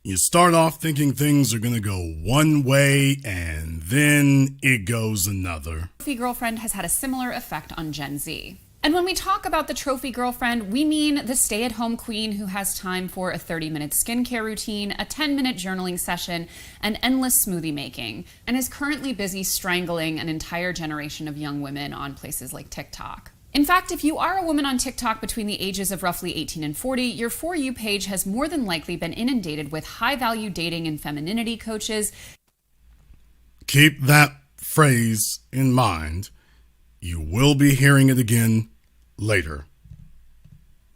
You start off thinking things are going to go one way and then it goes another. Trophy girlfriend has had a similar effect on Gen Z. And when we talk about the trophy girlfriend, we mean the stay-at-home queen who has time for a 30-minute skincare routine, a 10-minute journaling session, and endless smoothie making, and is currently busy strangling an entire generation of young women on places like TikTok. In fact, if you are a woman on TikTok between the ages of roughly 18 and 40, your For You page has more than likely been inundated with high-value dating and femininity coaches. Keep that phrase in mind. You will be hearing it again later.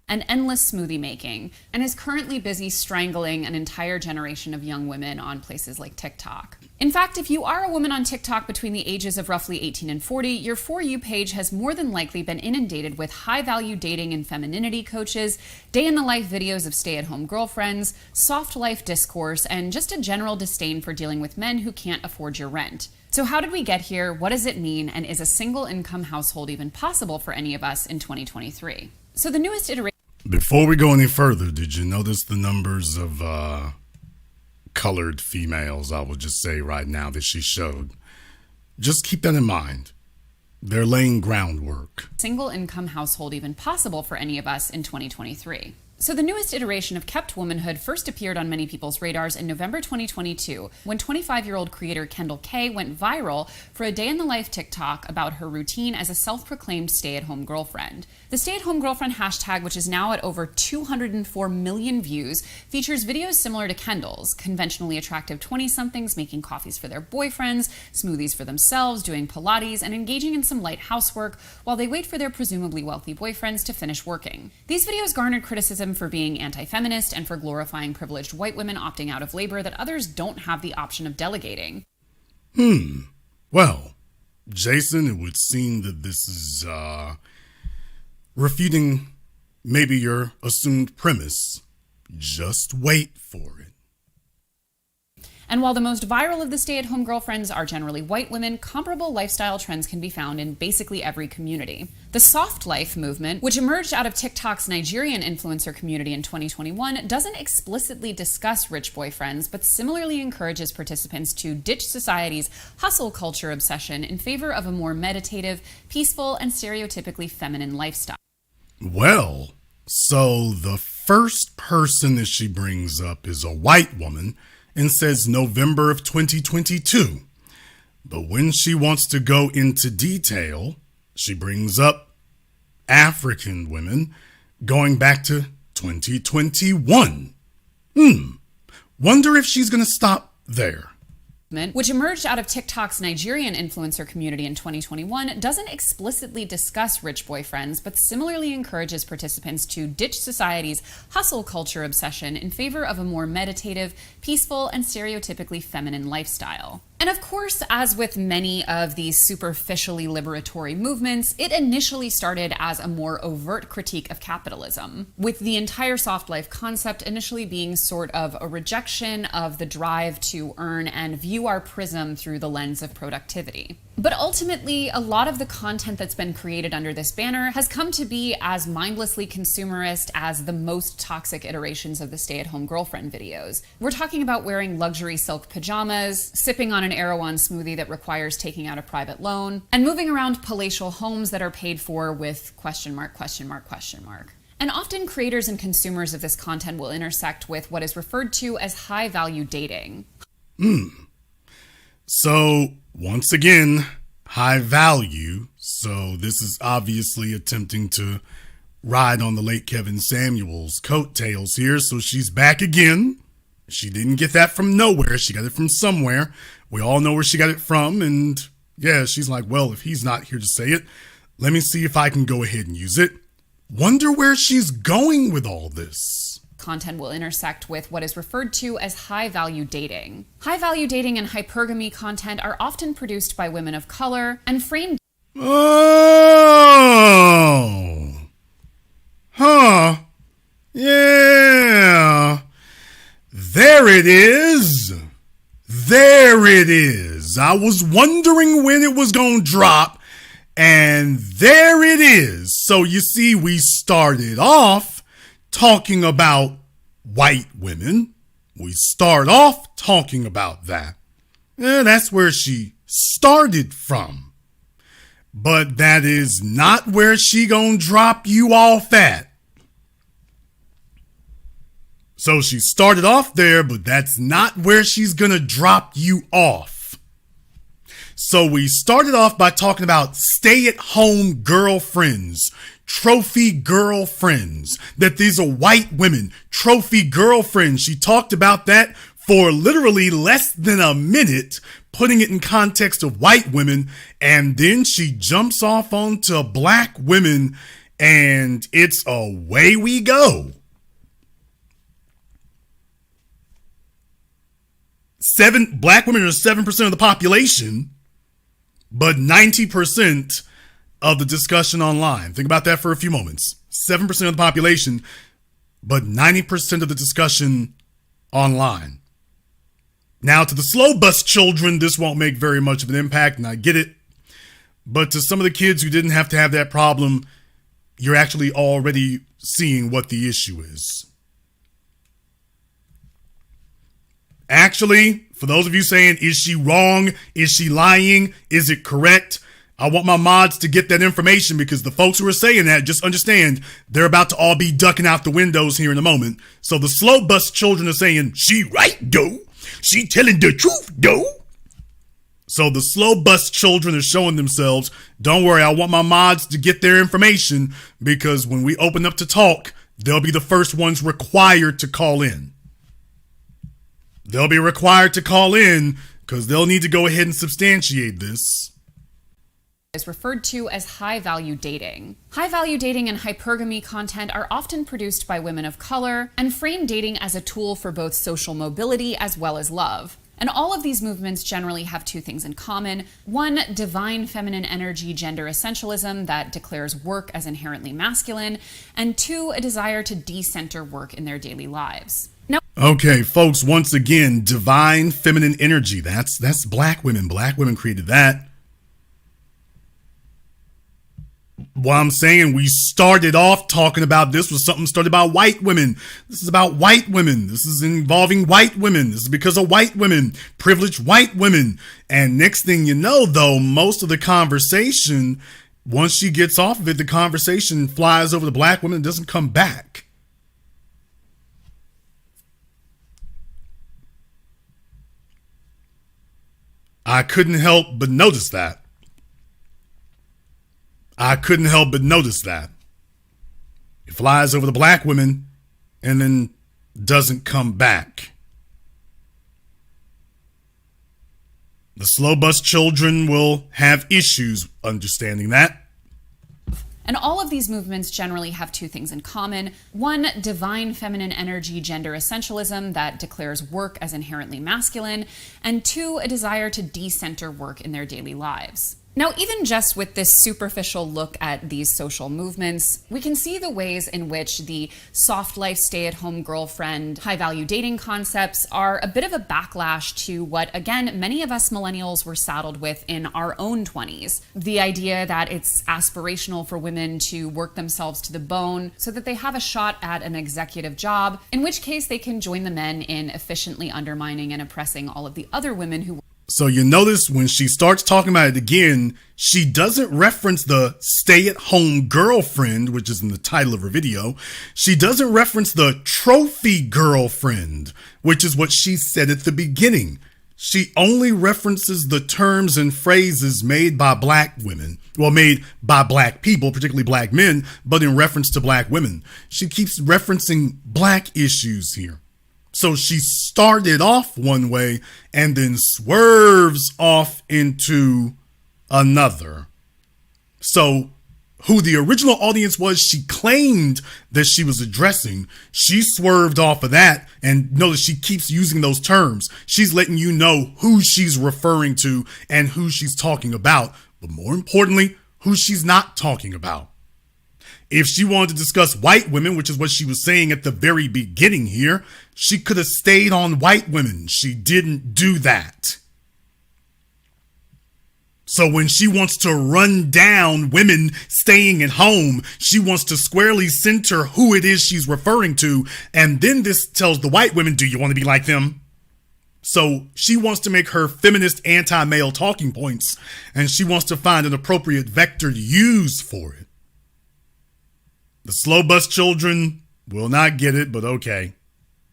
And endless smoothie making, and is currently busy strangling an entire generation of young women on places like TikTok. In fact, if you are a woman on TikTok between the ages of roughly 18 and 40, your For You page has more than likely been inundated with high-value dating and femininity coaches, day-in-the-life videos of stay-at-home girlfriends, soft life discourse, and just a general disdain for dealing with men who can't afford your rent. So how did we get here? What does it mean? And is a single-income household even possible for any of us in 2023? So the newest iteration... Before we go any further, did you notice the numbers of colored females, I will just say right now, that she showed? Just keep that in mind. They're laying groundwork. Single-income household even possible for any of us in 2023? So the newest iteration of Kept Womanhood first appeared on many people's radars in November 2022 when 25-year-old creator Kendall Kay went viral for a day-in-the-life TikTok about her routine as a self-proclaimed stay-at-home girlfriend. The stay-at-home girlfriend hashtag, which is now at over 204 million views, features videos similar to Kendall's, conventionally attractive 20-somethings making coffees for their boyfriends, smoothies for themselves, doing Pilates, and engaging in some light housework while they wait for their presumably wealthy boyfriends to finish working. These videos garnered criticism for being anti-feminist and for glorifying privileged white women opting out of labor that others don't have the option of delegating. Well, Jason, it would seem that this is refuting maybe your assumed premise. Just wait for it. And while the most viral of the stay-at-home girlfriends are generally white women, comparable lifestyle trends can be found in basically every community. The soft life movement, which emerged out of TikTok's Nigerian influencer community in 2021, doesn't explicitly discuss rich boyfriends, but similarly encourages participants to ditch society's hustle culture obsession in favor of a more meditative, peaceful, and stereotypically feminine lifestyle. Well, so the first person that she brings up is a white woman and says November of 2022. But when she wants to go into detail, she brings up African women going back to 2021. Wonder if she's going to stop there. Which emerged out of TikTok's Nigerian influencer community in 2021, doesn't explicitly discuss rich boyfriends, but similarly encourages participants to ditch society's hustle culture obsession in favor of a more meditative, peaceful, and stereotypically feminine lifestyle. And of course, as with many of these superficially liberatory movements, it initially started as a more overt critique of capitalism, with the entire soft life concept initially being sort of a rejection of the drive to earn and view our prism through the lens of productivity. But ultimately, a lot of the content that's been created under this banner has come to be as mindlessly consumerist as the most toxic iterations of the stay-at-home girlfriend videos. We're talking about wearing luxury silk pajamas, sipping on an Erewhon smoothie that requires taking out a private loan, and moving around palatial homes that are paid for with question mark, question mark, question mark. And often creators and consumers of this content will intersect with what is referred to as high-value dating. So, once again, high value. So this is obviously attempting to ride on the late Kevin Samuels' coattails here. So she's back again. She didn't get that from nowhere. She got it from somewhere. We all know where she got it from. And yeah, she's like, well, if he's not here to say it, let me see if I can go ahead and use it. Wonder where she's going with all this. Content will intersect with what is referred to as high-value dating. High-value dating and hypergamy content are often produced by women of color and framed... Oh! Huh. Yeah. There it is. There it is. I was wondering when it was going to drop, and there it is. So you see, we started off talking about white women. We start off talking about that. That's where she started from. But that is not where she gonna drop you off at. So she started off there, but that's not where she's gonna drop you off. So we started off by talking about stay-at-home girlfriends, trophy girlfriends, that these are white women, trophy girlfriends. She talked about that for literally less than a minute, putting it in context of white women, and then she jumps off onto black women, and it's away we go. Black women are 7% of the population, but 90% of the discussion online. Think about that for a few moments. 7% of the population, but 90% of the discussion online. Now, to the slow bus children, this won't make very much of an impact, and I get it. But to some of the kids who didn't have to have that problem, you're actually already seeing what the issue is. Actually, for those of you saying, is she wrong? Is she lying? Is it correct? I want my mods to get that information, because the folks who are saying that, just understand, they're about to all be ducking out the windows here in a moment. So the slow bus children are saying, she right, though. She telling the truth, though. So the slow bus children are showing themselves. Don't worry, I want my mods to get their information, because when we open up to talk, they'll be the first ones required to call in. They'll be required to call in because they'll need to go ahead and substantiate this. Is referred to as high-value dating. High-value dating and hypergamy content are often produced by women of color and frame dating as a tool for both social mobility as well as love. And all of these movements generally have two things in common. One, divine feminine energy gender essentialism that declares work as inherently masculine. And two, a desire to decenter work in their daily lives. Okay, folks, once again, divine feminine energy. That's black women. Black women created that. What I'm saying, we started off talking about this was something started by white women. This is about white women. This is involving white women. This is because of white women, privileged white women. And next thing you know, though, most of the conversation, once she gets off of it, the conversation flies over to black women and doesn't come back. I couldn't help but notice that. It flies over the black women and then doesn't come back. The slow bus children will have issues understanding that. And all of these movements generally have two things in common. One, divine feminine energy gender essentialism that declares work as inherently masculine. And two, a desire to decenter work in their daily lives. Now, even just with this superficial look at these social movements, we can see the ways in which the soft life, stay-at-home girlfriend, high-value dating concepts are a bit of a backlash to what, again, many of us millennials were saddled with in our own 20s. The idea that it's aspirational for women to work themselves to the bone so that they have a shot at an executive job, in which case they can join the men in efficiently undermining and oppressing all of the other women who. So you notice when she starts talking about it again, she doesn't reference the stay-at-home girlfriend, which is in the title of her video. She doesn't reference the trophy girlfriend, which is what she said at the beginning. She only references the terms and phrases made by black women. Well, made by black people, particularly black men, but in reference to black women. She keeps referencing black issues here. So she started off one way and then swerves off into another. So who the original audience was she claimed that she was addressing, she swerved off of that, and notice she keeps using those terms. She's letting you know who she's referring to and who she's talking about, but more importantly, who she's not talking about. If she wanted to discuss white women, which is what she was saying at the very beginning here, she could have stayed on white women. She didn't do that. So when she wants to run down women staying at home, she wants to squarely center who it is she's referring to. And then this tells the white women, do you want to be like them? So she wants to make her feminist anti-male talking points, and she wants to find an appropriate vector to use for it. The slow bus children will not get it, but okay,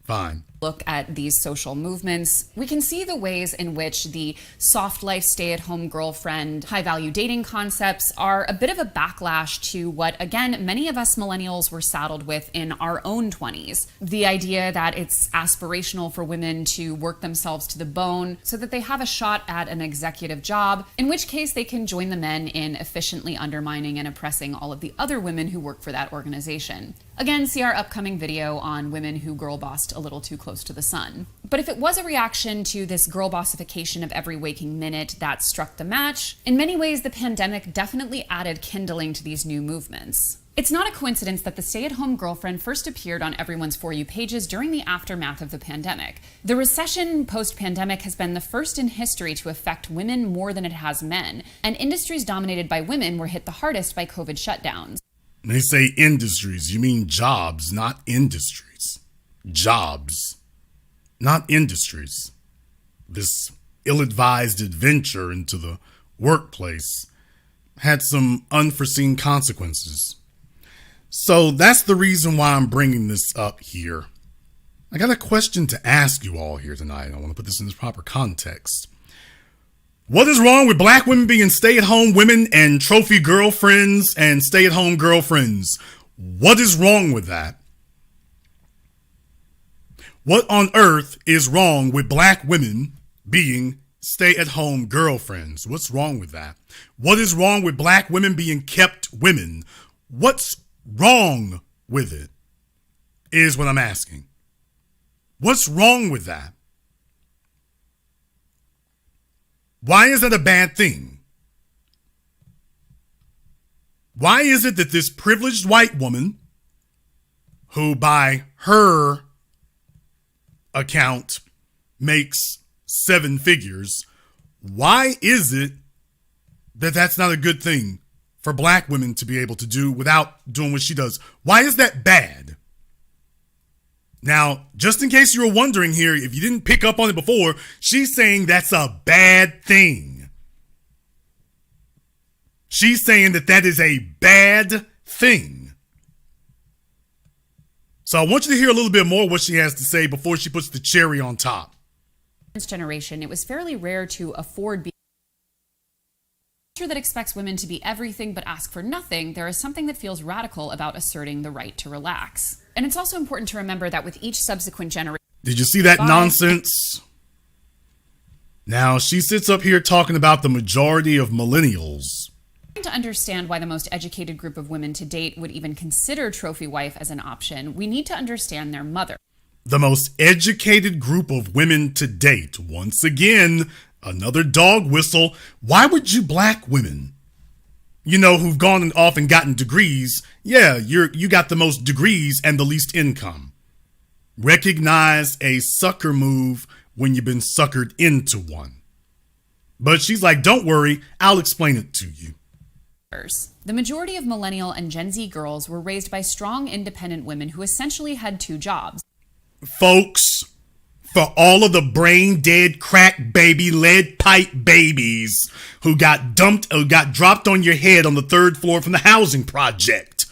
fine. Look at these social movements, we can see the ways in which the soft life, stay-at-home girlfriend, high-value dating concepts are a bit of a backlash to what, again, many of us millennials were saddled with in our own 20s. The idea that it's aspirational for women to work themselves to the bone so that they have a shot at an executive job, in which case they can join the men in efficiently undermining and oppressing all of the other women who work for that organization. Again, see our upcoming video on women who girl-bossed a little too close to the sun. But if it was a reaction to this girl bossification of every waking minute that struck the match, in many ways the pandemic definitely added kindling to these new movements. It's not a coincidence that the stay-at-home girlfriend first appeared on everyone's For You pages during the aftermath of the pandemic. The recession post-pandemic has been the first in history to affect women more than it has men, and industries dominated by women were hit the hardest by COVID shutdowns. They say industries, you mean jobs, not industries. Jobs, not industries. This ill-advised adventure into the workplace had some unforeseen consequences. So that's the reason why I'm bringing this up here. I got a question to ask you all here tonight. I want to put this in its proper context. What is wrong with black women being stay-at-home women and trophy girlfriends and stay-at-home girlfriends? What is wrong with that? What on earth is wrong with black women being stay-at-home girlfriends? What's wrong with that? What is wrong with black women being kept women? What's wrong with it is what I'm asking. What's wrong with that? Why is that a bad thing? Why is it that this privileged white woman, who by her account makes 7 figures, why is it that that's not a good thing for black women to be able to do without doing what she does? Why is that bad? Now, just in case you were wondering here, if you didn't pick up on it before, she's saying that's a bad thing. She's saying that that is a bad thing. So I want you to hear a little bit more what she has to say before she puts the cherry on top. This generation, it was fairly rare to afford being that expects women to be everything but ask for nothing. There is something that feels radical about asserting the right to relax. And it's also important to remember that with each subsequent generation... Did you see that nonsense? Now, she sits up here talking about the majority of millennials. To understand why the most educated group of women to date would even consider trophy wife as an option, we need to understand their mother. The most educated group of women to date. Once again, another dog whistle. Why would you black women, who've gone off and gotten degrees, you got the most degrees and the least income. Recognize a sucker move when you've been suckered into one. But she's like, don't worry, I'll explain it to you. The majority of millennial and Gen Z girls were raised by strong, independent women who essentially had 2 jobs. Folks, for all of the brain dead, crack baby, lead pipe babies who got dropped on your head on the 3rd floor from the housing project,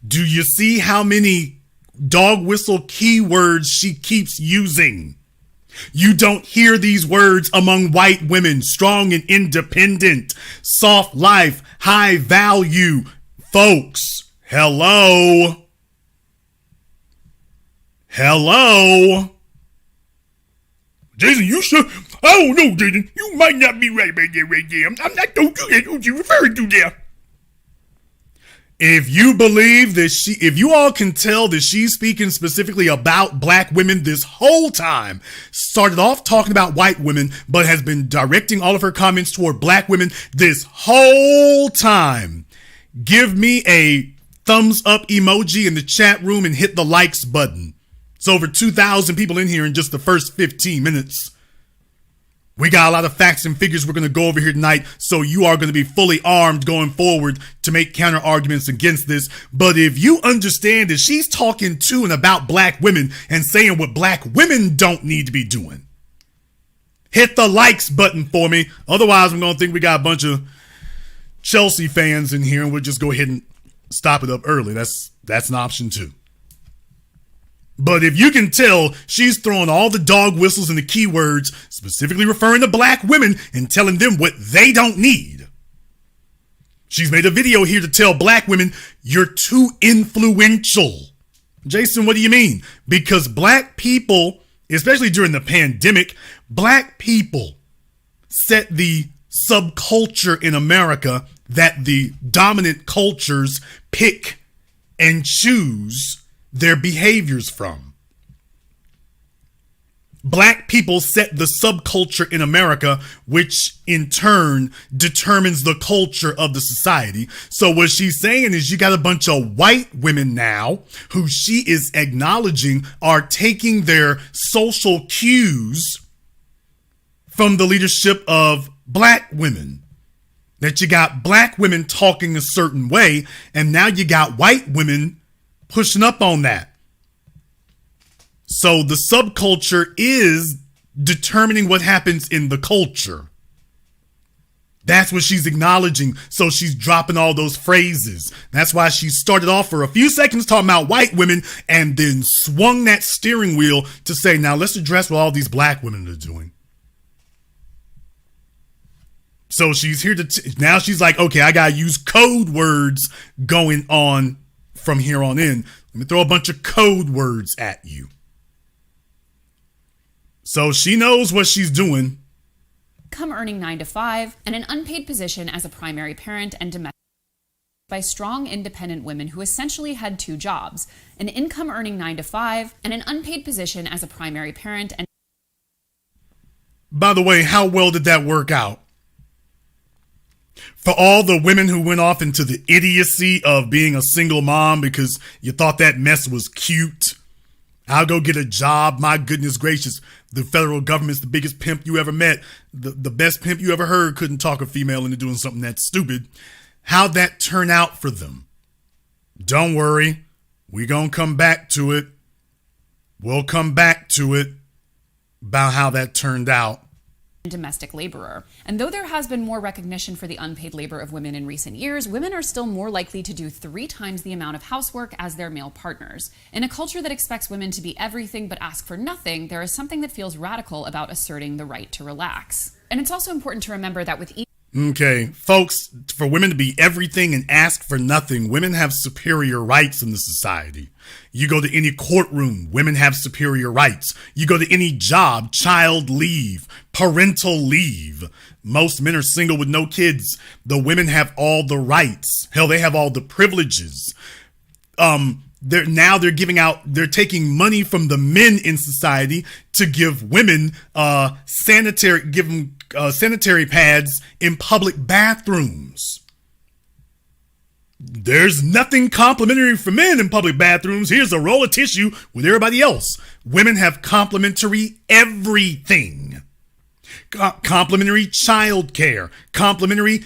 do you see how many dog whistle keywords she keeps using? You don't hear these words among white women. Strong and independent, soft life, high value. Folks, hello. Jason, you sure? I don't know, Jason. You might not be right there. I'm not, don't do that. Who's you referring to there? If you believe that if you all can tell that she's speaking specifically about black women this whole time, started off talking about white women, but has been directing all of her comments toward black women this whole time, give me a thumbs up emoji in the chat room and hit the likes button. It's over 2,000 people in here in just the first 15 minutes. We got a lot of facts and figures we're going to go over here tonight, so you are going to be fully armed going forward to make counter arguments against this. But if you understand that she's talking to and about black women and saying what black women don't need to be doing, hit the likes button for me. Otherwise, I'm going to think we got a bunch of Chelsea fans in here and we'll just go ahead and stop it up early. That's an option too. But if you can tell, she's throwing all the dog whistles and the keywords, specifically referring to black women and telling them what they don't need. She's made a video here to tell black women, you're too influential. Jason, what do you mean? Because black people, especially during the pandemic, black people set the subculture in America that the dominant cultures pick and choose their behaviors from. Black people set the subculture in America, which in turn determines the culture of the society. So what she's saying is you got a bunch of white women now who she is acknowledging are taking their social cues from the leadership of black women. That you got black women talking a certain way, and now you got white women pushing up on that. So the subculture is determining what happens in the culture. That's what she's acknowledging. So she's dropping all those phrases. That's why she started off for a few seconds talking about white women and then swung that steering wheel to say, now let's address what all these black women are doing. So she's here to, now she's like, okay, I got to use code words going on from here on in. Let me throw a bunch of code words at you. So she knows what she's doing. Income earning 9 to 5 and an unpaid position as a primary parent and domestic by strong independent women who essentially had 2 jobs, an income earning 9 to 5 and an unpaid position as a primary parent. And by the way, how well did that work out? For all the women who went off into the idiocy of being a single mom because you thought that mess was cute. I'll go get a job. My goodness gracious. The federal government's the biggest pimp you ever met. The best pimp you ever heard couldn't talk a female into doing something that stupid. How'd that turn out for them? Don't worry. We gonna come back to it. We'll come back to it about how that turned out. Domestic laborer. And though there has been more recognition for the unpaid labor of women in recent years, women are still more likely to do 3 times the amount of housework as their male partners. In a culture that expects women to be everything but ask for nothing, there is something that feels radical about asserting the right to relax. And it's also important to remember that with each Okay, folks, for women to be everything and ask for nothing, women have superior rights in the society. You go to any courtroom, women have superior rights. You go to any job, child leave, parental leave. Most men are single with no kids. The women have all the rights. Hell, they have all the privileges. They're taking money from the men in society to give women sanitary pads in public bathrooms. There's nothing complimentary for men in public bathrooms. Here's a roll of tissue with everybody else. Women have complimentary everything. Complimentary child care, complimentary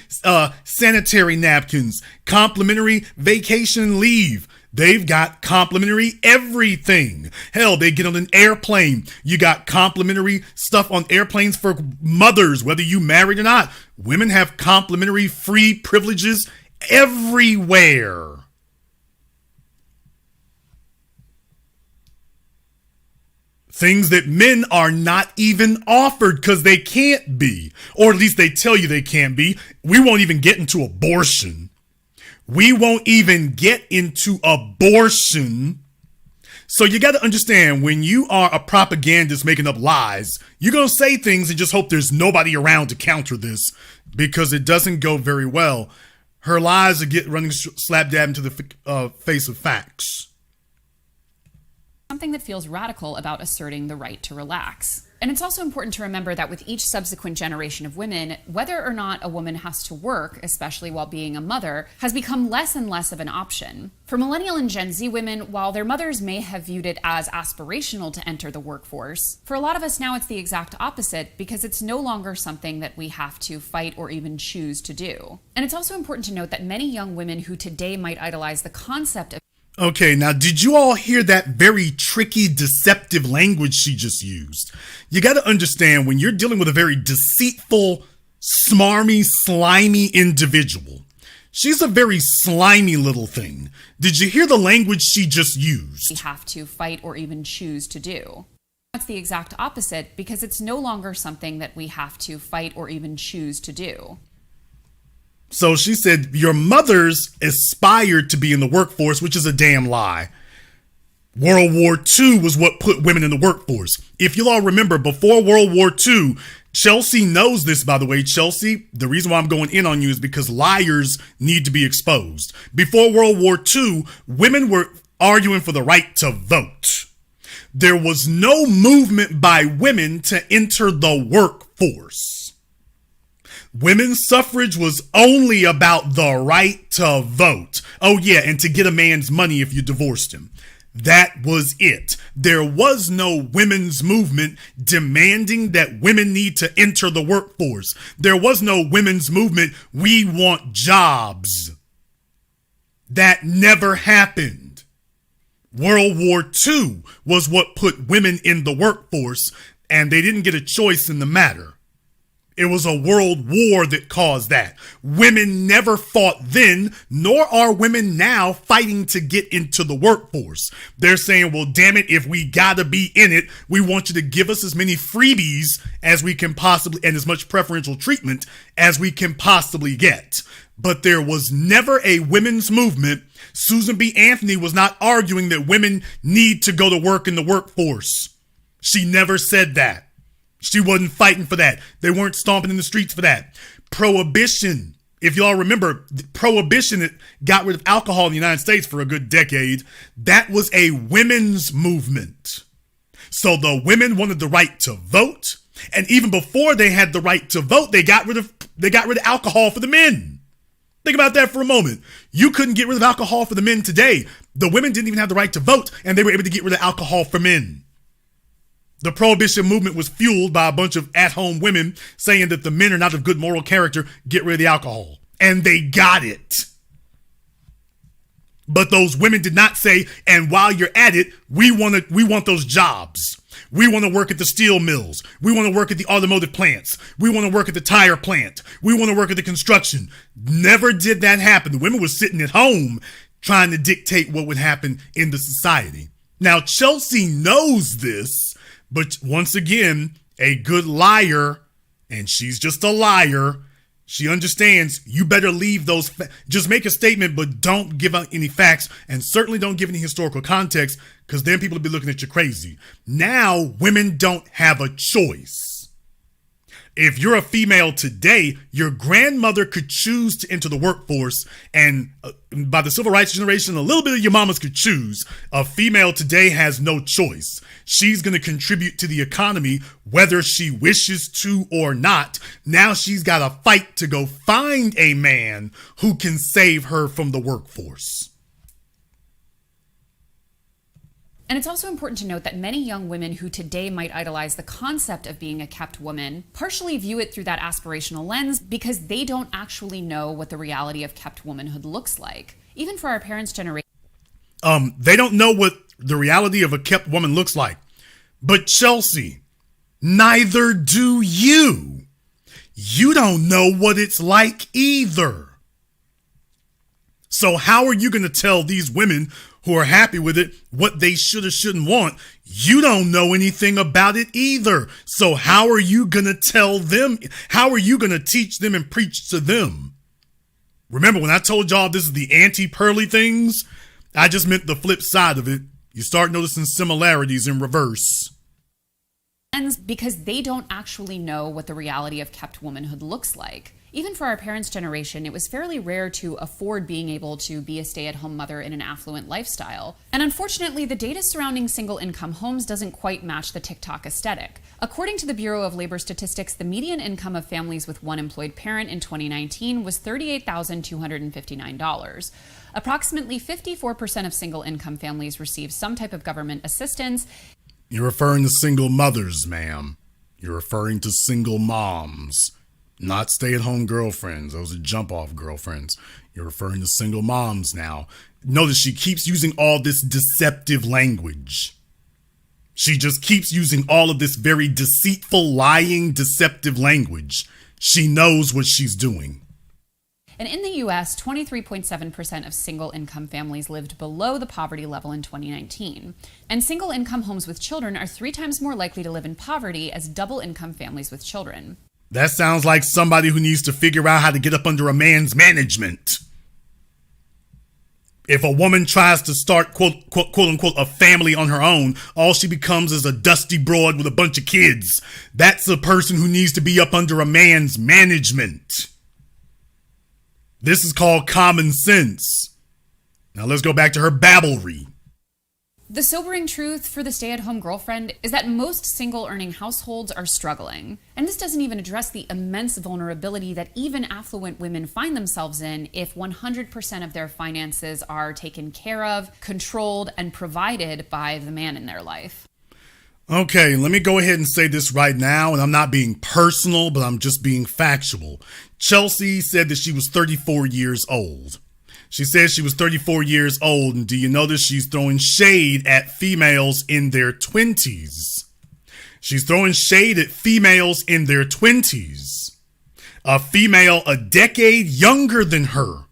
sanitary napkins, complimentary vacation leave. They've got complimentary everything. Hell, they get on an airplane. You got complimentary stuff on airplanes for mothers, whether you married or not. Women have complimentary free privileges everywhere. Things that men are not even offered because they can't be, or at least they tell you they can't be. We won't even get into abortion. We won't even get into abortion. So you got to understand, when you are a propagandist making up lies, you're going to say things and just hope there's nobody around to counter this, because it doesn't go very well. Her lies are running slap dab into the face of facts. Something that feels radical about asserting the right to relax. And it's also important to remember that with each subsequent generation of women, whether or not a woman has to work, especially while being a mother, has become less and less of an option. For Millennial and Gen Z women, while their mothers may have viewed it as aspirational to enter the workforce, for a lot of us now it's the exact opposite because it's no longer something that we have to fight or even choose to do. And it's also important to note that many young women who today might idolize the concept of Okay, now did you all hear that very tricky, deceptive language she just used? You got to understand when you're dealing with a very deceitful, smarmy, slimy individual. She's a very slimy little thing. Did you hear the language she just used? we have to fight or even choose to do. That's the exact opposite because it's no longer something that we have to fight or even choose to do. So she said, your mothers aspired to be in the workforce, which is a damn lie. World War II was what put women in the workforce. If you all remember, before World War II, Chelsea knows this, by the way. Chelsea, the reason why I'm going in on you is because liars need to be exposed. Before World War II, women were arguing for the right to vote. There was no movement by women to enter the workforce. Women's suffrage was only about the right to vote. Oh yeah, and to get a man's money if you divorced him. That was it. There was no women's movement demanding that women need to enter the workforce. There was no women's movement, we want jobs. That never happened. World War II was what put women in the workforce, and they didn't get a choice in the matter. It was a world war that caused that. Women never fought then, nor are women now fighting to get into the workforce. They're saying, well, damn it, if we gotta be in it, we want you to give us as many freebies as we can possibly, and as much preferential treatment as we can possibly get. But there was never a women's movement. Susan B. Anthony was not arguing that women need to go to work in the workforce. She never said that. She wasn't fighting for that. They weren't stomping in the streets for that. Prohibition. If y'all remember, prohibition that got rid of alcohol in the United States for a good decade, that was a women's movement. So the women wanted the right to vote. And even before they had the right to vote, they got rid of alcohol for the men. Think about that for a moment. You couldn't get rid of alcohol for the men today. The women didn't even have the right to vote, and they were able to get rid of alcohol for men. The prohibition movement was fueled by a bunch of at-home women saying that the men are not of good moral character, get rid of the alcohol. And they got it. But those women did not say, and while you're at it, we want those jobs. We want to work at the steel mills. We want to work at the automotive plants. We want to work at the tire plant. We want to work at the construction. Never did that happen. The women were sitting at home trying to dictate what would happen in the society. Now, Chelsea knows this. But once again, a good liar, and she's just a liar, she understands you better leave those, just make a statement, but don't give out any facts, and certainly don't give any historical context, because then people will be looking at you crazy. Now, women don't have a choice. If you're a female today, your grandmother could choose to enter the workforce, and by the civil rights generation, a little bit of your mamas could choose. A female today has no choice. She's going to contribute to the economy, whether she wishes to or not. Now she's got to fight to go find a man who can save her from the workforce. And it's also important to note that many young women who today might idolize the concept of being a kept woman partially view it through that aspirational lens because they don't actually know what the reality of kept womanhood looks like. Even for our parents' generation. They don't know what the reality of a kept woman looks like. But Chelsea, neither do you. You don't know what it's like either. So how are you going to tell these women who are happy with it what they should or shouldn't want? You don't know anything about it either. So how are you going to tell them? How are you going to teach them and preach to them? Remember when I told y'all this is the anti-Pearly things? I just meant the flip side of it. You start noticing similarities in reverse. Because they don't actually know what the reality of kept womanhood looks like. Even for our parents' generation, it was fairly rare to afford being able to be a stay-at-home mother in an affluent lifestyle. And unfortunately, the data surrounding single-income homes doesn't quite match the TikTok aesthetic. According to the Bureau of Labor Statistics, the median income of families with one employed parent in 2019 was $38,259. Approximately 54% of single income families receive some type of government assistance. You're referring to single mothers, ma'am. You're referring to single moms, not stay-at-home girlfriends. Those are jump-off girlfriends. You're referring to single moms now. Notice she keeps using all this deceptive language. She just keeps using all of this very deceitful, lying, deceptive language. She knows what she's doing. And in the U.S., 23.7% of single-income families lived below the poverty level in 2019. And single-income homes with children are 3 times more likely to live in poverty as double-income families with children. That sounds like somebody who needs to figure out how to get up under a man's management. If a woman tries to start, quote unquote, a family on her own, all she becomes is a dusty broad with a bunch of kids. That's a person who needs to be up under a man's management. This is called common sense. Now let's go back to her babblery. The sobering truth for the stay-at-home girlfriend is that most single-earning households are struggling. And this doesn't even address the immense vulnerability that even affluent women find themselves in if 100% of their finances are taken care of, controlled, and provided by the man in their life. Okay, let me go ahead and say this right now, and I'm not being personal, but I'm just being factual. Chelsea said that she was 34 years old. She says she was 34 years old, and do you notice she's throwing shade at females in their 20s? She's throwing shade at females in their 20s. A female a decade younger than her.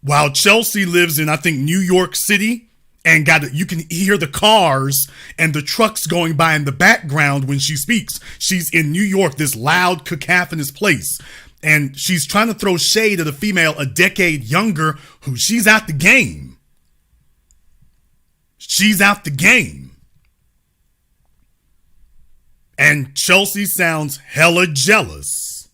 While Chelsea lives in, I think, New York City, and you can hear the cars and the trucks going by in the background when she speaks. She's in New York, this loud, cacophonous place. And she's trying to throw shade at a female a decade younger who she's out the game. She's out the game. And Chelsea sounds hella jealous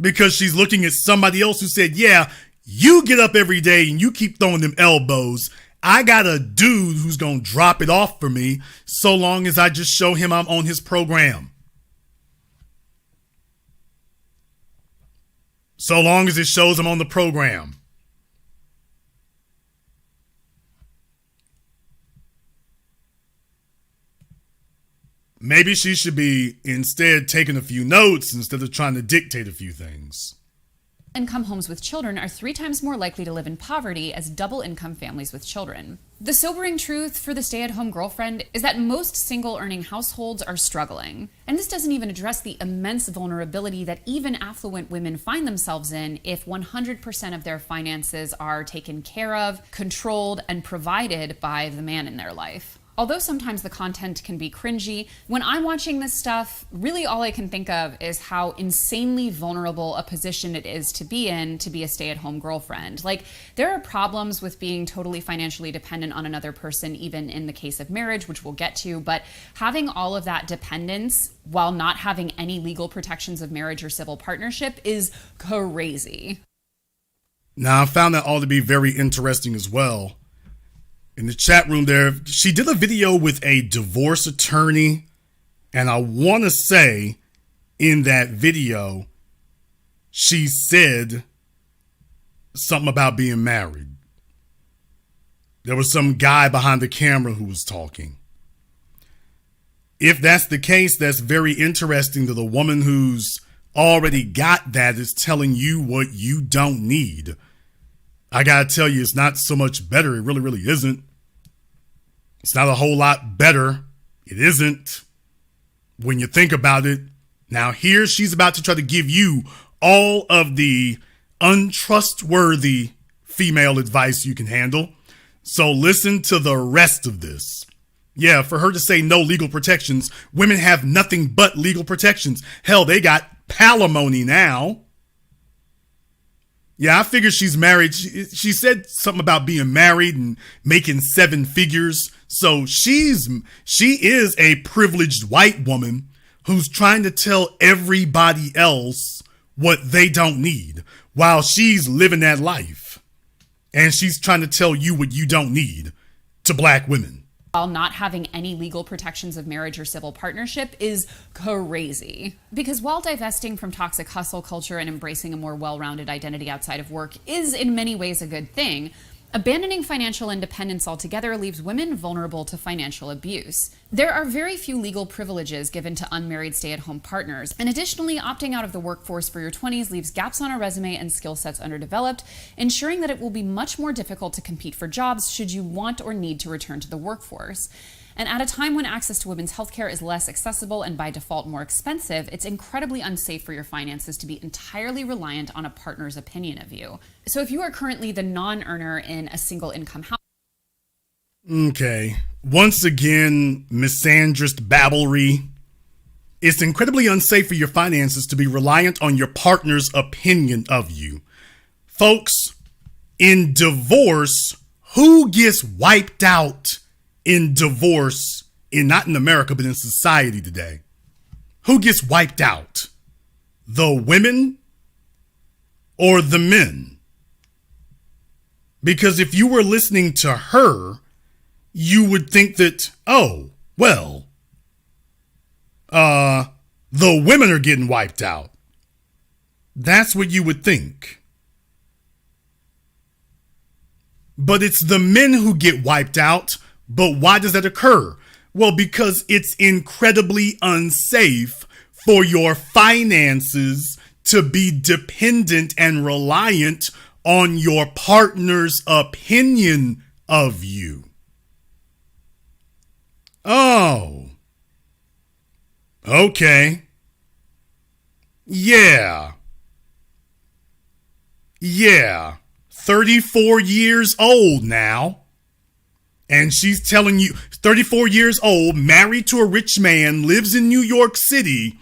because she's looking at somebody else who said, yeah, you get up every day and you keep throwing them elbows. I got a dude who's going to drop it off for me so long as I just show him I'm on his program. So long as it shows I'm on the program. Maybe she should be instead taking a few notes instead of trying to dictate a few things. Income homes with children are 3 times more likely to live in poverty as double-income families with children. The sobering truth for the stay-at-home girlfriend is that most single-earning households are struggling. And this doesn't even address the immense vulnerability that even affluent women find themselves in if 100% of their finances are taken care of, controlled, and provided by the man in their life. Although sometimes the content can be cringy, when I'm watching this stuff, really all I can think of is how insanely vulnerable a position it is to be in to be a stay-at-home girlfriend. Like, there are problems with being totally financially dependent on another person, even in the case of marriage, which we'll get to, but having all of that dependence while not having any legal protections of marriage or civil partnership is crazy. Now, I found that all to be very interesting as well. In the chat room there, she did a video with a divorce attorney, and I want to say in that video, she said something about being married. There was some guy behind the camera who was talking. If that's the case, that's very interesting that a woman who's already got that is telling you what you don't need. I gotta tell you, it's not so much better. It really, really isn't. It's not a whole lot better. It isn't when you think about it. Now here she's about to try to give you all of the untrustworthy female advice you can handle. So listen to the rest of this. Yeah, for her to say no legal protections, women have nothing but legal protections. Hell, they got palimony now. Yeah, I figure she's married. She said something about being married and making 7 figures. So she is a privileged white woman who's trying to tell everybody else what they don't need while she's living that life. And she's trying to tell you what you don't need to black women. while not having any legal protections of marriage or civil partnership is crazy. Because while divesting from toxic hustle culture and embracing a more well-rounded identity outside of work is in many ways a good thing, abandoning financial independence altogether leaves women vulnerable to financial abuse. There are very few legal privileges given to unmarried stay-at-home partners, and additionally, opting out of the workforce for your 20s leaves gaps on a resume and skill sets underdeveloped, ensuring that it will be much more difficult to compete for jobs should you want or need to return to the workforce. And at a time when access to women's healthcare is less accessible and by default more expensive, it's incredibly unsafe for your finances to be entirely reliant on a partner's opinion of you. So if you are currently the non-earner in a single income household. Okay. Once again, misandrist babblery. It's incredibly unsafe for your finances to be reliant on your partner's opinion of you. Folks, in divorce, who gets wiped out in divorce, not in America, but in society today? Who gets wiped out? The women or the men? Because if you were listening to her, you would think that, oh, well, the women are getting wiped out. That's what you would think. But it's the men who get wiped out. But why does that occur? Well, because it's incredibly unsafe for your finances to be dependent and reliant on your partner's opinion of you. Oh. Okay. Yeah. 34 years old now. And she's telling you, 34 years old, married to a rich man, lives in New York City,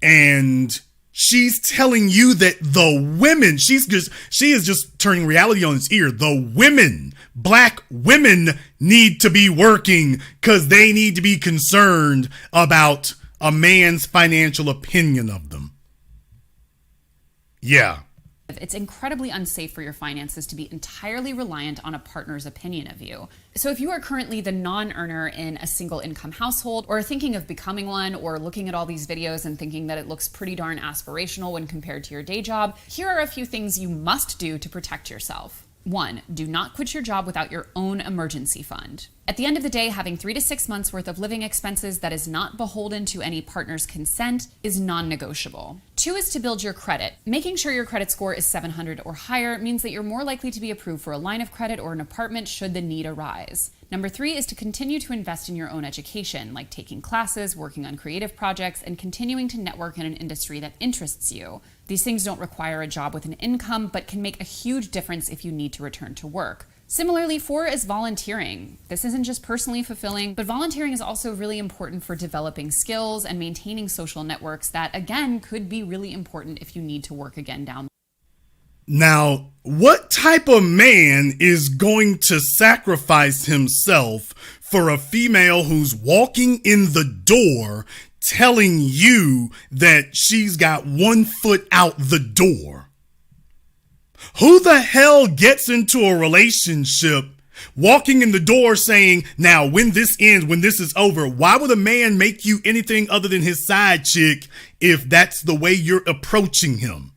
and she's telling you that the women, she is just turning reality on its ear. The women, black women, need to be working because they need to be concerned about a man's financial opinion of them. Yeah. It's incredibly unsafe for your finances to be entirely reliant on a partner's opinion of you. So if you are currently the non-earner in a single income household, or thinking of becoming one, or looking at all these videos and thinking that it looks pretty darn aspirational when compared to your day job, here are a few things you must do to protect yourself. 1. Do not quit your job without your own emergency fund. At the end of the day, having 3 to 6 months worth of living expenses that is not beholden to any partner's consent is non-negotiable. 2 is to build your credit. Making sure your credit score is 700 or higher means that you're more likely to be approved for a line of credit or an apartment should the need arise. Number 3 is to continue to invest in your own education, like taking classes, working on creative projects, and continuing to network in an industry that interests you. These things don't require a job with an income, but can make a huge difference if you need to return to work. Similarly, 4 is volunteering. This isn't just personally fulfilling, but volunteering is also really important for developing skills and maintaining social networks that, again, could be really important if you need to work again down the line. Now, what type of man is going to sacrifice himself for a female who's walking in the door telling you that she's got 1 foot out the door? Who the hell gets into a relationship walking in the door saying, now when this ends, when this is over? Why would a man make you anything other than his side chick if that's the way you're approaching him?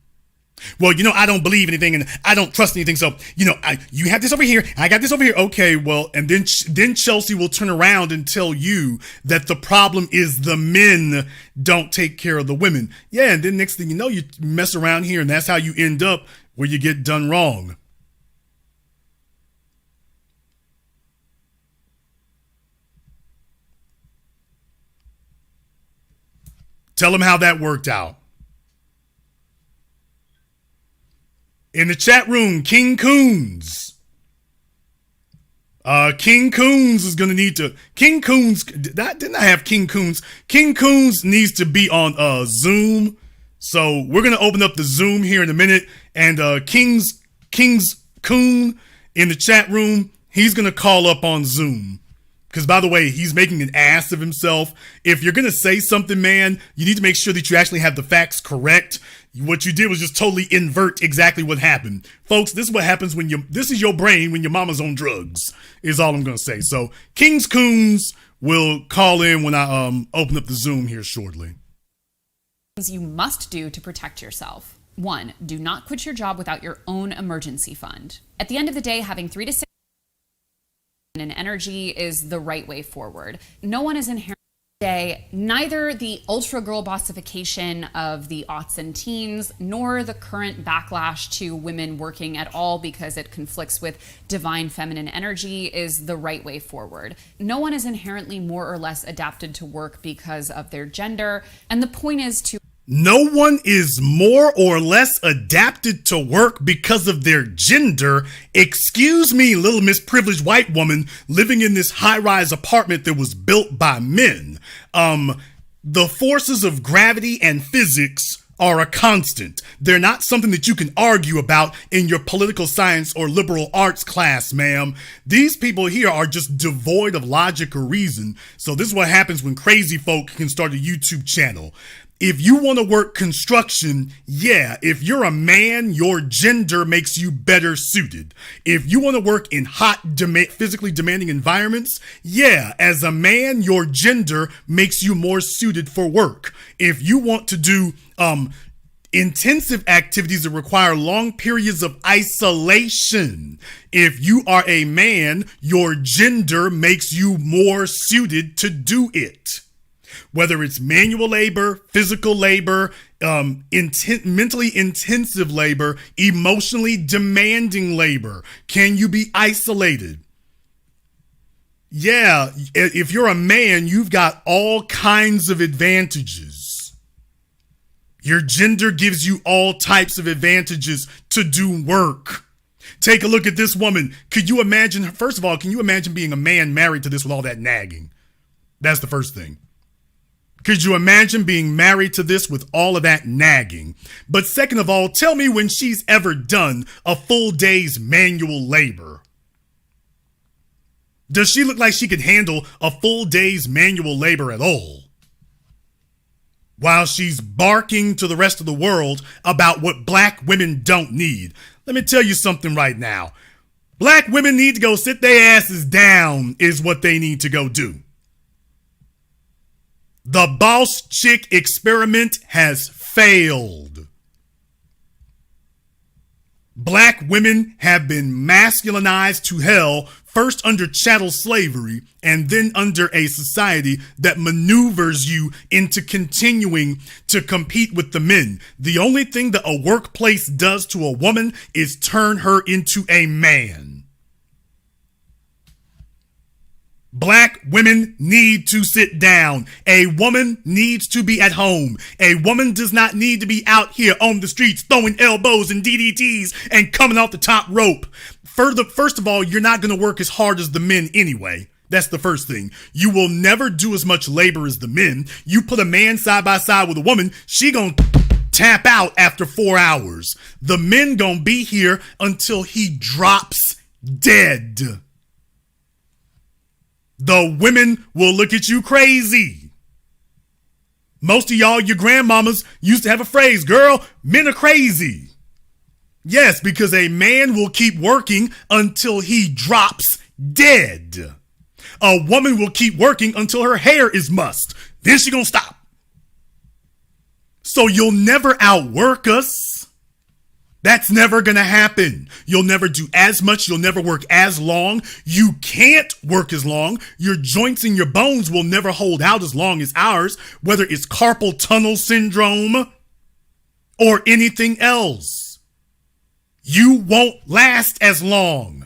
Well, I don't believe anything and I don't trust anything. So, you have this over here. I got this over here. Okay, well, and then Chelsea will turn around and tell you that the problem is the men don't take care of the women. Yeah, and then next thing you know, you mess around here and that's how you end up where you get done wrong. Tell them how that worked out. In the chat room, King Coons. King Coons is going to need to... King Coons... Didn't I have King Coons? King Coons needs to be on Zoom. So we're going to open up the Zoom here in a minute. And King's Coon in the chat room, he's going to call up on Zoom. Because, by the way, he's making an ass of himself. If you're going to say something, man, you need to make sure that you actually have the facts correct. What you did was just totally invert exactly what happened. Folks, this is what happens when this is your brain when your mama's on drugs, is all I'm going to say. So King's Coons will call in when I open up the Zoom here shortly. Things you must do to protect yourself. 1, do not quit your job without your own emergency fund. At the end of the day, having 3 to 6 in energy is the right way forward. No one is inherently today, neither the ultra girl bossification of the aughts and teens, nor the current backlash to women working at all because it conflicts with divine feminine energy is the right way forward. No one is inherently more or less adapted to work because of their gender, and the point is to no one is more or less adapted to work because of their gender. Excuse me, little misprivileged white woman living in this high-rise apartment that was built by men. The forces of gravity and physics are a constant. They're not something that you can argue about in your political science or liberal arts class, ma'am. These people here are just devoid of logic or reason. So this is what happens when crazy folk can start a YouTube channel. If you want to work construction, yeah, if you're a man, your gender makes you better suited. If you want to work in hot, physically demanding environments, yeah, as a man, your gender makes you more suited for work. If you want to do intensive activities that require long periods of isolation, if you are a man, your gender makes you more suited to do it. Whether it's manual labor, physical labor, mentally intensive labor, emotionally demanding labor. Can you be isolated? Yeah, if you're a man, you've got all kinds of advantages. Your gender gives you all types of advantages to do work. Take a look at this woman. Could you imagine, first of all, can you imagine being a man married to this with all that nagging? That's the first thing. Could you imagine being married to this with all of that nagging? But second of all, tell me when she's ever done a full day's manual labor. Does she look like she could handle a full day's manual labor at all? While she's barking to the rest of the world about what black women don't need. Let me tell you something right now. Black women need to go sit their asses down is what they need to go do. The boss chick experiment has failed. Black women have been masculinized to hell, first under chattel slavery and then under a society that maneuvers you into continuing to compete with the men. The only thing that a workplace does to a woman is turn her into a man. Black women need to sit down. A woman needs to be at home. A woman does not need to be out here on the streets throwing elbows and DDTs and coming off the top rope. First of all, you're not going to work as hard as the men anyway. That's the first thing. You will never do as much labor as the men. You put a man side by side with a woman, she gonna tap out after 4 hours. The men gonna be here until he drops dead. The women will look at you crazy. Most of y'all, your grandmamas used to have a phrase, girl, men are crazy. Yes, because a man will keep working until he drops dead. A woman will keep working until her hair is mussed. Then she gonna stop. So you'll never outwork us. That's never gonna happen. You'll never do as much. You'll never work as long. You can't work as long. Your joints and your bones will never hold out as long as ours, whether it's carpal tunnel syndrome or anything else. You won't last as long.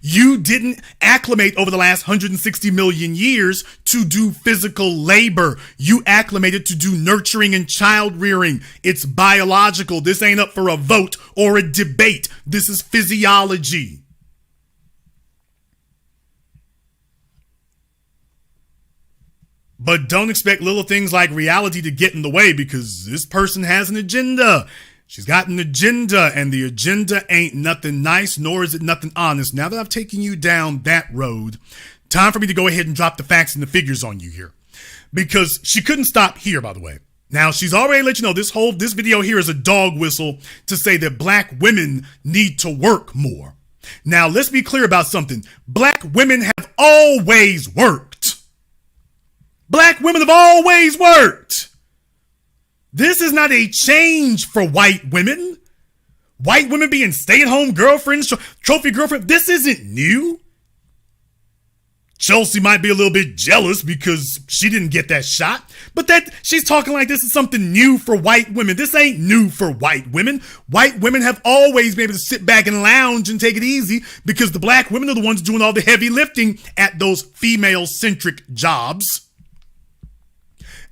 You didn't acclimate over the last 160 million years to do physical labor. You acclimated to do nurturing and child rearing. It's biological. This ain't up for a vote or a debate. This is physiology. But don't expect little things like reality to get in the way because this person has an agenda. She's got an agenda, and the agenda ain't nothing nice, nor is it nothing honest. Now that I've taken you down that road, time for me to go ahead and drop the facts and the figures on you here. Because she couldn't stop here, by the way. Now, she's already let you know this video here is a dog whistle to say that black women need to work more. Now, let's be clear about something. Black women have always worked. Black women have always worked. This is not a change for white women. White women being stay-at-home girlfriends, trophy girlfriend. This isn't new. Chelsea might be a little bit jealous because she didn't get that shot, but that she's talking like this is something new for white women. This ain't new for white women. White women have always been able to sit back and lounge and take it easy because the black women are the ones doing all the heavy lifting at those female-centric jobs.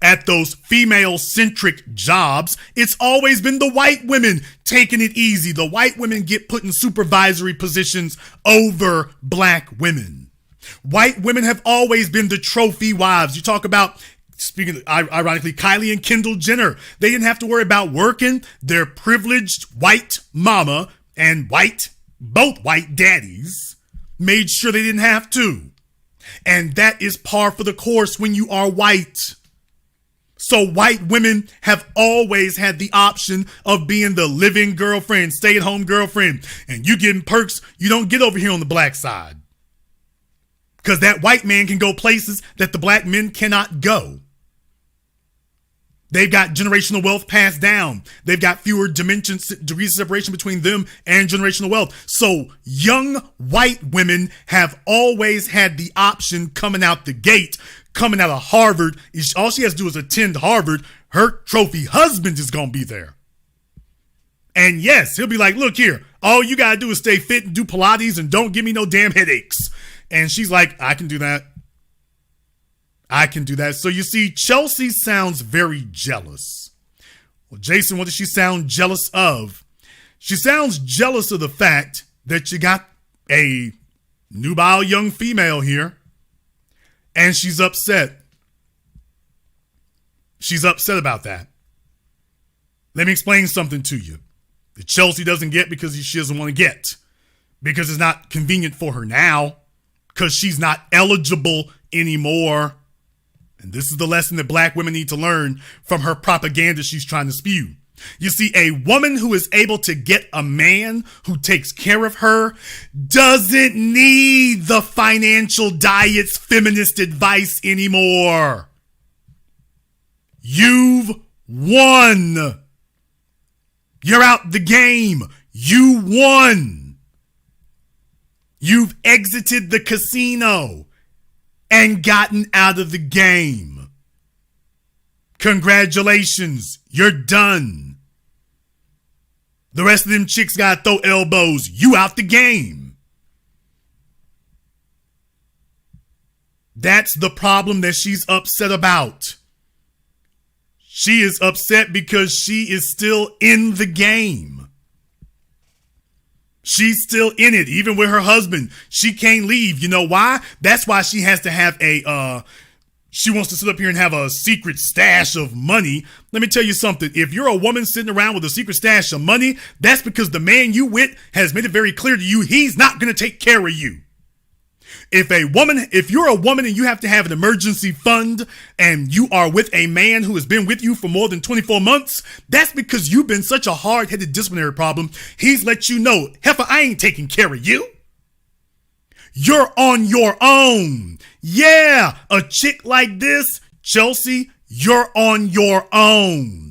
At those female-centric jobs, it's always been the white women taking it easy. The white women get put in supervisory positions over black women. White women have always been the trophy wives. You talk about, speaking of, ironically, Kylie and Kendall Jenner. They didn't have to worry about working. Their privileged white mama and both white daddies made sure they didn't have to. And that is par for the course when you are white. So white women have always had the option of being the living girlfriend, stay-at-home girlfriend. And you getting perks you don't get over here on the black side. Because that white man can go places that the black men cannot go. They've got generational wealth passed down. They've got fewer degrees of separation between them and generational wealth. So young white women have always had the option coming out the gate, coming out of Harvard. All she has to do is attend Harvard. Her trophy husband is going to be there. And yes, he'll be like, look here, all you got to do is stay fit and do Pilates and don't give me no damn headaches. And she's like, I can do that. I can do that. So you see, Chelsea sounds very jealous. Well, Jason, what does she sound jealous of? She sounds jealous of the fact that you got a nubile young female here, and she's upset. She's upset about that. Let me explain something to you that Chelsea doesn't get because she doesn't want to get, because it's not convenient for her now, because she's not eligible anymore. And this is the lesson that black women need to learn from her propaganda she's trying to spew. You see, a woman who is able to get a man who takes care of her doesn't need the financial diet's feminist advice anymore. You've won. You're out the game. You won. You've exited the casino and gotten out of the game. Congratulations, you're done. The rest of them chicks gotta throw elbows. You out the game. That's the problem that she's upset about. She is upset because she is still in the game. She's still in it, even with her husband. She can't leave. You know why? That's why she has to have she wants to sit up here and have a secret stash of money. Let me tell you something. If you're a woman sitting around with a secret stash of money, that's because the man you with has made it very clear to you he's not going to take care of you. If you're a woman and you have to have an emergency fund and you are with a man who has been with you for more than 24 months, that's because you've been such a hard-headed disciplinary problem. He's let you know, heifer, I ain't taking care of you. You're on your own. Yeah, a chick like this, Chelsea, you're on your own.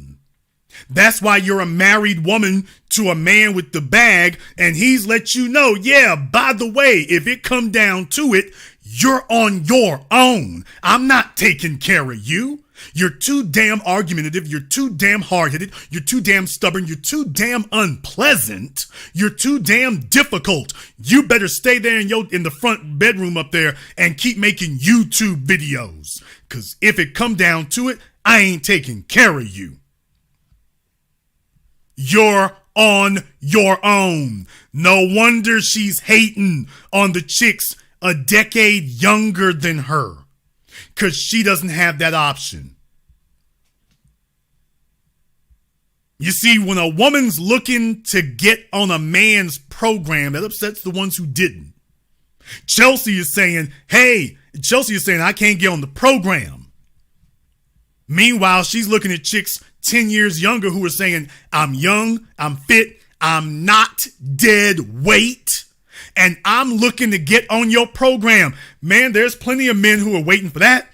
That's why you're a married woman to a man with the bag, and he's let you know, yeah, by the way, if it come down to it, you're on your own. I'm not taking care of you. You're too damn argumentative. You're too damn hard-headed. You're too damn stubborn. You're too damn unpleasant. You're too damn difficult. You better stay there in the front bedroom up there and keep making YouTube videos. Because if it come down to it, I ain't taking care of you. You're on your own. No wonder she's hating on the chicks a decade younger than her, because she doesn't have that option. You see, when a woman's looking to get on a man's program, that upsets the ones who didn't. Chelsea is saying, I can't get on the program. Meanwhile, she's looking at chicks 10 years younger who are saying, I'm young, I'm fit, I'm not dead weight, and I'm looking to get on your program. Man, there's plenty of men who are waiting for that.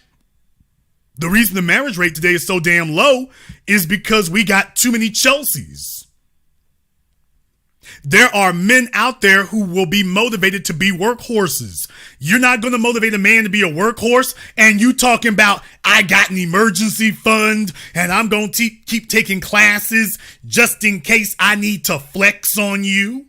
The reason the marriage rate today is so damn low is because we got too many Chelseas. There are men out there who will be motivated to be workhorses. You're not going to motivate a man to be a workhorse, and you talking about, I got an emergency fund and I'm going to keep taking classes just in case I need to flex on you.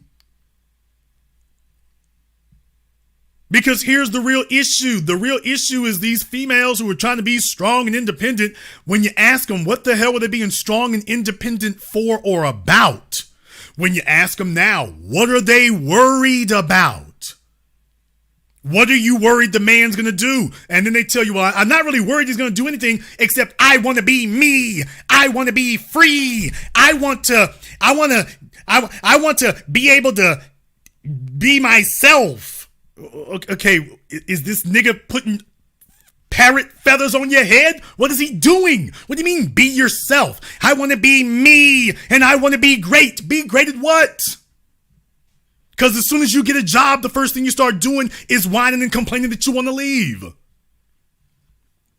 Because here's the real issue. The real issue is these females who are trying to be strong and independent. When you ask them, what the hell are they being strong and independent for or about? When you ask them now, what are they worried about? What are you worried the man's going to do? And then they tell you, well, I'm not really worried he's going to do anything except I want to be me. I want to be free. I want to be able to be myself. Okay, is this nigga putting parrot feathers on your head? What is he doing? What do you mean, be yourself? I want to be me, and I want to be great. Be great at what? Because as soon as you get a job, the first thing you start doing is whining and complaining that you want to leave.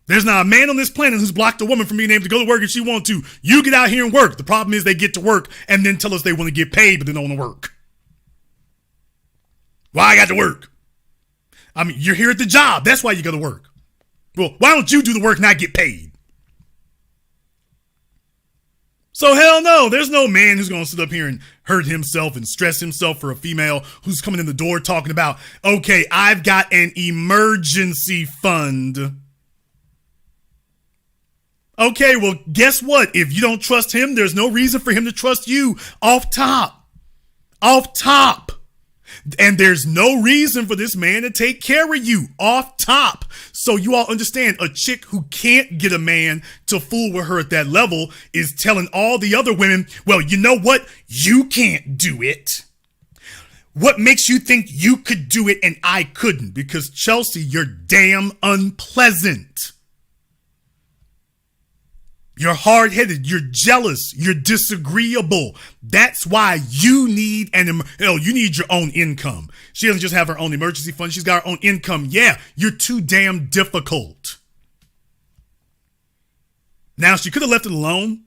There's not a man on this planet who's blocked a woman from being able to go to work if she wants to. You get out here and work. The problem is they get to work and then tell us they want to get paid, but they don't want to work. Why I got to work? I mean, you're here at the job. That's why you go to work. Well, why don't you do the work and not get paid? So hell no, there's no man who's going to sit up here and hurt himself and stress himself for a female who's coming in the door talking about, okay, I've got an emergency fund. Okay, well, guess what? If you don't trust him, there's no reason for him to trust you off top. Off top. And there's no reason for this man to take care of you off top. So you all understand, a chick who can't get a man to fool with her at that level is telling all the other women, well, you know what? You can't do it. What makes you think you could do it and I couldn't? Because Chelsea, you're damn unpleasant. You're hard-headed, you're jealous, you're disagreeable. That's why you need you need your own income. She doesn't just have her own emergency fund, she's got her own income. Yeah, you're too damn difficult. Now, she could have left it alone.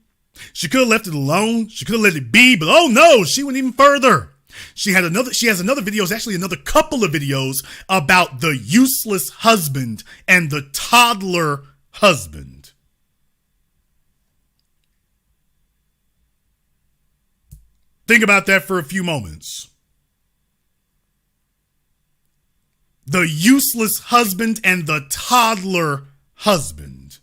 She could have left it alone. She could have let it be, but oh no, she went even further. She has another video, actually another couple of videos about the useless husband and the toddler husband. Think about that for a few moments. The useless husband and the toddler husband.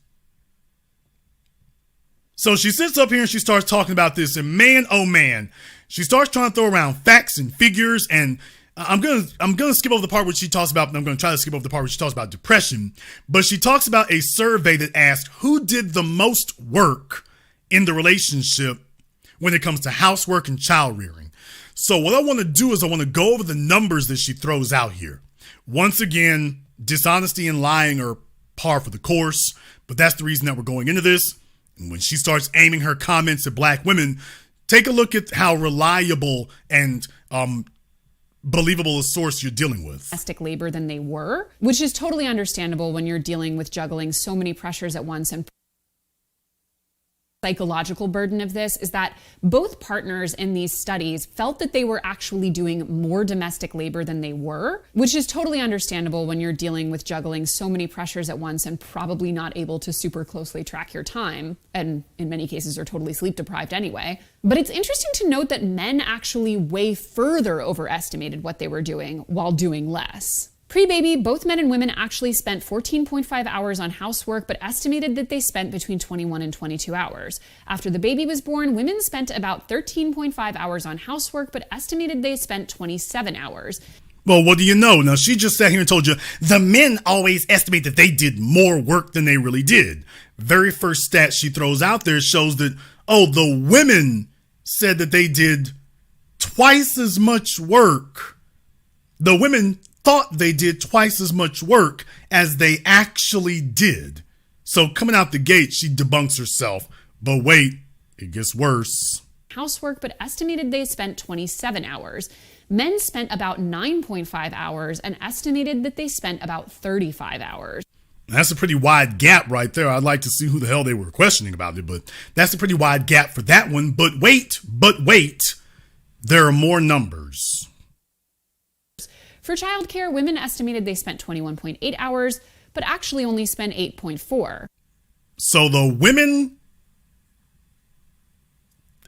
So she sits up here and she starts talking about this, and man, oh man, she starts trying to throw around facts and figures, and I'm gonna skip over the part where she talks about, and I'm gonna try to skip over the part where she talks about depression, but she talks about a survey that asked who did the most work in the relationship when it comes to housework and child rearing. So what I want to do is I want to go over the numbers that she throws out here. Once again, dishonesty and lying are par for the course, but that's the reason that we're going into this. And when she starts aiming her comments at black women, take a look at how reliable and believable a source you're dealing with. Domestic labor than they were, which is totally understandable when you're dealing with juggling so many pressures at once. And psychological burden of this is that both partners in these studies felt that they were actually doing more domestic labor than they were, which is totally understandable when you're dealing with juggling so many pressures at once and probably not able to super closely track your time, and in many cases are totally sleep deprived anyway. But it's interesting to note that men actually way further overestimated what they were doing while doing less. Pre-baby, both men and women actually spent 14.5 hours on housework, but estimated that they spent between 21 and 22 hours. After the baby was born, women spent about 13.5 hours on housework, but estimated they spent 27 hours. Well, what do you know? Now, she just sat here and told you the men always estimate that they did more work than they really did. Very first stat she throws out there shows that, the women said that they did twice as much work. The women thought they did twice as much work as they actually did. So coming out the gate, she debunks herself. But wait, it gets worse. Housework, but estimated they spent 27 hours. Men spent about 9.5 hours and estimated that they spent about 35 hours. That's a pretty wide gap right there. I'd like to see who the hell they were questioning about it, but that's a pretty wide gap for that one. But wait, there are more numbers. For childcare, women estimated they spent 21.8 hours, but actually only spent 8.4. So the women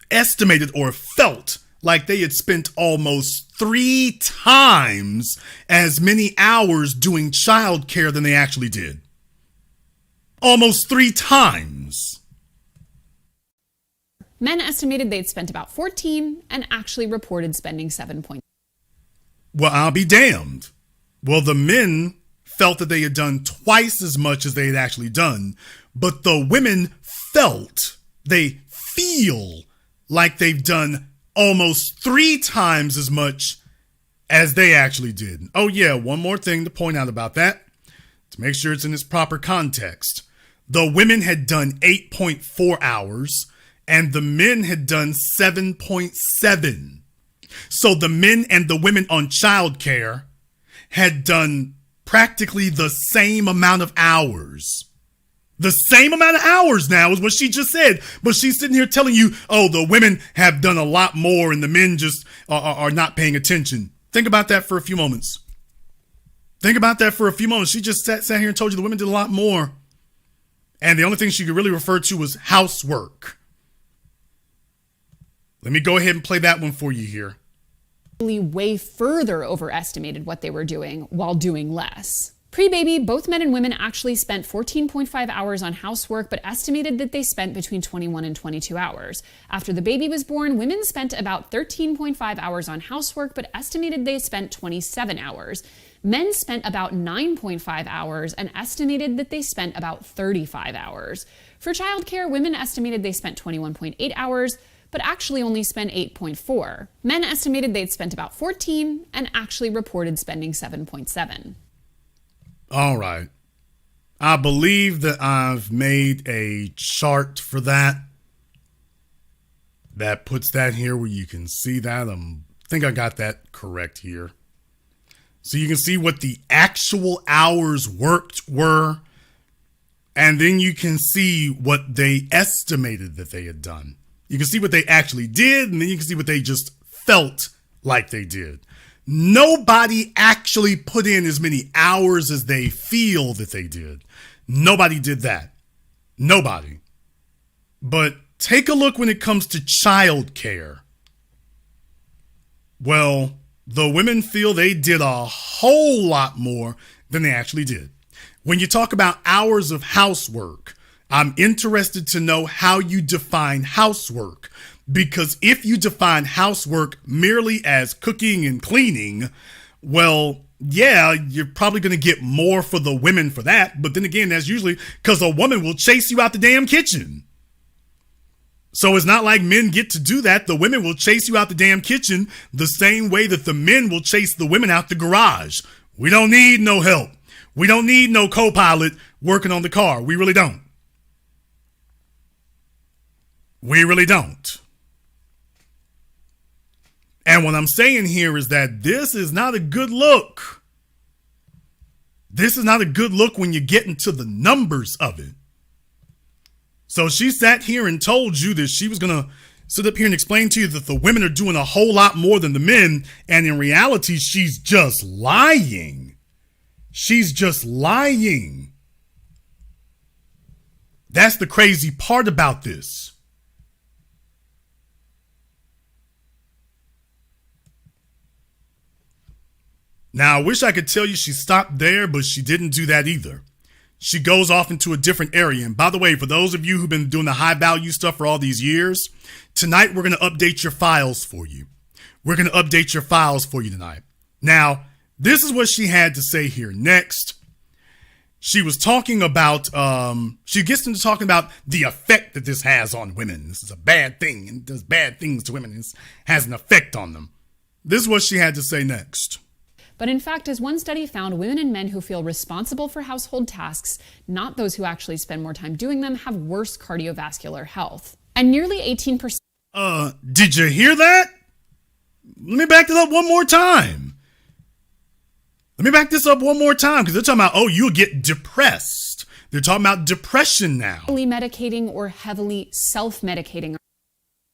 estimated or felt like they had spent almost 3 times as many hours doing childcare than they actually did. Almost 3 times. Men estimated they'd spent about 14 and actually reported spending 7.0. Well, I'll be damned. Well, the men felt that they had done twice as much as they had actually done, but the women they feel like they've done almost 3 times as much as they actually did. Oh yeah, one more thing to point out about that, to make sure it's in its proper context. The women had done 8.4 hours and the men had done 7.7. So the men and the women on childcare had done practically the same amount of hours. The same amount of hours now is what she just said. But she's sitting here telling you, oh, the women have done a lot more and the men just are not paying attention. Think about that for a few moments. She just sat here and told you the women did a lot more. And the only thing she could really refer to was housework. Let me go ahead and play that one for you here. Way further overestimated what they were doing while doing less. Pre-baby, both men and women actually spent 14.5 hours on housework, but estimated that they spent between 21 and 22 hours. After the baby was born, women spent about 13.5 hours on housework, but estimated they spent 27 hours. Men spent about 9.5 hours and estimated that they spent about 35 hours. For childcare, women estimated they spent 21.8 hours, but actually only spent 8.4. Men estimated they'd spent about 14 and actually reported spending 7.7. All right. I believe that I've made a chart for that. That puts that here where you can see that. I think I got that correct here. So you can see what the actual hours worked were. And then you can see what they estimated that they had done. You can see what they actually did, and then you can see what they just felt like they did. Nobody actually put in as many hours as they feel that they did. Nobody did that. Nobody. But take a look when it comes to childcare. Well, the women feel they did a whole lot more than they actually did. When you talk about hours of housework, I'm interested to know how you define housework, because if you define housework merely as cooking and cleaning, well, yeah, you're probably going to get more for the women for that. But then again, that's usually because a woman will chase you out the damn kitchen. So it's not like men get to do that. The women will chase you out the damn kitchen the same way that the men will chase the women out the garage. We don't need no help. We don't need no co-pilot working on the car. We really don't. We really don't. And what I'm saying here is that this is not a good look. This is not a good look when you get into the numbers of it. So she sat here and told you that she was going to sit up here and explain to you that the women are doing a whole lot more than the men. And in reality, she's just lying. She's just lying. That's the crazy part about this. Now, I wish I could tell you she stopped there, but she didn't do that either. She goes off into a different area. And by the way, for those of you who've been doing the high value stuff for all these years, tonight we're going to update your files for you. We're going to update your files for you tonight. Now, this is what she had to say here next. She was talking about, she gets into talking about the effect that this has on women. This is a bad thing and does bad things to women. It has an effect on them. This is what she had to say next. But in fact, as one study found, women and men who feel responsible for household tasks, not those who actually spend more time doing them, have worse cardiovascular health. And nearly 18%. Did you hear that? Let me back it up one more time. Because they're talking about, you'll get depressed. They're talking about depression now. Heavily medicating or heavily self-medicating.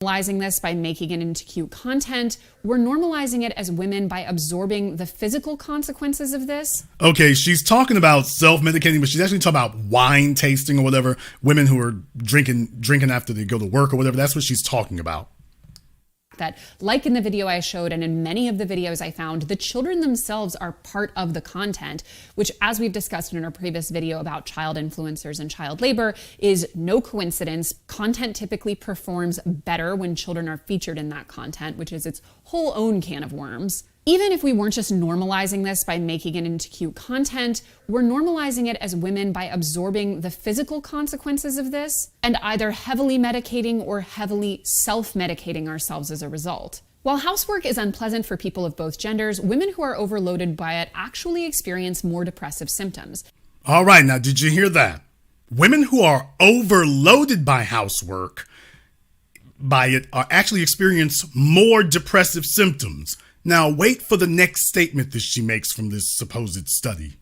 Normalizing this by making it into cute content. We're normalizing it as women by absorbing the physical consequences of this. Okay, she's talking about self-medicating, but she's actually talking about wine tasting or whatever. Women who are drinking after they go to work or whatever. That's what she's talking about. That, like in the video I showed and in many of the videos I found, the children themselves are part of the content, which, as we've discussed in our previous video about child influencers and child labor, is no coincidence. Content typically performs better when children are featured in that content, which is its whole own can of worms. Even if we weren't just normalizing this by making it into cute content, we're normalizing it as women by absorbing the physical consequences of this and either heavily medicating or heavily self-medicating ourselves as a result. While housework is unpleasant for people of both genders, women who are overloaded by it actually experience more depressive symptoms. All right, now did you hear that? Women who are overloaded by housework by it are actually experience more depressive symptoms. Now, wait for the next statement that she makes from this supposed study.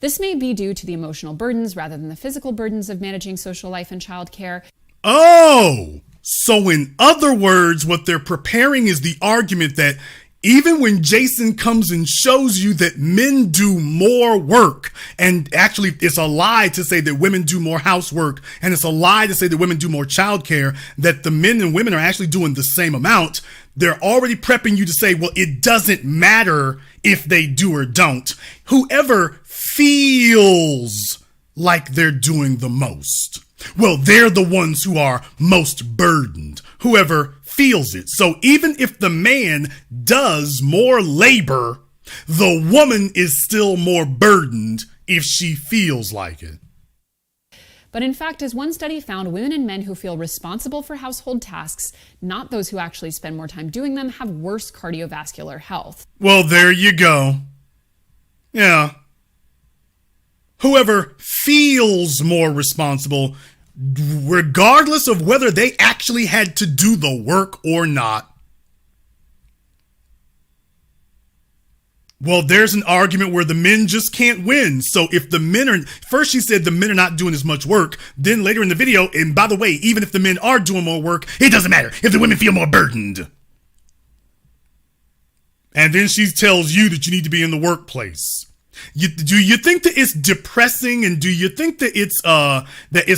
This may be due to the emotional burdens rather than the physical burdens of managing social life and childcare. Oh, so in other words, what they're preparing is the argument that even when Jason comes and shows you that men do more work, and actually it's a lie to say that women do more housework, and it's a lie to say that women do more childcare, that the men and women are actually doing the same amount, they're already prepping you to say, well, it doesn't matter if they do or don't. Whoever feels like they're doing the most, well, they're the ones who are most burdened. Whoever feels it. So even if the man does more labor, the woman is still more burdened if she feels like it. But in fact, as one study found, women and men who feel responsible for household tasks, not those who actually spend more time doing them, have worse cardiovascular health. Well, there you go. Yeah. Whoever feels more responsible, regardless of whether they actually had to do the work or not. Well, there's an argument where the men just can't win. So if the men are, first she said the men are not doing as much work. Then later in the video, and by the way, even if the men are doing more work, it doesn't matter if the women feel more burdened. And then she tells you that you need to be in the workplace. Do you think that it's depressing, and do you think that it's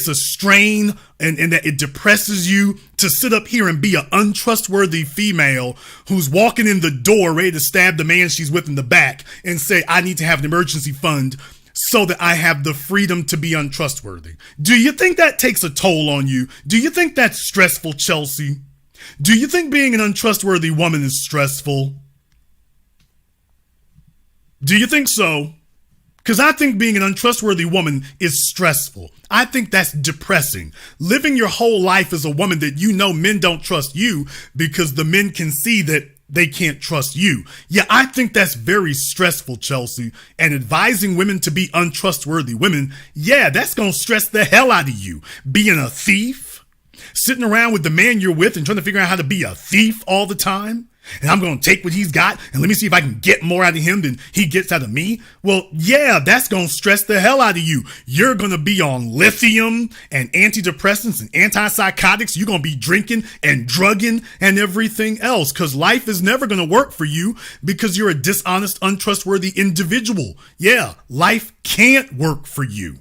a strain and that it depresses you to sit up here and be an untrustworthy female who's walking in the door ready to stab the man she's with in the back and say, I need to have an emergency fund so that I have the freedom to be untrustworthy? Do you think that takes a toll on you? Do you think that's stressful, Chelsea? Do you think being an untrustworthy woman is stressful? Do you think so? Because I think being an untrustworthy woman is stressful. I think that's depressing. Living your whole life as a woman that you know men don't trust you because the men can see that they can't trust you. Yeah, I think that's very stressful, Chelsea. And advising women to be untrustworthy women, yeah, that's going to stress the hell out of you. Being a thief, sitting around with the man you're with and trying to figure out how to be a thief all the time. And I'm going to take what he's got and let me see if I can get more out of him than he gets out of me. Well, yeah, that's going to stress the hell out of you. You're going to be on lithium and antidepressants and antipsychotics. You're going to be drinking and drugging and everything else because life is never going to work for you because you're a dishonest, untrustworthy individual. Yeah, life can't work for you.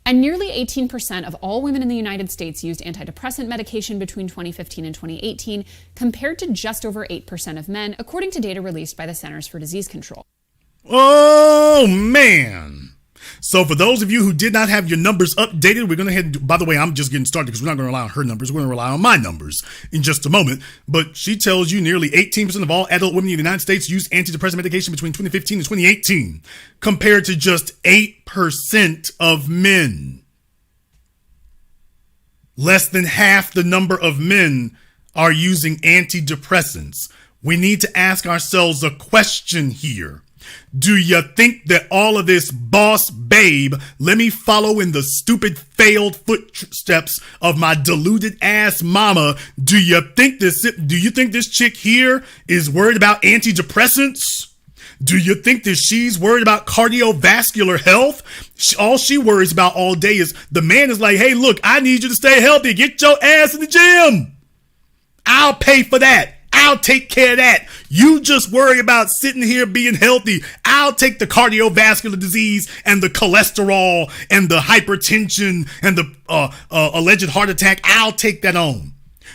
And nearly 18% of all women in the United States used antidepressant medication between 2015 and 2018, compared to just over 8% of men, according to data released by the Centers for Disease Control. Oh, man. So for those of you who did not have your numbers updated, we're going to head. By the way, I'm just getting started because we're not going to rely on her numbers. We're going to rely on my numbers in just a moment. But she tells you nearly 18% of all adult women in the United States used antidepressant medication between 2015 and 2018, compared to just 8% of men. Less than half the number of men are using antidepressants. We need to ask ourselves a question here. Do you think that all of this boss babe, let me follow in the stupid failed footsteps of my deluded ass mama? Do you think this chick here is worried about antidepressants? Do you think that she's worried about cardiovascular health? All she worries about all day is the man is like, hey, look, I need you to stay healthy. Get your ass in the gym. I'll pay for that. I'll take care of that. You just worry about sitting here being healthy. I'll take the cardiovascular disease and the cholesterol and the hypertension and the alleged heart attack. I'll take that on.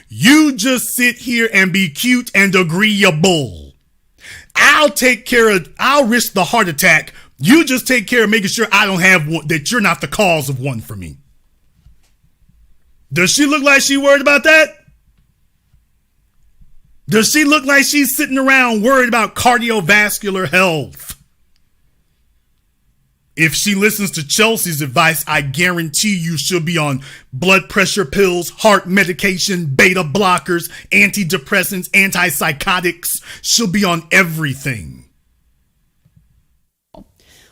You just sit here and be cute and agreeable. I'll risk the heart attack. You just take care of making sure I don't have one, that you're not the cause of one for me. Does she look like she worried about that? Does she look like she's sitting around worried about cardiovascular health? If she listens to Chelsea's advice, I guarantee you she'll be on blood pressure pills, heart medication, beta blockers, antidepressants, antipsychotics. She'll be on everything.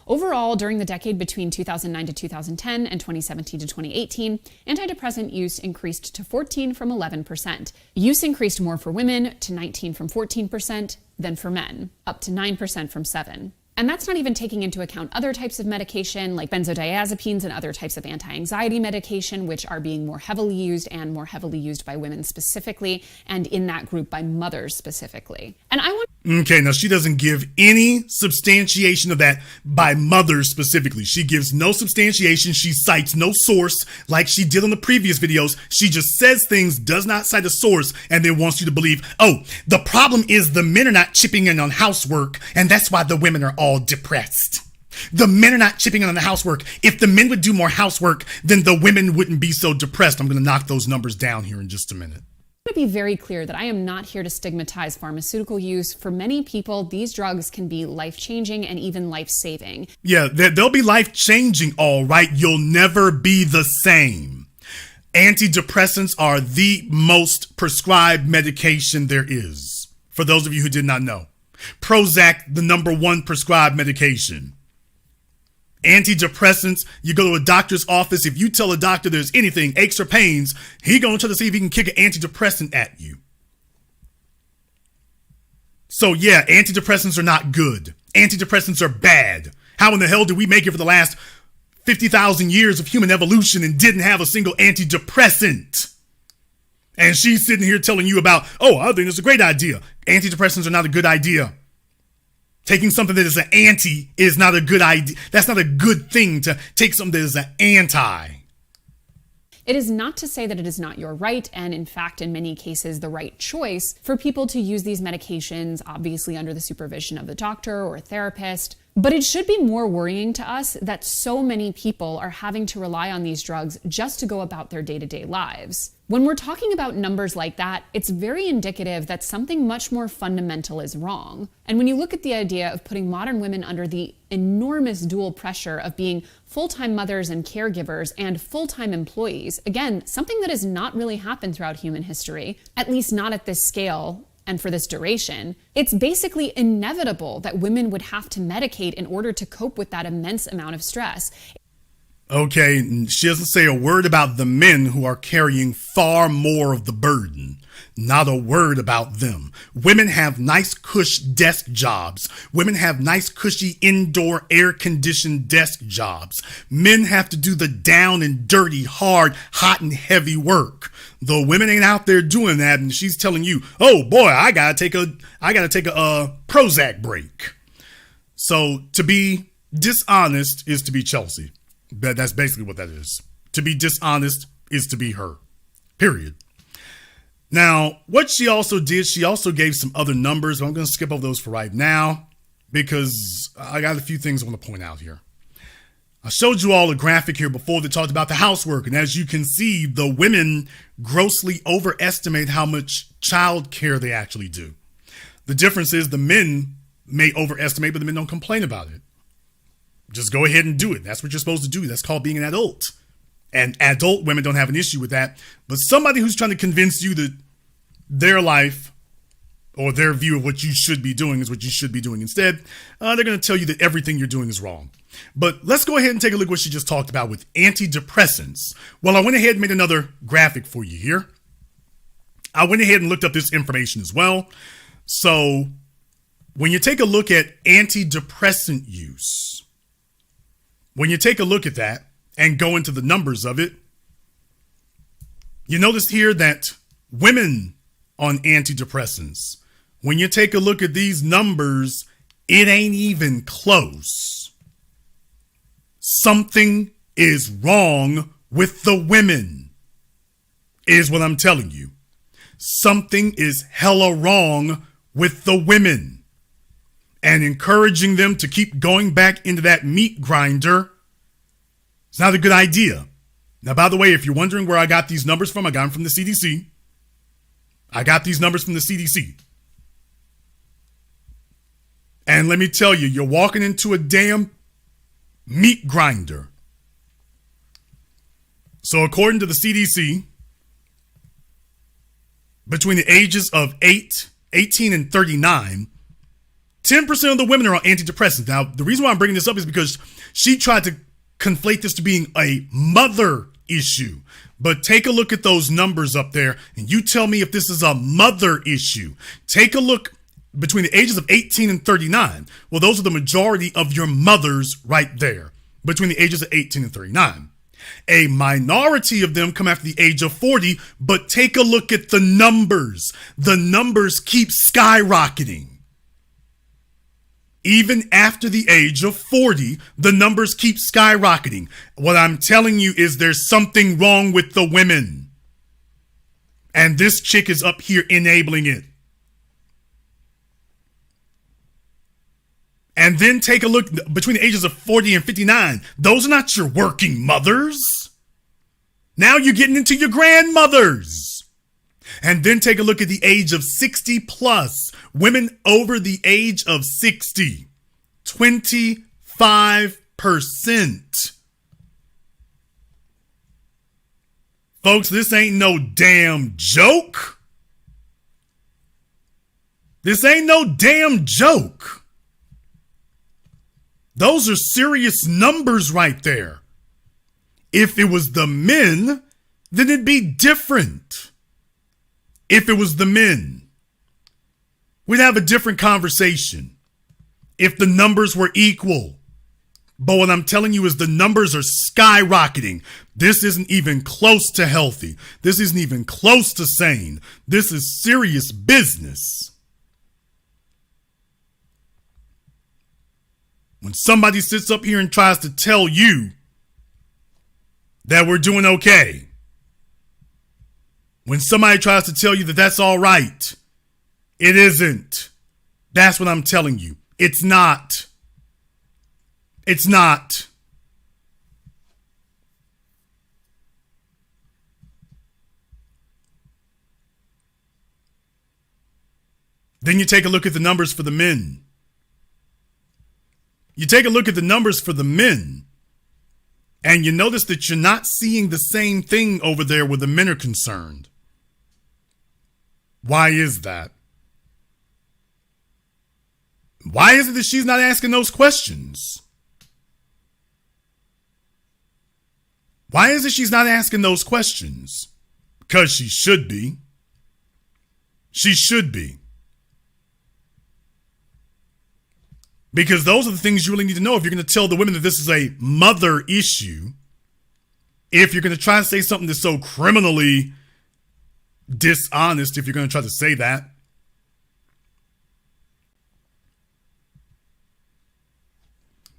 Overall, during the decade between 2009 to 2010 and 2017 to 2018, antidepressant use increased to 14 from 11%. Use increased more for women to 19 from 14% than for men, up to 9% from 7%. And that's not even taking into account other types of medication like benzodiazepines and other types of anti-anxiety medication, which are being more heavily used and more heavily used by women specifically, and in that group by mothers specifically. And I want... Okay, now she doesn't give any substantiation of that by mothers specifically. She gives no substantiation. She cites no source like she did on the previous videos. She just says things, does not cite a source, and then wants you to believe, oh, the problem is the men are not chipping in on housework, and that's why the women are all depressed. The men are not chipping in on the housework. If the men would do more housework, then the women wouldn't be so depressed. I'm going to knock those numbers down here in just a minute. I want to be very clear that I am not here to stigmatize pharmaceutical use. For many people, these drugs can be life-changing and even life-saving. Yeah, they'll be life-changing, all right. You'll never be the same. Antidepressants are the most prescribed medication there is. For those of you who did not know. Prozac, the number one prescribed medication. Antidepressants, you go to a doctor's office. If you tell a doctor there's anything, aches or pains, he going to try to see if he can kick an antidepressant at you. So yeah, antidepressants are not good. Antidepressants are bad. How in the hell did we make it for the last 50,000 years of human evolution and didn't have a single antidepressant? And she's sitting here telling you about, oh, I think it's a great idea. Antidepressants are not a good idea. Taking something that is an anti is not a good idea. That's not a good thing to take something that is an anti. It is not to say that it is not your right, and in fact, in many cases, the right choice for people to use these medications, obviously under the supervision of the doctor or a therapist. But it should be more worrying to us that so many people are having to rely on these drugs just to go about their day-to-day lives. When we're talking about numbers like that, it's very indicative that something much more fundamental is wrong. And when you look at the idea of putting modern women under the enormous dual pressure of being full-time mothers and caregivers and full-time employees, again, something that has not really happened throughout human history, at least not at this scale and for this duration, it's basically inevitable that women would have to medicate in order to cope with that immense amount of stress. Okay, she doesn't say a word about the men who are carrying far more of the burden. Not a word about them. Women have nice cush desk jobs. Women have nice cushy indoor air-conditioned desk jobs. Men have to do the down and dirty, hard, hot and heavy work. Though women ain't out there doing that, and she's telling you, oh boy, I gotta take a Prozac break. So to be dishonest is to be Chelsea. That's basically what that is. To be dishonest is to be her. Period. Now, what she also did, she also gave some other numbers. I'm going to skip over those for right now because I got a few things I want to point out here. I showed you all a graphic here before that talked about the housework. And as you can see, the women grossly overestimate how much child care they actually do. The difference is the men may overestimate, but the men don't complain about it. Just go ahead and do it. That's what you're supposed to do. That's called being an adult. And adult women don't have an issue with that. But somebody who's trying to convince you that their life or their view of what you should be doing is what you should be doing instead. They're going to tell you that everything you're doing is wrong. But let's go ahead and take a look at what she just talked about with antidepressants. Well, I went ahead and made another graphic for you here. I went ahead and looked up this information as well. So when you take a look at antidepressant use, when you take a look at that and go into the numbers of it, you notice here that women on antidepressants, when you take a look at these numbers, it ain't even close. Something is wrong with the women, is what I'm telling you. Something is hella wrong with the women. And encouraging them to keep going back into that meat grinder is not a good idea. Now, by the way, if you're wondering where I got these numbers from, I got them from the CDC. I got these numbers from the CDC. And let me tell you, you're walking into a damn meat grinder. So according to the CDC, between the ages of 18 and 39, 10% of the women are on antidepressants. Now, the reason why I'm bringing this up is because she tried to conflate this to being a mother issue. But take a look at those numbers up there, and you tell me if this is a mother issue. Take a look between the ages of 18 and 39. Well, those are the majority of your mothers right there, between the ages of 18 and 39. A minority of them come after the age of 40, but take a look at the numbers. The numbers keep skyrocketing. Even after the age of 40, the numbers keep skyrocketing. What I'm telling you is there's something wrong with the women. And this chick is up here enabling it. And then take a look between the ages of 40 and 59. Those are not your working mothers. Now you're getting into your grandmothers. And then take a look at the age of 60 plus. Women over the age of 60. 25%. Folks, this ain't no damn joke. This ain't no damn joke. Those are serious numbers right there. If it was the men, then it'd be different. If it was the men, we'd have a different conversation. If the numbers were equal. But what I'm telling you is the numbers are skyrocketing. This isn't even close to healthy. This isn't even close to sane. This is serious business. When somebody sits up here and tries to tell you that we're doing okay, when somebody tries to tell you that that's all right, it isn't. That's what I'm telling you. It's not. It's not. Then you take a look at the numbers for the men. You take a look at the numbers for the men, and you notice that you're not seeing the same thing over there where the men are concerned. Why is that? Why is it that she's not asking those questions? Why is it she's not asking those questions? Because she should be. She should be. Because those are the things you really need to know if you're going to tell the women that this is a mother issue. If you're going to try to say something that's so criminally dishonest, if you're going to try to say that.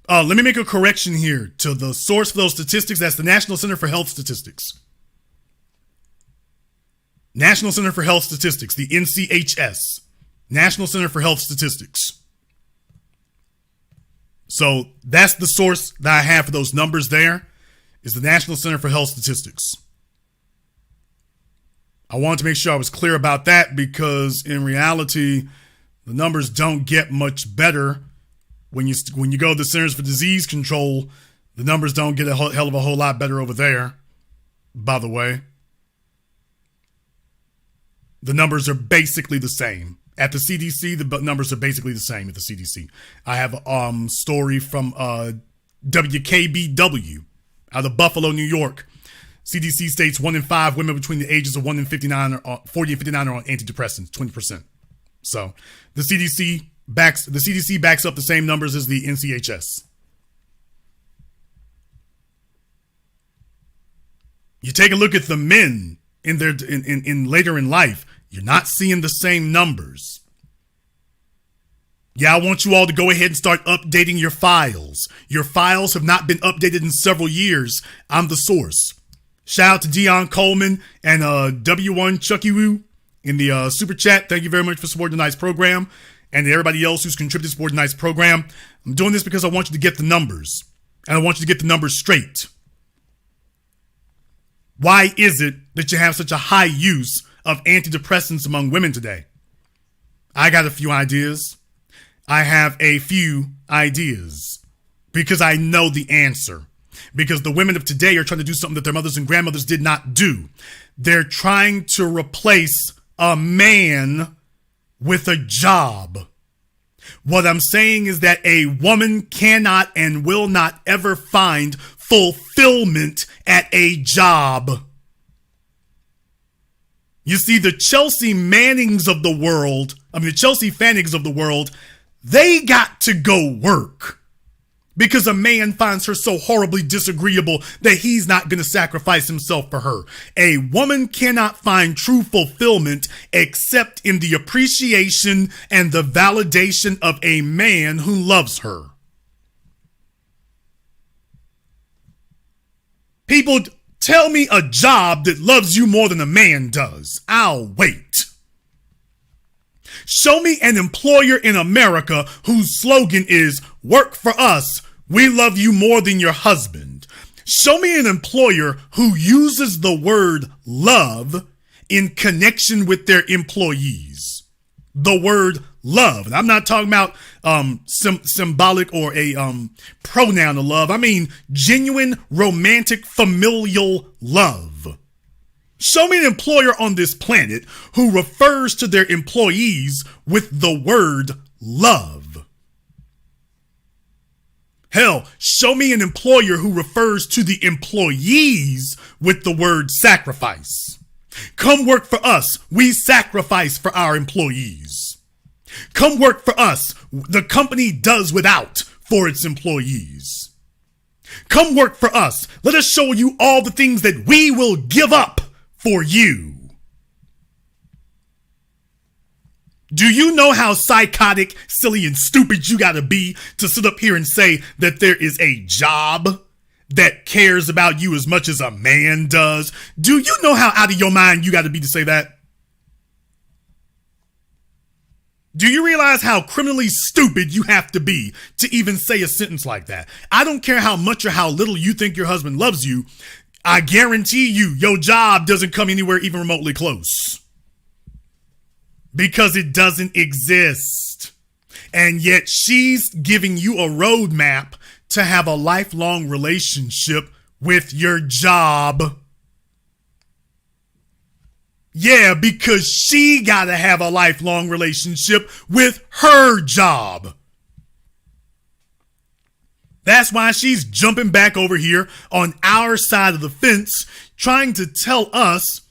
Let me make a correction here to the source for those statistics. That's the National Center for Health Statistics. National Center for Health Statistics, the NCHS. National Center for Health Statistics. So that's the source that I have for those numbers there, is the National Center for Health Statistics. I wanted to make sure I was clear about that because in reality, the numbers don't get much better. When you go to the Centers for Disease Control, the numbers don't get a hell of a whole lot better over there, by the way. The numbers are basically the same. At the CDC, the numbers are basically the same at the CDC. I have a story from WKBW out of Buffalo, New York. CDC states 1 in 5 women between the ages of 40 and 59 are on antidepressants, 20%. So the CDC backs up the same numbers as the NCHS. You take a look at the men in later in life, you're not seeing the same numbers. Yeah, I want you all to go ahead and start updating your files. Your files have not been updated in several years. I'm the source. Shout out to Dion Coleman and W1 Chucky Woo in the super chat. Thank you very much for supporting tonight's program, and everybody else who's contributed to support tonight's program. I'm doing this because I want you to get the numbers, and I want you to get the numbers straight. Why is it that you have such a high use of antidepressants among women today? I got a few ideas. Because I know the answer. Because the women of today are trying to do something that their mothers and grandmothers did not do. They're trying to replace a man with a job. What I'm saying is that a woman cannot and will not ever find fulfillment at a job. You see, the Chelsea Fannings of the world, they got to go work. Because a man finds her so horribly disagreeable that he's not going to sacrifice himself for her. A woman cannot find true fulfillment except in the appreciation and the validation of a man who loves her. People, tell me a job that loves you more than a man does. I'll wait. Show me an employer in America whose slogan is, work for us, we love you more than your husband. Show me an employer who uses the word love in connection with their employees. The word love. And I'm not talking about symbolic or a pronoun of love. I mean genuine, romantic, familial love. Show me an employer on this planet who refers to their employees with the word love. Hell, show me an employer who refers to the employees with the word sacrifice. Come work for us. We sacrifice for our employees. Come work for us. The company does without for its employees. Come work for us. Let us show you all the things that we will give up for you. Do you know how psychotic, silly, and stupid you gotta be to sit up here and say that there is a job that cares about you as much as a man does? Do you know how out of your mind you gotta be to say that? Do you realize how criminally stupid you have to be to even say a sentence like that? I don't care how much or how little you think your husband loves you. I guarantee you, your job doesn't come anywhere even remotely close. Because it doesn't exist. And yet she's giving you a roadmap to have a lifelong relationship with your job. Yeah, because she gotta have a lifelong relationship with her job. That's why she's jumping back over here on our side of the fence, trying to tell us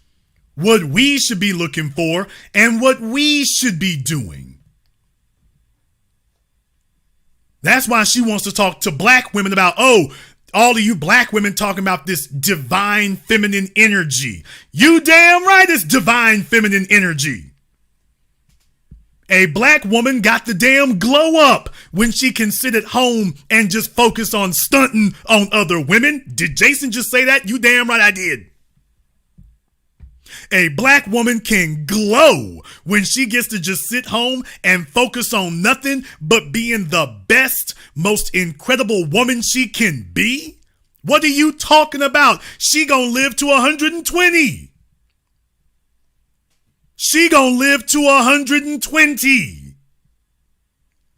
what we should be looking for and what we should be doing. That's why she wants to talk to black women about, oh, all of you black women talking about this divine feminine energy. You damn right it's divine feminine energy. A black woman got the damn glow up when she can sit at home and just focus on stunting on other women. Did Jason just say that? You damn right I did. A black woman can glow when she gets to just sit home and focus on nothing but being the best, most incredible woman she can be. What are you talking about? She gonna live to 120. She gonna live to 120.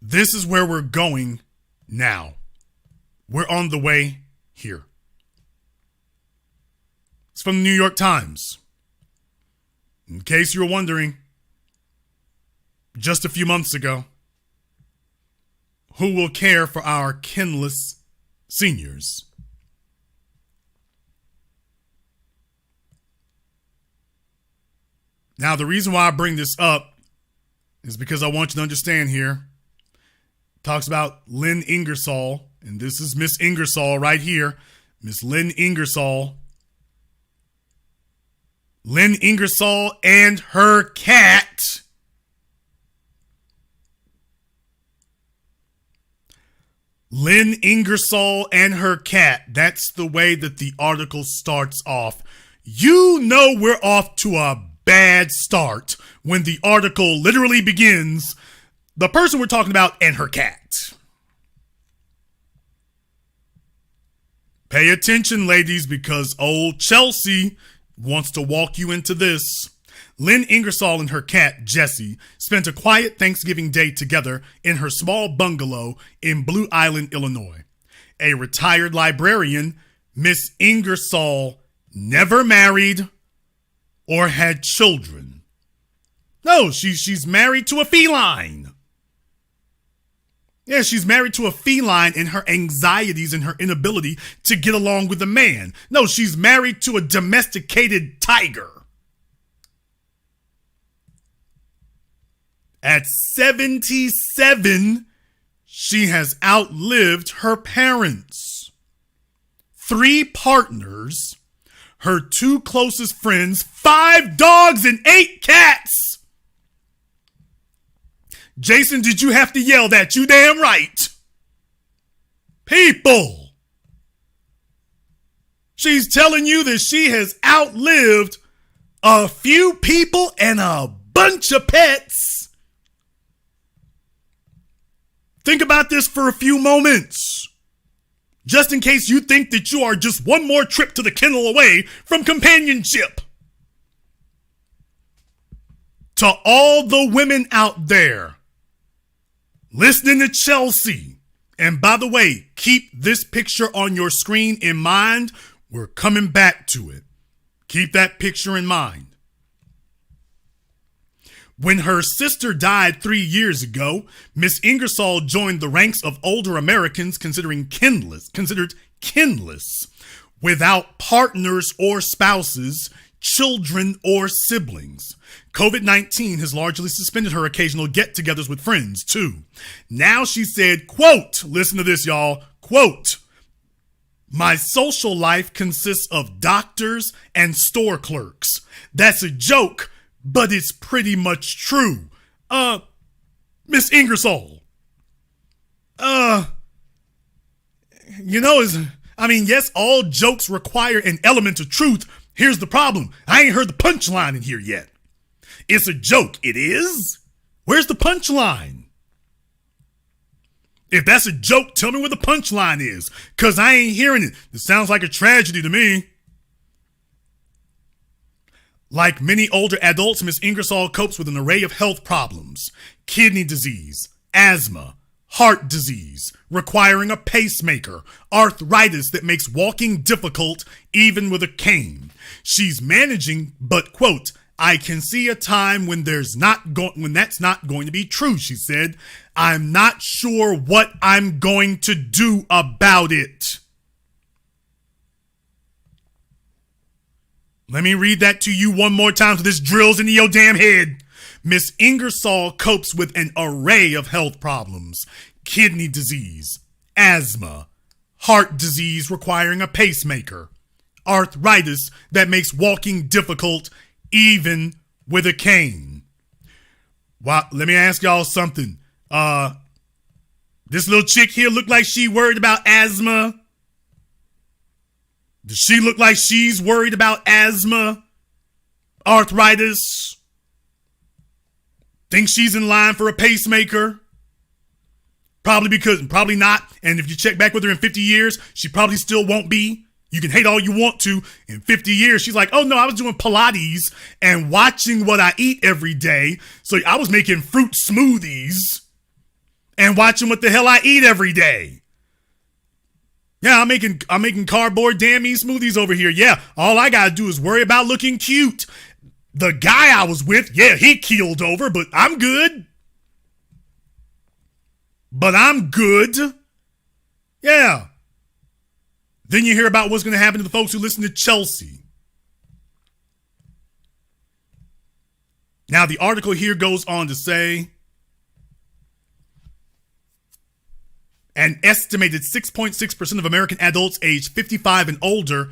This is where we're going now. We're on the way here. It's from the New York Times. In case you were wondering, just a few months ago, who will care for our kinless seniors? Now, the reason why I bring this up is because I want you to understand here. It talks about Lynn Ingersoll, and this is Miss Ingersoll right here. Miss Lynn Ingersoll. Lynn Ingersoll and her cat. Lynn Ingersoll and her cat. That's the way that the article starts off. You know we're off to a bad start when the article literally begins, the person we're talking about and her cat. Pay attention, ladies, because old Chelsea wants to walk you into this. Lynn Ingersoll and her cat, Jessie, spent a quiet Thanksgiving day together in her small bungalow in Blue Island, Illinois. A retired librarian, Miss Ingersoll never married or had children. No, she's married to a feline. Yeah, she's married to a feline and her anxieties and her inability to get along with a man. No, she's married to a domesticated tiger. At 77, she has outlived her parents. 3 partners, her 2 closest friends, 5 dogs, and 8 cats. Jason, did you have to yell that? You damn right. People. She's telling you that she has outlived a few people and a bunch of pets. Think about this for a few moments. Just in case you think that you are just one more trip to the kennel away from companionship. To all the women out there listening to Chelsea, and by the way, keep this picture on your screen in mind. We're coming back to it. Keep that picture in mind. When her sister died 3 years ago, Miss Ingersoll joined the ranks of older Americans considered kinless, without partners or spouses, children or siblings. COVID-19 has largely suspended her occasional get-togethers with friends, too. Now she said, quote, listen to this, y'all, quote, "My social life consists of doctors and store clerks. That's a joke, but it's pretty much true. Miss Ingersoll. Yes, all jokes require an element of truth. Here's the problem. I ain't heard the punchline in here yet. It's a joke. It is? Where's the punchline? If that's a joke, tell me where the punchline is, because I ain't hearing it. It sounds like a tragedy to me. Like many older adults, Miss Ingersoll copes with an array of health problems: kidney disease, asthma, heart disease, requiring a pacemaker, arthritis that makes walking difficult even with a cane. She's managing, but, quote, "I can see a time when that's not going to be true," she said. "I'm not sure what I'm going to do about it." Let me read that to you one more time so this drills into your damn head. Miss Ingersoll copes with an array of health problems: kidney disease, asthma, heart disease requiring a pacemaker, arthritis that makes walking difficult even with a cane. Well, let me ask y'all something. This little chick here look like she worried about asthma? Does she look like she's worried about asthma, arthritis? Think she's in line for a pacemaker? Probably not. And if you check back with her in 50 years, she probably still won't be. You can hate all you want to. In 50 years, she's like, oh no, I was doing Pilates and watching what I eat every day. So I was making fruit smoothies and watching what the hell I eat every day. Yeah, I'm making cardboard damn me smoothies over here. Yeah, all I gotta do is worry about looking cute. The guy I was with, yeah, he keeled over, but I'm good. Yeah. Then you hear about what's going to happen to the folks who listen to Chelsea. Now, the article here goes on to say an estimated 6.6% of American adults aged 55 and older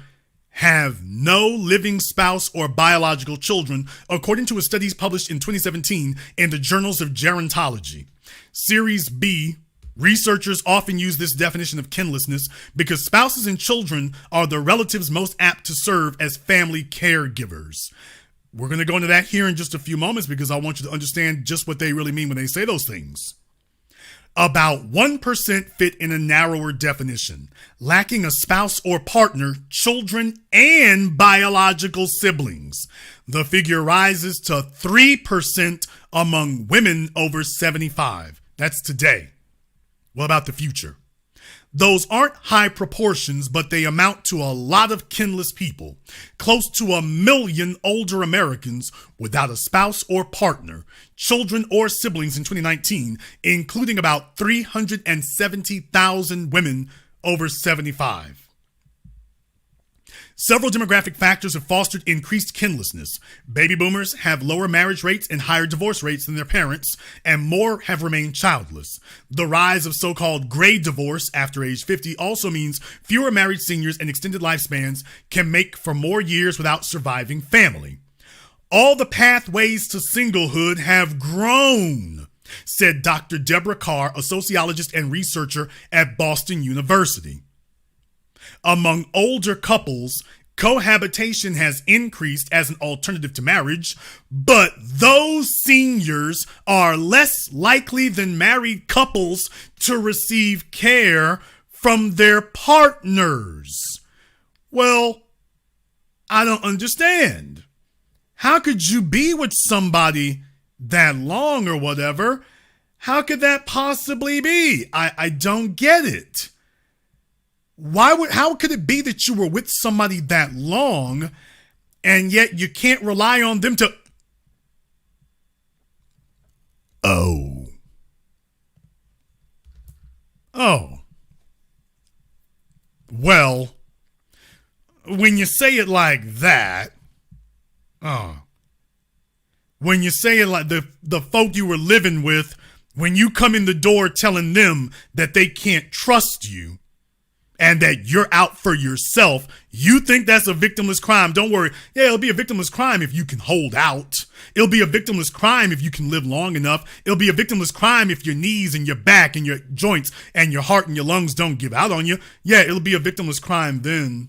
have no living spouse or biological children, according to a study published in 2017 in the Journals of Gerontology. Series B, researchers often use this definition of kinlessness because spouses and children are the relatives most apt to serve as family caregivers. We're going to go into that here in just a few moments because I want you to understand just what they really mean when they say those things. About 1% fit in a narrower definition, lacking a spouse or partner, children, and biological siblings. The figure rises to 3% among women over 75. That's today. What about the future? Those aren't high proportions, but they amount to a lot of kinless people. Close to 1 million older Americans without a spouse or partner, children or siblings in 2019, including about 370,000 women over 75. Several demographic factors have fostered increased kinlessness. Baby boomers have lower marriage rates and higher divorce rates than their parents, and more have remained childless. The rise of so-called gray divorce after age 50 also means fewer married seniors and extended lifespans can make for more years without surviving family. All the pathways to singlehood have grown, said Dr. Deborah Carr, a sociologist and researcher at Boston University. Among older couples, cohabitation has increased as an alternative to marriage, but those seniors are less likely than married couples to receive care from their partners. Well, I don't understand. How could you be with somebody that long or whatever? How could that possibly be? I don't get it. How could it be that you were with somebody that long and yet you can't rely on them to... Oh. Well, when you say it like that, when you say it like the folk you were living with, when you come in the door telling them that they can't trust you, and that you're out for yourself, you think that's a victimless crime. Don't worry. Yeah, it'll be a victimless crime if you can hold out. It'll be a victimless crime if you can live long enough. It'll be a victimless crime if your knees and your back and your joints and your heart and your lungs don't give out on you. Yeah, it'll be a victimless crime then.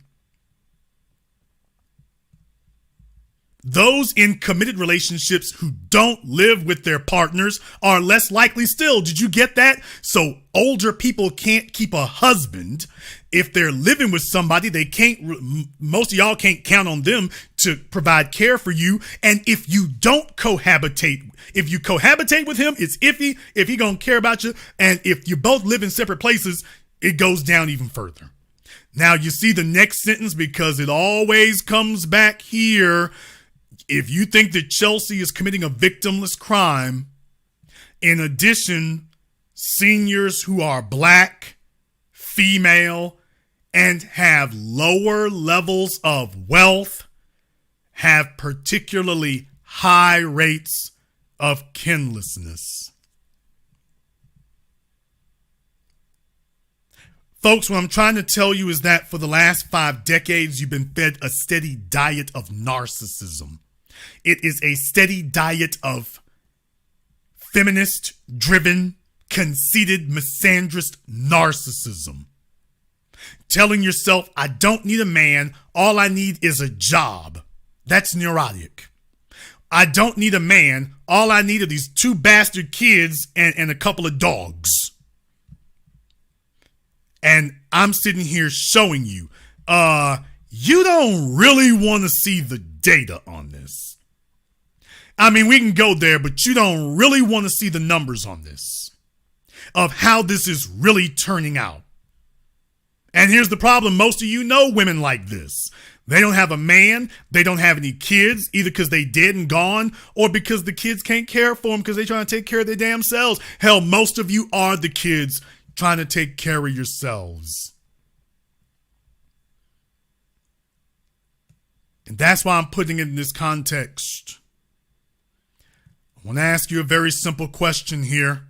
Those in committed relationships who don't live with their partners are less likely still. Did you get that? So older people can't keep a husband. If they're living with somebody, most of y'all can't count on them to provide care for you. And if you don't cohabitate, if you cohabitate with him, it's iffy if he gonna care about you. And if you both live in separate places, it goes down even further. Now you see the next sentence because it always comes back here. If you think that Chelsea is committing a victimless crime, in addition, seniors who are black, female, and have lower levels of wealth have particularly high rates of kinlessness. Folks, what I'm trying to tell you is that for the last 5 decades, you've been fed a steady diet of narcissism. It is a steady diet of feminist-driven, conceited, misandrist narcissism. Telling yourself, I don't need a man, all I need is a job. That's neurotic. I don't need a man, all I need are these 2 bastard kids and a couple of dogs. And I'm sitting here showing you, you don't really want to see the data on this. I mean, we can go there, but you don't really want to see the numbers on this. of how this is really turning out. And here's the problem. Most of you know women like this. They don't have a man. They don't have any kids, either because they dead and gone or because the kids can't care for them because they're trying to take care of their damn selves. Hell, most of you are the kids trying to take care of yourselves. And that's why I'm putting it in this context. I want to ask you a very simple question here.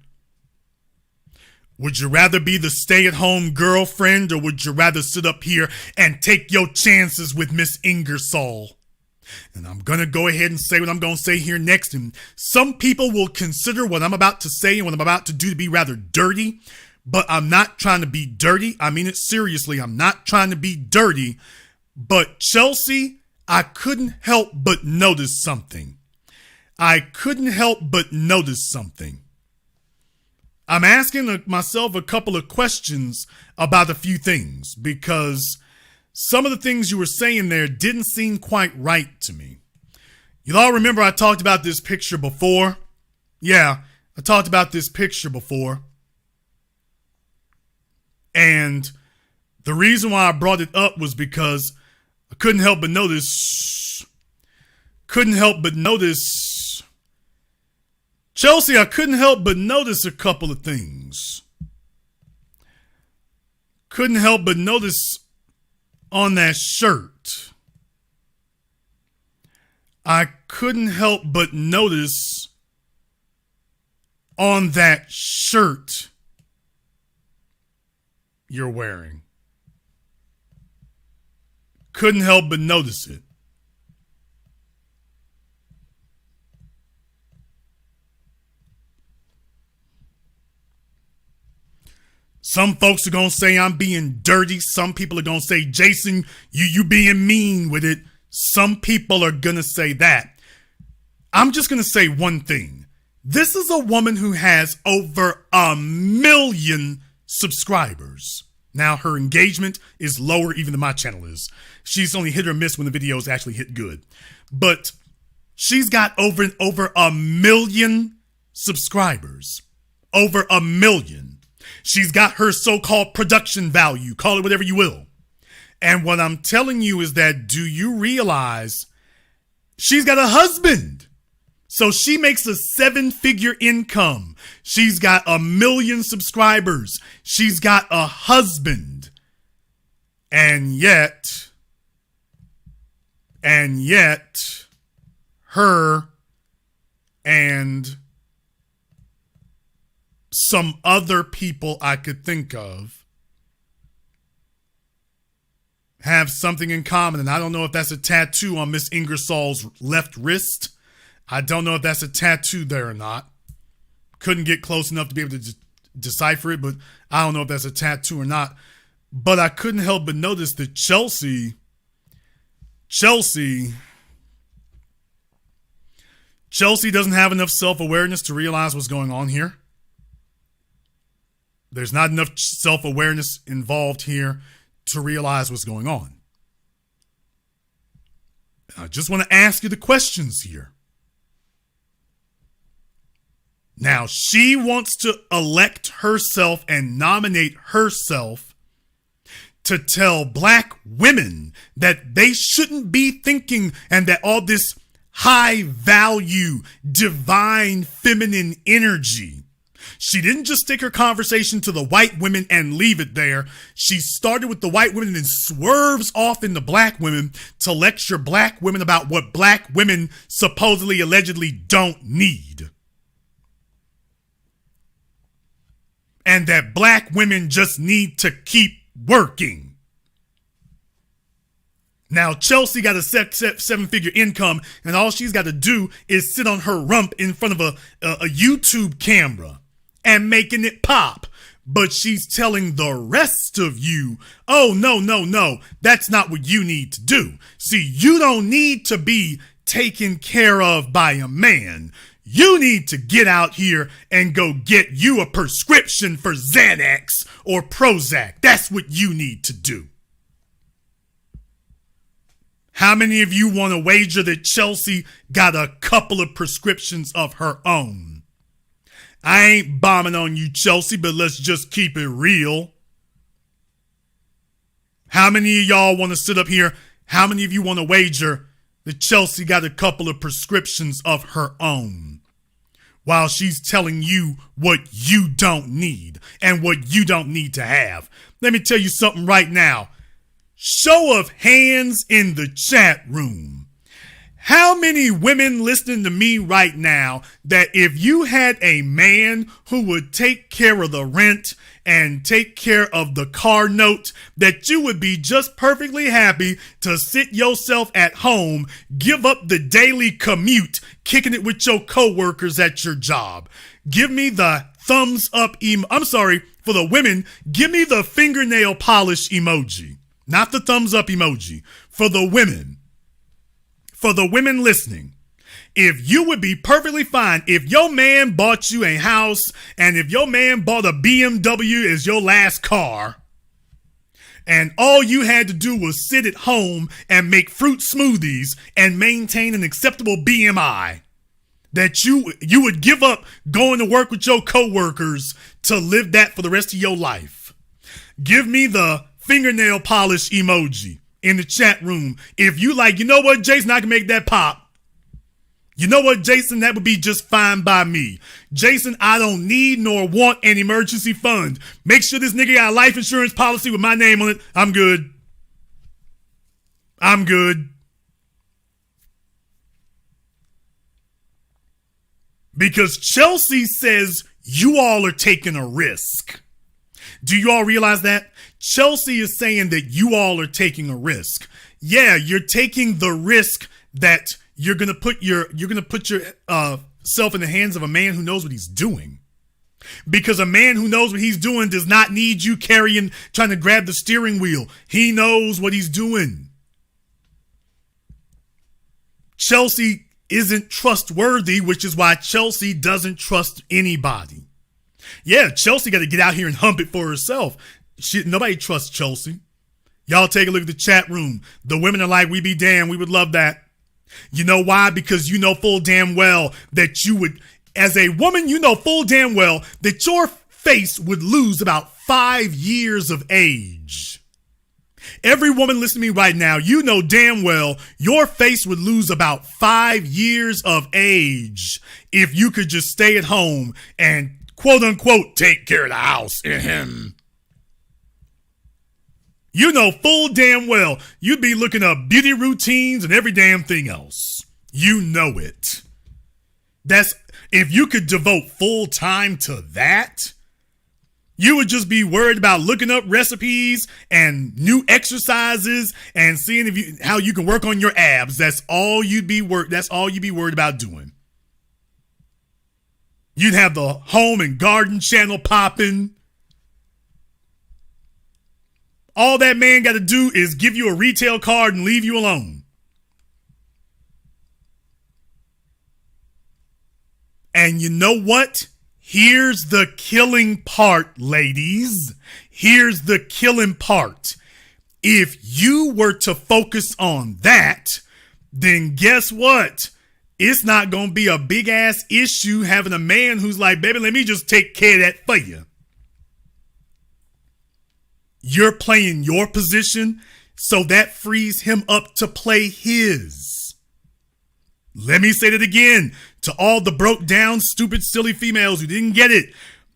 Would you rather be the stay-at-home girlfriend, or would you rather sit up here and take your chances with Miss Ingersoll? And I'm going to go ahead and say what I'm going to say here next. And some people will consider what I'm about to say and what I'm about to do to be rather dirty, but I'm not trying to be dirty. I mean it seriously. I'm not trying to be dirty. But Chelsea, I couldn't help but notice something. I'm asking myself a couple of questions about a few things because some of the things you were saying there didn't seem quite right to me. You all remember I talked about this picture before? Yeah, I talked about this picture before. And the reason why I brought it up was because I couldn't help but notice, Chelsea, I couldn't help but notice a couple of things. Couldn't help but notice on that shirt. I couldn't help but notice on that shirt you're wearing. Couldn't help but notice it. Some folks are going to say I'm being dirty. Some people are going to say, Jason, you being mean with it. Some people are going to say that. I'm just going to say one thing. This is a woman who has over 1 million subscribers. Now, her engagement is lower even than my channel is. She's only hit or miss when the videos actually hit good. But she's got over 1 million subscribers. Over 1 million. She's got her so-called production value. Call it whatever you will. And what I'm telling you is that, do you realize she's got a husband? So she makes a 7-figure income. She's got 1 million subscribers. She's got a husband. And yet, her and some other people I could think of have something in common. And I don't know if that's a tattoo on Miss Ingersoll's left wrist. I don't know if that's a tattoo there or not. Couldn't get close enough to be able to decipher it, but I don't know if that's a tattoo or not. But I couldn't help but notice that Chelsea doesn't have enough self-awareness to realize what's going on here. There's not enough self-awareness involved here to realize what's going on. I just want to ask you the questions here. Now, she wants to elect herself and nominate herself to tell black women that they shouldn't be thinking and that all this high value, divine feminine energy. She didn't just take her conversation to the white women and leave it there. She started with the white women and then swerves off into black women to lecture black women about what black women supposedly, allegedly don't need. And that black women just need to keep working. Now, Chelsea got a 7-figure income, and all she's got to do is sit on her rump in front of a YouTube camera and making it pop. But she's telling the rest of you, oh, no, that's not what you need to do. See, you don't need to be taken care of by a man. You need to get out here and go get you a prescription for Xanax or Prozac. That's what you need to do. How many of you want to wager that Chelsea got a couple of prescriptions of her own? I ain't bombing on you, Chelsea, but let's just keep it real. How many of y'all want to sit up here? How many of you want to wager that Chelsea got a couple of prescriptions of her own while she's telling you what you don't need and what you don't need to have? Let me tell you something right now. Show of hands in the chat room. How many women listening to me right now that if you had a man who would take care of the rent and take care of the car note, that you would be just perfectly happy to sit yourself at home, give up the daily commute, kicking it with your coworkers at your job? Give me the thumbs up I'm sorry, for the women, give me the fingernail polish emoji. Not the thumbs up emoji. For the women. For the women listening. If you would be perfectly fine if your man bought you a house and if your man bought a BMW as your last car and all you had to do was sit at home and make fruit smoothies and maintain an acceptable BMI, that you would give up going to work with your coworkers to live that for the rest of your life. Give me the fingernail polish emoji in the chat room. If you like, you know what, Jason, I can make that pop. You know what, Jason, that would be just fine by me. Jason, I don't need nor want an emergency fund. Make sure this nigga got a life insurance policy with my name on it. I'm good. I'm good. Because Chelsea says you all are taking a risk. Do you all realize that? Chelsea is saying that you all are taking a risk. Yeah, you're taking the risk that you're gonna put yourself in the hands of a man who knows what he's doing. Because a man who knows what he's doing does not need you trying to grab the steering wheel. He knows what he's doing. Chelsea isn't trustworthy, which is why Chelsea doesn't trust anybody. Yeah, Chelsea got to get out here and hump it for herself. Nobody trusts Chelsea. Y'all take a look at the chat room. The women are like, we be damned. We would love that. You know why? Because you know full damn well that you would, as a woman, you know full damn well that your face would lose about 5 years of age. Every woman listening to me right now, you know damn well your face would lose about 5 years of age if you could just stay at home and quote unquote take care of the house. You know full damn well you'd be looking up beauty routines and every damn thing else. You know it. That's if you could devote full time to that, you would just be worried about looking up recipes and new exercises and seeing how you can work on your abs. That's all you'd be worried about doing. You'd have the home and garden channel popping. All that man got to do is give you a retail card and leave you alone. And you know what? Here's the killing part, ladies. Here's the killing part. If you were to focus on that, then guess what? It's not going to be a big ass issue having a man who's like, baby, let me just take care of that for you. You're playing your position, so that frees him up to play his. Let me say that again to all the broke down, stupid, silly females who didn't get it.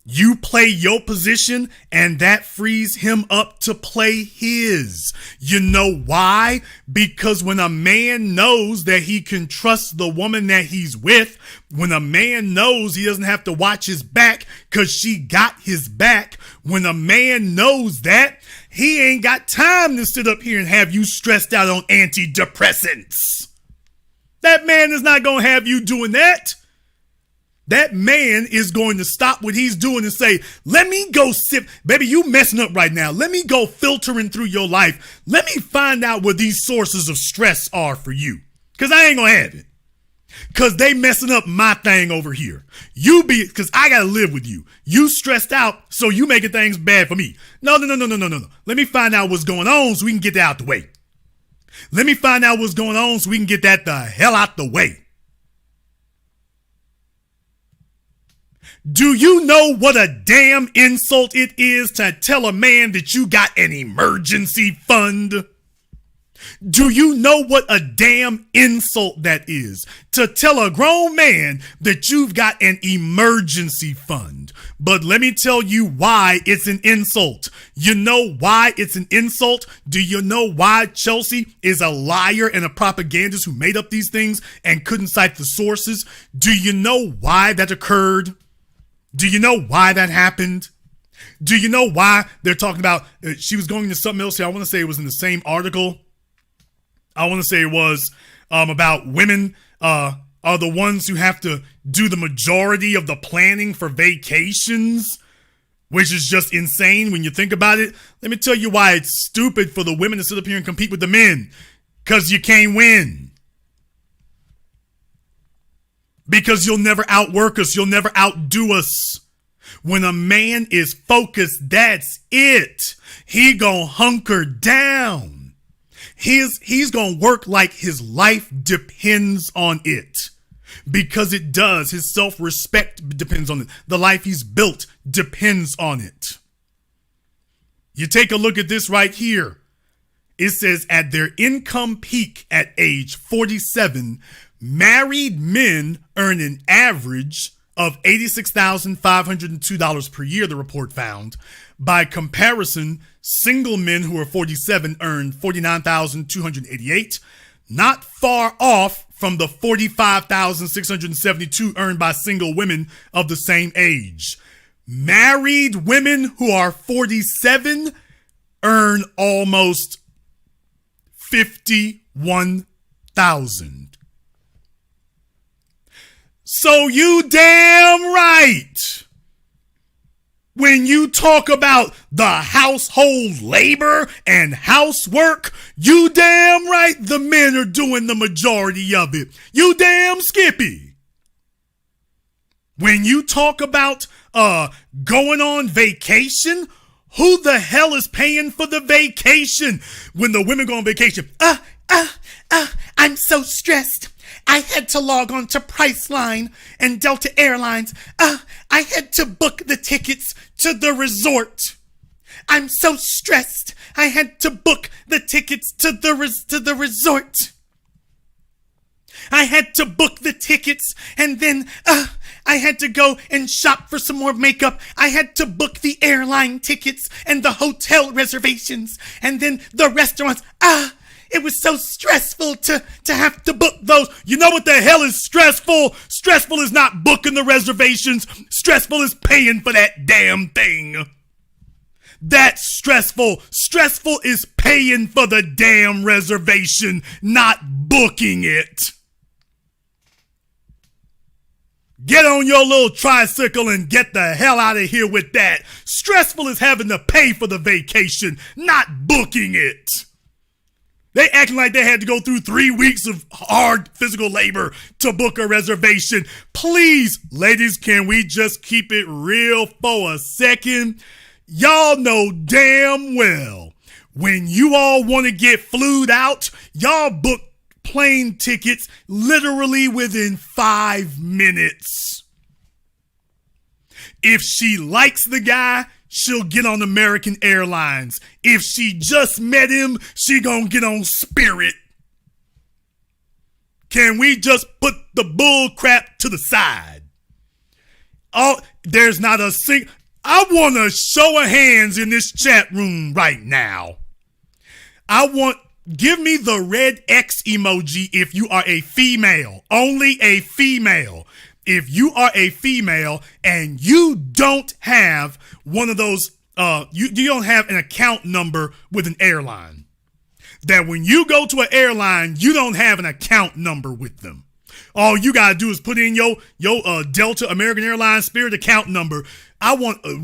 You play your position and that frees him up to play his. You know why? Because when a man knows that he can trust the woman that he's with, when a man knows he doesn't have to watch his back because she got his back, when a man knows that, he ain't got time to sit up here and have you stressed out on antidepressants. That man is not going to have you doing that. That man is going to stop what he's doing and say, let me go sip. Baby, you messing up right now. Let me go filtering through your life. Let me find out what these sources of stress are for you. Because I ain't going to have it. Because they messing up my thing over here. Because I got to live with you. You stressed out, so you making things bad for me. No. Let me find out what's going on so we can get that out the way. Let me find out what's going on so we can get that the hell out the way. Do you know what a damn insult it is to tell a man that you got an emergency fund? Do you know what a damn insult that is to tell a grown man that you've got an emergency fund? But let me tell you why it's an insult. You know why it's an insult? Do you know why Chelsea is a liar and a propagandist who made up these things and couldn't cite the sources? Do you know why that occurred? Do you know why that happened? Do you know why they're talking about, she was going into something else here. I want to say it was in the same article. I want to say it was about women are the ones who have to do the majority of the planning for vacations, which is just insane when you think about it. Let me tell you why it's stupid for the women to sit up here and compete with the men. Because you can't win. Because you'll never outwork us. You'll never outdo us. When a man is focused, that's it. He gonna hunker down. He's going to work like his life depends on it, because it does. His self-respect depends on it. The life he's built depends on it. You take a look at this right here. It says at their income peak at age 47, married men earn an average of $86,502 per year, the report found. By comparison, single men who are 47 earn $49,288, not far off from the $45,672 earned by single women of the same age. Married women who are 47 earn almost $51,000. So you damn right. When you talk about the household labor and housework, you damn right the men are doing the majority of it. You damn skippy. When you talk about going on vacation, who the hell is paying for the vacation? When the women go on vacation, I'm so stressed. I had to log on to Priceline and Delta Airlines. I had to book the tickets to the resort. I'm so stressed. I had to book the tickets to the resort. I had to book the tickets, and then I had to go and shop for some more makeup. I had to book the airline tickets and the hotel reservations, and then the restaurants. It was so stressful to have to book those. You know what the hell is stressful? Stressful is not booking the reservations. Stressful is paying for that damn thing. That's stressful. Stressful is paying for the damn reservation, not booking it. Get on your little tricycle and get the hell out of here with that. Stressful is having to pay for the vacation, not booking it. They acting like they had to go through 3 weeks of hard physical labor to book a reservation. Please, ladies, can we just keep it real for a second? Y'all know damn well when you all want to get flued out, y'all book plane tickets literally within 5 minutes. If she likes the guy, she'll get on American Airlines. If she just met him, she gonna get on Spirit. Can we just put the bull crap to the side? Oh, there's not a single. I want a show of hands in this chat room right now. Give me the red X emoji if you are a female. Only a female. If you are a female and you don't have one of those, you don't have an account number with an airline. That when you go to an airline, you don't have an account number with them. All you gotta do is put in your Delta, American Airlines, Spirit account number.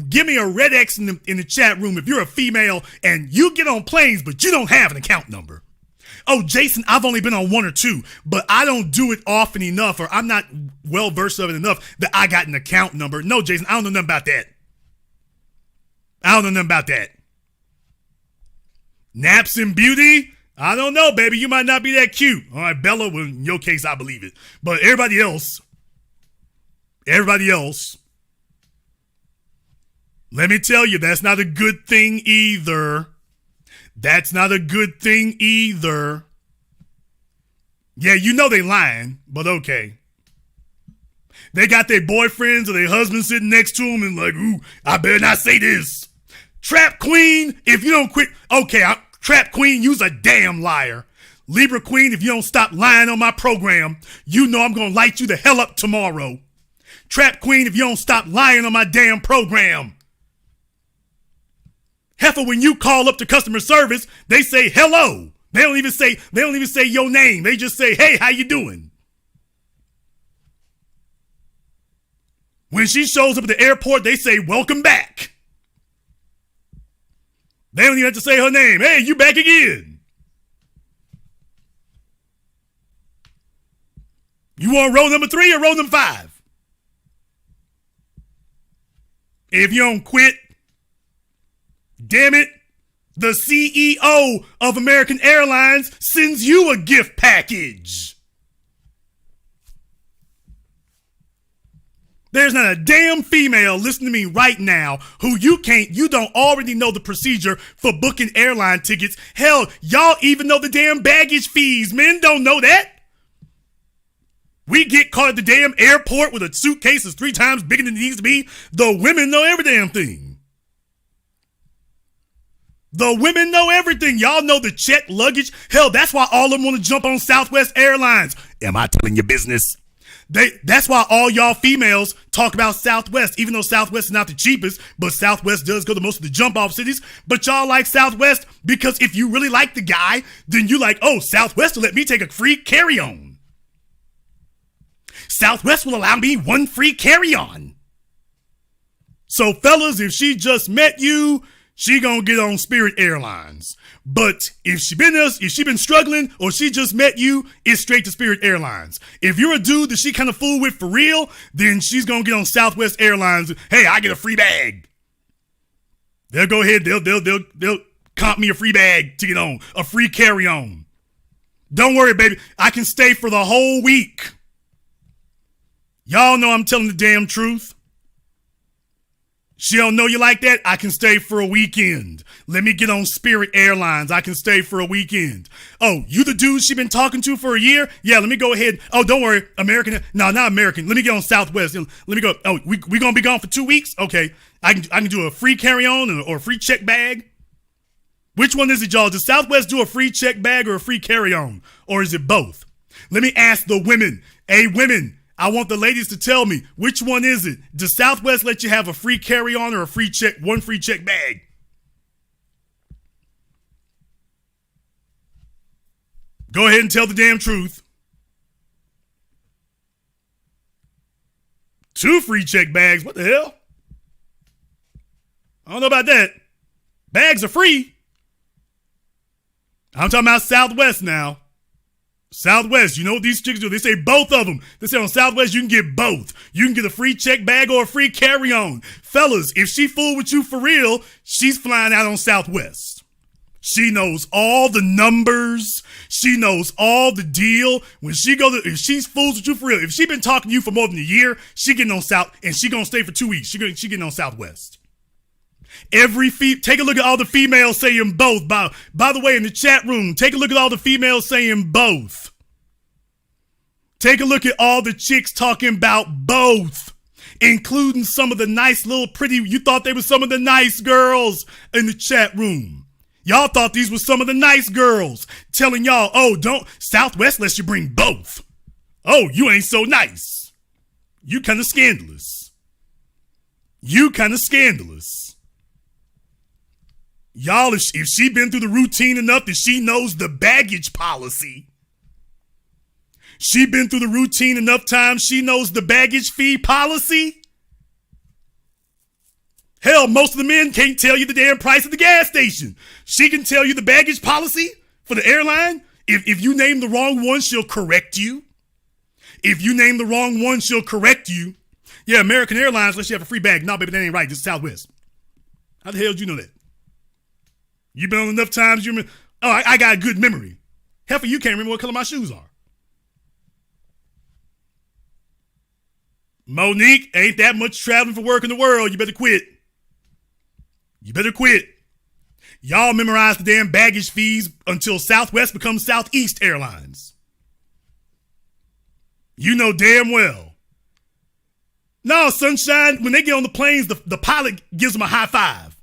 Give me a red X in the chat room if you're a female and you get on planes, but you don't have an account number. Oh, Jason, I've only been on one or two, but I don't do it often enough, or I'm not well versed of it enough that I got an account number. No, Jason, I don't know nothing about that. Naps and beauty? I don't know, baby. You might not be that cute. All right, Bella, well, in your case, I believe it. But everybody else, Let me tell you, that's not a good thing either. That's not a good thing either. Yeah, you know they lying, but okay. They got their boyfriends or their husbands sitting next to them and like, ooh, I better not say this. Trap Queen, if you don't quit, okay, Trap Queen, you's a damn liar. Libra Queen, if you don't stop lying on my program, you know I'm going to light you the hell up tomorrow. Trap Queen, if you don't stop lying on my damn program. Heifer, when you call up to customer service, they say hello. They don't even say your name. They just say, hey, how you doing? When she shows up at the airport, they say, welcome back. They don't even have to say her name. Hey, you back again. You want row number 3 or row number 5? If you don't quit, damn it, the CEO of American Airlines sends you a gift package. There's not a damn female listening to me right now who you don't already know the procedure for booking airline tickets. Hell, y'all even know the damn baggage fees. Men don't know that. We get caught at the damn airport with a suitcase that's 3 times bigger than it needs to be. The women know every damn thing. The women know everything. Y'all know the check luggage. Hell, that's why all of them want to jump on Southwest Airlines. Am I telling your business? That's why all y'all females talk about Southwest, even though Southwest is not the cheapest, but Southwest does go to most of the jump-off cities. But y'all like Southwest because if you really like the guy, then you like, oh, Southwest will let me take a free carry-on. Southwest will allow me 1 free carry-on. So fellas, if she just met you, she gonna get on Spirit Airlines. But if she been struggling or she just met you, it's straight to Spirit Airlines. If you're a dude that she kind of fool with for real, then she's gonna get on Southwest Airlines. Hey, I get a free bag. They'll go ahead. They'll comp me a free bag to get on, a free carry on. Don't worry, baby. I can stay for the whole week. Y'all know I'm telling the damn truth. She don't know you like that? I can stay for a weekend. Let me get on Spirit Airlines. I can stay for a weekend. Oh, you the dude she been talking to for a year? Yeah, let me go ahead. Oh, don't worry. American. No, not American. Let me get on Southwest. Let me go. Oh, we going to be gone for 2 weeks? Okay. I can do a free carry-on or a free check bag. Which one is it, y'all? Does Southwest do a free check bag or a free carry-on? Or is it both? Let me ask the women. Hey, women. I want the ladies to tell me, which one is it? Does Southwest let you have a free carry-on or a free check, 1 free check bag? Go ahead and tell the damn truth. 2 free check bags? What the hell? I don't know about that. Bags are free. I'm talking about Southwest now. Southwest, you know what these chicks do? They say both of them. They say on Southwest, you can get both. You can get a free check bag or a free carry-on. Fellas, if she fool with you for real, she's flying out on Southwest. She knows all the numbers. She knows all the deal. If she's fools with you for real, if she been talking to you for more than a year, she getting on South, and she gonna stay for 2 weeks. She getting on Southwest. Take a look at all the females saying both. By the way, in the chat room, take a look at all the females saying both. Take a look at all the chicks talking about both, including some of the nice little pretty, you thought they were some of the nice girls in the chat room. Y'all thought these were some of the nice girls telling y'all, oh, Southwest lets you bring both. Oh, you ain't so nice. You kind of scandalous. Y'all, if she been through the routine enough that she knows the baggage policy, she been through the routine enough times she knows the baggage fee policy. Hell, most of the men can't tell you the damn price of the gas station. She can tell you the baggage policy for the airline. If you name the wrong one, she'll correct you. Yeah, American Airlines lets you have a free bag. No, baby, that ain't right. This is Southwest. How the hell did you know that? You been on enough times, you remember. Oh, I got a good memory. Heifer, you can't remember what color my shoes are. Monique, ain't that much traveling for work in the world. You better quit. You better quit. Y'all memorize the damn baggage fees until Southwest becomes Southeast Airlines. You know damn well. No, sunshine, when they get on the planes, the pilot gives them a high five.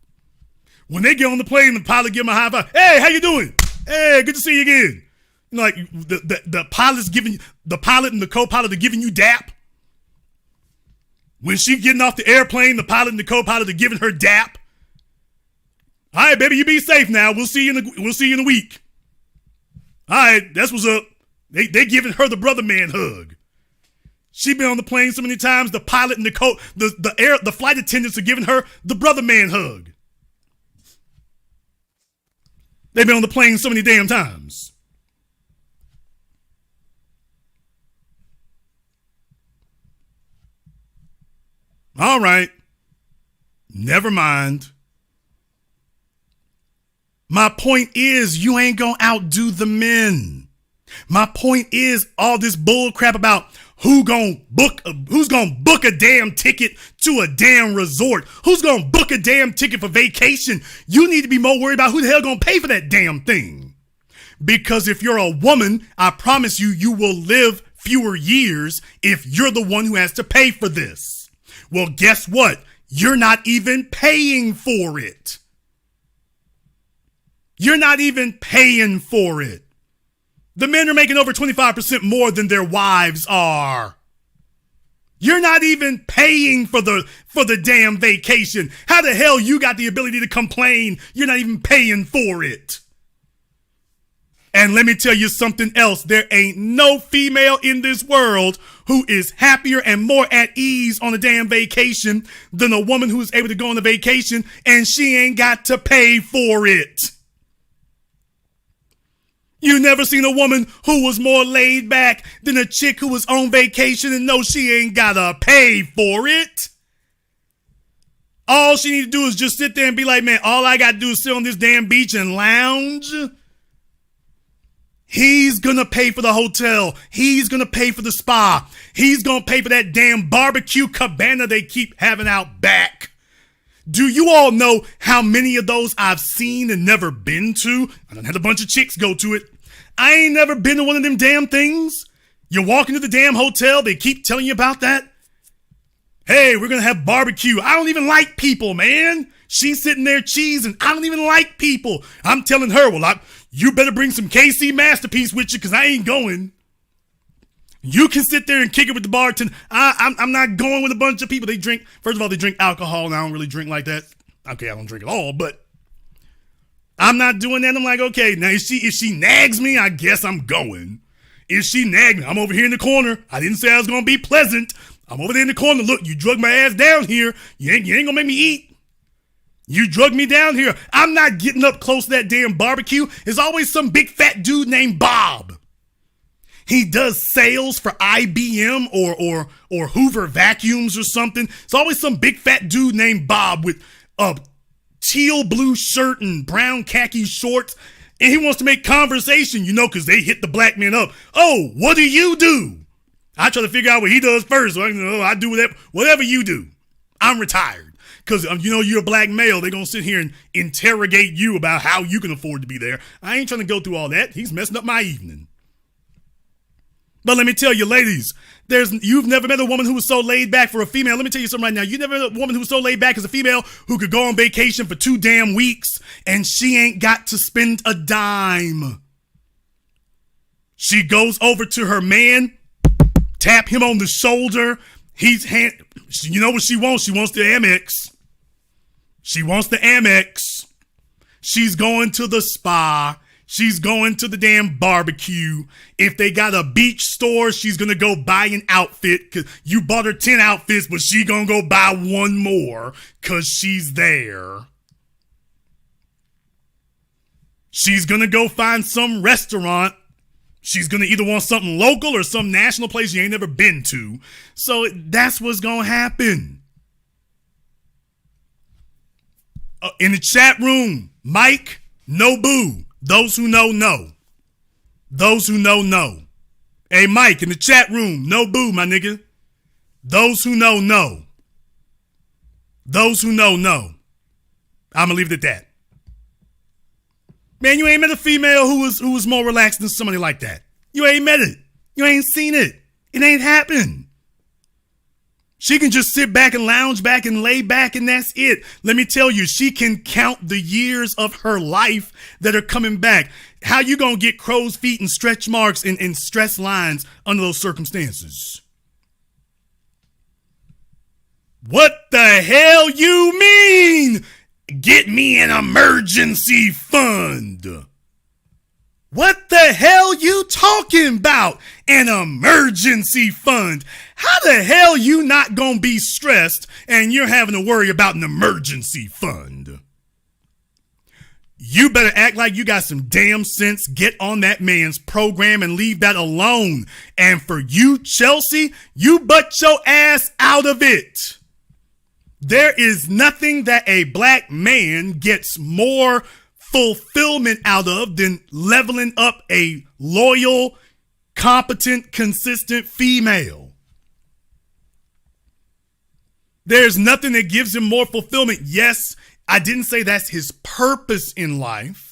When they get on the plane, the pilot gives them a high five. Hey, how you doing? Hey, good to see you again. You know, like the pilot's giving, the pilot and the co-pilot are giving you dap. When she's getting off the airplane, the pilot and the co-pilot are giving her dap. All right, baby, you be safe now. We'll see you in a week. All right, that's what's up. They giving her the brother man hug. She been on the plane so many times. The pilot and the flight attendants are giving her the brother man hug. They've been on the plane so many damn times. All right. Never mind. My point is, you ain't gonna outdo the men. My point is, all this bull crap about who's gonna book a damn ticket to a damn resort. Who's gonna book a damn ticket for vacation? You need to be more worried about who the hell gonna pay for that damn thing. Because if you're a woman, I promise you, you will live fewer years if you're the one who has to pay for this. Well, guess what? You're not even paying for it. You're not even paying for it. The men are making over 25% more than their wives are. You're not even paying for the damn vacation. How the hell you got the ability to complain? You're not even paying for it. And let me tell you something else. There ain't no female in this world who is happier and more at ease on a damn vacation than a woman who's able to go on a vacation and she ain't got to pay for it. You never seen a woman who was more laid back than a chick who was on vacation and knows she ain't gotta pay for it. All she need to do is just sit there and be like, man, all I gotta do is sit on this damn beach and lounge. He's gonna pay for the hotel. He's gonna pay for the spa. He's gonna pay for that damn barbecue cabana they keep having out back. Do you all know how many of those I've seen and never been to? I done had a bunch of chicks go to it. I ain't never been to one of them damn things. You walk into the damn hotel, they keep telling you about that. Hey, we're gonna have barbecue. I don't even like people, man. She's sitting there cheesing. I don't even like people. I'm telling her, well, you better bring some KC Masterpiece with you because I ain't going. You can sit there and kick it with the bartender. I'm not going with a bunch of people. They drink, first of all, they drink alcohol, and I don't really drink like that. Okay, I don't drink at all, but I'm not doing that. I'm like, okay, now if she nags me, I guess I'm going. If she nags me, I'm over here in the corner. I didn't say I was gonna be pleasant. I'm over there in the corner. Look, you drug my ass down here. You ain't gonna make me eat. You drug me down here. I'm not getting up close to that damn barbecue. There's always some big fat dude named Bob. He does sales for IBM or Hoover Vacuums or something. It's always some big fat dude named Bob with a teal blue shirt and brown khaki shorts. And he wants to make conversation, because they hit the black men up. Oh, what do you do? I try to figure out what he does first. So I do whatever you do. I'm retired. Because, you're a black male. They're going to sit here and interrogate you about how you can afford to be there. I ain't trying to go through all that. He's messing up my evening. But let me tell you, ladies, you've never met a woman who was so laid back for a female. Let me tell you something right now. You never met a woman who was so laid back as a female who could go on vacation for 2 damn weeks and she ain't got to spend a dime. She goes over to her man, tap him on the shoulder. You know what she wants? She wants the Amex. She wants the Amex. She's going to the spa. She's going to the damn barbecue. If they got a beach store, she's going to go buy an outfit because you bought her 10 outfits, but she going to go buy one more because she's there. She's going to go find some restaurant. She's going to either want something local or some national place you ain't never been to. So that's what's going to happen. In the chat room, Mike, no boo. Those who know, know. Those who know, know. Hey, Mike, in the chat room, no boo, my nigga. Those who know, know. Those who know, know. I'm gonna leave it at that. Man, you ain't met a female who was more relaxed than somebody like that. You ain't met it. You ain't seen it. It ain't happened. She can just sit back and lounge back and lay back, and that's it. Let me tell you, she can count the years of her life that are coming back. How you gonna get crow's feet and stretch marks and stress lines under those circumstances? What the hell you mean? Get me an emergency fund. What the hell you talking about? An emergency fund. How the hell you not gonna be stressed and you're having to worry about an emergency fund? You better act like you got some damn sense. Get on that man's program and leave that alone. And for you, Chelsea, you butt your ass out of it. There is nothing that a black man gets more fulfillment out of than leveling up a loyal, competent, consistent female. There's nothing that gives him more fulfillment. Yes, I didn't say that's his purpose in life.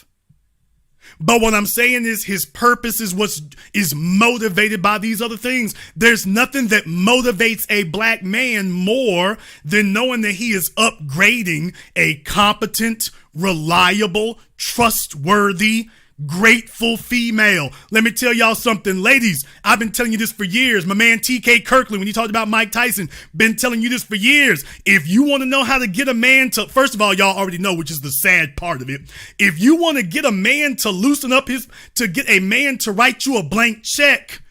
But what I'm saying is his purpose is what is motivated by these other things. There's nothing that motivates a black man more than knowing that he is upgrading a competent, reliable, trustworthy, grateful female. Let me tell y'all something, ladies. I've been telling you this for years. My man T.K. Kirkland, when he talked about Mike Tyson, been telling you this for years. If you want to know how to get a man to, first of all, y'all already know, which is the sad part of it. If you want to get a man to loosen up to get a man to write you a blank check,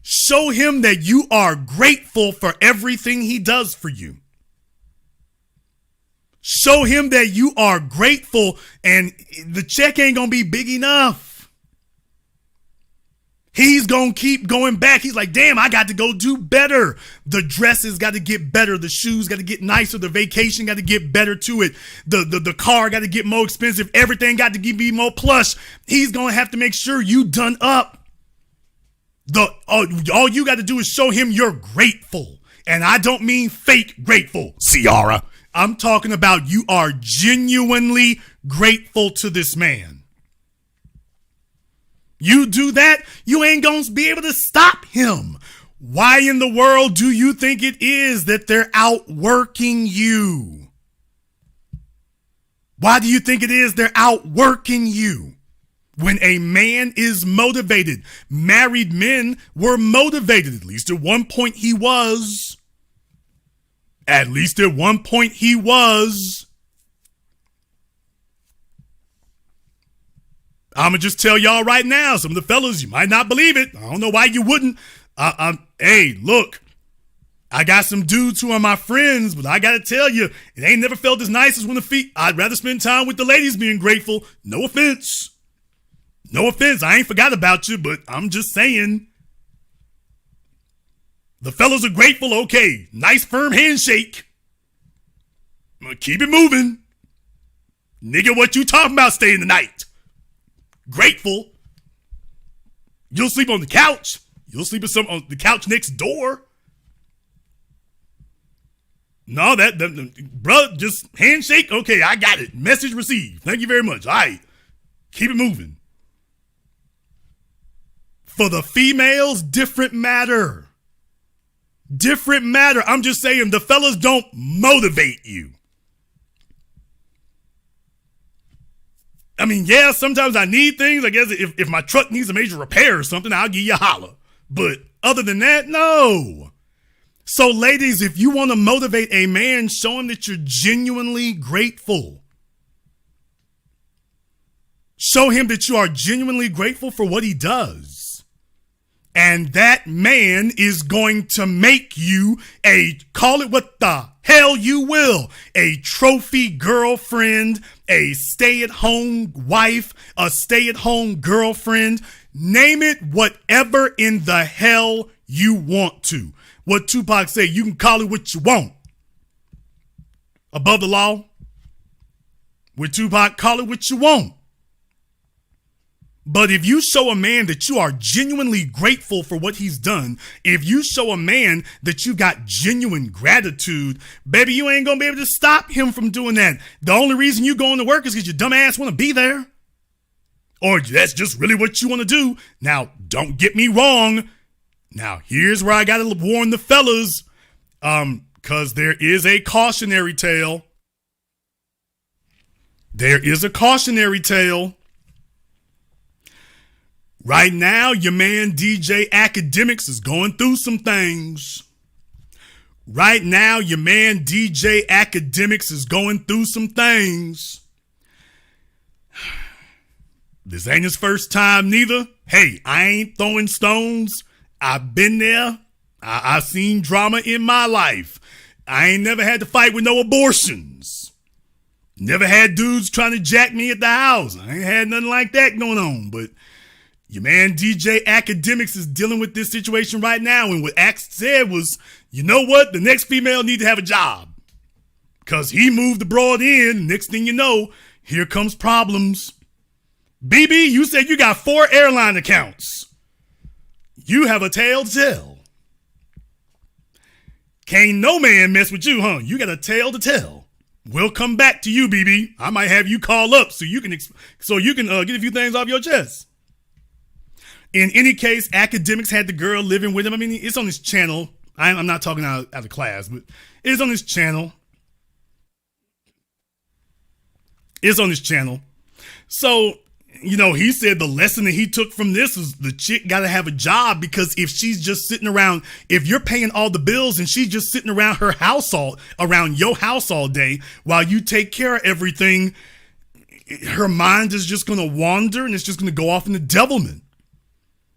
show him that you are grateful for everything he does for you. Show him that you are grateful, and the check ain't going to be big enough. He's going to keep going back. He's like, damn, I got to go do better. The dresses got to get better. The shoes got to get nicer. The vacation got to get better to it. The car got to get more expensive. Everything got to be more plush. He's going to have to make sure you done up. All you got to do is show him you're grateful. And I don't mean fake grateful, Ciara. I'm talking about you are genuinely grateful to this man. You do that, you ain't going to be able to stop him. Why in the world do you think it is that they're outworking you? Why do you think it is they're outworking you? When a man is motivated, married men were motivated, at least at one point he was. At least at one point he was. I'm going to just tell y'all right now, some of the fellas, you might not believe it. I don't know why you wouldn't. Hey, look, I got some dudes who are my friends, but I got to tell you, it ain't never felt as nice as when I'd rather spend time with the ladies being grateful. No offense. No offense. I ain't forgot about you, but I'm just saying. The fellas are grateful, okay. Nice firm handshake. I'm gonna keep it moving. Nigga, what you talking about staying the night? Grateful. You'll sleep on the couch. You'll sleep on the couch next door. No, bro, just handshake. Okay, I got it. Message received. Thank you very much. All right. Keep it moving. For the females, different matter. Different matter. I'm just saying the fellas don't motivate you. I mean, yeah, sometimes I need things. I guess if my truck needs a major repair or something, I'll give you a holler. But other than that, no. So ladies, if you want to motivate a man, show him that you're genuinely grateful. Show him that you are genuinely grateful for what he does. And that man is going to make you call it what the hell you will, a trophy girlfriend, a stay-at-home wife, a stay-at-home girlfriend. Name it whatever in the hell you want to. What Tupac said, you can call it what you want. Above the law. With Tupac, call it what you want. But if you show a man that you are genuinely grateful for what he's done, if you show a man that you got genuine gratitude, baby, you ain't gonna be able to stop him from doing that. The only reason you going to work is because your dumb ass want to be there. Or that's just really what you want to do. Now, don't get me wrong. Now, here's where I gotta warn the fellas. Because there is a cautionary tale. There is a cautionary tale. Right now, your man DJ Academics is going through some things. Right now, your man DJ Academics is going through some things. This ain't his first time neither. Hey, I ain't throwing stones. I've been there. I've seen drama in my life. I ain't never had to fight with no abortions. Never had dudes trying to jack me at the house. I ain't had nothing like that going on, but your man DJ Academics is dealing with this situation right now, and what Ax said was, you know what? The next female need to have a job. Because he moved abroad in, next thing you know, here comes problems. BB, you said you got 4 airline accounts. You have a tale to tell. Can't no man mess with you, huh? You got a tale to tell. We'll come back to you, BB. I might have you call up so you can get a few things off your chest. In any case, Academics had the girl living with him. I mean, it's on his channel. I'm not talking out of class, but it's on his channel. It's on his channel. So, he said the lesson that he took from this is the chick got to have a job, because if she's just sitting around, if you're paying all the bills and she's just sitting around around your house all day while you take care of everything, her mind is just going to wander and it's just going to go off into devilment.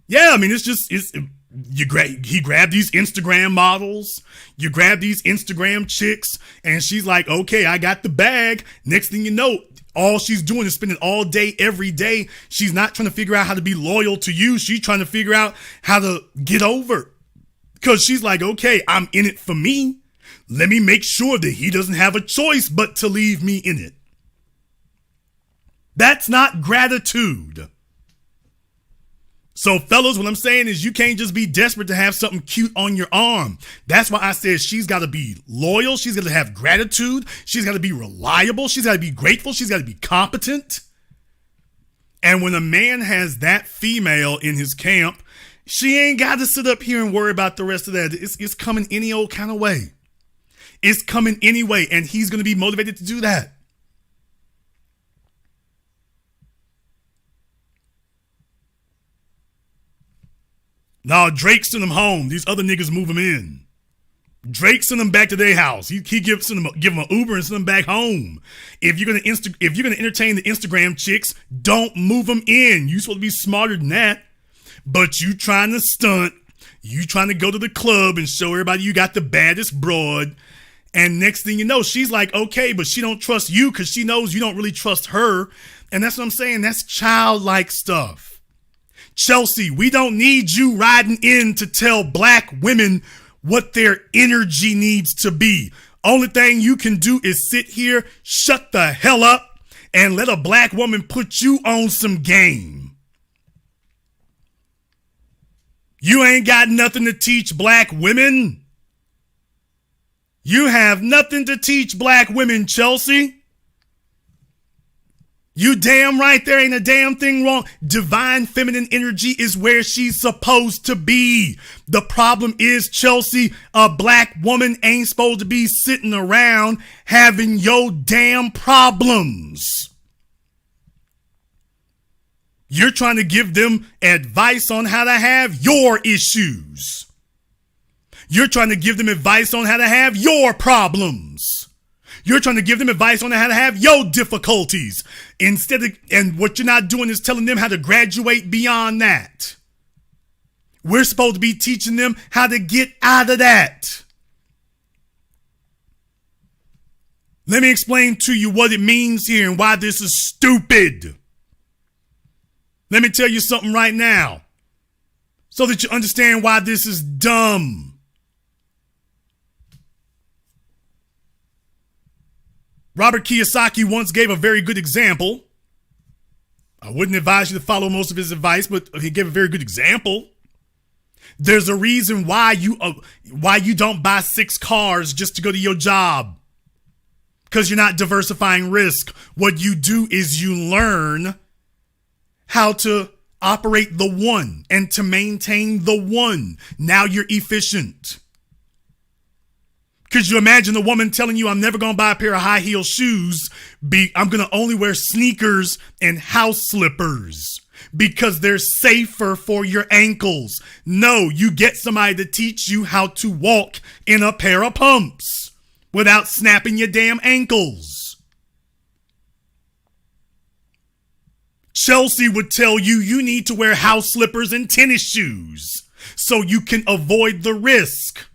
Yeah, I mean, he grabbed these Instagram models, you grab these Instagram chicks, and she's like, okay, I got the bag. Next thing you know, all she's doing is spending all day, every day. She's not trying to figure out how to be loyal to you. She's trying to figure out how to get over. Because she's like, okay, I'm in it for me. Let me make sure that he doesn't have a choice but to leave me in it. That's not gratitude. So, fellas, what I'm saying is you can't just be desperate to have something cute on your arm. That's why I said she's got to be loyal. She's got to have gratitude. She's got to be reliable. She's got to be grateful. She's got to be competent. And when a man has that female in his camp, she ain't got to sit up here and worry about the rest of that. It's coming any old kind of way. It's coming anyway, and he's going to be motivated to do that. Now, Drake sent them home. These other niggas move them in. Drake sent them back to their house. He give them an Uber and send them back home. If you're gonna entertain the Instagram chicks, don't move them in. You supposed to be smarter than that. But you trying to stunt. You trying to go to the club and show everybody you got the baddest broad. And next thing you know, she's like, okay, but she don't trust you because she knows you don't really trust her. And that's what I'm saying. That's childlike stuff. Chelsea, we don't need you riding in to tell black women what their energy needs to be. Only thing you can do is sit here, shut the hell up, and let a black woman put you on some game. You ain't got nothing to teach black women. You have nothing to teach black women, Chelsea. You damn right, there ain't a damn thing wrong. Divine feminine energy is where she's supposed to be. The problem is, Chelsea, a black woman ain't supposed to be sitting around having your damn problems. You're trying to give them advice on how to have your issues. You're trying to give them advice on how to have your problems. You're trying to give them advice on how to have your difficulties. And what you're not doing is telling them how to graduate beyond that. We're supposed to be teaching them how to get out of that. Let me explain to you what it means here and why this is stupid. Let me tell you something right now so that you understand why this is dumb. Robert Kiyosaki once gave a very good example I wouldn't advise you to follow most of his advice, but he gave a very good example. There's a reason why you don't buy 6 cars just to go to your job. Because you're not diversifying risk. What you do is you learn how to operate the one and to maintain the one. Now you're efficient. Could you imagine a woman telling you, I'm never going to buy a pair of high heel shoes. I'm going to only wear sneakers and house slippers because they're safer for your ankles. No, you get somebody to teach you how to walk in a pair of pumps without snapping your damn ankles. Chelsea would tell you you need to wear house slippers and tennis shoes so you can avoid the risk.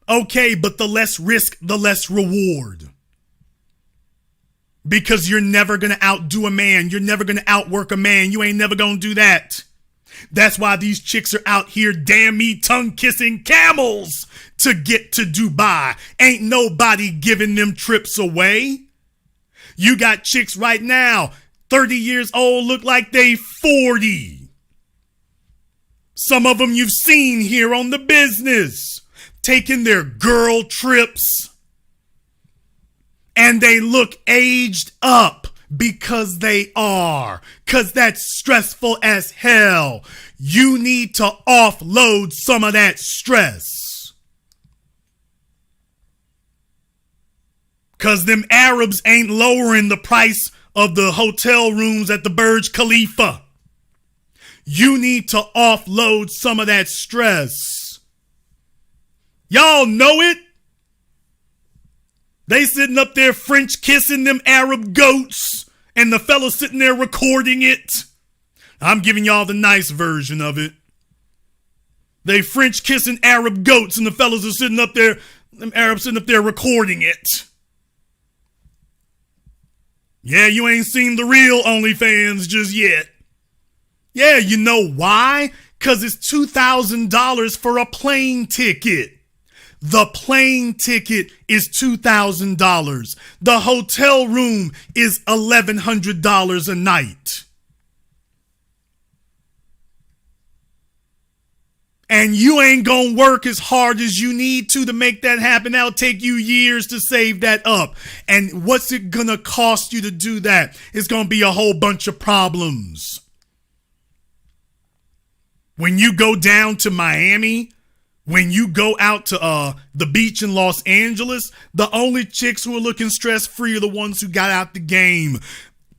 Okay, but the less risk, the less reward. Because you're never going to outdo a man. You're never going to outwork a man. You ain't never going to do that. That's why these chicks are out here, damn me, tongue-kissing camels to get to Dubai. Ain't nobody giving them trips away. You got chicks right now, 30 years old, look like they 40. Some of them you've seen here on The Business, taking their girl trips, and they look aged up because they are, because that's stressful as hell. You need to offload some of that stress, because them Arabs ain't lowering the price of the hotel rooms at the Burj Khalifa. You need to offload some of that stress. Y'all know it. They sitting up there French kissing them Arab goats and the fella sitting there recording it. I'm giving y'all the nice version of it. They French kissing Arab goats and the fellas are sitting up there, them Arabs sitting up there recording it. Yeah, you ain't seen the real OnlyFans just yet. Yeah, you know why? Because it's $2,000 for a plane ticket. The plane ticket is $2,000. The hotel room is $1,100 a night. And you ain't gonna work as hard as you need to make that happen. That'll take you years to save that up. And what's it gonna cost you to do that? It's gonna be a whole bunch of problems. When you go down to Miami, when you go out to the beach in Los Angeles, the only chicks who are looking stress-free are the ones who got out the game.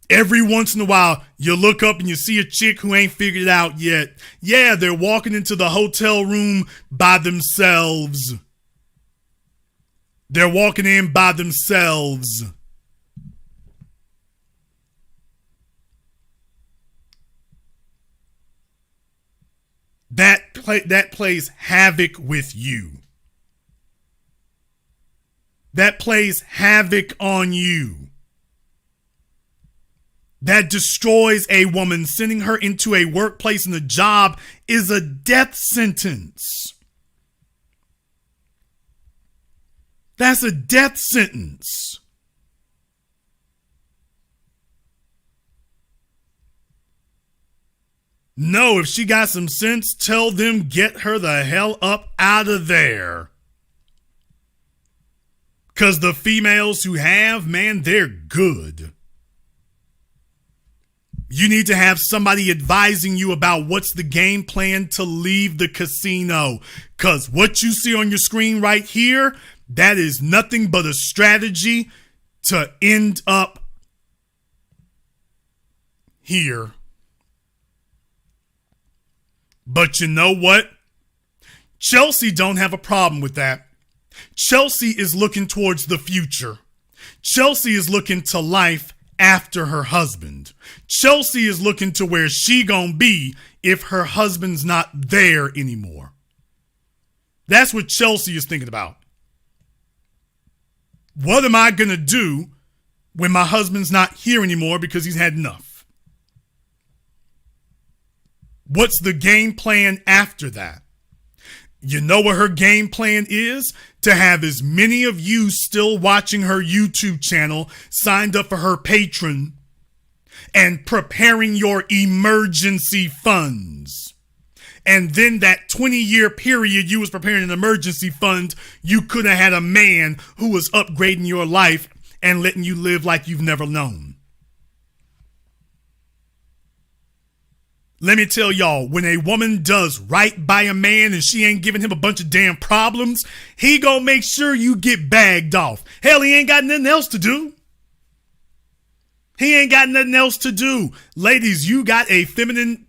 Every once in a while, you look up and you see a chick who ain't figured it out yet. Yeah, they're walking into the hotel room by themselves. They're walking in by themselves. That plays havoc with you. That plays havoc on you. That destroys a woman. Sending her into a workplace and a job is a death sentence. That's a death sentence. No, if she got some sense, tell them get her the hell up out of there. Because the females who have, man, they're good. You need to have somebody advising you about what's the game plan to leave the casino. Because what you see on your screen right here, that is nothing but a strategy to end up here. But you know what? Chelsea don't have a problem with that. Chelsea is looking towards the future. Chelsea is looking to life after her husband. Chelsea is looking to where she gonna be if her husband's not there anymore. That's what Chelsea is thinking about. What am I gonna do when my husband's not here anymore because he's had enough? What's the game plan after that? You know what her game plan is? To have as many of you still watching her YouTube channel, signed up for her Patreon, and preparing your emergency funds. And then that 20-year period you was preparing an emergency fund, you could have had a man who was upgrading your life and letting you live like you've never known. Let me tell y'all, when a woman does right by a man and she ain't giving him a bunch of damn problems, he gonna make sure you get bagged off. Hell, he ain't got nothing else to do. He ain't got nothing else to do. Ladies, you got a feminine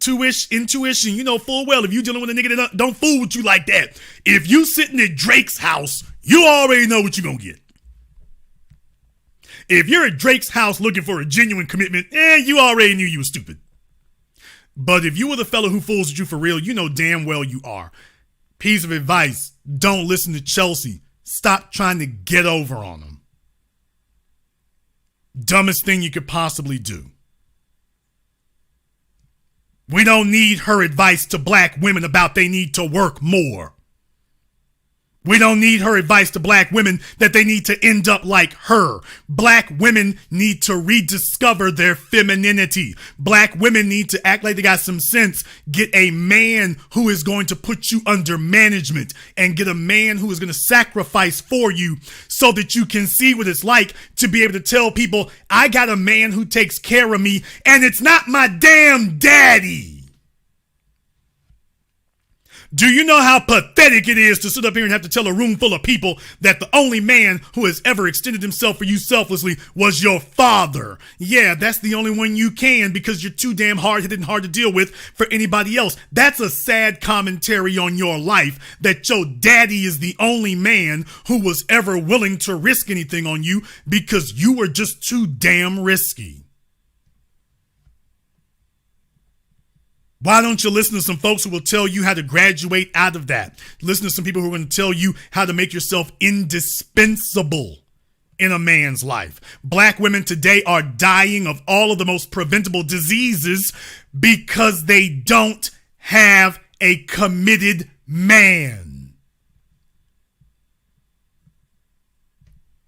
intuition. You know full well if you dealing with a nigga that don't fool with you like that. If you sitting at Drake's house, you already know what you gonna get. If you're at Drake's house looking for a genuine commitment, you already knew you was stupid. But if you were the fella who fools with you for real, you know damn well you are. Piece of advice, don't listen to Chelsea. Stop trying to get over on him. Dumbest thing you could possibly do. We don't need her advice to black women about they need to work more. We don't need her advice to black women that they need to end up like her. Black women need to rediscover their femininity. Black women need to act like they got some sense. Get a man who is going to put you under management and get a man who is going to sacrifice for you so that you can see what it's like to be able to tell people, I got a man who takes care of me and it's not my damn daddy. Do you know how pathetic it is to sit up here and have to tell a room full of people that the only man who has ever extended himself for you selflessly was your father? Yeah, that's the only one you can because you're too damn hard-headed and hard to deal with for anybody else. That's a sad commentary on your life that your daddy is the only man who was ever willing to risk anything on you because you were just too damn risky. Why don't you listen to some folks who will tell you how to graduate out of that? Listen to some people who are going to tell you how to make yourself indispensable in a man's life. Black women today are dying of all of the most preventable diseases because they don't have a committed man.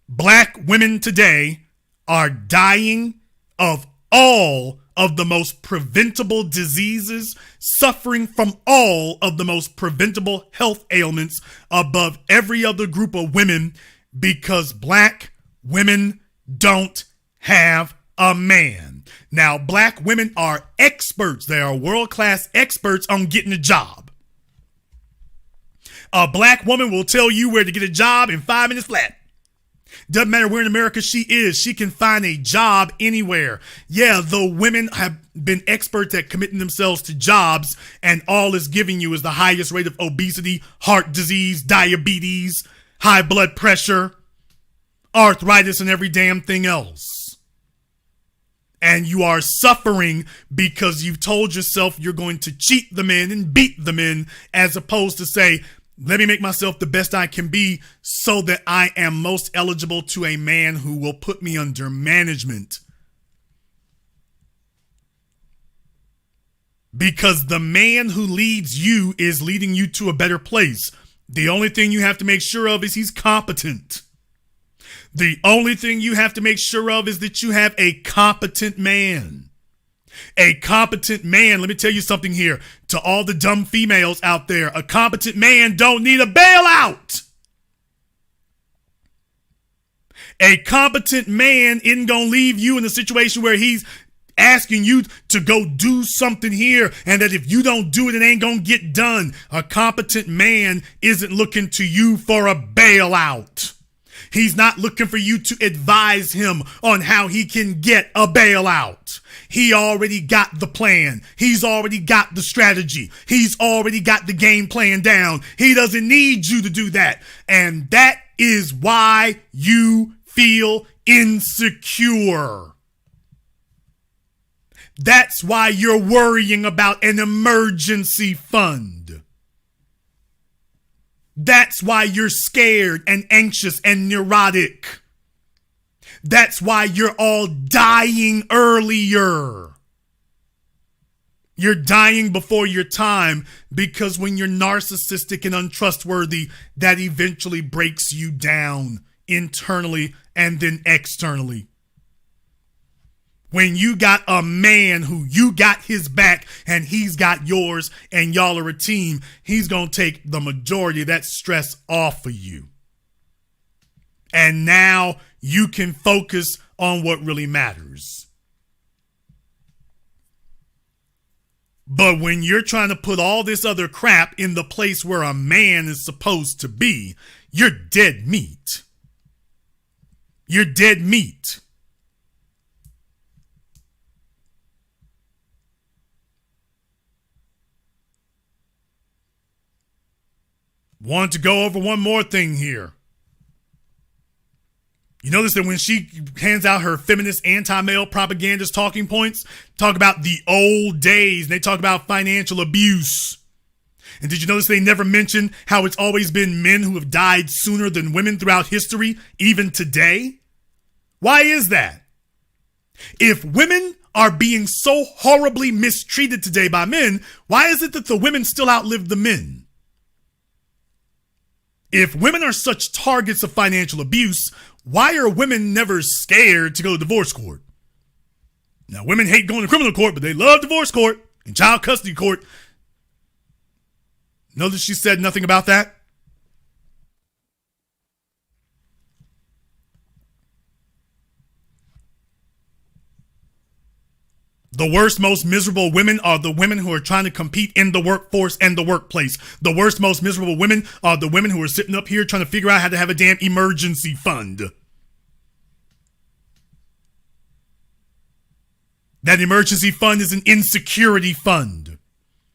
Black women today are dying of all of the most preventable diseases, suffering from all of the most preventable health ailments above every other group of women because black women don't have a man. Now, black women are experts. They are world-class experts on getting a job. A black woman will tell you where to get a job in 5 minutes flat. Doesn't matter where in America she is, she can find a job anywhere. Yeah, the women have been experts at committing themselves to jobs, and all it's giving you is the highest rate of obesity, heart disease, diabetes, high blood pressure, arthritis, and every damn thing else. And you are suffering because you've told yourself you're going to cheat the men and beat the men, as opposed to say, let me make myself the best I can be so that I am most eligible to a man who will put me under management. Because the man who leads you is leading you to a better place. The only thing you have to make sure of is he's competent. The only thing you have to make sure of is that you have a competent man. A competent man, let me tell you something here. To all the dumb females out there, a competent man don't need a bailout. A competent man isn't going to leave you in a situation where he's asking you to go do something here and that if you don't do it, it ain't going to get done. A competent man isn't looking to you for a bailout. He's not looking for you to advise him on how he can get a bailout. He already got the plan. He's already got the strategy. He's already got the game plan down. He doesn't need you to do that. And that is why you feel insecure. That's why you're worrying about an emergency fund. That's why you're scared and anxious and neurotic. That's why you're all dying earlier. You're dying before your time because when you're narcissistic and untrustworthy, that eventually breaks you down internally and then externally. When you got a man who you got his back and he's got yours and y'all are a team, he's going to take the majority of that stress off of you. And now you can focus on what really matters. But when you're trying to put all this other crap in the place where a man is supposed to be, you're dead meat. You're dead meat. Want to go over one more thing here. You notice that when she hands out her feminist anti-male propagandist talking points, talk about the old days, and they talk about financial abuse. And did you notice they never mention how it's always been men who have died sooner than women throughout history, even today? Why is that? If women are being so horribly mistreated today by men, why is it that the women still outlive the men? If women are such targets of financial abuse, why are women never scared to go to divorce court? Now, women hate going to criminal court, but they love divorce court and child custody court. Notice she said nothing about that? The worst, most miserable women are the women who are trying to compete in the workforce and the workplace. The worst, most miserable women are the women who are sitting up here trying to figure out how to have a damn emergency fund. That emergency fund is an insecurity fund.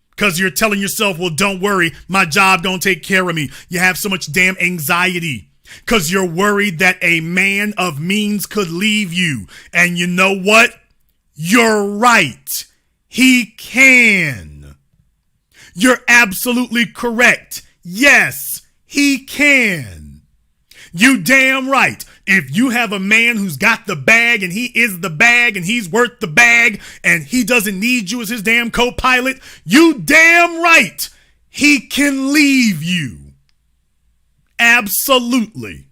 Because you're telling yourself, well, don't worry, my job don't take care of me. You have so much damn anxiety. Because you're worried that a man of means could leave you. And you know what? You're right. He can. You're absolutely correct. Yes, he can. You damn right. If you have a man who's got the bag and he is the bag and he's worth the bag and he doesn't need you as his damn co-pilot, you damn right. He can leave you. Absolutely.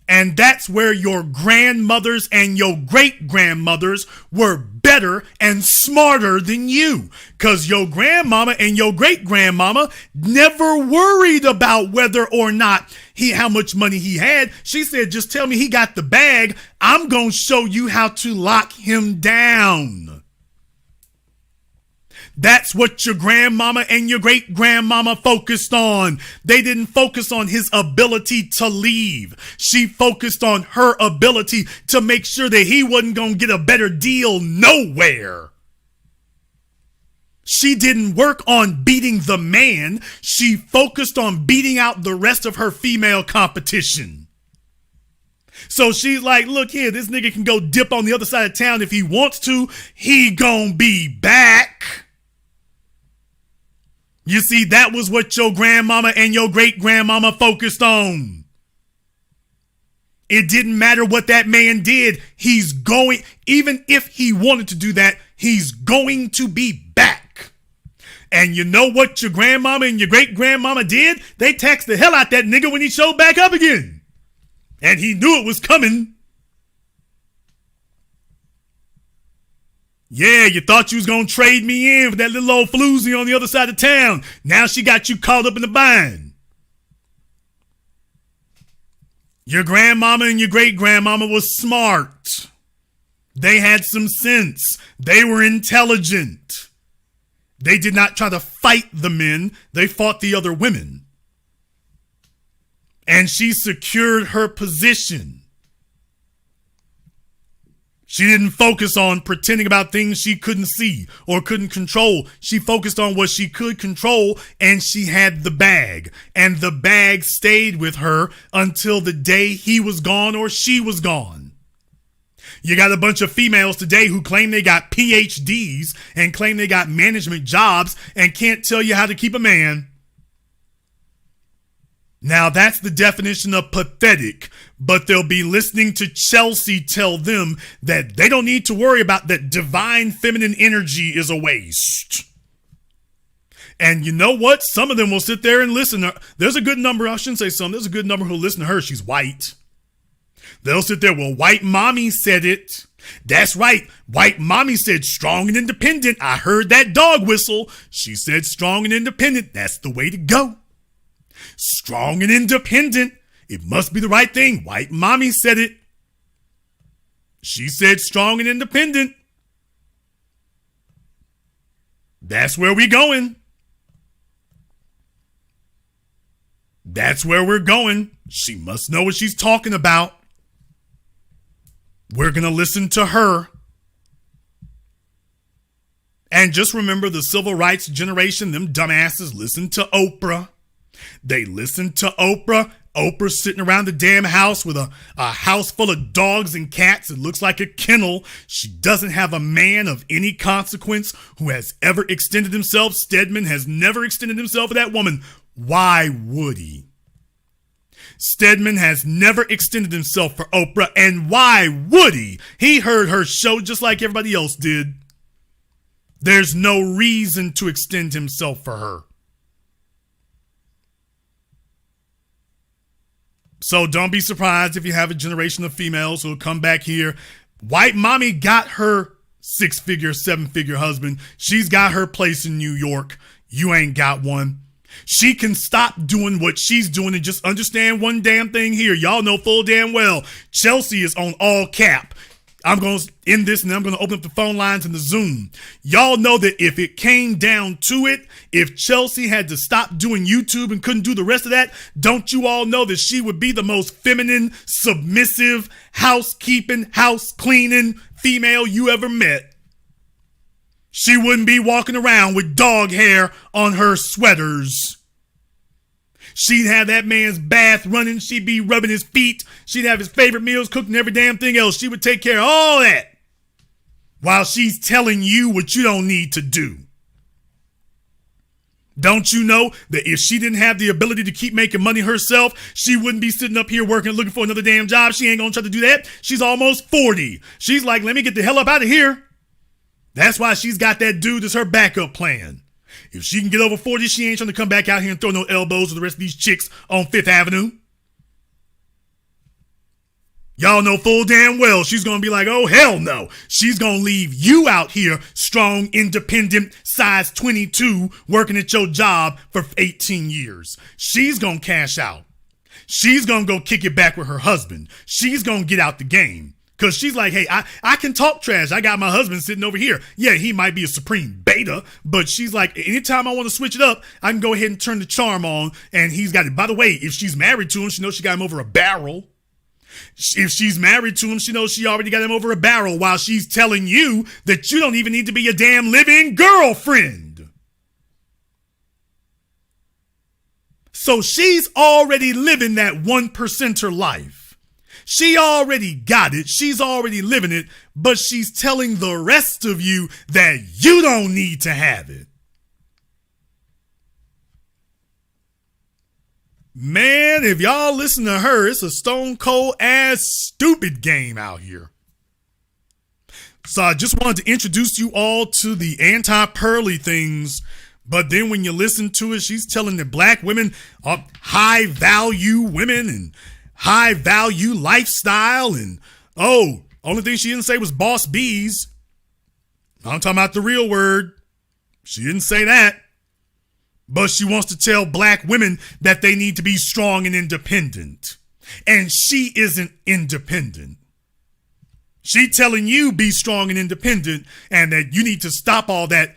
And that's where your grandmothers and your great-grandmothers were better and smarter than you. Because your grandmama and your great-grandmama never worried about whether or not how much money he had. She said, just tell me he got the bag. I'm going to show you how to lock him down. That's what your grandmama and your great-grandmama focused on. They didn't focus on his ability to leave. She focused on her ability to make sure that he wasn't going to get a better deal nowhere. She didn't work on beating the man. She focused on beating out the rest of her female competition. So she's like, look here, this nigga can go dip on the other side of town if he wants to. He gonna be back. You see, that was what your grandmama and your great-grandmama focused on. It didn't matter what that man did. He's going, even if he wanted to do that, he's going to be back. And you know what your grandmama and your great-grandmama did? They taxed the hell out that nigga when he showed back up again. And he knew it was coming. Yeah, you thought you was going to trade me in for that little old floozy on the other side of town. Now she got you caught up in the bind. Your grandmama and your great-grandmama was smart. They had some sense. They were intelligent. They did not try to fight the men. They fought the other women. And she secured her position. She didn't focus on pretending about things she couldn't see or couldn't control. She focused on what she could control, and she had the bag. And the bag stayed with her until the day he was gone or she was gone. You got a bunch of females today who claim they got PhDs and claim they got management jobs and can't tell you how to keep a man. Now that's the definition of pathetic, but they'll be listening to Chelsea tell them that they don't need to worry about that divine feminine energy is a waste. And you know what? Some of them will sit there and listen. There's a good number, I shouldn't say some, there's a good number who'll listen to her. She's white. They'll sit there, well, white mommy said it. That's right. White mommy said strong and independent. I heard that dog whistle. She said strong and independent. That's the way to go. Strong and independent. It must be the right thing. White mommy said it. She said strong and independent. That's where we going. That's where we're going. She must know what she's talking about. We're going to listen to her. And just remember the civil rights generation, them dumbasses listened to Oprah. They listened to Oprah. Oprah's sitting around the damn house with a house full of dogs and cats. It looks like a kennel. She doesn't have a man of any consequence who has ever extended himself. Stedman has never extended himself to that woman. Why would he? Stedman has never extended himself for Oprah, and why would he? He heard her show just like everybody else did. There's no reason to extend himself for her. So don't be surprised if you have a generation of females who will come back here. White mommy got her 6-figure, 7-figure husband. She's got her place in New York. You ain't got one. She can stop doing what she's doing and just understand one damn thing here. Y'all know full damn well Chelsea is on all cap. I'm going to end this and I'm going to open up the phone lines and the Zoom. Y'all know that if it came down to it, if Chelsea had to stop doing YouTube and couldn't do the rest of that, don't you all know that she would be the most feminine, submissive, housekeeping, house cleaning female you ever met? She wouldn't be walking around with dog hair on her sweaters. She'd have that man's bath running. She'd be rubbing his feet. She'd have his favorite meals cooked and every damn thing else. She would take care of all that while she's telling you what you don't need to do. Don't you know that if she didn't have the ability to keep making money herself, she wouldn't be sitting up here working, looking for another damn job? She ain't gonna try to do that. She's almost 40. She's like, let me get the hell up out of here. That's why she's got that dude as her backup plan. If she can get over 40, she ain't trying to come back out here and throw no elbows with the rest of these chicks on Fifth Avenue. Y'all know full damn well she's going to be like, oh, hell no. She's going to leave you out here, strong, independent, size 22, working at your job for 18 years. She's going to cash out. She's going to go kick it back with her husband. She's going to get out the game. Because she's like, hey, I can talk trash. I got my husband sitting over here. Yeah, he might be a supreme beta, but she's like, anytime I want to switch it up, I can go ahead and turn the charm on, and he's got it. By the way, if she's married to him, she knows she got him over a barrel. If she's married to him, she knows she already got him over a barrel while she's telling you that you don't even need to be a damn living girlfriend. So she's already living that 1%er life. She already got it. She's already living it, but she's telling the rest of you that you don't need to have it. Man, if y'all listen to her, it's a stone cold ass stupid game out here. So I just wanted to introduce you all to the Anti-Pearly things. But then when you listen to it, she's telling that black women are high value women and high value lifestyle, and only thing she didn't say was boss bees. I'm talking about the real word. She didn't say that. But she wants to tell black women that they need to be strong and independent. And she isn't independent. She telling you be strong and independent and that you need to stop all that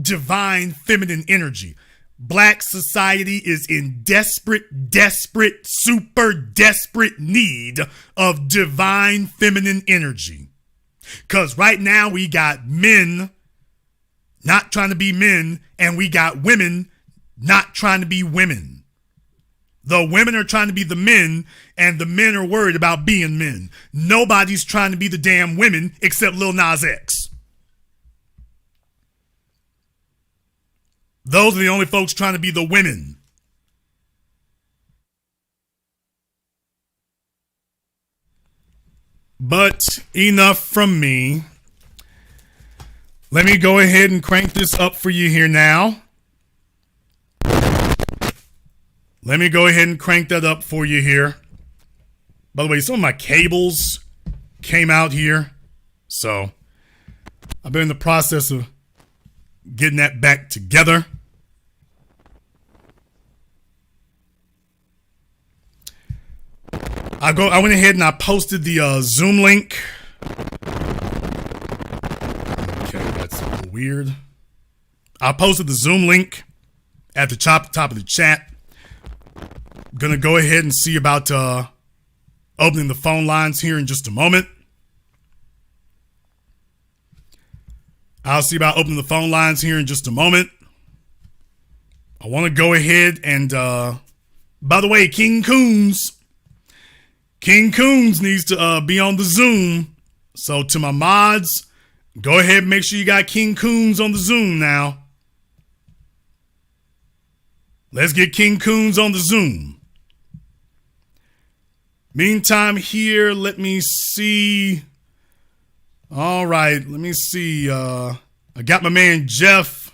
divine feminine energy. Black society is in desperate, super desperate need of divine feminine energy. Because right now we got men not trying to be men, and we got women not trying to be women. The women are trying to be the men, and the men are worried about being men. Nobody's trying to be the damn women except Lil Nas X. Those are the only folks trying to be the women. But enough from me. Let me go ahead and crank this up for you here now. Let me go ahead and crank that up for you here. By the way, some of my cables came out here. So I've been in the process of getting that back together. I went ahead and I posted the Zoom link. Okay, that's a little weird. I posted the Zoom link at the top of the chat. I'm gonna go ahead and see about opening the phone lines here in just a moment. I'll see about opening the phone lines here in just a moment. I want to go ahead and, by the way, King Coons needs to be on the Zoom. So to my mods, go ahead and make sure you got King Coons on the Zoom now. Let's get King Coons on the Zoom. Meantime here, let me see. All right, let me see. I got my man Jeff.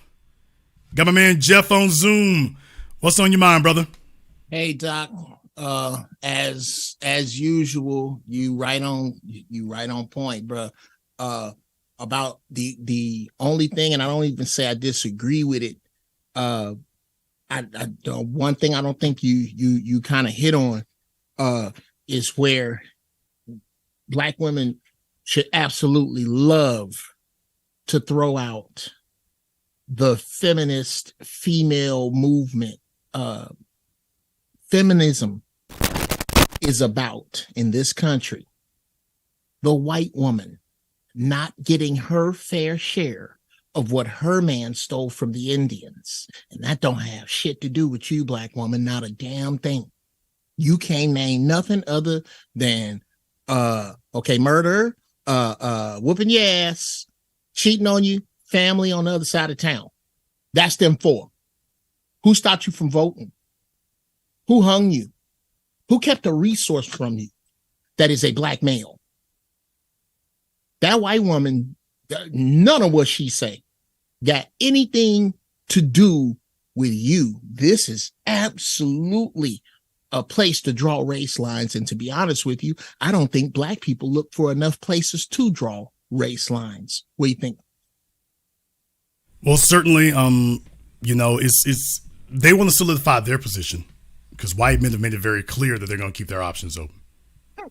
Got my man Jeff on Zoom. What's on your mind, brother? Hey, Doc. As usual, you right on point, bro. About the only thing, and I don't even say I disagree with it. One thing I don't think you kind of hit on is where Black women should absolutely love to throw out the feminist female movement. Feminism is about, in this country, the white woman not getting her fair share of what her man stole from the Indians. And that don't have shit to do with you, Black woman, not a damn thing. You can't name nothing other than murder, whooping your ass, cheating on you, family on the other side of town. That's them four. Who stopped you from voting? Who hung you? Who kept a resource from you that is a Black male? That white woman, none of what she say got anything to do with you. This is absolutely a place to draw race lines. And to be honest with you, I don't think Black people look for enough places to draw race lines. What do you think? Well, certainly, it's they want to solidify their position because white men have made it very clear that they're going to keep their options open.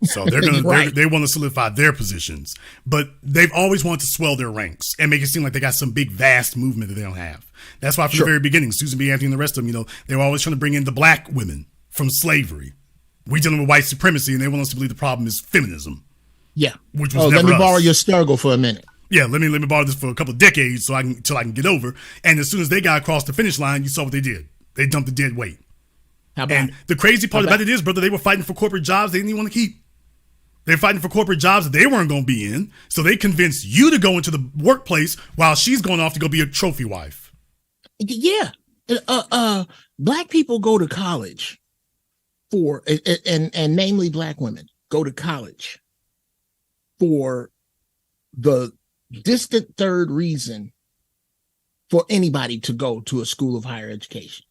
So they're going to they want to solidify their positions, but they've always wanted to swell their ranks and make it seem like they got some big vast movement that they don't have. That's why from the very beginning, Susan B. Anthony and the rest of them, they were always trying to bring in the Black women from slavery. We dealing with white supremacy, and they want us to believe the problem is feminism. Yeah. Which was never let me us. borrow your struggle for a minute. Yeah, let me borrow this for a couple of decades till I can get over. And as soon as they got across the finish line, you saw what they did. They dumped the dead weight. And the crazy part about it is, brother, they were fighting for corporate jobs they didn't even want to keep. They're fighting for corporate jobs that they weren't going to be in. So they convinced you to go into the workplace while she's going off to go be a trophy wife. Yeah. Black people go to college for, and namely Black women go to college for the distant third reason for anybody to go to a school of higher education: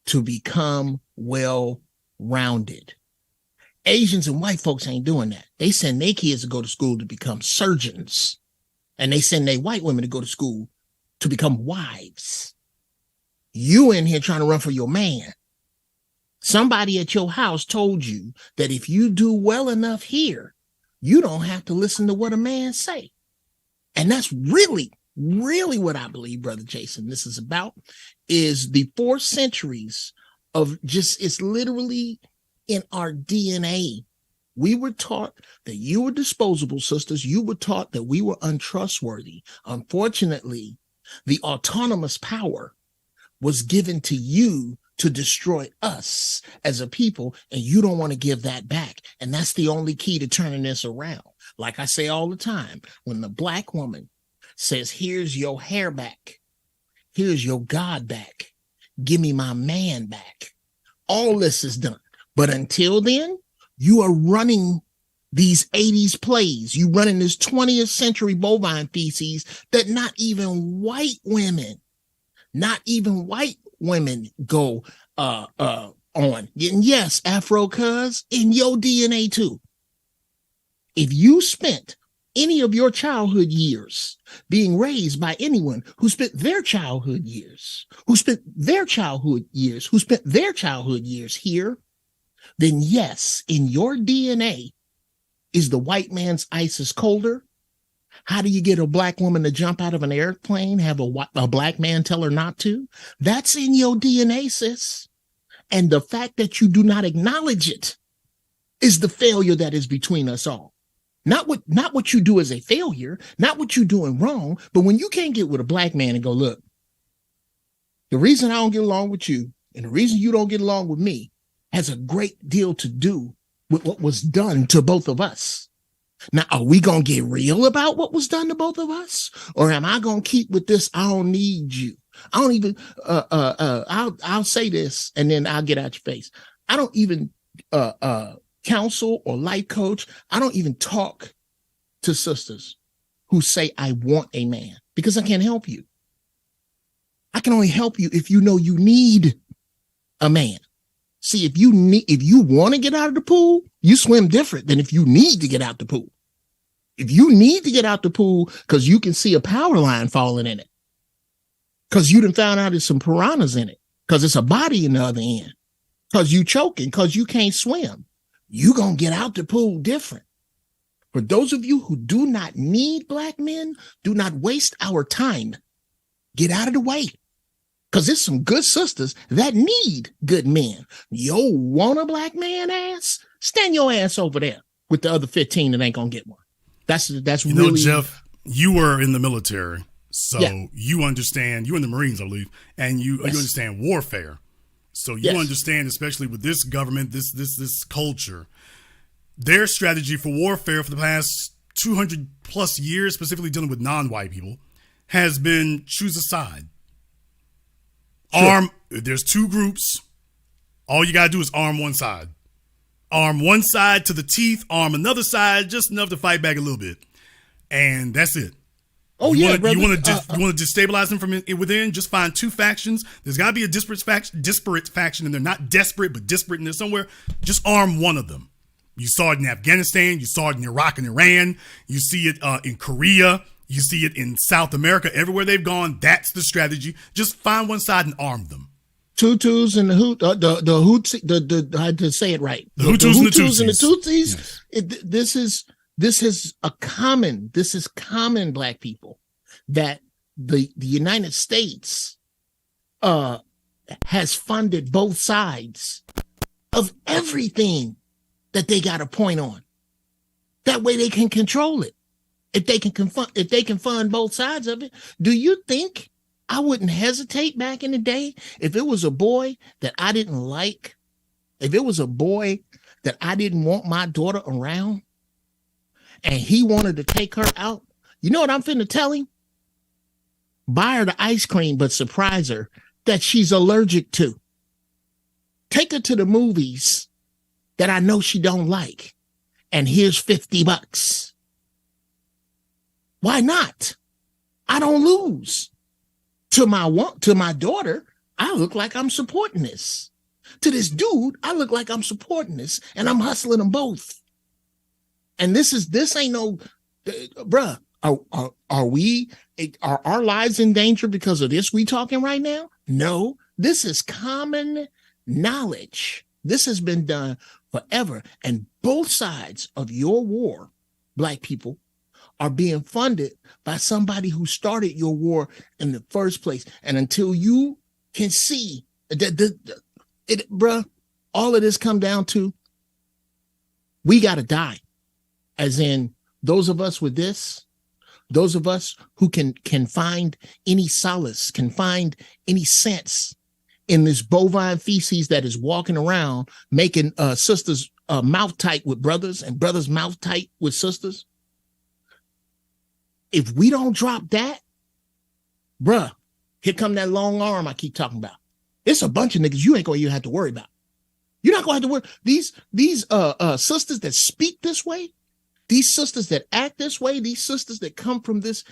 to become well-rounded. Asians and white folks ain't doing that. They send their kids to go to school to become surgeons, and they send their white women to go to school to become wives. You in here trying to run for your man. Somebody at your house told you that if you do well enough here, you don't have to listen to what a man say. And that's really what I believe, Brother Jason, this is about, is the 4 centuries of just, it's literally in our DNA. We were taught that you were disposable, sisters. You were taught that we were untrustworthy. Unfortunately, the autonomous power was given to you to destroy us as a people, and you don't want to give that back. And that's the only key to turning this around. Like I say all the time, when the Black woman says, here's your hair back, here's your God back, give me my man back, all this is done. But until then, you are running these 80s plays. You running this 20th century bovine feces that not even white women go on. And yes, Afro cuz in your DNA too. If you spent any of your childhood years being raised by anyone who spent their childhood years, who spent their childhood years here, then yes, in your DNA, is the white man's ice is colder? How do you get a black woman to jump out of an airplane, have a black man tell her not to? That's in your DNA, sis. And the fact that you do not acknowledge it is the failure that is between us all. Not what you do as a failure, not what you're doing wrong, but when you can't get with a black man and go, look, the reason I don't get along with you and the reason you don't get along with me has a great deal to do with what was done to both of us. Now, are we going to get real about what was done to both of us? Or am I going to keep with this? I don't need you. I don't even, I'll say this and then I'll get out your face. I don't even, counsel or life coach. I don't even talk to sisters who say, I want a man, because I can't help you. I can only help you if you know you need a man. See, if you want to get out of the pool, you swim different than if you need to get out the pool. If you need to get out the pool because you can see a power line falling in it, because you done found out there's some piranhas in it, because it's a body in the other end, because you choking, because you can't swim, you gonna get out the pool different. For those of you who do not need black men, do not waste our time. Get out of the way. Because there's some good sisters that need good men. Yo, want a black man ass? Stand your ass over there with the other 15 that ain't gonna get one. That's you really. know, Jeff, you were in the military, so Yeah. you understand. You were in the Marines, I believe, and you understand warfare. So you understand, especially with this government, this culture, their strategy for warfare for the past 200 plus years, specifically dealing with non-white people, has been choose a side. Sure. There's two groups. All you got to do is arm one side. Arm one side to the teeth, arm another side just enough to fight back a little bit. And that's it. Oh, you yeah, want to destabilize them from within? Just find two factions. There's got to be a disparate faction, and they're not desperate, but disparate in there somewhere. Just arm one of them. You saw it in Afghanistan. You saw it in Iraq and Iran. You see it in Korea. You see it in South America. Everywhere they've gone, that's the strategy. Just find one side and arm them. Tutus and the Houthis, I had to say it right. The Hutus and the Tutsis. Yes. This is common black people that the United States has funded both sides of everything that they got a point on. That way they can control it. If they can fund both sides of it, do you think I wouldn't hesitate back in the day if it was a boy that I didn't like, if it was a boy that I didn't want my daughter around and he wanted to take her out? You know what I'm finna tell him? Buy her the ice cream, but surprise her that she's allergic to. Take her to the movies that I know she don't like, and here's $50. Why not? I don't lose. To my daughter, I look like I'm supporting this. To this dude, I look like I'm supporting this, and I'm hustling them both. And this ain't no, bruh. Are our lives in danger because of this we talking right now? No, this is common knowledge. This has been done forever, and both sides of your war, black people, are being funded by somebody who started your war in the first place. And until you can see that, bruh, all of this come down to, we got to die. As in, those of us with this, those of us who can find any solace, can find any sense in this bovine feces that is walking around, making sisters mouth tight with brothers and brothers mouth tight with sisters. If we don't drop that, bruh, here come that long arm I keep talking about. It's a bunch of niggas you ain't gonna even have to worry about. You're not gonna have to worry. These sisters that speak this way, these sisters that act this way, these sisters that come from this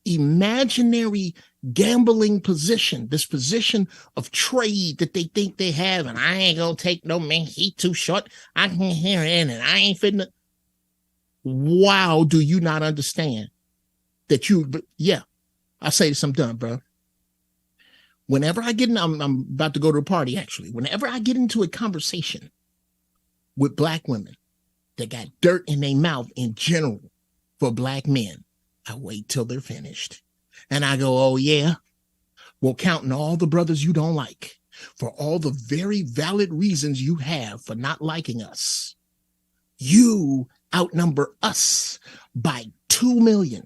imaginary gambling position, this position of trade that they think they have, and I ain't gonna take no man, he too short, I can hear in and I ain't fitting. Wow, do you not understand that I say this, I'm done, bro. Whenever I get in, I'm about to go to a party, actually. Whenever I get into a conversation with black women that got dirt in their mouth in general for black men, I wait till they're finished. And I go, oh, yeah? Well, counting all the brothers you don't like for all the very valid reasons you have for not liking us, you outnumber us by 2 million.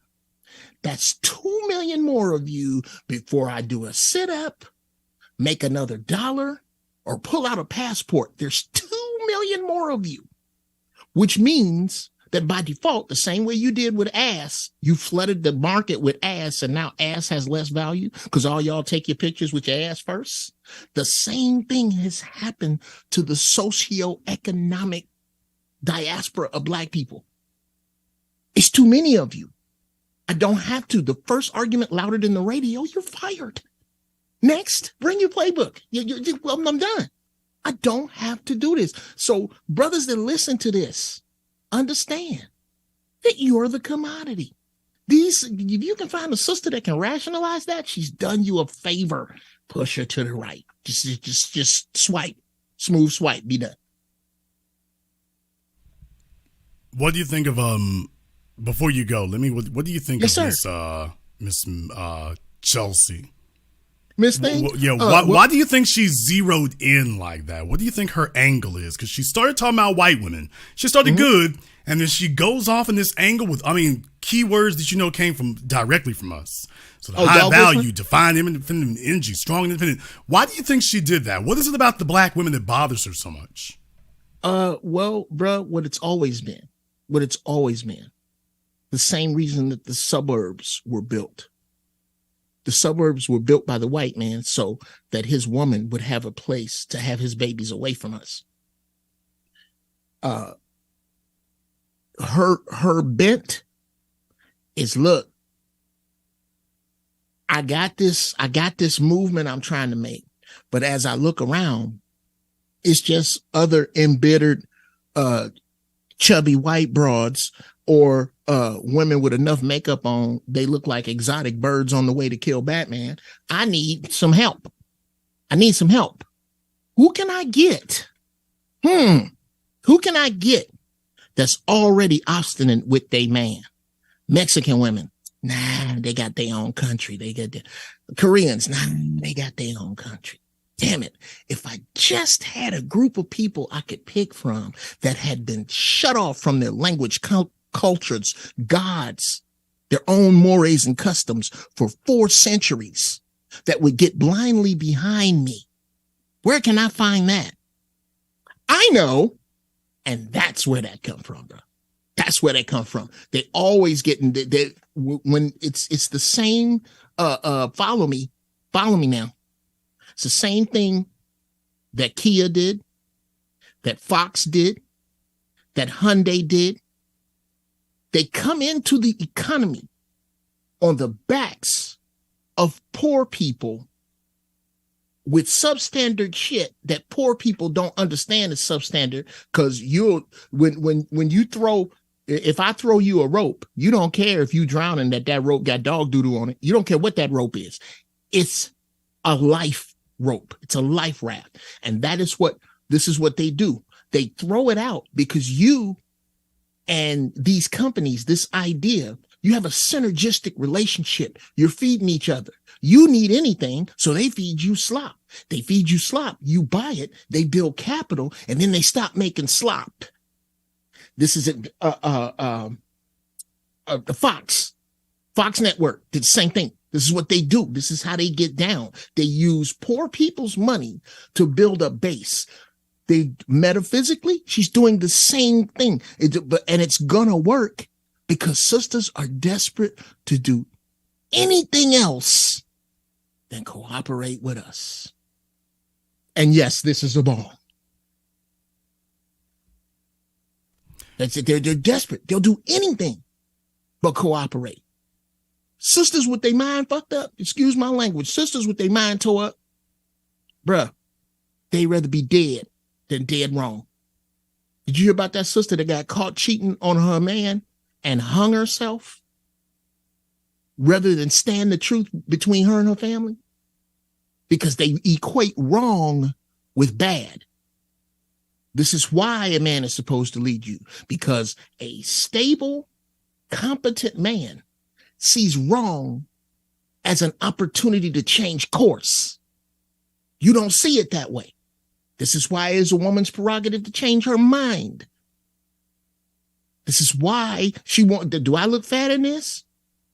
That's 2 million more of you before I do a sit-up, make another dollar, or pull out a passport. There's 2 million more of you, which means that by default, the same way you did with ass, you flooded the market with ass, and now ass has less value because all y'all take your pictures with your ass first. The same thing has happened to the socioeconomic diaspora of black people. It's too many of you. I don't have to. The first argument louder than the radio, you're fired. Next, bring your playbook. I'm done. I don't have to do this. So brothers that listen to this, understand that you're the commodity. If you can find a sister that can rationalize that, she's done you a favor. Push her to the right. Just swipe. Smooth swipe. Be done. What do you think of before you go, what do you think of Miss Chelsea? Miss Thing? Why do you think she's zeroed in like that? What do you think her angle is? Because she started talking about white women. She started good, and then she goes off in this angle with, keywords that came directly from us. So the high value, define, independent energy, strong, independent. Why do you think she did that? What is it about the black women that bothers her so much? Well, bro, what it's always been. The same reason that the suburbs were built. The suburbs were built by the white man so that his woman would have a place to have his babies away from us. Her bent is, look, I got this movement I'm trying to make, but as I look around, it's just other embittered, chubby white broads or women with enough makeup on, they look like exotic birds on the way to kill Batman. I need some help. Who can I get? Who can I get that's already obstinate with their man? Mexican women. Nah, they got their own country. They got the Koreans. Nah, they got their own country. Damn it. If I just had a group of people I could pick from that had been shut off from their language, cultures, gods, their own mores and customs for 4 centuries, that would get blindly behind me. Where can I find that? I know. And that's where that come from, bro. That's where they come from. They always getting when it's the same. Follow me now. It's the same thing that Kia did, that Fox did, that Hyundai did. They come into the economy on the backs of poor people with substandard shit that poor people don't understand is substandard, because when you throw, if I throw you a rope, you don't care if you drown and that rope got dog doo-doo on it. You don't care what that rope is. It's a life rope. It's a life raft. And this is what they do. They throw it out because you and these companies, this idea, you have a synergistic relationship. You're feeding each other. You need anything, so they feed you slop. They feed you slop. You buy it. They build capital, and then they stop making slop. This is the Fox Network did the same thing. This is what they do. This is how they get down. They use poor people's money to build a base. They metaphysically, she's doing the same thing, and it's gonna work because sisters are desperate to do anything else than cooperate with us. And yes, this is a ball. That's it. They're desperate. They'll do anything but cooperate. Sisters with their mind fucked up, excuse my language, sisters with their mind tore up, bruh, they'd rather be dead than dead wrong. Did you hear about that sister that got caught cheating on her man and hung herself rather than stand the truth between her and her family? Because they equate wrong with bad. This is why a man is supposed to lead you, because a stable, competent man sees wrong as an opportunity to change course. You don't see it that way. This is why it's a woman's prerogative to change her mind. This is why she do I look fat in this?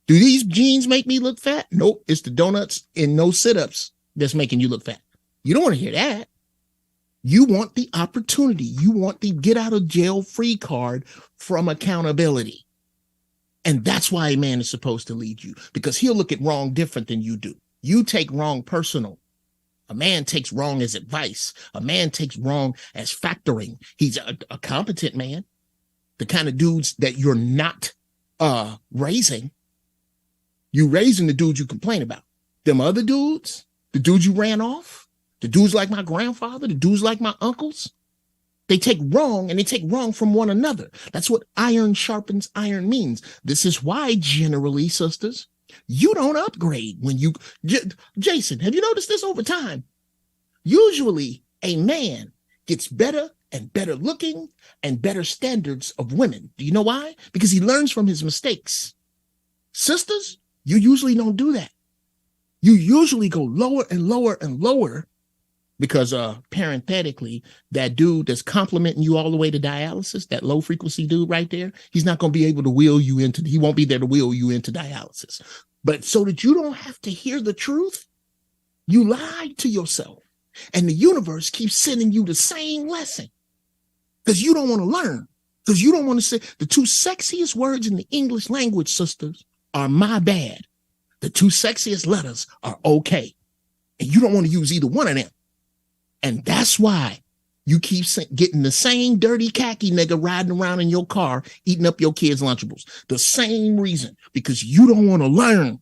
Do these jeans make me look fat? Nope. It's the donuts and no sit-ups that's making you look fat. You don't want to hear that. You want the opportunity. You want the get out of jail free card from accountability. And that's why a man is supposed to lead you, because he'll look at wrong different than you do. You take wrong personal. A man takes wrong as advice. A man takes wrong as factoring. He's a competent man. The kind of dudes that you're not raising. You raising the dudes you complain about. Them other dudes, the dudes you ran off, the dudes like my grandfather, the dudes like my uncles, they take wrong, and they take wrong from one another. That's what iron sharpens iron means. This is why, generally, sisters, you don't upgrade when you... Jason, have you noticed this over time? Usually, a man gets better and better looking and better standards of women. Do you know why? Because he learns from his mistakes. Sisters, you usually don't do that. You usually go lower and lower and lower, because parenthetically, that dude that's complimenting you all the way to dialysis, that low frequency dude right there, he's not going to be able to he won't be there to wheel you into dialysis. But so that you don't have to hear the truth, you lied to yourself. And the universe keeps sending you the same lesson because you don't want to learn, because you don't want to say the two sexiest words in the English language, sisters, are my bad. The two sexiest letters are okay. And you don't want to use either one of them. And that's why you keep getting the same dirty khaki nigga riding around in your car, eating up your kids' Lunchables. The same reason, because you don't want to learn.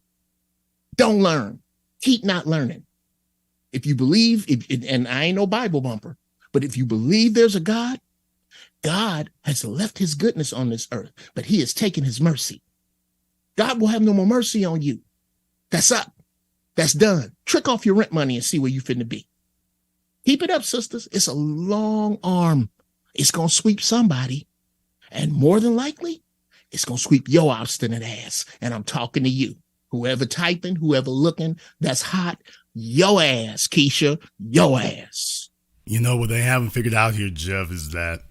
Don't learn. Keep not learning. If you believe, and I ain't no Bible bumper, but if you believe there's a God, God has left his goodness on this earth, but he has taken his mercy. God will have no more mercy on you. That's up. That's done. Trick off your rent money and see where you finna be. Keep it up, sisters. It's a long arm. It's going to sweep somebody. And more than likely, it's going to sweep your obstinate ass. And I'm talking to you. Whoever typing, whoever looking, that's hot. Your ass, Keisha. Your ass. You know what they haven't figured out here, Jeff, is that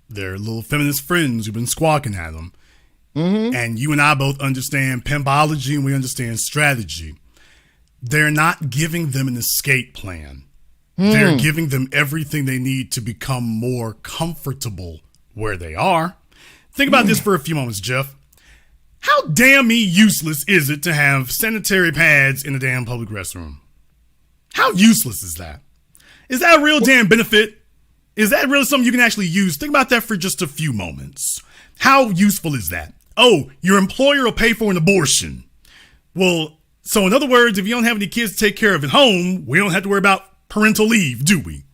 their little feminist friends who've been squawking at them. Mm-hmm. And you and I both understand pimpology and we understand strategy. They're not giving them an escape plan. They're giving them everything they need to become more comfortable where they are. Think about this for a few moments, Jeff. How damn useless is it to have sanitary pads in a damn public restroom? How useless is that? Is that a real damn benefit? Is that really something you can actually use? Think about that for just a few moments. How useful is that? Oh, your employer will pay for an abortion. Well, so in other words, if you don't have any kids to take care of at home, we don't have to worry about parental leave, do we?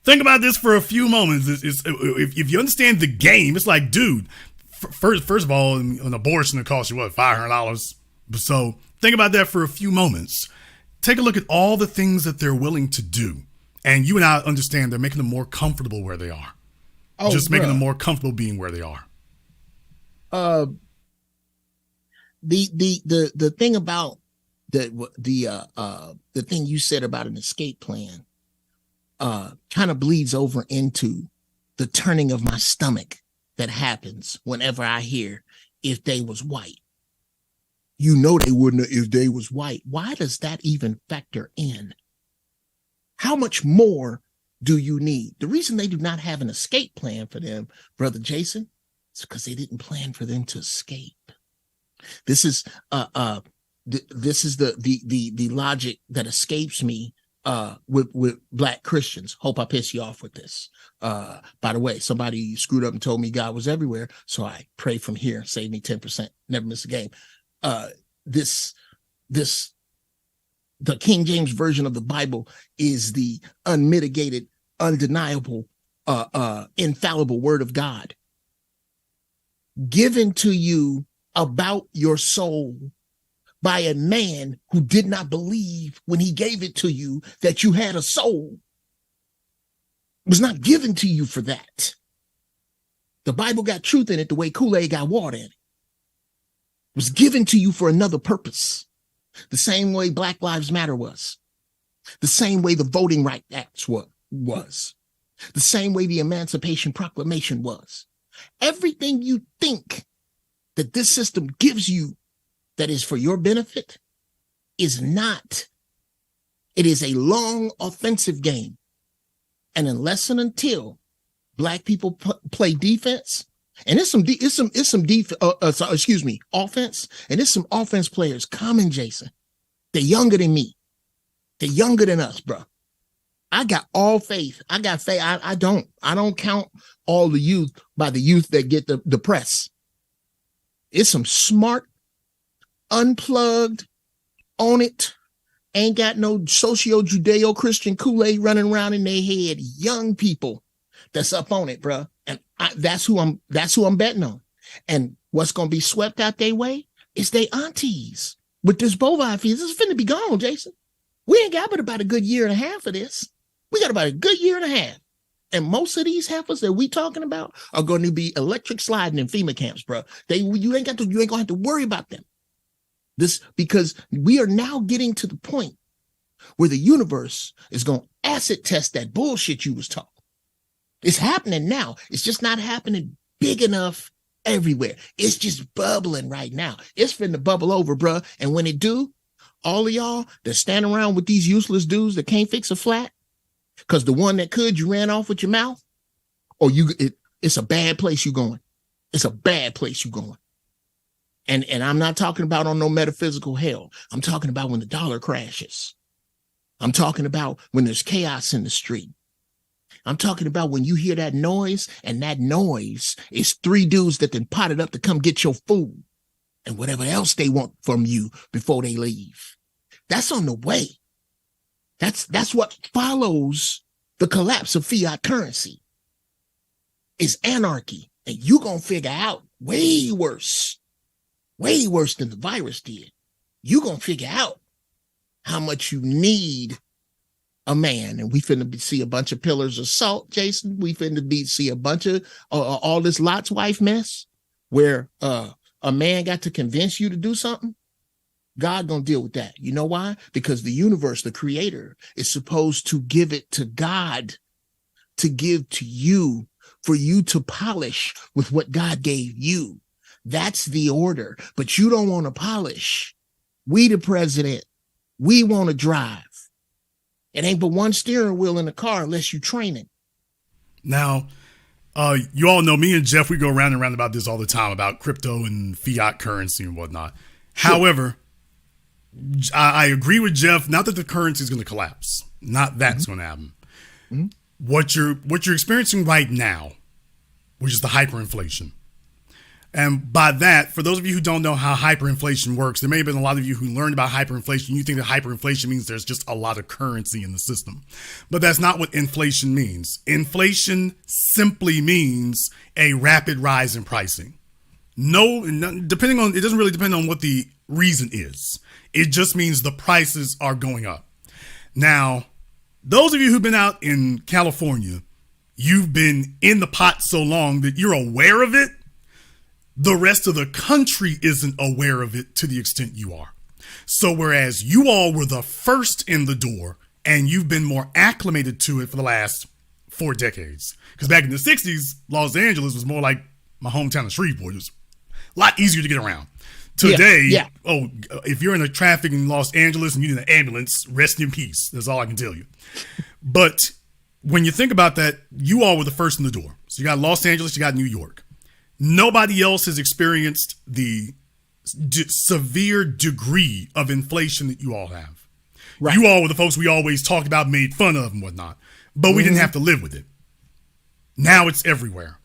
Think about this for a few moments. If you understand the game, it's like, dude, first of all, an abortion will cost you, what, $500? So think about that for a few moments. Take a look at all the things that they're willing to do. And you and I understand they're making them more comfortable where they are. Making them more comfortable being where they are. The thing about the thing you said about an escape plan kind of bleeds over into the turning of my stomach that happens whenever I hear if they was white. You know they wouldn't if they was white. Why does that even factor in? How much more do you need? The reason they do not have an escape plan for them, Brother Jason, is because they didn't plan for them to escape. This is this is the logic that escapes me with Black Christians. Hope I piss you off with this. By the way, somebody screwed up and told me God was everywhere, so I pray from here, save me 10%, never miss a game. The King James version of the Bible is the unmitigated, undeniable, infallible word of God. given to you about your soul by a man who did not believe when he gave it to you that you had a soul. It was not given to you for that. The Bible got truth in it the way Kool-Aid got water in it. It was given to you for another purpose. The same way Black Lives Matter was. The same way the Voting Rights Act was. The same way the Emancipation Proclamation was. Everything you think that this system gives you that is for your benefit is not. It is a long offensive game. And unless and until Black people play defense, and offense, and there's some offense players coming, Jason. They're younger than me. They're younger than us, bro. I got all faith. I got faith. I don't count all the youth by the youth that get the press. It's some smart, unplugged, on it, ain't got no socio-Judeo-Christian Kool-Aid running around in their head. Young people that's up on it, bro. And that's who I'm betting on. And what's gonna be swept out their way is they aunties with this bovine fees. This is finna be gone, Jason. We ain't got but about a good year and a half of this. We got about a good year and a half. And most of these heifers that we talking about are going to be electric sliding in FEMA camps, bro. You ain't gonna have to worry about them. This, because we are now getting to the point where the universe is going to acid test that bullshit you was talking. It's happening now. It's just not happening big enough everywhere. It's just bubbling right now. It's finna bubble over, bro. And when it do, all of y'all that stand around with these useless dudes that can't fix a flat, because the one that could, you ran off with your mouth, or it's a bad place you going. It's a bad place you going. And I'm not talking about on no metaphysical hell. I'm talking about when the dollar crashes. I'm talking about when there's chaos in the street. I'm talking about when you hear that noise, and that noise is 3 dudes that then potted up to come get your food and whatever else they want from you before they leave. That's on the way. That's what follows the collapse of fiat currency is anarchy. And you gonna figure out way worse than the virus did. You gonna figure out how much you need a man. And we finna see a bunch of pillars of salt, Jason. We finna see a bunch of all this Lot's wife mess where a man got to convince you to do something. God gonna deal with that. You know why? Because the universe, the creator, is supposed to give it to God to give to you for you to polish with what God gave you. That's the order. But you don't want to polish. We the president. We want to drive. It ain't but one steering wheel in the car unless you train it. Now, you all know me and Jeff, we go round and round about this all the time, about crypto and fiat currency and whatnot. Sure. However, I agree with Jeff, not that the currency is going to collapse. Not that's going to happen. Mm-hmm. What you're experiencing right now, which is the hyperinflation. And by that, for those of you who don't know how hyperinflation works, there may have been a lot of you who learned about hyperinflation. You think that hyperinflation means there's just a lot of currency in the system. But that's not what inflation means. Inflation simply means a rapid rise in pricing. It doesn't really depend on what the reason is. It just means the prices are going up. Now, those of you who've been out in California, you've been in the pot so long that you're aware of it. The rest of the country isn't aware of it to the extent you are. So whereas you all were the first in the door and you've been more acclimated to it for the last 4 decades. Because back in the 60s, Los Angeles was more like my hometown of Shreveport. It was a lot easier to get around. Today, if you're in a traffic in Los Angeles and you need an ambulance, rest in peace. That's all I can tell you. But when you think about that, you all were the first in the door. So you got Los Angeles, you got New York. Nobody else has experienced the severe degree of inflation that you all have. Right. You all were the folks we always talked about, made fun of and whatnot, but we didn't have to live with it. Now it's everywhere.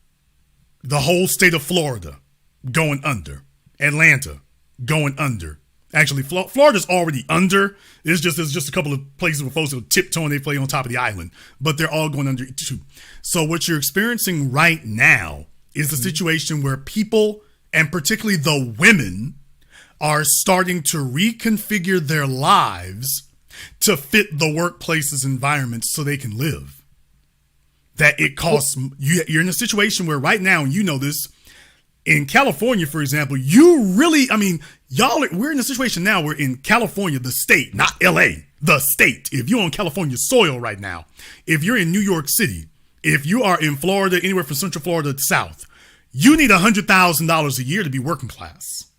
The whole state of Florida going under. Atlanta going under. Actually, Florida's already under. There's just a couple of places where folks will tiptoe and they play on top of the island, but they're all going under too. So what you're experiencing right now is the situation where people, and particularly the women, are starting to reconfigure their lives to fit the workplace's environment so they can live. That it costs, you're in a situation where right now, and you know this, in California, for example, we're in a situation now where in California, the state, not LA, the state, if you're on California soil right now, if you're in New York City, if you are in Florida, anywhere from Central Florida to South, you need $100,000 a year to be working class.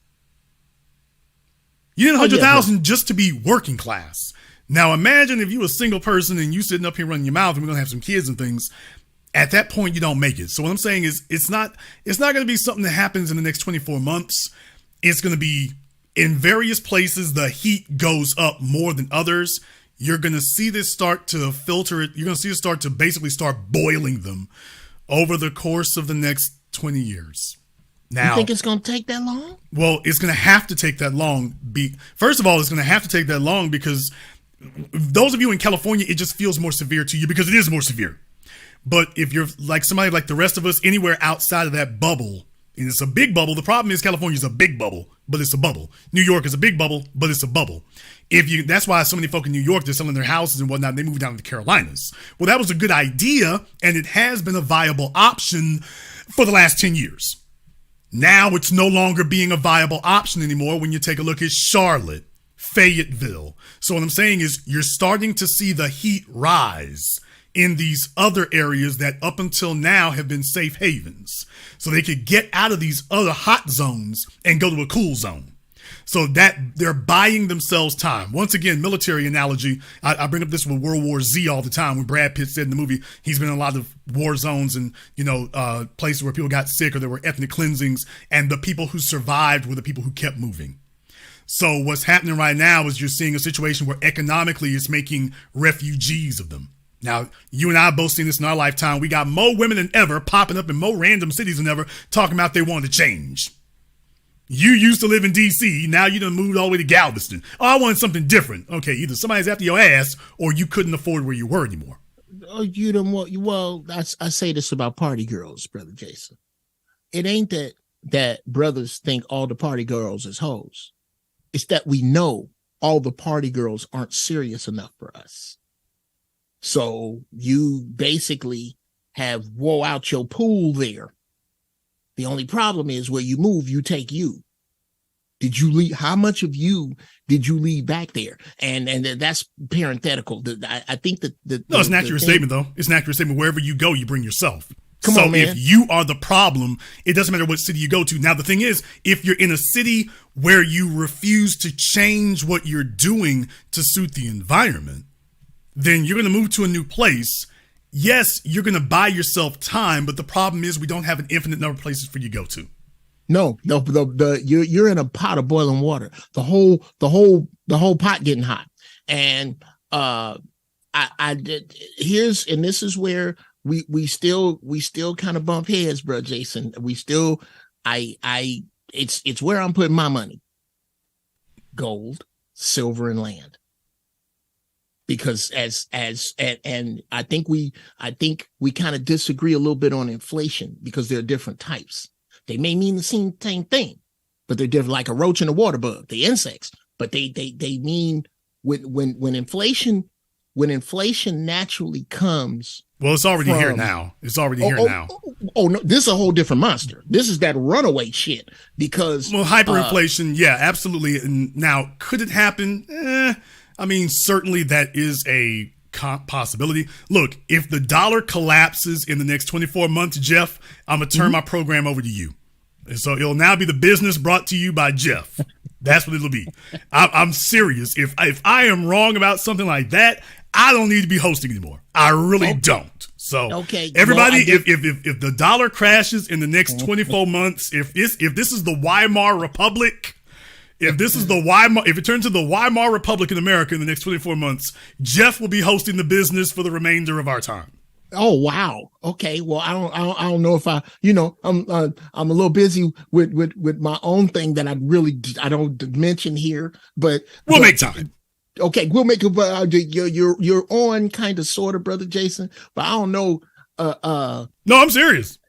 You need $100,000 just to be working class. Now imagine if you a single person and you sitting up here running your mouth and we're gonna have some kids and things. At that point, you don't make it. So what I'm saying is it's not going to be something that happens in the next 24 months. It's going to be in various places. The heat goes up more than others. You're going to see this start to filter it. You're going to see it start to basically start boiling them over the course of the next 20 years. Now, you think it's going to take that long? Well, it's going to have to take that long. First of all, it's going to have to take that long because those of you in California, it just feels more severe to you because it is more severe. But if you're like somebody like the rest of us, anywhere outside of that bubble, and it's a big bubble. The problem is California is a big bubble, but it's a bubble. New York is a big bubble, but it's a bubble. That's why so many folk in New York, they're selling their houses and whatnot. They moved down to the Carolinas. Well, that was a good idea, and it has been a viable option for the last 10 years. Now it's no longer being a viable option anymore when you take a look at Charlotte, Fayetteville. So what I'm saying is you're starting to see the heat rise in these other areas that up until now have been safe havens. So they could get out of these other hot zones and go to a cool zone. So that they're buying themselves time. Once again, military analogy. I bring up this with World War Z all the time. When Brad Pitt said in the movie, he's been in a lot of war zones and, places where people got sick or there were ethnic cleansings. And the people who survived were the people who kept moving. So what's happening right now is you're seeing a situation where economically it's making refugees of them. Now, you and I have both seen this in our lifetime. We got more women than ever popping up in more random cities than ever talking about they want to change. You used to live in D.C. Now you done moved all the way to Galveston. Oh, I want something different. Okay, either somebody's after your ass or you couldn't afford where you were anymore. Oh, you don't want, well, I say this about party girls, Brother Jason. It ain't that brothers think all the party girls is hoes. It's that we know all the party girls aren't serious enough for us. So you basically have wore out your pool there. The only problem is where you move, you take you. Did you leave? How much of you did you leave back there? And that's parenthetical. I think that no, it's an accurate statement though. It's an accurate statement. Wherever you go, you bring yourself. Come on, man. If you are the problem, it doesn't matter what city you go to. Now, the thing is, if you're in a city where you refuse to change what you're doing to suit the environment, then you're going to move to a new place. Yes, you're going to buy yourself time, but the problem is we don't have an infinite number of places for you to go to. No, you're in a pot of boiling water. The whole pot getting hot. And this is where we still kind of bump heads, bro, Jason. We still, it's where I'm putting my money. Gold, silver, and land. Because and I think we kind of disagree a little bit on inflation because there are different types. They may mean the same thing, but they're different, like a roach and a water bug, the insects. But they mean when inflation naturally comes. Well, it's already here now. It's already here now. Oh no, this is a whole different monster. This is that runaway shit because hyperinflation, yeah, absolutely. And now, could it happen? I mean, certainly that is a possibility. Look, if the dollar collapses in the next 24 months, Jeff, I'm going to turn my program over to you. And so it'll now be The Business brought to you by Jeff. That's what it'll be. I'm serious. If I am wrong about something like that, I don't need to be hosting anymore. I really don't. So everybody, if the dollar crashes in the next 24 months, if this is the Weimar Republic, if it turns to the Weimar Republic in America in the next 24 months, Jeff will be hosting The Business for the remainder of our time. Oh wow. Okay. Well, I don't know if I'm a little busy with my own thing that I don't mention here, but we'll make time. Okay, we'll make it. But you're on kind of sort of, Brother Jason, but I don't know. No, I'm serious.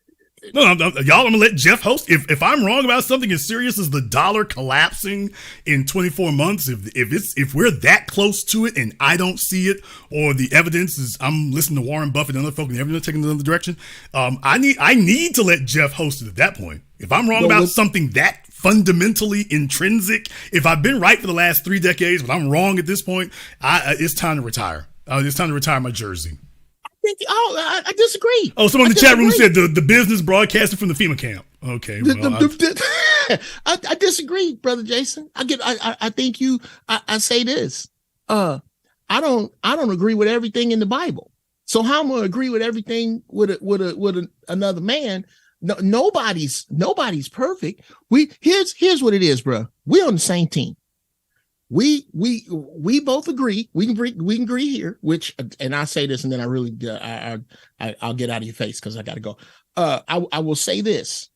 No, y'all, I'm gonna let Jeff host. If I'm wrong about something as serious as the dollar collapsing in 24 months, if we're that close to it and I don't see it, or the evidence is, I'm listening to Warren Buffett and other folk and everyone's taking another direction. I need to let Jeff host it at that point. If I'm wrong about something that fundamentally intrinsic, if I've been right for the last 3 decades, but I'm wrong at this point, it's time to retire. It's time to retire my jersey. I disagree. Oh, someone in the chat room said the business broadcaster from the FEMA camp. Okay, well, I disagree, brother Jason. I think I say this. I don't agree with everything in the Bible. So how am I gonna agree with everything with another man? No, nobody's perfect. Here's what it is, bro. We're on the same team. We both agree. We can agree here. Which, and I say this, and then I'll get out of your face because I got to go. I will say this,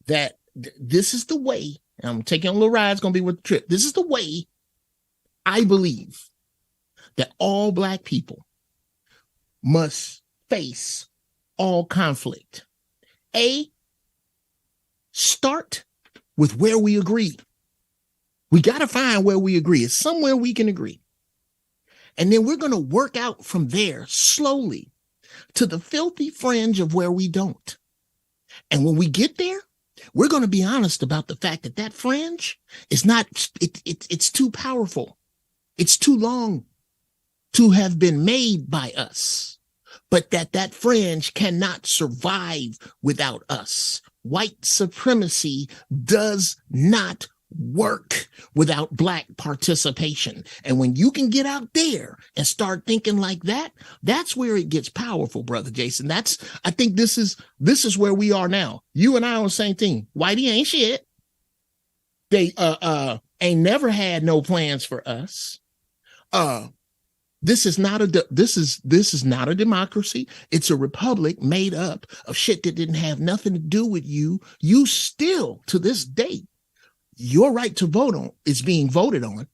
that this is the way. And I'm taking a little ride. It's gonna be with the trip. This is the way I believe that all Black people must face all conflict. Start with where we agree. We got to find where we agree. It's somewhere we can agree. And then we're going to work out from there slowly to the filthy fringe of where we don't. And when we get there, we're going to be honest about the fact that fringe is not, it's too powerful. It's too long to have been made by us, but that fringe cannot survive without us. White supremacy does not work without Black participation. And when you can get out there and start thinking like that, that's where it gets powerful, brother Jason. I think this is where we are now. You and I on the same team. Whitey ain't shit. They ain't never had no plans for us. This is not a democracy. It's a republic made up of shit that didn't have nothing to do with you. You still, to this day, your right to vote on is being voted on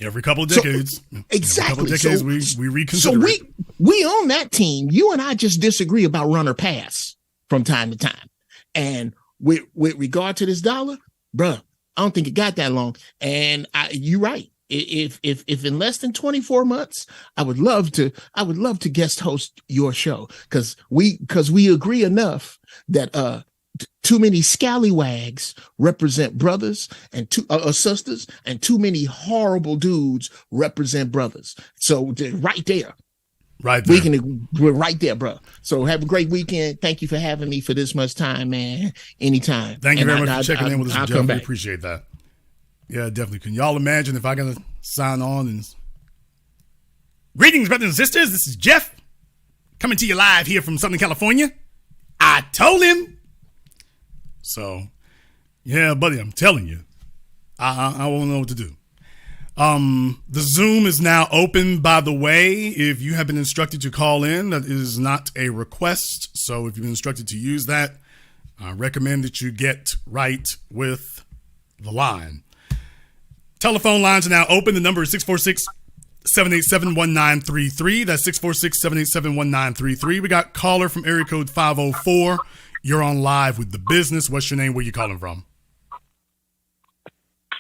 every couple of decades. Exactly. Every couple of decades, we reconsider. So we on that team. You and I just disagree about run or pass from time to time. And with regard to this dollar, bruh, I don't think it got that long. And you're right. If in less than 24 months, I would love to guest host your show because we agree enough that too many scallywags represent brothers and sisters, and too many horrible dudes represent brothers. So right there. We're right there, bro. So have a great weekend. Thank you for having me for this much time, man. Anytime. Thank you very much for checking in with us, Jeff. We appreciate that. Yeah, definitely. Can y'all imagine if I gotta sign on and greetings, brothers and sisters. This is Jeff coming to you live here from Southern California. I told him. So, yeah, buddy, I'm telling you, I won't know what to do. The Zoom is now open, by the way. If you have been instructed to call in, that is not a request. So if you've been instructed to use that, I recommend that you get right with the line. Telephone lines are now open. The number is 646-787-1933. That's 646-787-1933. We got caller from area code 504. You're on live with The Business. What's your name? Where you calling from?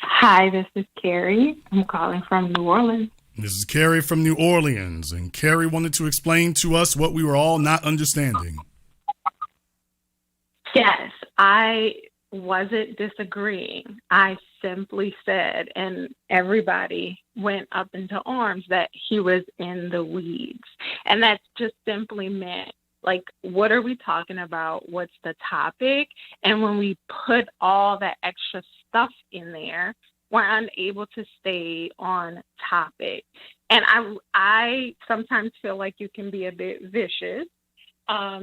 Hi, this is Carrie. I'm calling from New Orleans. This is Carrie from New Orleans. And Carrie wanted to explain to us what we were all not understanding. Yes, I wasn't disagreeing. I simply said, and everybody went up into arms, that he was in the weeds. And that's just simply meant, like, what are we talking about? What's the topic? And when we put all that extra stuff in there, we're unable to stay on topic. And I sometimes feel like you can be a bit vicious,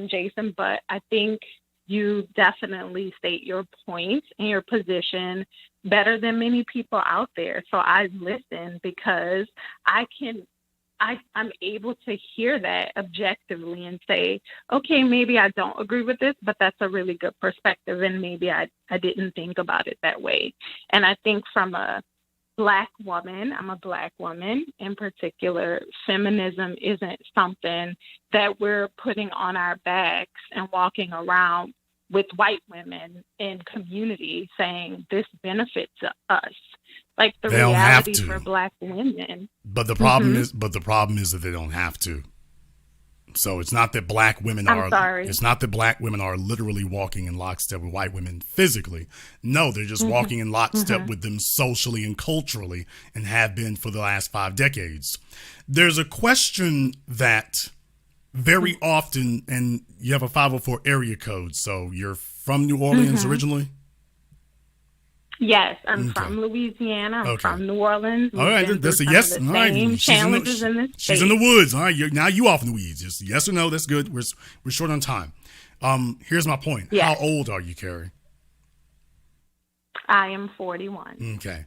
Jason, but I think you definitely state your points and your position better than many people out there. So I listen because I'm able to hear that objectively and say, okay, maybe I don't agree with this, but that's a really good perspective. And maybe I didn't think about it that way. And I think from a Black woman, I'm a Black woman in particular, feminism isn't something that we're putting on our backs and walking around with white women in community saying this benefits us. Like the They don't have reality to. for Black women. But the problem is that they don't have to. So it's not that Black women I'm sorry. It's not that Black women are literally walking in lockstep with white women physically. No, they're just walking in lockstep with them socially and culturally, and have been for the last 5 decades. There's a question that very often, and you have a 504 area code, so you're from New Orleans originally? Yes, I'm from Louisiana. I'm from New Orleans. All right, that's a yes. All right, challenges in this she's in the woods. All right, now you off in the weeds. Just yes or no. That's good. We're short on time. Here's my point. Yes. How old are you, Carrie? I am 41. Okay,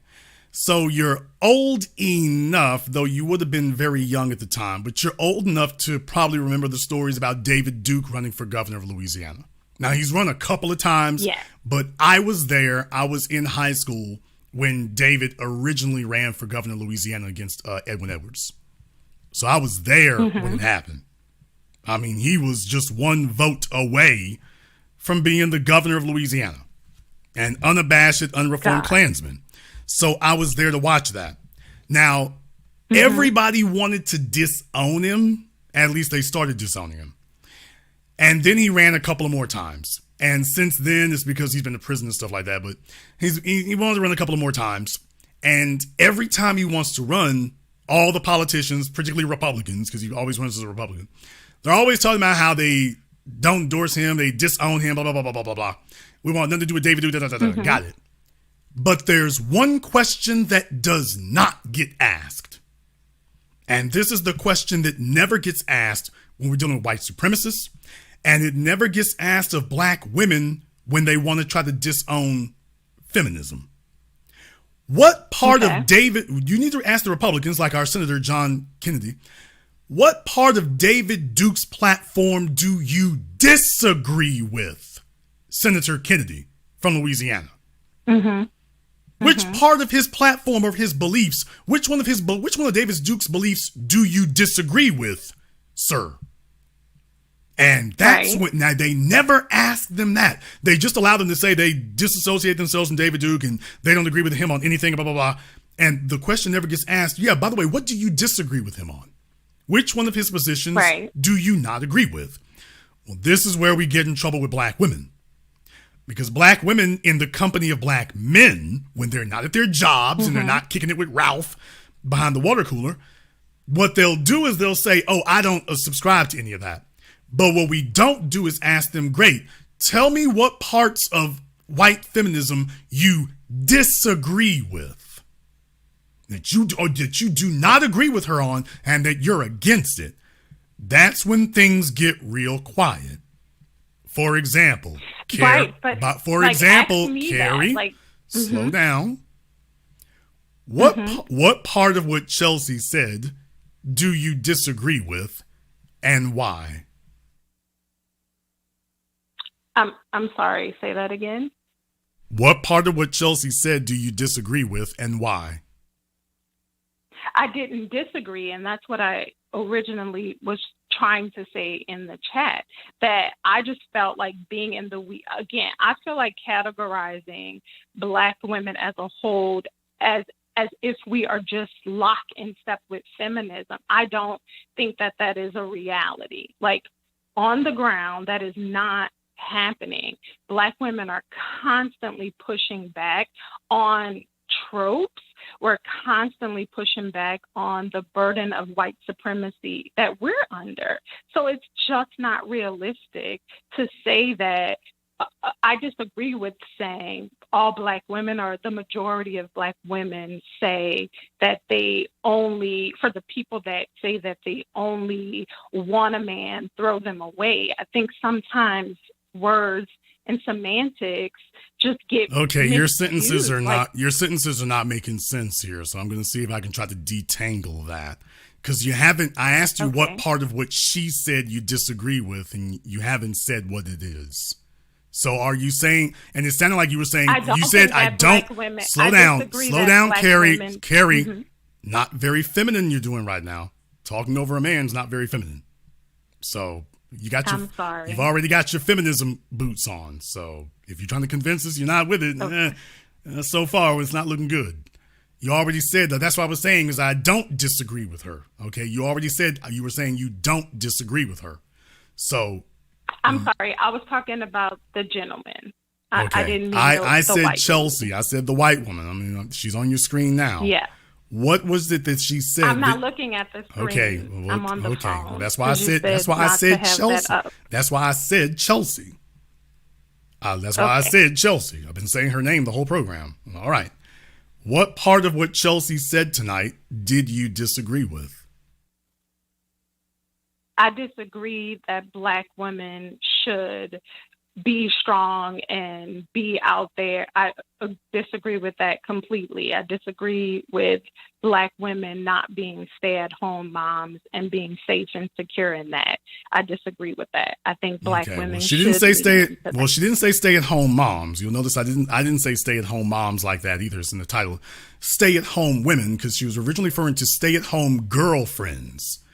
so you're old enough, though you would have been very young at the time, but you're old enough to probably remember the stories about David Duke running for governor of Louisiana. Now, he's run a couple of times, but I was there. I was in high school when David originally ran for governor of Louisiana against Edwin Edwards. So I was there when it happened. I mean, he was just one vote away from being the governor of Louisiana, an unabashed, unreformed Klansman. So I was there to watch that. Now, everybody wanted to disown him. At least they started disowning him. And then he ran a couple of more times. And since then, it's because he's been in prison and stuff like that. But he wanted to run a couple of more times. And every time he wants to run, all the politicians, particularly Republicans, because he always runs as a Republican, they're always talking about how they don't endorse him, they disown him, blah, blah, blah, blah, blah, blah, blah. We want nothing to do with David Duke, da, da, da, da. Got it. But there's one question that does not get asked. And this is the question that never gets asked when we're dealing with white supremacists. And it never gets asked of Black women when they want to try to disown feminism. What part of David, you need to ask the Republicans like our Senator John Kennedy, what part of David Duke's platform do you disagree with, Senator Kennedy from Louisiana? Which part of his platform or his beliefs, which one of David Duke's beliefs do you disagree with, sir? And that's when, now they never ask them that. They just allow them to say they disassociate themselves from David Duke and they don't agree with him on anything, blah, blah, blah. And the question never gets asked, yeah, by the way, what do you disagree with him on? Which one of his positions do you not agree with? Well, this is where we get in trouble with Black women. Because Black women in the company of Black men, when they're not at their jobs and they're not kicking it with Ralph behind the water cooler, what they'll do is they'll say, oh, I don't subscribe to any of that. But what we don't do is ask them, great, tell me what parts of white feminism you disagree with, that you do not agree with her on, and that you're against it. That's when things get real quiet. For example, Carrie, slow down. What part of what Chelsea said do you disagree with, and why? I'm sorry, say that again. What part of what Chelsea said do you disagree with, and why? I didn't disagree, and that's what I originally was trying to say in the chat, that I just felt like being in again, I feel like categorizing Black women as a whole as if we are just locked in step with feminism. I don't think that is a reality. Like, on the ground, that is not happening. Black women are constantly pushing back on tropes. We're constantly pushing back on the burden of white supremacy that we're under. So it's just not realistic to say that. I disagree with saying all Black women, or the majority of Black women, say that they only, for the people that say that they only want a man, throw them away. I think sometimes words and semantics just get your sentences are not making sense here. So I'm going to see if I can try to detangle that, because I asked you what part of what she said you disagree with, and you haven't said what it is. So are you saying, and it sounded like you were saying, you said, I don't, slow down, Carrie, not very feminine you're doing right now. Talking over a man's not very feminine. So I'm sorry. You've already got your feminism boots on. So if you're trying to convince us you're not with it, Okay. So far it's not looking good. You already said that. That's what I was saying is I don't disagree with her. Okay. You already said you were saying you don't disagree with her. So I'm sorry. I was talking about the gentleman. I didn't mean I the said white Chelsea. woman. I said the white woman. I mean, she's on your screen now. Yeah. What was it that she said? I'm not looking at the screen. Okay. I'm on the phone. Well, that's why I 'cause you said. That's why I not to said have Chelsea. that up. That's why I said Chelsea. That's why I Okay. said Chelsea. I've been saying her name the whole program. All right. What part of what Chelsea said tonight did you disagree with? I disagree that Black women should be strong and be out there. I disagree with that completely. I disagree with Black women not being stay-at-home moms and being safe and secure in that. I disagree with that. I think Black women Well, she didn't should say lead into that. She didn't say stay-at-home moms. You'll notice I didn't say stay-at-home moms like that either. It's in the title. Stay-at-home women, because she was originally referring to stay-at-home girlfriends.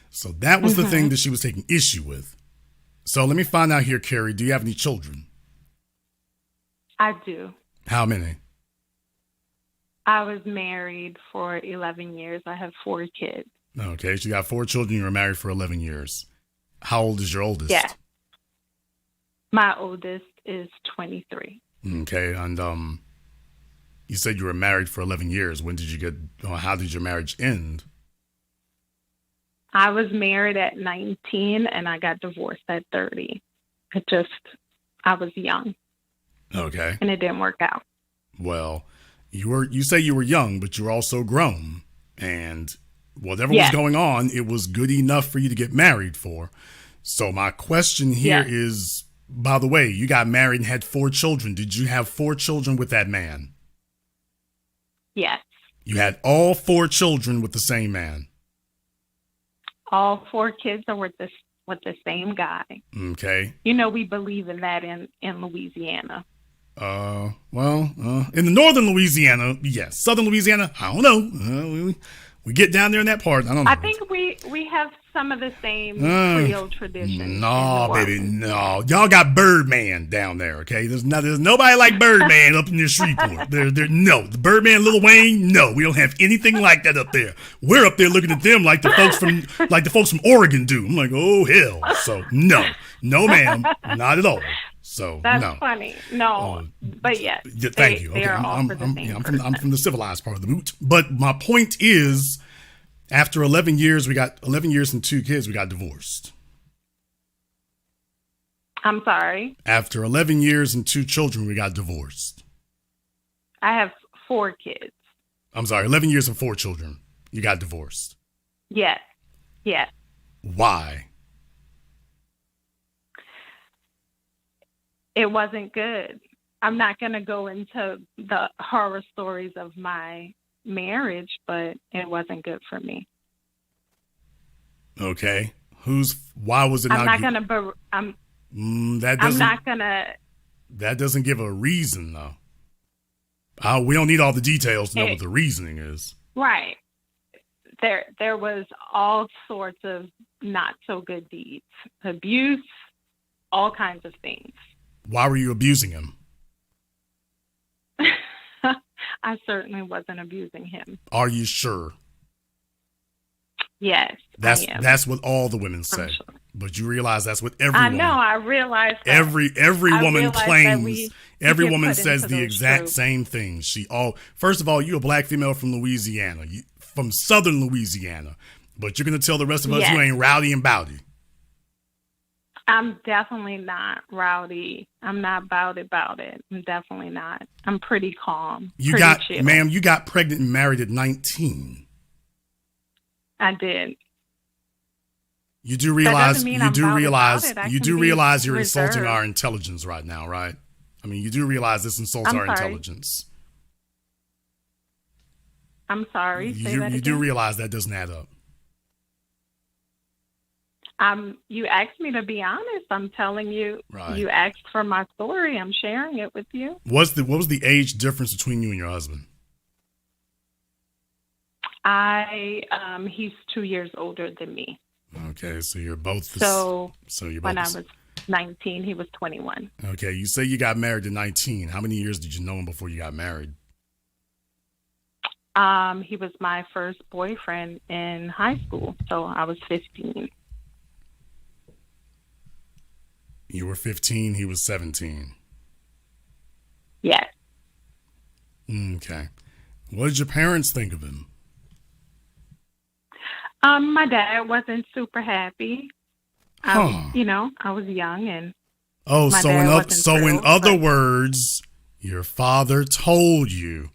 So that was the thing that she was taking issue with. So let me find out here, Carrie. Do you have any children? I do. How many? I was married for 11 years. I have 4 kids. Okay, so you got 4 children. You were married for 11 years. How old is your oldest? Yeah. My oldest is 23. Okay, and you said you were married for 11 years. When did you get? How did your marriage end? I was married at 19 and I got divorced at 30. I was young Okay. and it didn't work out. Well, you say you were young, but you were also grown, and whatever was going on, it was good enough for you to get married for. So my question here is, by the way, you got married and had 4 children. Did you have 4 children with that man? Yes. You had all 4 children with the same man. All 4 kids are with the same guy. Okay. You know, we believe in that in Louisiana. In the northern Louisiana, yes. Southern Louisiana, I don't know. We get down there in that part. I don't know. I think we have some of the same Creole traditions. No, baby, no. Y'all got Birdman down there, okay? There's nobody like Birdman up in the Shreveport. No, the Birdman, Lil Wayne, no, we don't have anything like that up there. We're up there looking at them like the folks from Oregon do. I'm like, oh hell. So no, ma'am, not at all. So That's no. funny. No, but yes. Thank you. Okay, I'm from the civilized part of the boot. But my point is, after 11 years, we got 11 years and 2 kids, we got divorced. I'm sorry. After 11 years and 2 children, we got divorced. I have 4 kids. I'm sorry, 11 years and 4 children, you got divorced. Yes. Yes. Why? It wasn't good. I'm not going to go into the horror stories of my marriage, but it wasn't good for me. Okay. Why was it not good? I'm not going to. That doesn't give a reason, though. We don't need all the details to know what the reasoning is. Right. There was all sorts of not so good deeds, abuse, all kinds of things. Why were you abusing him? I certainly wasn't abusing him. Are you sure? Yes, I am. That's what all the women say. Sure. But you realize that's what every woman. I know. I realize that. Every woman claims. Every woman put says into the those exact groups. same thing. First of all, you a black female from Louisiana, from Southern Louisiana, but you're gonna tell the rest of us Yes. you ain't rowdy and bowdy. I'm definitely not rowdy. I'm not about it. I'm definitely not. I'm pretty calm. You pretty got, chill. ma'am, you got pregnant and married at 19. I did. You do realize doesn't mean you I'm do about realize it. I you can do be realize you're insulting reserved. our intelligence right now, right? I mean, you do realize this insults I'm our sorry. intelligence. I'm sorry. Say that You do again. realize that doesn't add up. You asked me to be honest. I'm telling you. Right. You asked for my story. I'm sharing it with you. What was the age difference between you and your husband? He's 2 years older than me. Okay, so you're both. So you're both. When I was 19, he was 21. Okay, you say you got married at 19. How many years did you know him before you got married? He was my first boyfriend in high school, so I was 15. You were 15, he was 17. Yes. Okay. What did your parents think of him? My dad wasn't super happy. I was young and in other words, your father told you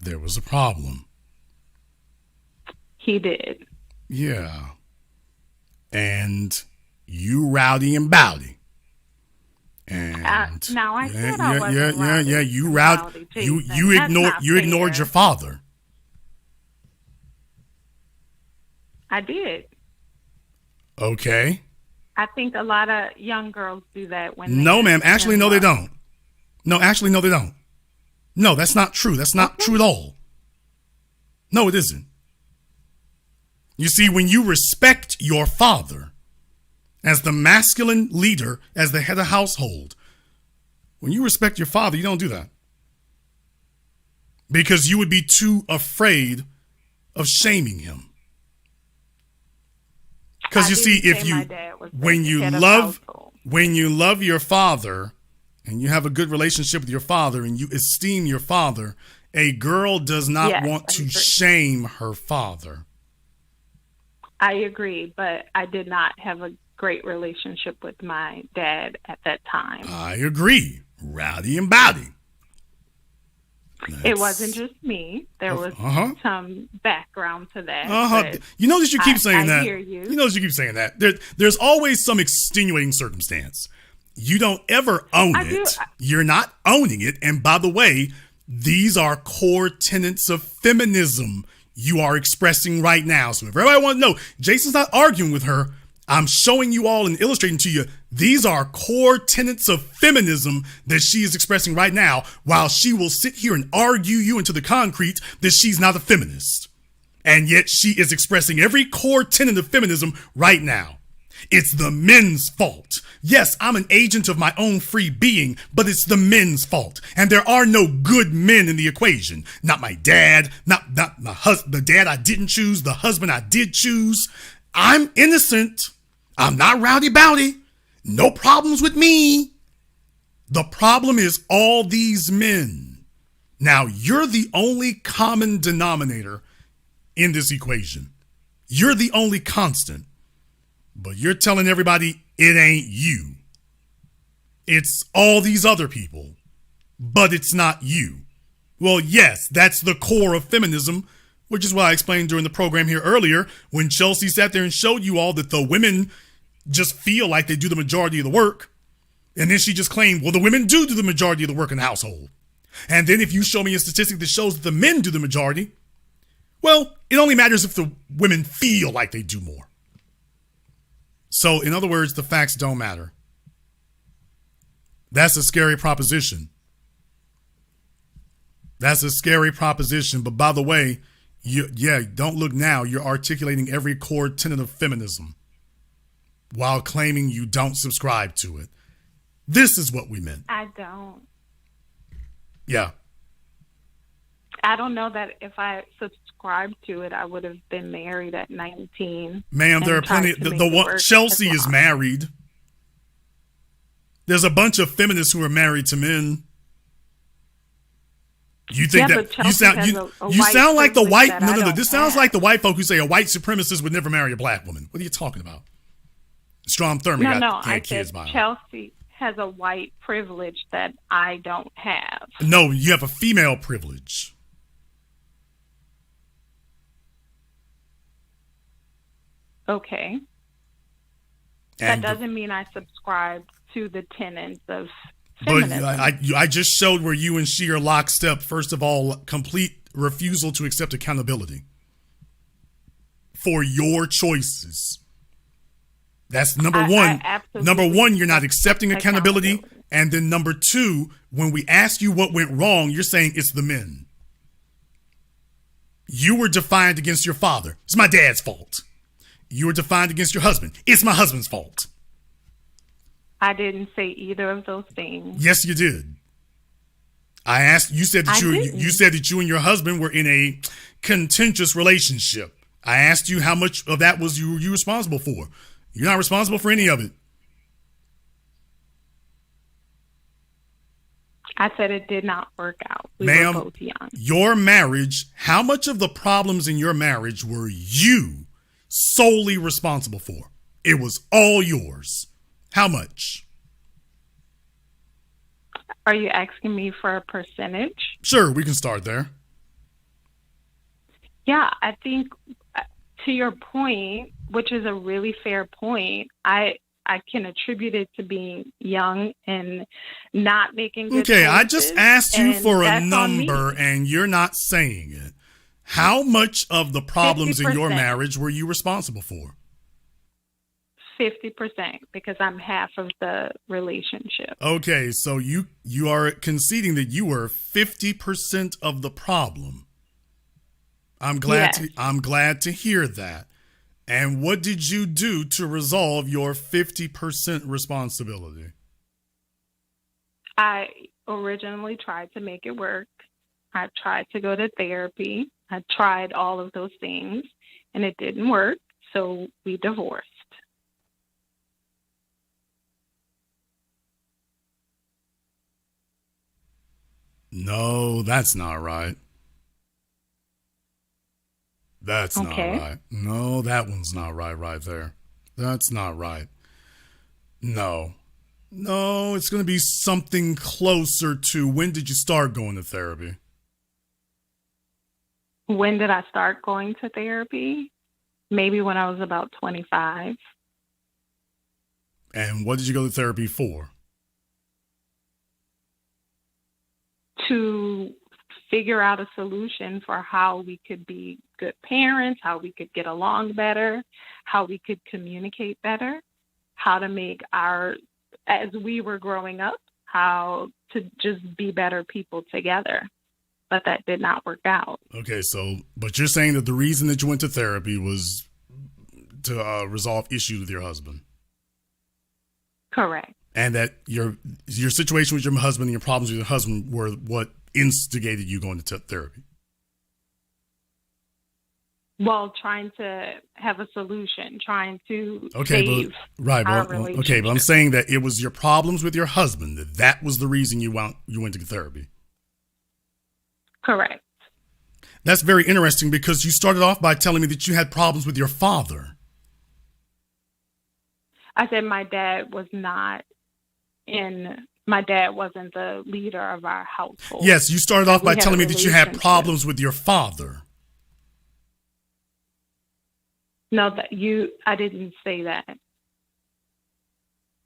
there was a problem. He did. Yeah. And you rowdy and bowdy. And now I said I wasn't rowdy. You rowdy. You ignored your father. I did. Okay. I think a lot of young girls do that when No, ma'am. Actually, no, they don't. No, actually, no, they don't. No, that's not true. That's not true at all. No, it isn't. You see, when you respect your father as the masculine leader, as the head of household, when you respect your father, you don't do that. Because you would be too afraid of shaming him. Because you see, when you love your father and you have a good relationship with your father and you esteem your father, a girl does not want to shame her father. I agree, but I did not have a great relationship with my dad at that time. I agree. Rowdy and bowdy. It wasn't just me. There was some background to that. You notice you keep saying that. I hear you. You notice you keep saying that. There's always some extenuating circumstance. You don't ever own it. You're not owning it. And by the way, these are core tenets of feminism you are expressing right now. So if everybody wants to know, Jason's not arguing with her. I'm showing you all and illustrating to you, these are core tenets of feminism that she is expressing right now, while she will sit here and argue you into the concrete that she's not a feminist. And yet she is expressing every core tenet of feminism right now. It's the men's fault. Yes, I'm an agent of my own free being, but it's the men's fault. And there are no good men in the equation. Not my dad, not my husband, the dad I didn't choose, the husband I did choose. I'm innocent. I'm not rowdy bowdy. No problems with me. The problem is all these men. Now, you're the only common denominator in this equation. You're the only constant. But you're telling everybody it ain't you. It's all these other people. But it's not you. Well, yes, that's the core of feminism, which is why I explained during the program here earlier when Chelsea sat there and showed you all that the women just feel like they do the majority of the work. And then she just claimed, well, the women do the majority of the work in the household. And then if you show me a statistic that shows that the men do the majority, well, it only matters if the women feel like they do more. So, in other words, the facts don't matter. That's a scary proposition. That's a scary proposition. But by the way, don't look now. You're articulating every core tenet of feminism while claiming you don't subscribe to it. This is what we meant. I don't. Yeah. I don't know that if I subscribed to it, I would have been married at 19. Ma'am, there are plenty. The one Chelsea is married. There's a bunch of feminists who are married to men. You think that you sound like the white? No. This sounds like the white folk who say a white supremacist would never marry a black woman. What are you talking about? Strom Thurmond got kids by him. Chelsea has a white privilege that I don't have. No, you have a female privilege. Okay. That doesn't mean I subscribe to the tenets of feminism. But I just showed where you and she are lockstep. First of all, complete refusal to accept accountability for your choices. That's number one. Number one, you're not accepting accountability. And then number two, when we ask you what went wrong, you're saying it's the men. You were defiant against your father. It's my dad's fault. you were defined against your husband. It's my husband's fault. I didn't say either of those things. Yes, you did. I asked, you said that you said that you and your husband were in a contentious relationship. I asked you how much of that was you responsible for. You're not responsible for any of it. I said it did not work out. We Ma'am, were both young. Your marriage, how much of the problems in your marriage were you solely responsible for? It was all yours. How much? Are you asking me for a percentage? Sure, we can start there. Yeah, I think to your point, which is a really fair point, I can attribute it to being young and not making good choices. I just asked you for a that's number and you're not saying it. How much of the problems 50%. in your marriage were you responsible for? 50%, because I'm half of the relationship. Okay, so you are conceding that you were 50% of the problem. I'm glad to hear that. And what did you do to resolve your 50% responsibility? I originally tried to make it work. I tried to go to therapy. I tried all of those things, and it didn't work, so we divorced. No, that's not right. That's not right. No, that one's not right there. That's not right. No, it's going to be something closer to when did you start going to therapy? When did I start going to therapy? Maybe when I was about 25. And what did you go to therapy for? To figure out a solution for how we could be good parents, how we could get along better, how we could communicate better, how to make as we were growing up, how to just be better people together. But that did not work out. Okay, but you're saying that the reason that you went to therapy was to resolve issues with your husband. Correct. And that your situation with your husband and your problems with your husband were what instigated you going to therapy. Well, trying to have a solution, trying to save our relationship. Okay, but I'm saying that it was your problems with your husband that was the reason you went to therapy. Correct. That's very interesting because you started off by telling me that you had problems with your father. I said my dad wasn't the leader of our household. Yes, you started off by telling me that you had problems with your father. No, I didn't say that.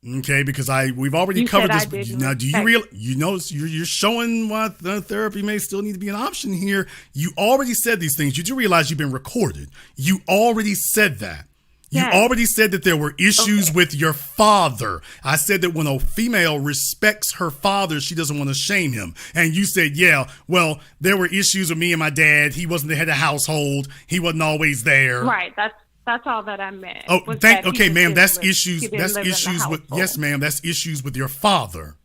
Okay, because we've already covered this. Now, do you realize? You're showing why the therapy may still need to be an option here. You already said these things. You do realize you've been recorded. You already said that. You already said that there were issues with your father. I said that when a female respects her father, she doesn't want to shame him. And you said, well, there were issues with me and my dad. He wasn't the head of the household. He wasn't always there. Right. That's all that I meant. Okay, ma'am. That's issues. That's issues with. Yes, ma'am. That's issues with your father.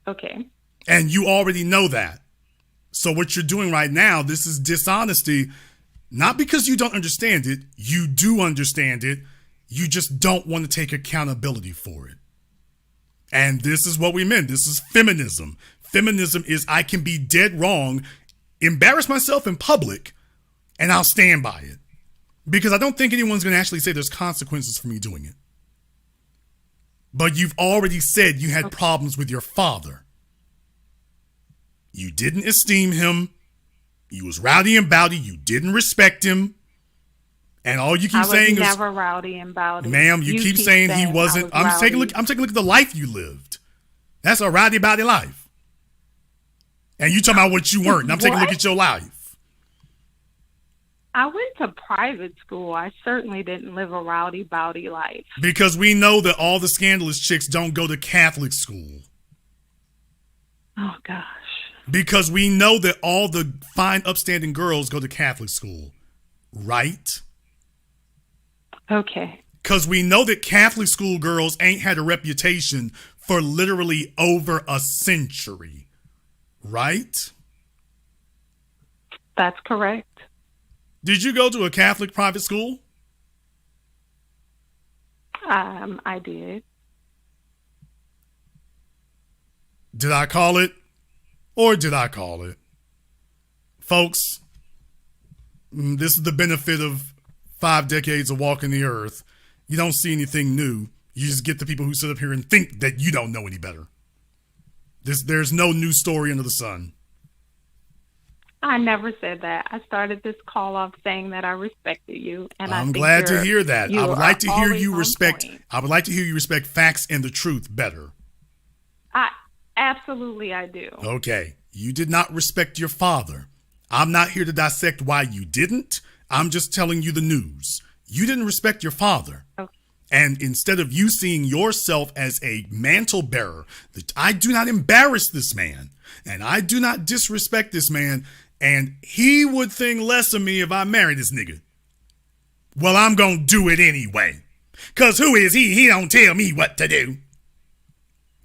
Okay. And you already know that. So what you're doing right now, this is dishonesty. Not because you don't understand it. You do understand it. You just don't want to take accountability for it. And this is what we meant. This is feminism. Feminism is I can be dead wrong, embarrass myself in public, and I'll stand by it. Because I don't think anyone's going to actually say there's consequences for me doing it. But you've already said you had problems with your father. You didn't esteem him. He was rowdy and bowdy. You didn't respect him. And all you keep saying is... I was never rowdy and bowdy. Ma'am, you keep saying he wasn't... I'm taking a look at the life you lived. That's a rowdy, bowdy life. And you talking about what you weren't. And I'm taking a look at your life. I went to private school. I certainly didn't live a rowdy, bowdy life. Because we know that all the scandalous chicks don't go to Catholic school. Oh, gosh. Because we know that all the fine, upstanding girls go to Catholic school. Right? Okay. Because we know that Catholic school girls ain't had a reputation for literally over a century, right? That's correct. Did you go to a Catholic private school? I did. Did I call it? Or did I call it? Folks, this is the benefit of 5 decades of walking the earth. You don't see anything new. You just get the people who sit up here and think that you don't know any better. There's no new story under the sun. I never said that. I started this call off saying that I respected you, and I'm glad to hear that. I would like to hear you respect. I would like to hear you respect facts and the truth better. Absolutely, I do. Okay, you did not respect your father. I'm not here to dissect why you didn't. I'm just telling you the news. You didn't respect your father. Okay. And instead of you seeing yourself as a mantle bearer, that I do not embarrass this man and I do not disrespect this man, and he would think less of me if I married this nigga. Well, I'm going to do it anyway. Because who is he? He don't tell me what to do.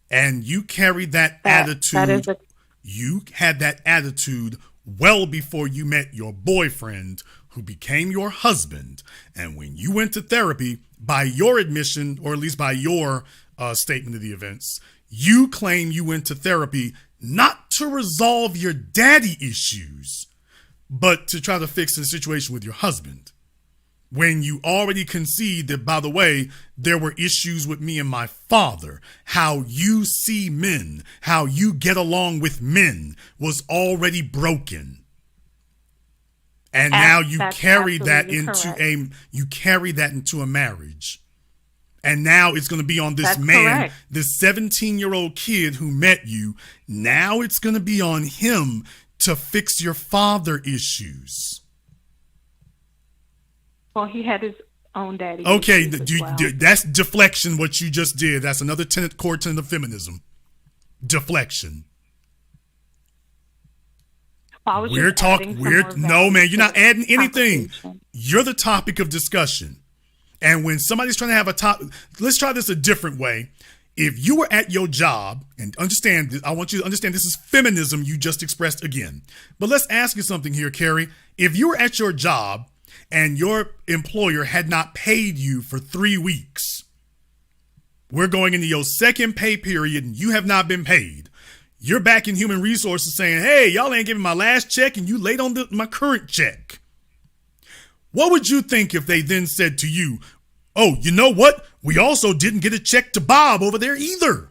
And you carried that attitude. You had that attitude well before you met your boyfriend, who became your husband. And when you went to therapy, by your admission, or at least by your statement of the events, you claim you went to therapy not to resolve your daddy issues, but to try to fix the situation with your husband. When you already concede that, by the way, there were issues with me and my father, how you see men, how you get along with men was already broken. And now you carry that into a marriage. And now it's going to be on this man, this 17-year-old kid who met you. Now it's going to be on him to fix your father issues. Well, he had his own daddy. Okay, that's deflection, what you just did. That's another core tenet of feminism. Deflection. No, man, you're not adding anything. You're the topic of discussion. And when somebody's trying to have a topic, let's try this a different way. If you were at your job, and understand, I want you to understand this is feminism you just expressed again. But let's ask you something here, Carrie. If you were at your job and your employer had not paid you for 3 weeks, we're going into your second pay period and you have not been paid. You're back in human resources saying, hey, y'all ain't giving my last check and you late on my current check. What would you think if they then said to you, oh, you know what? We also didn't get a check to Bob over there either.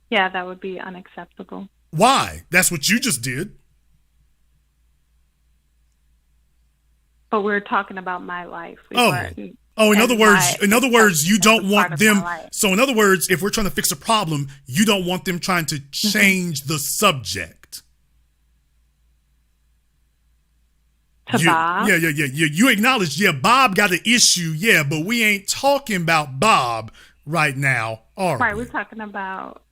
Yeah, that would be unacceptable. Why? That's what you just did. But we're talking about my life. In other words, you don't want them. So in other words, if we're trying to fix a problem, you don't want them trying to change the subject. Bob? Yeah. You acknowledge, Bob got an issue, but we ain't talking about Bob right now, are we? Right, we're talking about,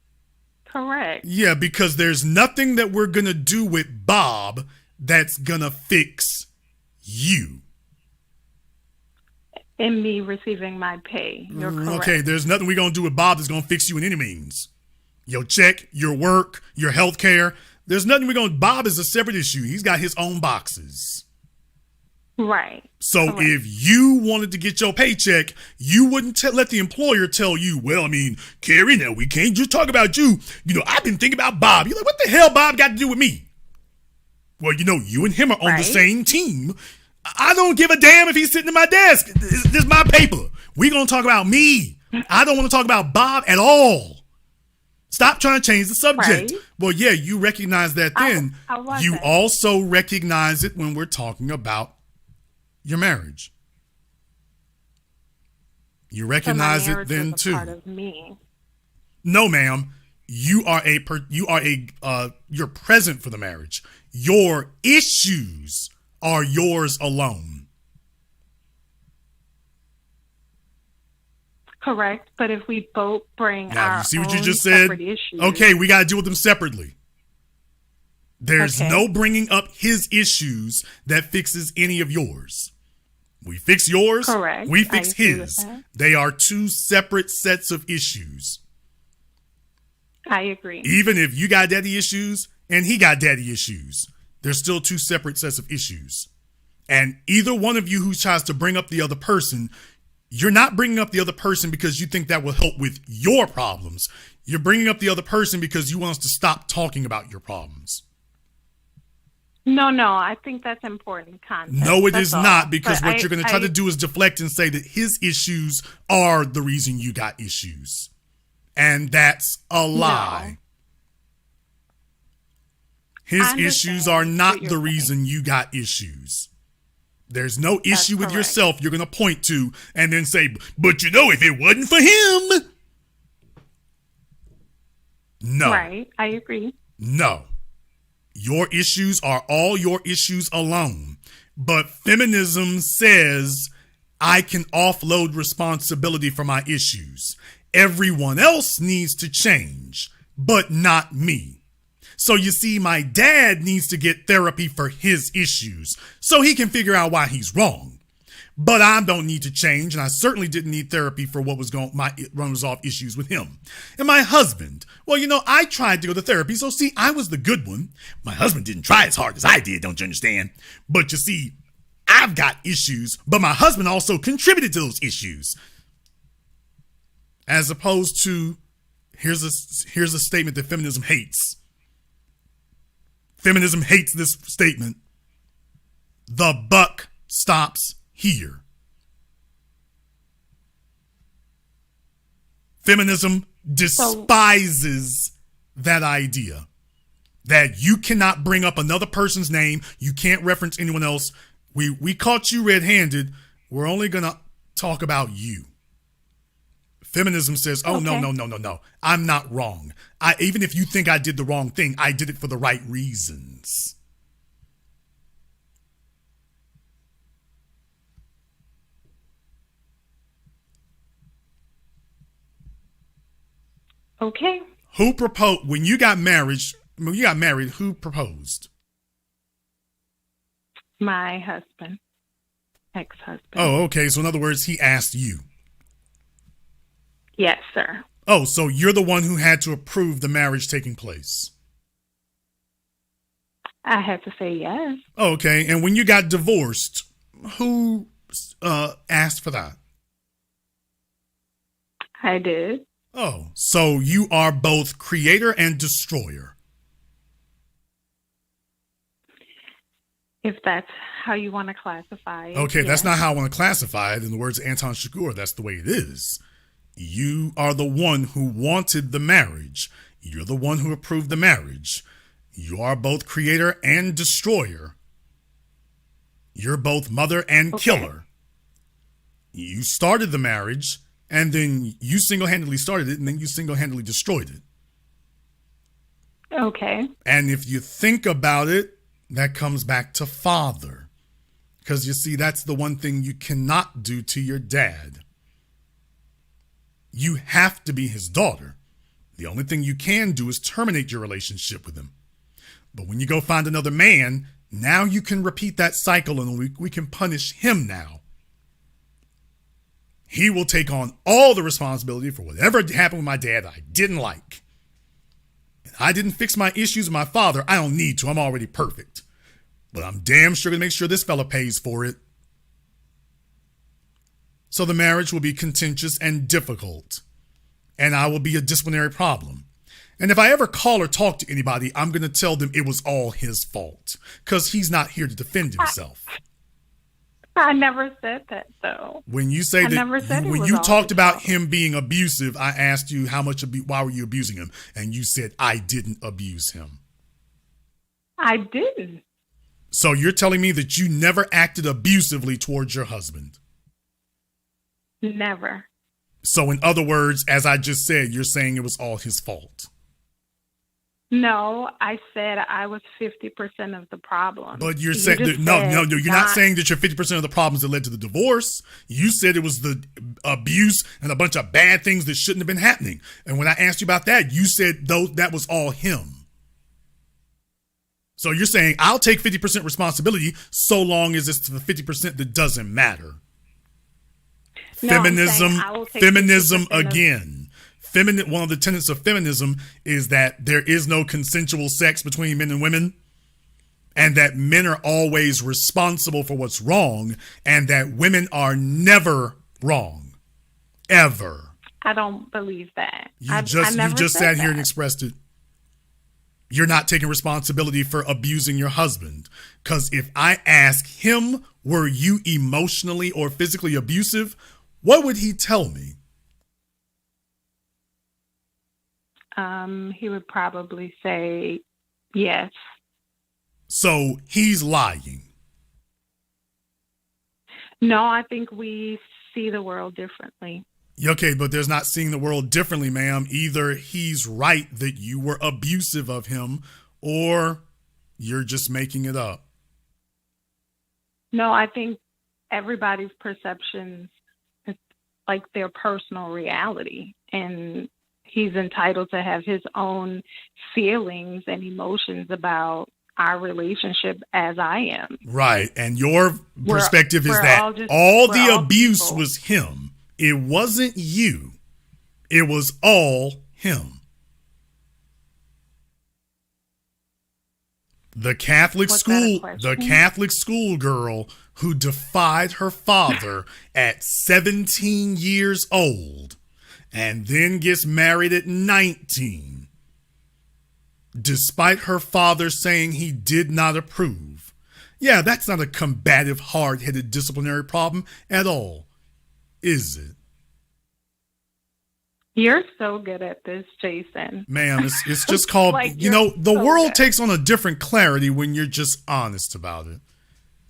correct. Yeah, because there's nothing that we're going to do with Bob that's going to fix you. In me receiving my pay. You're correct. Okay, there's nothing we're going to do with Bob that's going to fix you in any means. Your check, your work, your health care. There's nothing Bob is a separate issue. He's got his own boxes. Right. So if you wanted to get your paycheck, you wouldn't let the employer tell you, well, I mean, Carrie, now we can't just talk about you. I've been thinking about Bob. You're like, what the hell Bob got to do with me? Well, you and him are on the same team. I don't give a damn if he's sitting at my desk. This is my paper. We're going to talk about me. I don't want to talk about Bob at all. Stop trying to change the subject. Right. Well, yeah, you recognize that then. You also recognize it when we're talking about your marriage. You recognize it then too. Part of me. No, ma'am. You're present for the marriage. Your issues are yours alone. Correct, but if we both bring now, our you see what own you just said? issues. Okay, we got to deal with them separately. There's Okay. no bringing up his issues that fixes any of yours. We fix yours. Correct. We I fix agree with his. that. They are two separate sets of issues. I agree. Even if you got daddy issues and he got daddy issues, there's still two separate sets of issues. And either one of you who tries to bring up the other person, you're not bringing up the other person because you think that will help with your problems. You're bringing up the other person because you want us to stop talking about your problems. No, I think that's important context. No, it That's is all. not, because But what you're going to try to do is deflect and say that his issues are the reason you got issues. And that's a lie. His I understand issues are what not you're the saying. reason you got issues. There's no That's issue with correct. yourself you're going to point to and then say, but you know, if it wasn't for him. No. Right. I agree. No. Your issues are all your issues alone. But feminism says I can offload responsibility for my issues. Everyone else needs to change, but not me. So you see, my dad needs to get therapy for his issues so he can figure out why he's wrong. But I don't need to change, and I certainly didn't need therapy for what was going my unresolved issues with him. And my husband, well, you know, I tried to go to therapy, so see, I was the good one. My husband didn't try as hard as I did, don't you understand? But you see, I've got issues, but my husband also contributed to those issues. As opposed to, here's a statement that feminism hates. Feminism hates this statement. The buck stops here. Feminism despises that idea that you cannot bring up another person's name. You can't reference anyone else. We caught you red-handed. We're only going to talk about you. Feminism says, oh, Okay. no. I'm not wrong. Even if you think I did the wrong thing, I did it for the right reasons. Okay. Who proposed when you got married? When you got married, who proposed? My husband, ex-husband. Oh, okay. So in other words, he asked you. Yes, sir. Oh, so you're the one who had to approve the marriage taking place. I had to say yes. Oh, okay. And when you got divorced, who asked for that? I did. Oh, so you are both creator and destroyer. If that's how you want to classify it. Okay, that's yes. not how I want to classify it. In the words of Anton Chigurh, that's the way it is. You are the one who wanted the marriage. You're the one who approved the marriage. You are both creator and destroyer. You're both mother and killer. You started the marriage, and then you single-handedly started it, and then you single-handedly destroyed it. Okay. And if you think about it, that comes back to father. Because you see, that's the one thing you cannot do to your dad. You have to be his daughter. The only thing you can do is terminate your relationship with him. But when you go find another man, now you can repeat that cycle, and we can punish him now. He will take on all the responsibility for whatever happened with my dad I didn't like. And I didn't fix my issues with my father. I don't need to. I'm already perfect. But I'm damn sure going to make sure this fella pays for it. So the marriage will be contentious and difficult. And I will be a disciplinary problem. And if I ever call or talk to anybody, I'm going to tell them it was all his fault. Because he's not here to defend himself. I never said that, though. When you say I never said it when was you all talked his about fault. him being abusive, I asked you why were you abusing him? And you said, I didn't abuse him. I didn't. So you're telling me that you never acted abusively towards your husband. Never. So in other words, as I just said, you're saying it was all his fault. No, I said I was 50% of the problem. But you're You saying just no, said you're not saying that you're 50% of the problems that led to the divorce. You said it was the abuse and a bunch of bad things that shouldn't have been happening. And when I asked you about that, you said that was all him. So you're saying I'll take 50% responsibility so long as it's to the 50% that doesn't matter. No, Feminism again. One of the tenets of feminism is that there is no consensual sex between men and women, and that men are always responsible for what's wrong, and that women are never wrong, ever. I don't believe that. You just sat here and expressed it. You're not taking responsibility for abusing your husband. Because if I ask him, were you emotionally or physically abusive? What would he tell me? He would probably say yes. So he's lying. No, I think we see the world differently. Okay, but there's not seeing the world differently, ma'am. Either he's right that you were abusive of him, or you're just making it up. No, I think everybody's perceptions is like their personal reality, and he's entitled to have his own feelings and emotions about our relationship as I am. Right, and your perspective is that all the abuse was him. It wasn't you. It was all him. The Catholic school girl who defied her father at 17 years old and then gets married at 19, despite her father saying he did not approve. Yeah, that's not a combative, hard-headed disciplinary problem at all, is it? You're so good at this, Jason. Ma'am, it's just called, the world takes on a different clarity when you're just honest about it.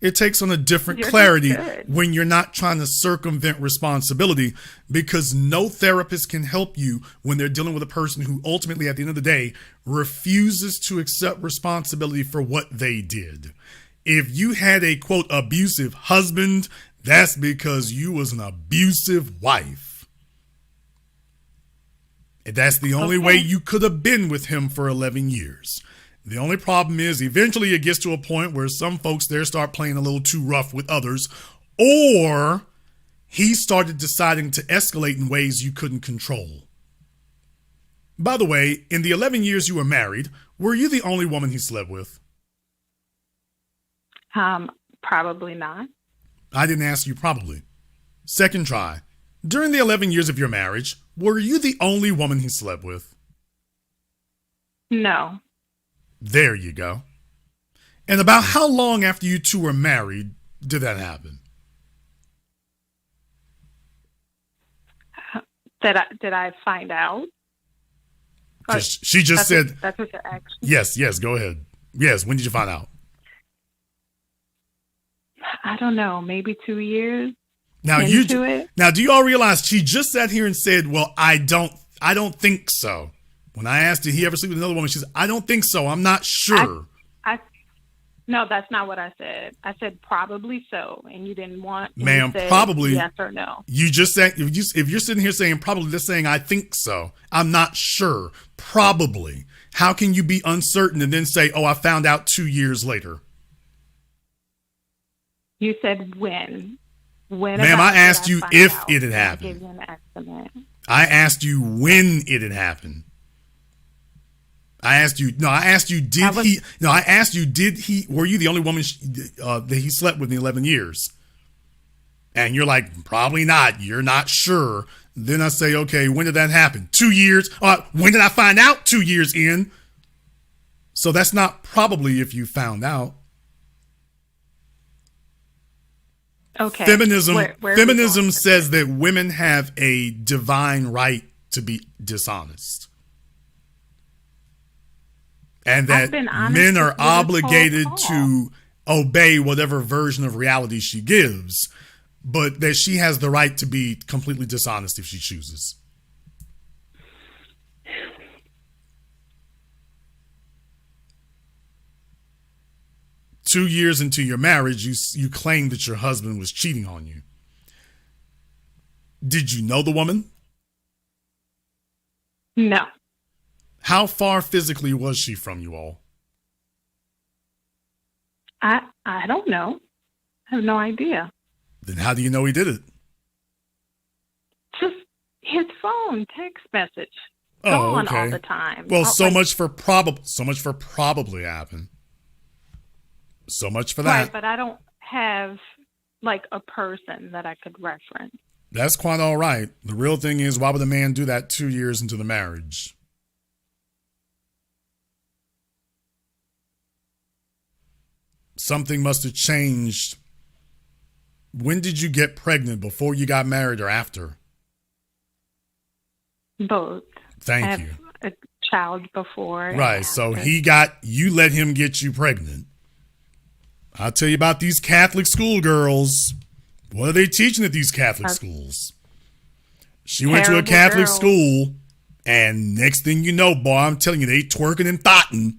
It takes on a different clarity when you're not trying to circumvent responsibility, because no therapist can help you when they're dealing with a person who ultimately, at the end of the day, refuses to accept responsibility for what they did. If you had a, quote, abusive husband, that's because you was an abusive wife. And that's the only way you could have been with him for 11 years. The only problem is eventually it gets to a point where some folks there start playing a little too rough with others, or he started deciding to escalate in ways you couldn't control. By the way, in the 11 years you were married, were you the only woman he slept with? Probably not. I didn't ask you probably. Second try. During the 11 years of your marriage, were you the only woman he slept with? No. There you go. And about how long after you two were married did that happen? Did I find out? She just said. That's what you're asking. Yes, go ahead. Yes, when did you find out? I don't know, maybe 2 years. Now do you all realize she just sat here and said, well, I don't think so. When I asked, did he ever sleep with another woman? She said, I don't think so. I'm not sure. No, that's not what I said. I said probably so, and you didn't want. Ma'am, probably yes or no. You just said if you're sitting here saying probably, they're saying I think so. I'm not sure. Probably. How can you be uncertain and then say, oh, I found out 2 years later? You said when. Ma'am, I asked you if it had happened. I gave you an estimate. I asked you when it had happened. I asked you, were you the only woman that he slept with in 11 years? And you're like, probably not. You're not sure. Then I say, okay, when did that happen? 2 years. When did I find out? 2 years in. So that's not probably if you found out. Okay. Feminism says that women have a divine right to be dishonest. And that men are obligated to obey whatever version of reality she gives, but that she has the right to be completely dishonest if she chooses. Two years into your marriage, you claim that your husband was cheating on you. Did you know the woman? No. How far physically was she from you all? I don't know. I have no idea. Then how do you know he did it? Just his phone text message Oh, gone okay. all the time. Well, so Like, much for probably happened. So much for that. right, but I don't have like a person that I could reference. That's quite all right. The real thing is, why would a man do that 2 years into the marriage? Something must have changed. When did you get pregnant? Before you got married or after? Both. Thank I have you. a child before. and Right. So after. you let him get you pregnant. I'll tell you about these Catholic schoolgirls. What are they teaching at these Catholic schools? She went to a Terrible Catholic girl. school, and next thing you know, boy, I'm telling you, they twerking and thotting.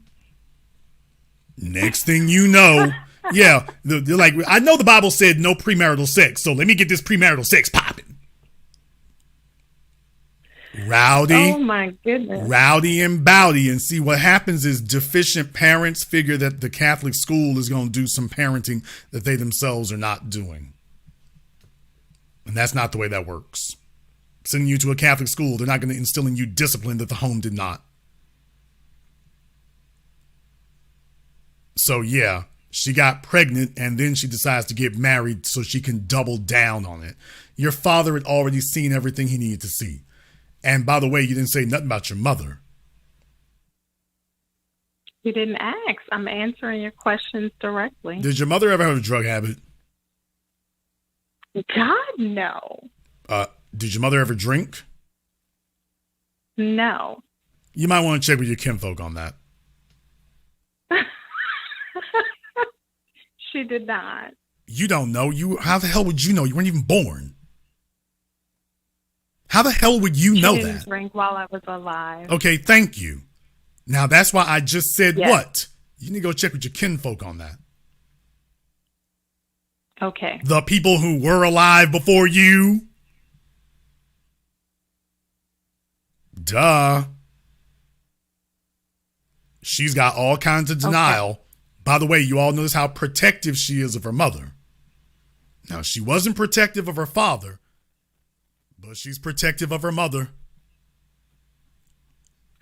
Next thing you know, yeah, they're like, I know the Bible said no premarital sex, so let me get this premarital sex popping. Oh my goodness. Rowdy and bowdy. And see, what happens is deficient parents figure that the Catholic school is going to do some parenting that they themselves are not doing. And that's not the way that works. Sending you to a Catholic school, they're not going to instill in you discipline that the home did not. So yeah, she got pregnant and then she decides to get married so she can double down on it. Your father had already seen everything he needed to see. And by the way, you didn't say nothing about your mother. You didn't ask. I'm answering your questions directly. Did your mother ever have a drug habit? God, no. Did your mother ever drink? No. You might want to check with your kinfolk on that. She did not. You don't know. How the hell would you know? You weren't even born. How the hell would you know She didn't that? drink while I was alive. Okay, thank you. Now that's why I just said Yes. what? You need to go check with your kinfolk on that. Okay. The people who were alive before you. Duh. She's got all kinds of denial. Okay. By the way, you all notice how protective she is of her mother. Now, she wasn't protective of her father, but she's protective of her mother.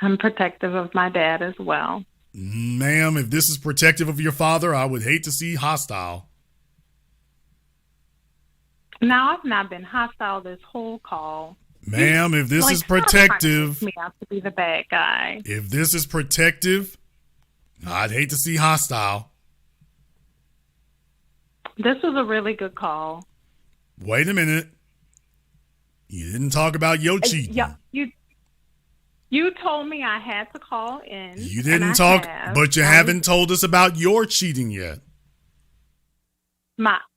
I'm protective of my dad as well. Ma'am, if this is protective of your father, I would hate to see hostile. Now, I've not been hostile this whole call. Ma'am, if this Like, is stop trying to protective, make me out to be the bad guy. if this is protective, I'd hate to see hostile. This was a really good call. Wait a minute. You didn't talk about your cheating. Yeah, you told me I had to call in. You and didn't I talk, have. but you haven't told us about your cheating yet.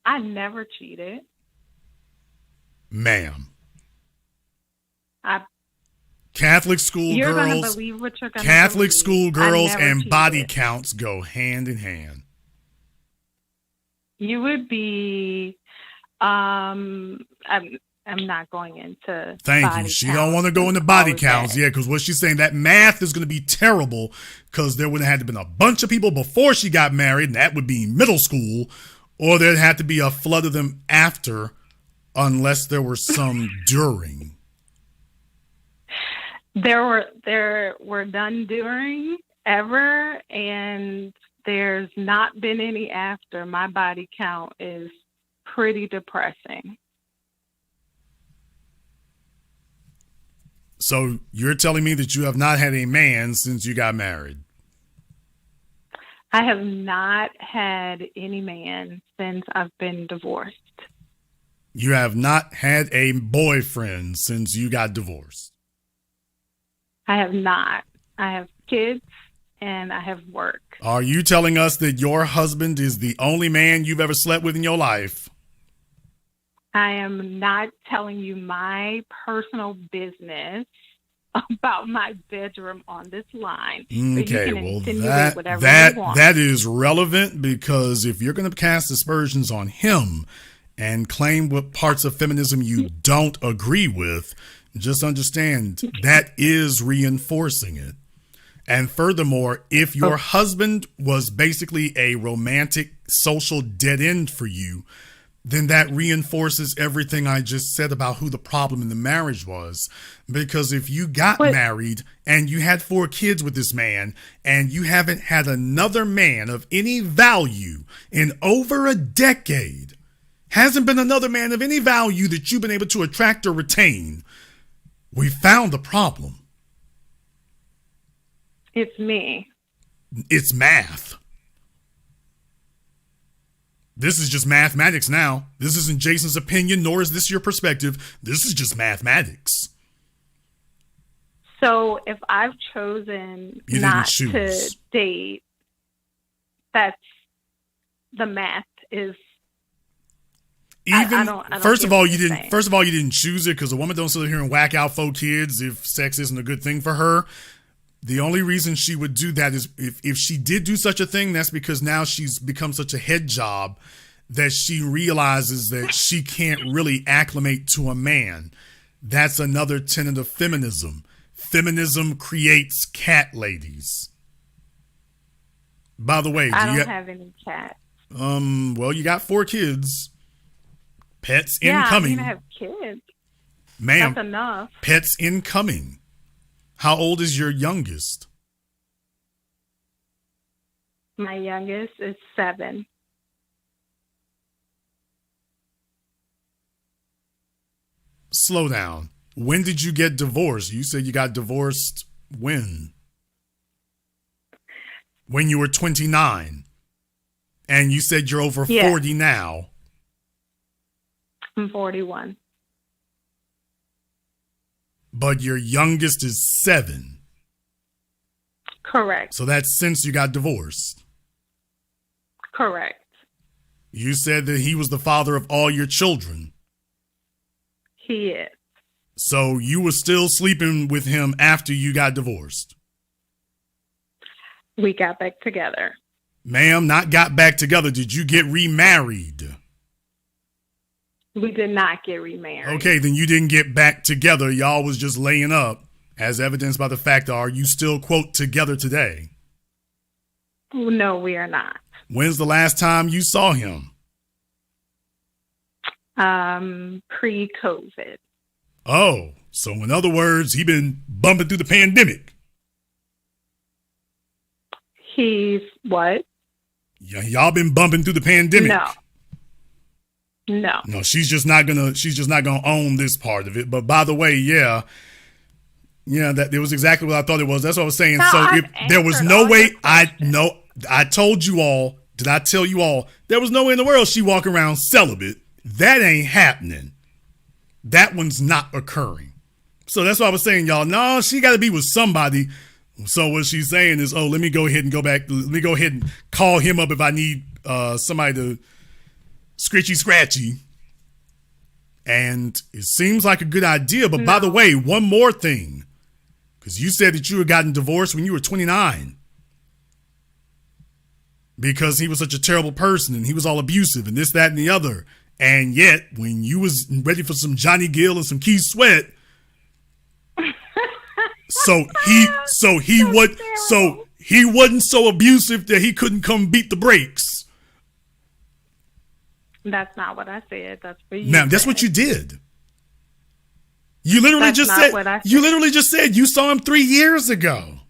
I never cheated. Ma'am. I Catholic school You're going to girls, believe what you're going to Catholic believe. school I girls never and body cheated. counts go hand in hand. You would be, I'm not going into Thank body you. She counts don't want to go and into body all of counts. that. Yeah, because what she's saying, that math is going to be terrible because there would have had to been a bunch of people before she got married, and that would be middle school, or there'd have to be a flood of them after, unless there were some during. There were none during ever, and there's not been any after. My body count is pretty depressing. So you're telling me that you have not had a man since you got married? I have not had any man since I've been divorced. You have not had a boyfriend since you got divorced? I have not. I have kids and I have work. Are you telling us that your husband is the only man you've ever slept with in your life? I am not telling you my personal business about my bedroom on this line. But you Okay, can well insinuate whatever you want. that is relevant, because if you're going to cast aspersions on him and claim what parts of feminism you don't agree with, just understand that is reinforcing it. And furthermore, if your husband was basically a romantic social dead end for you, then that reinforces everything I just said about who the problem in the marriage was. Because if you got married and you had 4 kids with this man and you haven't had another man of any value in over a decade, hasn't been another man of any value that you've been able to attract or retain, we found the problem. It's me. It's math. This is just mathematics now. This isn't Jason's opinion, nor is this your perspective. This is just mathematics. So if I've chosen not to date, that's the math is. Even I don't first of all, you didn't. First of all, you didn't choose it because a woman don't sit here and whack out 4 kids if sex isn't a good thing for her. The only reason she would do that is if she did do such a thing, that's because now she's become such a head job that she realizes that she can't really acclimate to a man. That's another tenet of feminism. Feminism creates cat ladies. By the way, I don't have any cats. Well, you got 4 kids. Pets incoming. I have kids. Ma'am, that's enough. Pets incoming. How old is your youngest? My youngest is 7. Slow down. When did you get divorced? You said you got divorced when? When you were 29. And you said you're over 40 now. I'm 41. But your youngest is 7. Correct. So that's since you got divorced. Correct. You said that he was the father of all your children. He is. So you were still sleeping with him after you got divorced? We got back together. Ma'am, not got back together. Did you get remarried? We did not get remarried. Okay, then you didn't get back together. Y'all was just laying up, as evidenced by the fact that are you still, quote, together today? No, we are not. When's the last time you saw him? Pre-COVID. Oh, so in other words, he been bumping through the pandemic. He's what? Yeah, y'all been bumping through the pandemic. No, she's just not gonna own this part of it. But by the way, yeah, that it was exactly what I thought it was. That's what I was saying. No, so if there was no way, I told you all. Did I tell you all? There was no way in the world she walk around celibate. That ain't happening. That one's not occurring. So that's what I was saying, y'all. No, she got to be with somebody. So what she's saying is, let me go ahead and go back. Let me go ahead and call him up if I need somebody to scratchy. And it seems like a good idea. But by the way, one more thing, because you said that you had gotten divorced when you were 29 because he was such a terrible person and he was all abusive and this, that, and the other. And yet, when you was ready for some Johnny Gill and some Keith Sweat, he wasn't so abusive that he couldn't come beat the brakes. That's not what I said. That's what you Ma'am, that's what you did. You literally just said you saw him 3 years ago.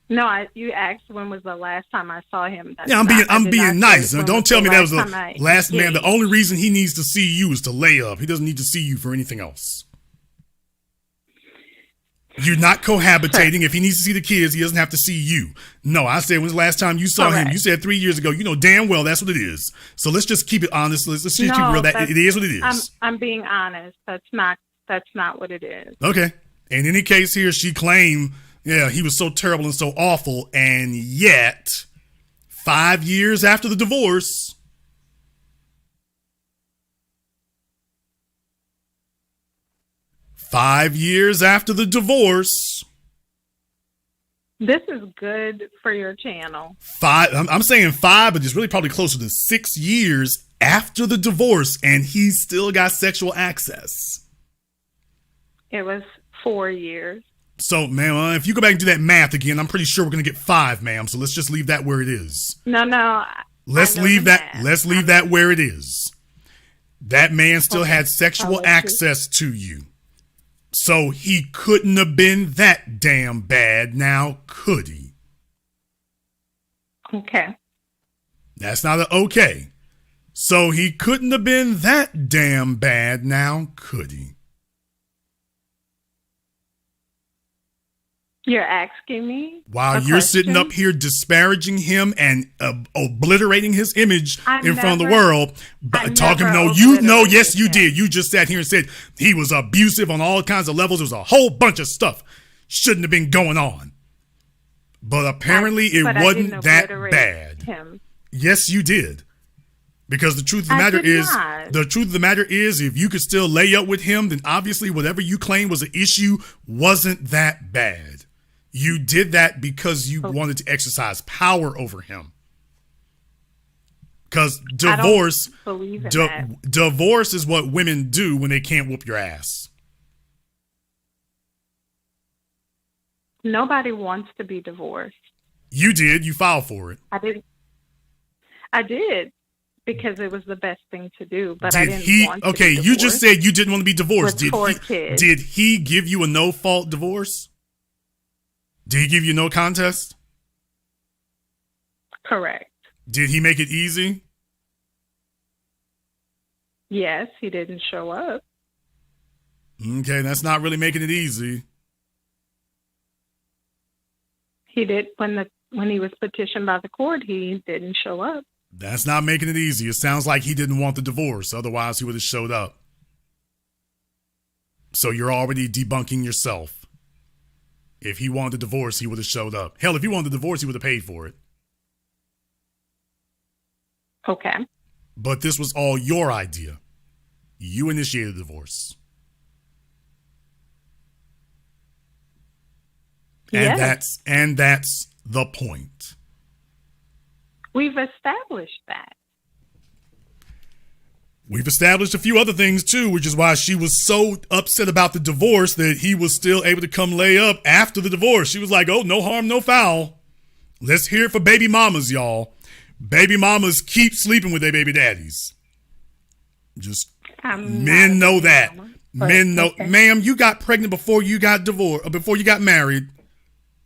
No, you asked when was the last time I saw him. I'm being nice. Don't tell me that was the last man. The only reason he needs to see you is to lay up. He doesn't need to see you for anything else. You're not cohabitating. If he needs to see the kids, he doesn't have to see you. No, I said, when's the last time you saw him? You said 3 years ago. You know damn well that's what it is. So let's just keep it honest. Let's just keep it real. That it is what it is. I'm being honest. That's not what it is. Okay. In any case here, she claimed, he was so terrible and so awful. And yet, 5 years after the divorce, this is good for your channel. I'm saying 5, but it's really probably closer to 6 years after the divorce, and he still got sexual access. It was 4 years. So, ma'am, if you go back and do that math again, I'm pretty sure we're going to get 5, ma'am. So let's just leave that where it is. No. Let's leave that where it is. That man still had sexual access to you. So he couldn't have been that damn bad now, could he? Okay. That's not a okay. So he couldn't have been that damn bad now, could he? You're asking me? While you're sitting up here disparaging him and obliterating his image in front of the world, yes, you did. You just sat here and said he was abusive on all kinds of levels. There was a whole bunch of stuff shouldn't have been going on. But apparently it wasn't that bad. Him. Yes, you did. Because the truth of the matter is, if you could still lay up with him, then obviously whatever you claimed was an issue wasn't that bad. You did that because you wanted to exercise power over him. Because divorce is what women do when they can't whoop your ass. Nobody wants to be divorced. You did. You filed for it. I did. Because it was the best thing to do, but I didn't want to be divorced. You just said you didn't want to be divorced. Did he give you a no-fault divorce? Did he give you no contest? Correct. Did he make it easy? Yes, he didn't show up. Okay, that's not really making it easy. He did when he was petitioned by the court, he didn't show up. That's not making it easy. It sounds like he didn't want the divorce. Otherwise, he would have showed up. So you're already debunking yourself. If he wanted a divorce, he would have showed up. Hell, if he wanted a divorce, he would have paid for it. Okay. But this was all your idea. You initiated the divorce. Yes. And that's the point. We've established that. We've established a few other things too, which is why she was so upset about the divorce that he was still able to come lay up after the divorce. She was like, oh, no harm, no foul. Let's hear it for baby mamas, y'all. Baby mamas keep sleeping with their baby daddies. Just men know that. Men know. Okay. Ma'am, you got pregnant before you got divorced, before you got married.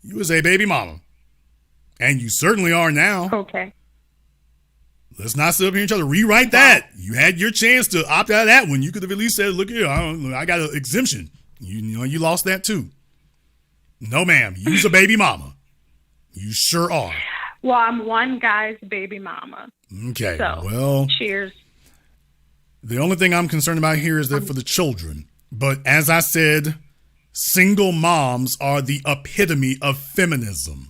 You was a baby mama. And you certainly are now. Okay. Let's not sit up here and try to rewrite that. You had your chance to opt out of that one. You could have at least said, look here, I got an exemption. You lost that too. No, ma'am. You's a baby mama. You sure are. Well, I'm one guy's baby mama. Okay. So, well, cheers. The only thing I'm concerned about here is that for the children. But as I said, single moms are the epitome of feminism.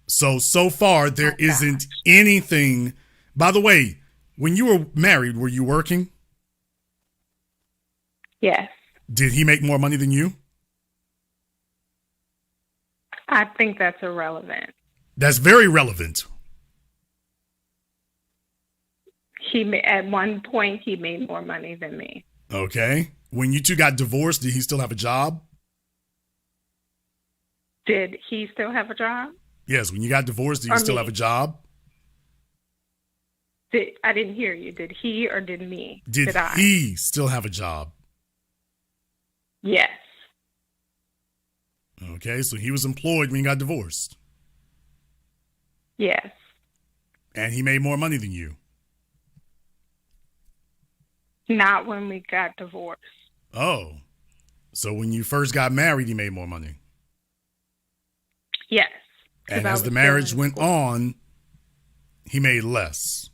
So far, there isn't anything. By the way, when you were married, were you working? Yes. Did he make more money than you? I think that's irrelevant. That's very relevant. At one point, he made more money than me. Okay. When you two got divorced, did he still have a job? Did he still have a job? Yes, when you got divorced, did you still have a job? I didn't hear you. Did he or did me? Did he still have a job? Yes. Okay, so he was employed when you got divorced. Yes. And he made more money than you? Not when we got divorced. Oh, so when you first got married, he made more money? Yes. And as the marriage went on, he made less.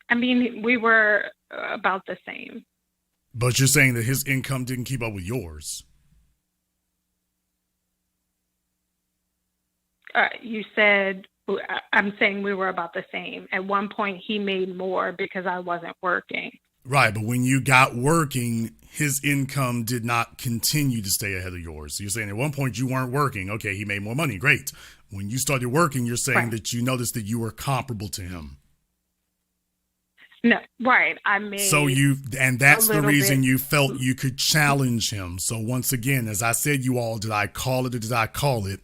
I mean, we were about the same. But you're saying that his income didn't keep up with yours. You said, I'm saying we were about the same. At one point, he made more because I wasn't working. Right, but when you got working, his income did not continue to stay ahead of yours. So you're saying at one point you weren't working. Okay, he made more money. Great. When you started working, you're saying that you noticed that you were comparable to him. No, right. I made And that's the reason bit. you felt you could challenge him. So once again, as I said, you all, did I call it or did I call it?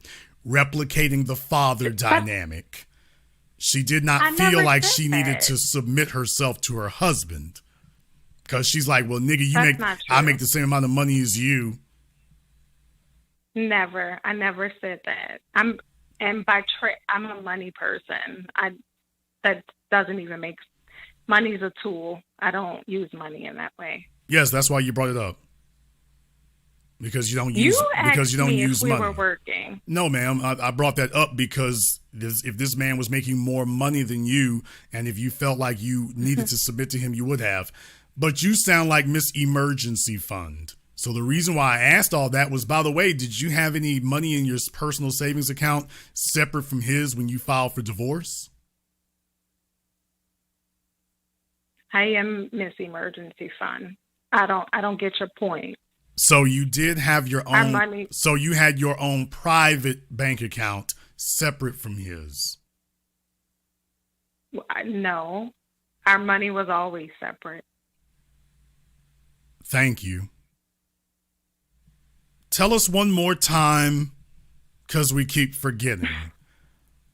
Replicating the father dynamic. She did not I feel never like said she needed that. to submit herself to her husband. Because she's like, well, nigga, That's not true. I make the same amount of money as you. Never. I never said that. I'm a money person. That doesn't even make money's a tool. I don't use money in that way. Yes, that's why you brought it up. Because you don't use if we money. were working. No, ma'am. I brought that up because if this man was making more money than you, and if you felt like you needed to submit to him, you would have. But you sound like Miss Emergency Fund. So the reason why I asked all that was, by the way, did you have any money in your personal savings account separate from his when you filed for divorce? I am Miss Emergency Fund. I don't get your point. So you did have your Our own money. So you had your own private bank account separate from his. No. Our money was always separate. Thank you. Tell us one more time, because we keep forgetting.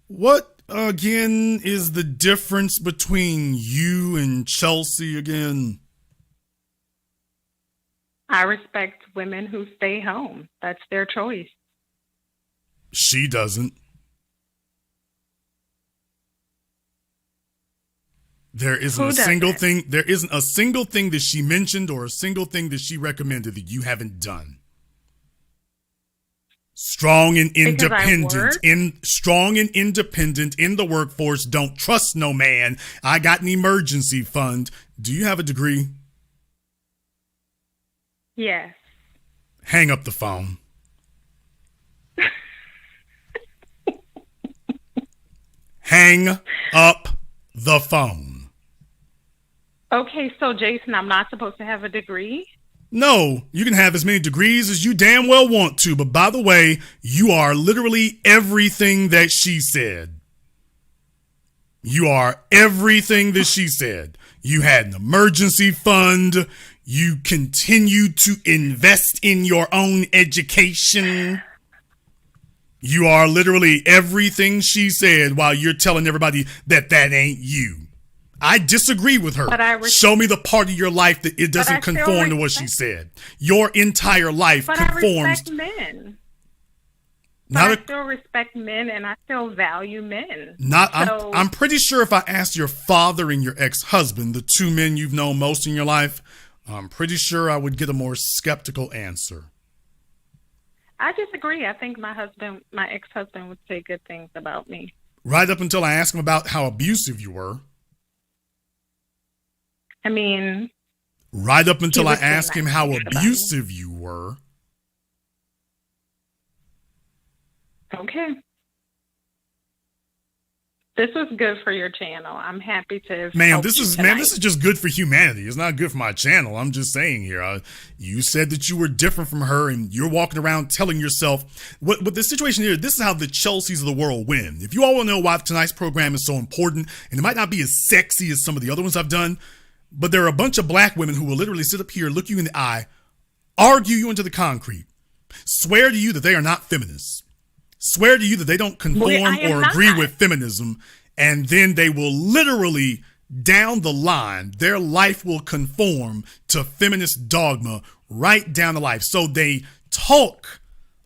What, again, is the difference between you and Chelsea again? I respect women who stay home. That's their choice. She doesn't. There isn't Who a single doesn't? thing. There isn't a single thing that she mentioned or a single thing that she recommended that you haven't done. Strong and independent in the workforce. Don't trust no man. I got an emergency fund. Do you have a degree? Yes. Hang up the phone. Hang up the phone. Okay, so Jason, I'm not supposed to have a degree? No, you can have as many degrees as you damn well want to, but by the way, you are literally everything that she said. You are everything that she said. You had an emergency fund. You continue to invest in your own education. You are literally everything she said while you're telling everybody that ain't you. I disagree with her. Show me the part of your life that it doesn't conform to what she said. Your entire life conforms. I respect men. I still respect men and I still value men. I'm pretty sure if I asked your father and your ex-husband, the two men you've known most in your life, I'm pretty sure I would get a more skeptical answer. I disagree. I think my ex-husband would say good things about me. Right up until I asked him about how abusive you were. I mean, right up until I asked him how abusive you were. Okay. This was good for your channel. I'm happy to. This is just good for humanity. It's not good for my channel. I'm just saying here. You said that you were different from her, and you're walking around telling yourself what the situation here. This is how the Chelseas of the world win. If you all want to know why tonight's program is so important, and it might not be as sexy as some of the other ones I've done, but there are a bunch of black women who will literally sit up here, look you in the eye, argue you into the concrete, swear to you that they are not feminists, swear to you that they don't conform or agree with feminism, and then they will literally, down the line, their life will conform to feminist dogma right down the life. So they talk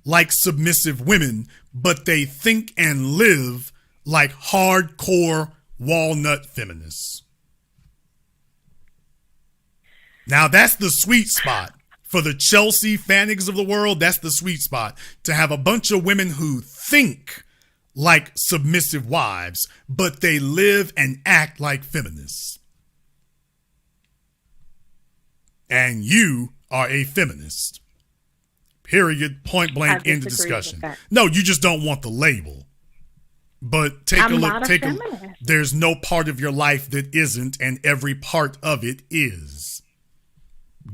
like submissive women, but they think and live like hardcore walnut feminists. Now, that's the sweet spot. For the Chelsea Fanigs of the world, that's the sweet spot. To have a bunch of women who think like submissive wives, but they live and act like feminists. And you are a feminist. Period. Point blank. End of discussion. No, you just don't want the label. But take a look. There's no part of your life that isn't, and every part of it is.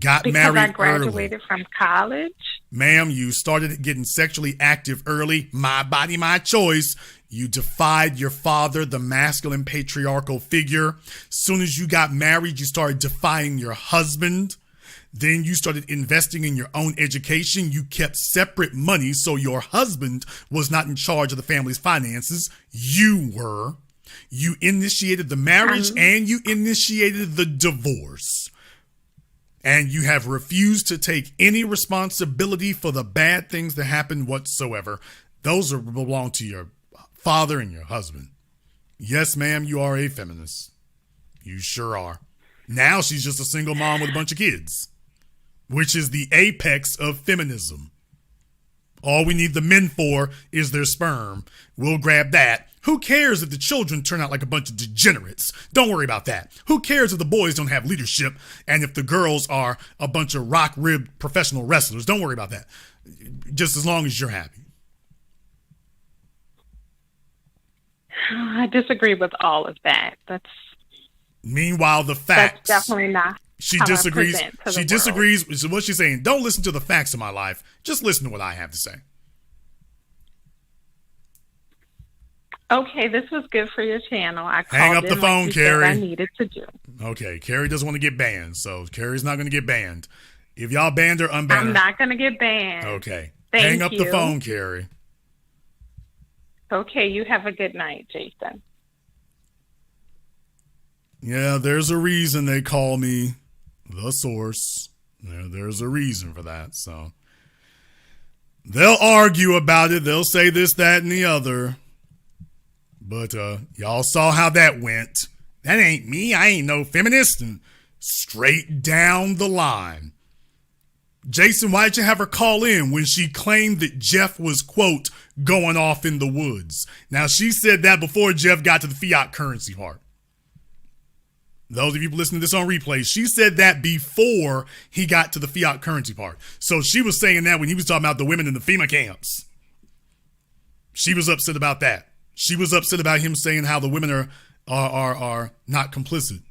Got married I graduated from college. Ma'am, you started getting sexually active early. My body, my choice. You defied your father, the masculine patriarchal figure. Soon as you got married, you started defying your husband. Then you started investing in your own education. You kept separate money so your husband was not in charge of the family's finances. You were. You initiated the marriage and you initiated the divorce. And you have refused to take any responsibility for the bad things that happened whatsoever. Those belong to your father and your husband. Yes, ma'am, you are a feminist. You sure are. Now she's just a single mom with a bunch of kids, which is the apex of feminism. All we need the men for is their sperm. We'll grab that. Who cares if the children turn out like a bunch of degenerates? Don't worry about that. Who cares if the boys don't have leadership and if the girls are a bunch of rock-ribbed professional wrestlers? Don't worry about that. Just as long as you're happy. I disagree with all of that. Meanwhile, the facts. That's definitely not. She how I disagrees. present to the She world. disagrees. So what she's saying, don't listen to the facts of my life. Just listen to what I have to say. Okay, this was good for your channel. I Hang called up the in phone, like you said Carrie. I needed to do. Okay, Carrie doesn't want to get banned, so Carrie's not going to get banned. If y'all banned her, unban her. I'm not going to get banned. Okay. Thank Hang up the you. phone, Carrie. Okay, you have a good night, Jason. Yeah, there's a reason they call me the source. There's a reason for that, so. They'll argue about it. They'll say this, that, and the other. But y'all saw how that went. That ain't me. I ain't no feminist. And straight down the line. Jason, why'd you have her call in when she claimed that Jeff was, quote, going off in the woods? Now, she said that before Jeff got to the fiat currency part. Those of you listening to this on replay, she said that before he got to the fiat currency part. So she was saying that when he was talking about the women in the FEMA camps. She was upset about that. She was upset about him saying how the women are not complicit.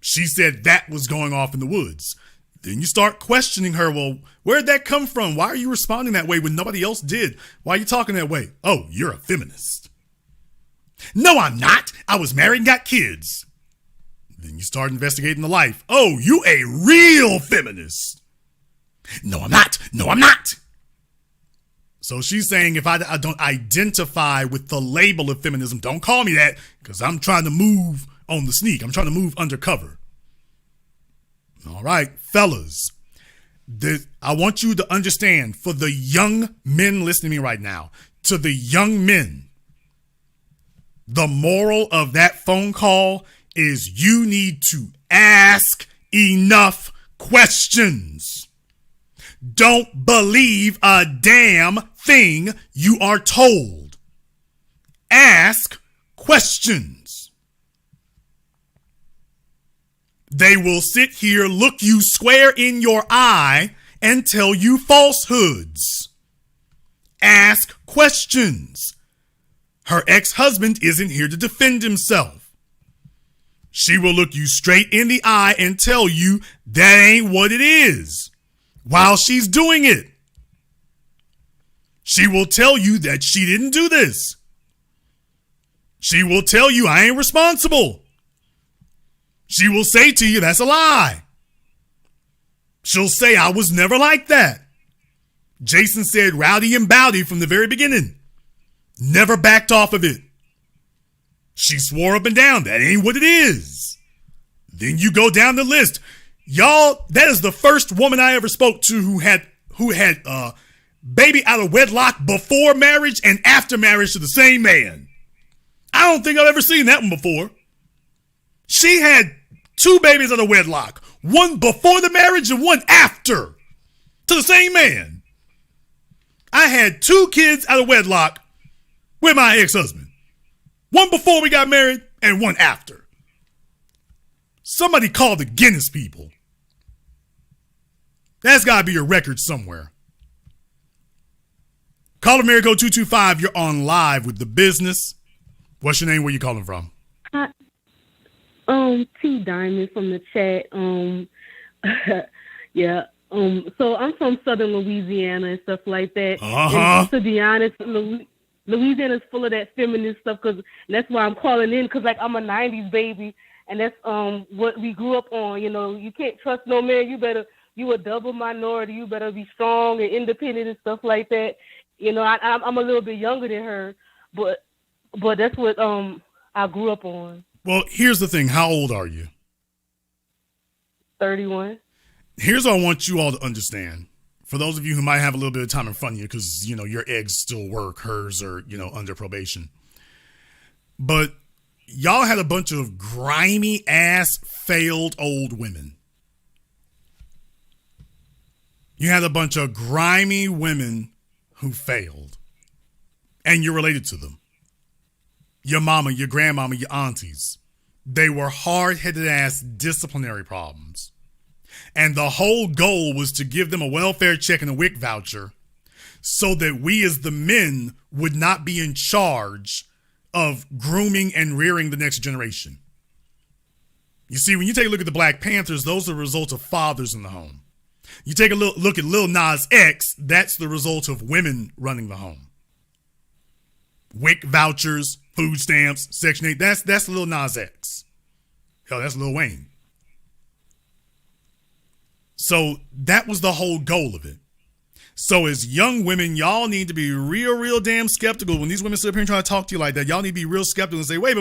She said that was going off in the woods. Then you start questioning her. Well, where'd that come from? Why are you responding that way when nobody else did? Why are you talking that way? Oh, you're a feminist. No, I'm not. I was married and got kids. Then you start investigating the life. Oh, you a real feminist. No, I'm not. No, I'm not. So she's saying if I don't identify with the label of feminism, don't call me that because I'm trying to move on the sneak. I'm trying to move undercover. All right, fellas. I want you to understand, for the young men listening to me right now, to the young men, the moral of that phone call is you need to ask enough questions. Don't believe a damn thing you are told. Ask questions. They will sit here, look you square in your eye, and tell you falsehoods. Ask questions. Her ex-husband isn't here to defend himself. She will look you straight in the eye and tell you that ain't what it is while she's doing it. She will tell you that she didn't do this. She will tell you I ain't responsible. She will say to you that's a lie. She'll say I was never like that. Jason said rowdy and bowdy from the very beginning. Never backed off of it. She swore up and down that ain't what it is. Then you go down the list. Y'all, that is the first woman I ever spoke to who had baby out of wedlock before marriage and after marriage to the same man. I don't think I've ever seen that one before. She had 2 babies out of wedlock, one before the marriage and one after, to the same man. I had 2 kids out of wedlock with my ex-husband. One before we got married and one after. Somebody call the Guinness people. That's got to be your record somewhere. Call America 225. You're on live with The Business. What's your name? Where you calling from? T Diamond from the chat. Yeah. So I'm from Southern Louisiana and stuff like that. Uh-huh. And to be honest, Louisiana's full of that feminist stuff, cause that's why I'm calling in, cause like I'm a '90s baby, and that's what we grew up on. You know, you can't trust no man. You a double minority. You better be strong and independent and stuff like that. You know, I'm a little bit younger than her, but that's what I grew up on. Well, here's the thing. How old are you? 31. Here's what I want you all to understand. For those of you who might have a little bit of time in front of you, because, you know, your eggs still work, hers are, you know, under probation. But y'all had a bunch of grimy ass failed old women. You had a bunch of grimy women who failed. And you're related to them. Your mama, your grandmama, your aunties. They were hard-headed ass disciplinary problems. And the whole goal was to give them a welfare check and a WIC voucher so that we as the men would not be in charge of grooming and rearing the next generation. You see, when you take a look at the Black Panthers, those are the result of fathers in the home. You take a look at Lil Nas X, that's the result of women running the home. WIC vouchers, food stamps, Section 8, that's Lil Nas X. Hell, that's Lil Wayne. So that was the whole goal of it. So as young women, y'all need to be real damn skeptical. When these women sit up here and try to talk to you like that, y'all need to be real skeptical and say, wait.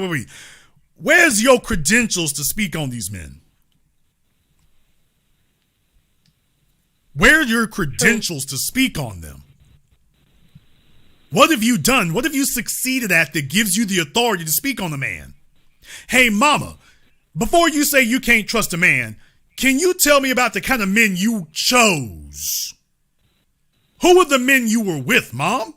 Where's your credentials to speak on these men? Where are your credentials to speak on them? What have you done? What have you succeeded at that gives you the authority to speak on a man? Hey, mama, before you say you can't trust a man, can you tell me about the kind of men you chose? Who were the men you were with, Mom?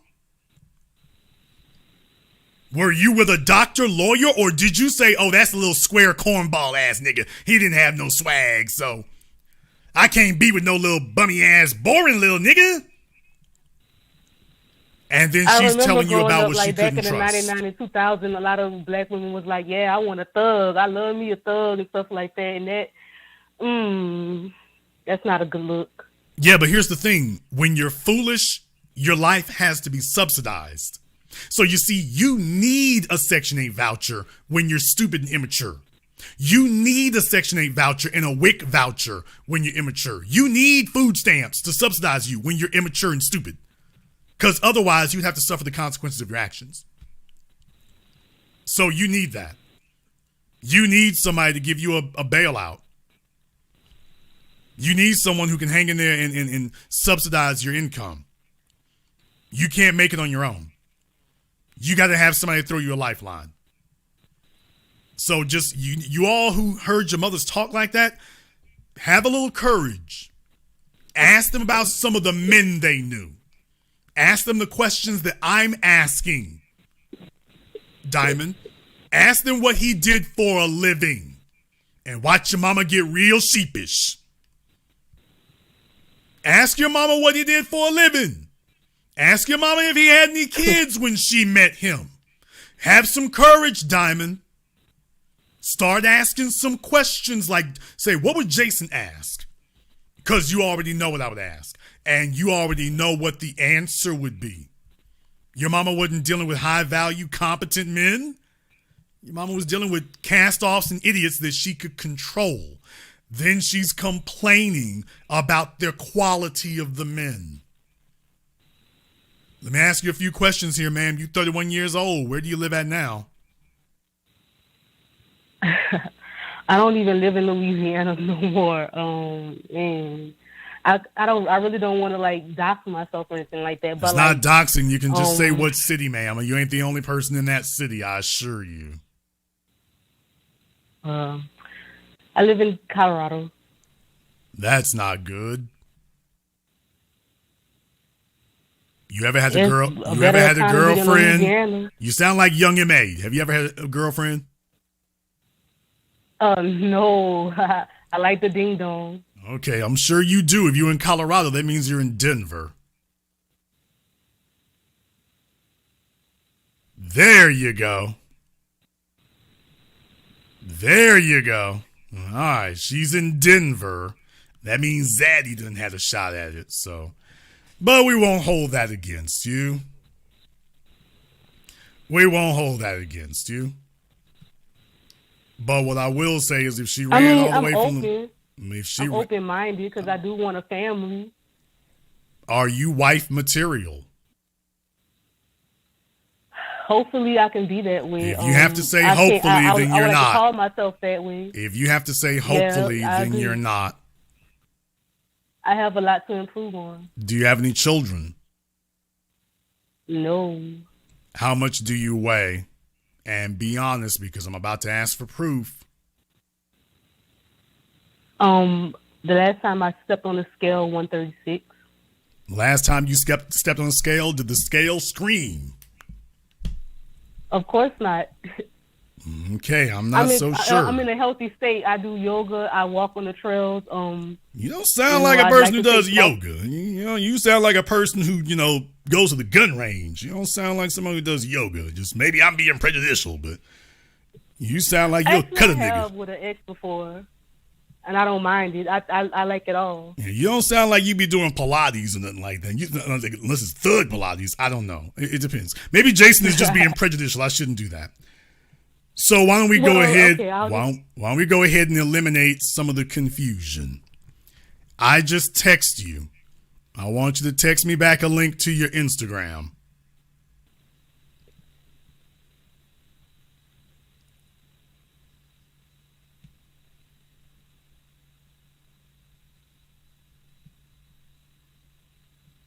Were you with a doctor, lawyer, or did you say, oh, that's a little square cornball ass nigga. He didn't have no swag, so I can't be with no little bummy ass boring little nigga. And then she's telling you about what she couldn't trust. Back in the 99 and 2000, a lot of black women was like, yeah, I want a thug. I love me a thug and stuff like that. And that's not a good look. Yeah, but here's the thing. When you're foolish, your life has to be subsidized. So you see, you need a Section 8 voucher when you're stupid and immature. You need a Section 8 voucher and a WIC voucher when you're immature. You need food stamps to subsidize you when you're immature and stupid. Because otherwise, you'd have to suffer the consequences of your actions. So you need that. You need somebody to give you a bailout. You need someone who can hang in there and subsidize your income. You can't make it on your own. You got to have somebody throw you a lifeline. So just you all who heard your mothers talk like that, have a little courage. Ask them about some of the men they knew. Ask them the questions that I'm asking. Diamond, ask them what he did for a living. And watch your mama get real sheepish. Ask your mama what he did for a living. Ask your mama if he had any kids when she met him. Have some courage, Diamond. Start asking some questions like, say, what would Jason ask? Because you already know what I would ask. And you already know what the answer would be. Your mama wasn't dealing with high-value, competent men. Your mama was dealing with cast-offs and idiots that she could control. Then she's complaining about their quality of the men. Let me ask you a few questions here, ma'am. You're 31 years old. Where do you live at now? I don't even live in Louisiana no more. And I really don't want to like dox myself or anything like that. But it's not doxing. You can just say what city, ma'am. You ain't the only person in that city, I assure you. I live in Colorado. That's not good. You ever had a girl? You ever had a girlfriend? You sound like Young M.A. Have you ever had a girlfriend? No. I like the ding dong. Okay, I'm sure you do. If you're in Colorado, that means you're in Denver. There you go. There you go. All right, she's in Denver. That means Zaddy didn't have a shot at it, so. But we won't hold that against you. We won't hold that against you. But what I will say is if she ran all the way from the... I'm open-minded because I do want a family. Are you wife material? Hopefully, I can be that way. If you have to say hopefully, then you're I not. to call myself that way. If you have to say hopefully, then agree. you're not. I have a lot to improve on. Do you have any children? No. How much do you weigh? And be honest, because I'm about to ask for proof. The last time I stepped on the scale, 136. Last time you stepped on the scale, did the scale scream? Of course not. Okay, I'm not so sure. I'm in a healthy state. I do yoga. I walk on the trails. You don't sound like a person who does yoga. You sound like a person who, goes to the gun range. You don't sound like someone who does yoga. Just maybe I'm being prejudicial, but you sound like you'll cut a nigga. I have with an ex before, and I don't mind it. I like it all. Yeah, you don't sound like you be doing Pilates or nothing like that. Unless it's thug Pilates. I don't know. It depends. Maybe Jason is just being prejudicial. I shouldn't do that. So why don't we go ahead? Okay, why don't we go ahead and eliminate some of the confusion? I just text you. I want you to text me back a link to your Instagram.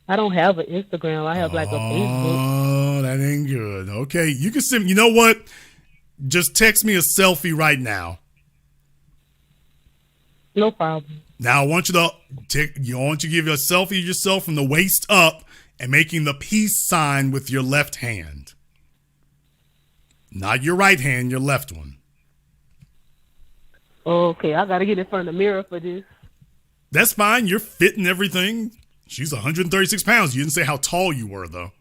I don't have an Instagram. I have like a Facebook. Oh, that ain't good. Okay, you can send. You know what? Just text me a selfie right now. No problem. Now I want you to give you a selfie of yourself from the waist up and making the peace sign with your left hand. Not your right hand, your left one. Okay, I gotta get in front of the mirror for this. That's fine. You're fit and everything. She's 136 pounds. You didn't say how tall you were, though.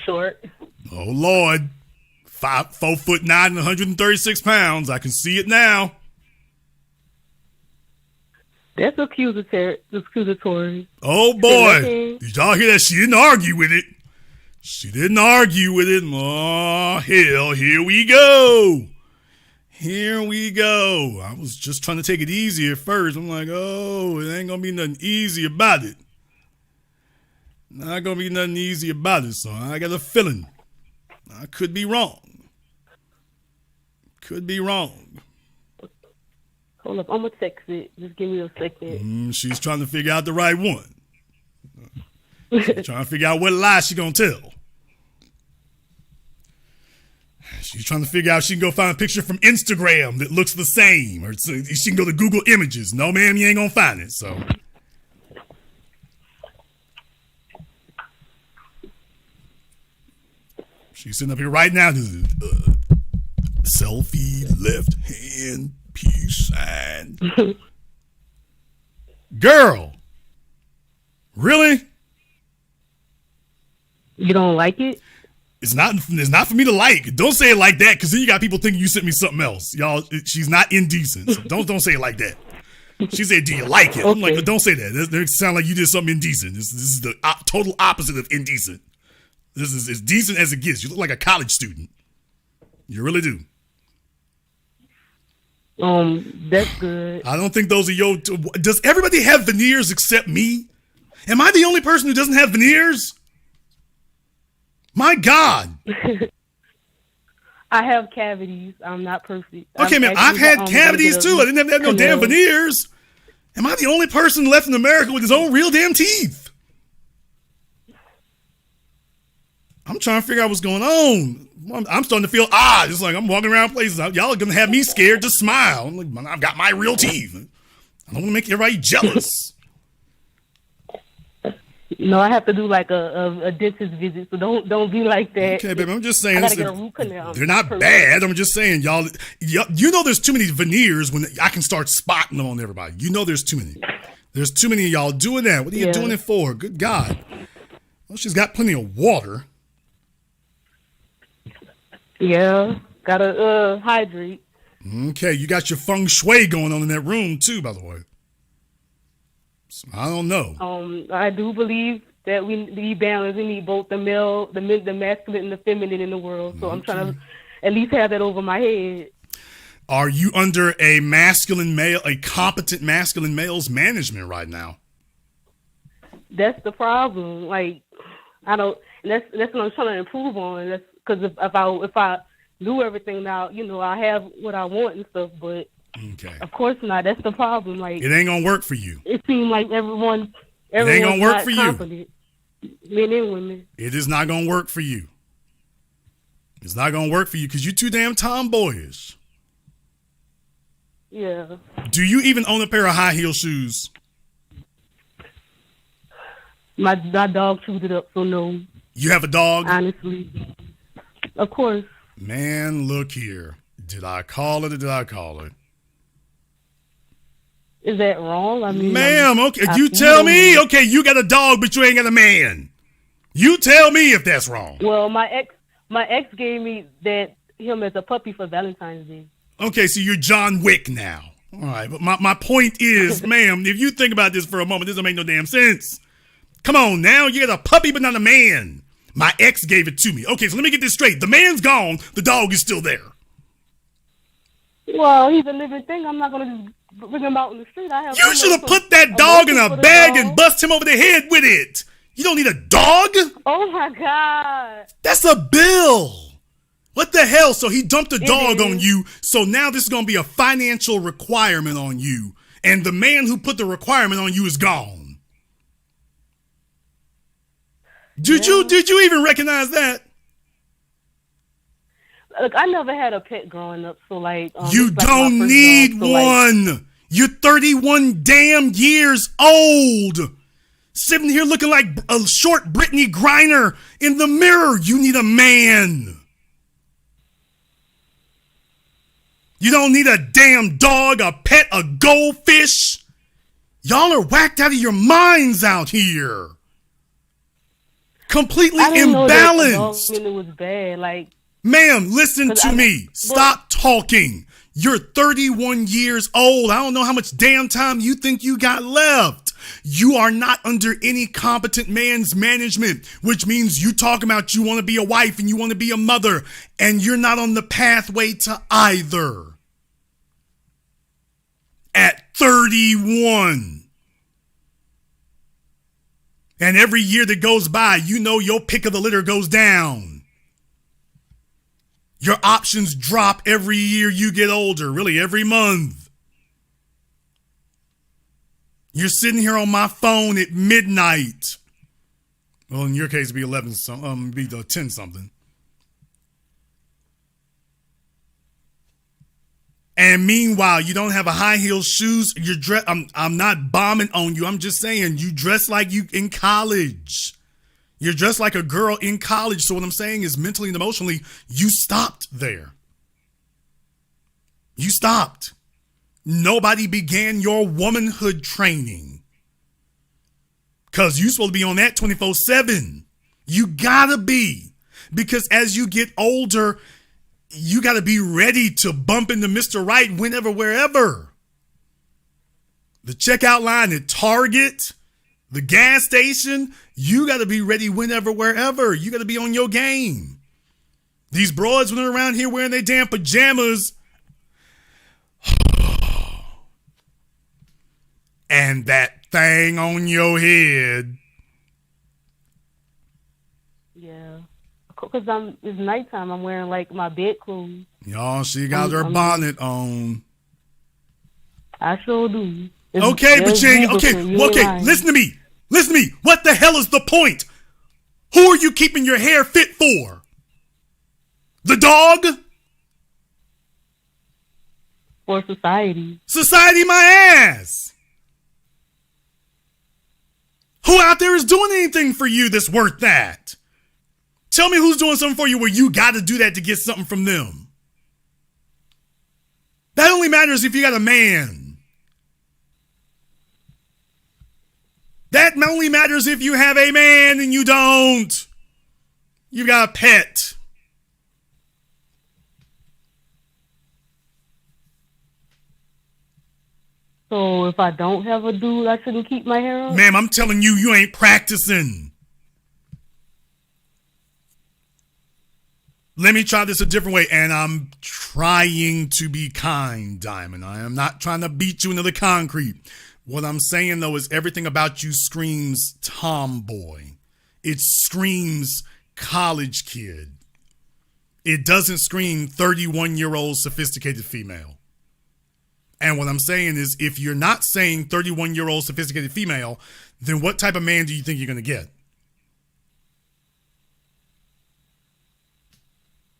Short. Oh, Lord. 4'9" and 136 pounds. I can see it now. That's accusatory. Oh, boy. Did y'all hear that? She didn't argue with it. Oh, hell, here we go. I was just trying to take it easy at first. I'm like, oh, it ain't going to be nothing easy about it. Not going to be nothing easy about it. So I got a feeling I could be wrong. Hold up, I'm going to text it. Just give me a second. She's trying to figure out the right one. She's trying to figure out what lie she going to tell. She's trying to figure out if she can go find a picture from Instagram that looks the same. Or she can go to Google Images. No, ma'am, you ain't going to find it. So she's sitting up here right now. Selfie, left hand, peace sign. Girl. Really? You don't like it? It's not for me to like. Don't say it like that, because then you got people thinking you sent me something else. Y'all, she's not indecent. So don't say it like that. She said, do you like it? Okay. I'm like, don't say that. It sounds like you did something indecent. This is the total opposite of indecent. This is as decent as it gets. You look like a college student. You really do. That's good. I don't think those are your... Does everybody have veneers except me? Am I the only person who doesn't have veneers? My God. I have cavities. I'm not perfect. Okay, man, I've had cavities too. I didn't have no damn veneers. Am I the only person left in America with his own real damn teeth? I'm trying to figure out what's going on. I'm starting to feel odd. It's like I'm walking around places. Y'all are going to have me scared to smile. I'm like, I've got my real teeth. I don't want to make everybody jealous. No, I have to do like a dentist visit, so don't be like that. Okay, baby, I'm just saying. I gotta get a root canal. They're not bad. I'm just saying, y'all. You know, there's too many veneers when I can start spotting them on everybody. You know, there's too many. There's too many of y'all doing that. What are you doing it for? Good God. Well, she's got plenty of water. Yeah, gotta hydrate. Okay, you got your feng shui going on in that room too, by the way. So, I don't know. I do believe that we need balance. We need both the masculine and the feminine in the world. So I'm trying to at least have that over my head. Are you under a competent masculine male's management right now? That's the problem. Like, I don't. And that's what I'm trying to improve on. That's because if I do everything now, I have what I want and stuff. But of course not. That's the problem. Like, it ain't gonna work for you. It seems like everyone's ain't gonna work not for confident, men and women. It is not gonna work for you. It's not gonna work for you because you're too damn tomboyish. Yeah. Do you even own a pair of high heel shoes? My dog chewed it up, so no. You have a dog? Honestly. Of course. Man, look here. Did I call it or did I call it? Is that wrong? I mean, ma'am, okay, you tell me. Okay, you got a dog, but you ain't got a man. You tell me if that's wrong. Well, my ex gave me him as a puppy for Valentine's Day. Okay, so you're John Wick now. All right, but my point is, ma'am, if you think about this for a moment, this don't make no damn sense. Come on now, you got a puppy but not a man. My ex gave it to me. Okay, so let me get this straight. The man's gone, the dog is still there. Well, he's a living thing. I'm not going to just bring him out in the street. You should have put that dog in a bag and bust him over the head with it. You don't need a dog? Oh, my God. That's a bill. What the hell? So he dumped a dog on you, so now this is going to be a financial requirement on you, and the man who put the requirement on you is gone. Did you even recognize that? Look, I never had a pet growing up, so like... you don't need one. You're 31 damn years old. Sitting here looking like a short Brittany Griner in the mirror. You need a man. You don't need a damn dog, a pet, a goldfish. Y'all are whacked out of your minds out here. Completely imbalanced. I it was bad. Like, ma'am, listen to me. Stop talking. You're 31 years old. I don't know how much damn time you think you got left. You are not under any competent man's management, which means you talk about you want to be a wife and you want to be a mother, and you're not on the pathway to either. At 31. And every year that goes by, you know your pick of the litter goes down. Your options drop every year you get older, really every month. You're sitting here on my phone at midnight. Well, in your case, it'd be 10 something. And meanwhile, you don't have a high heel shoes. You're dressed. I'm not bombing on you. I'm just saying you dress like you in college. You're dressed like a girl in college. So what I'm saying is mentally and emotionally, you stopped there. You stopped. Nobody began your womanhood training. Because you're supposed to be on that 24/7. You gotta be. Because as you get older, you got to be ready to bump into Mr. Right whenever, wherever. The checkout line at Target, the gas station, you got to be ready whenever, wherever. You got to be on your game. These broads running around here wearing their damn pajamas. And that thing on your head. Yeah. Because it's nighttime. I'm wearing like my bed clothes. Y'all, she got her bonnet on. I sure do. Okay, but you ain't, okay, listen to me. What the hell is the point? Who are you keeping your hair fit for? The dog? For society. Society my ass. Who out there is doing anything for you that's worth that? Tell me who's doing something for you where you got to do that to get something from them. That only matters if you got a man. That only matters if you have a man and you don't. You got a pet. So if I don't have a dude, I shouldn't keep my hair up? Ma'am, I'm telling you, you ain't practicing. Let me try this a different way, and I'm trying to be kind, Diamond. I am not trying to beat you into the concrete. What I'm saying, though, is everything about you screams tomboy. It screams college kid. It doesn't scream 31-year-old sophisticated female. And what I'm saying is, if you're not saying 31-year-old sophisticated female, then what type of man do you think you're going to get?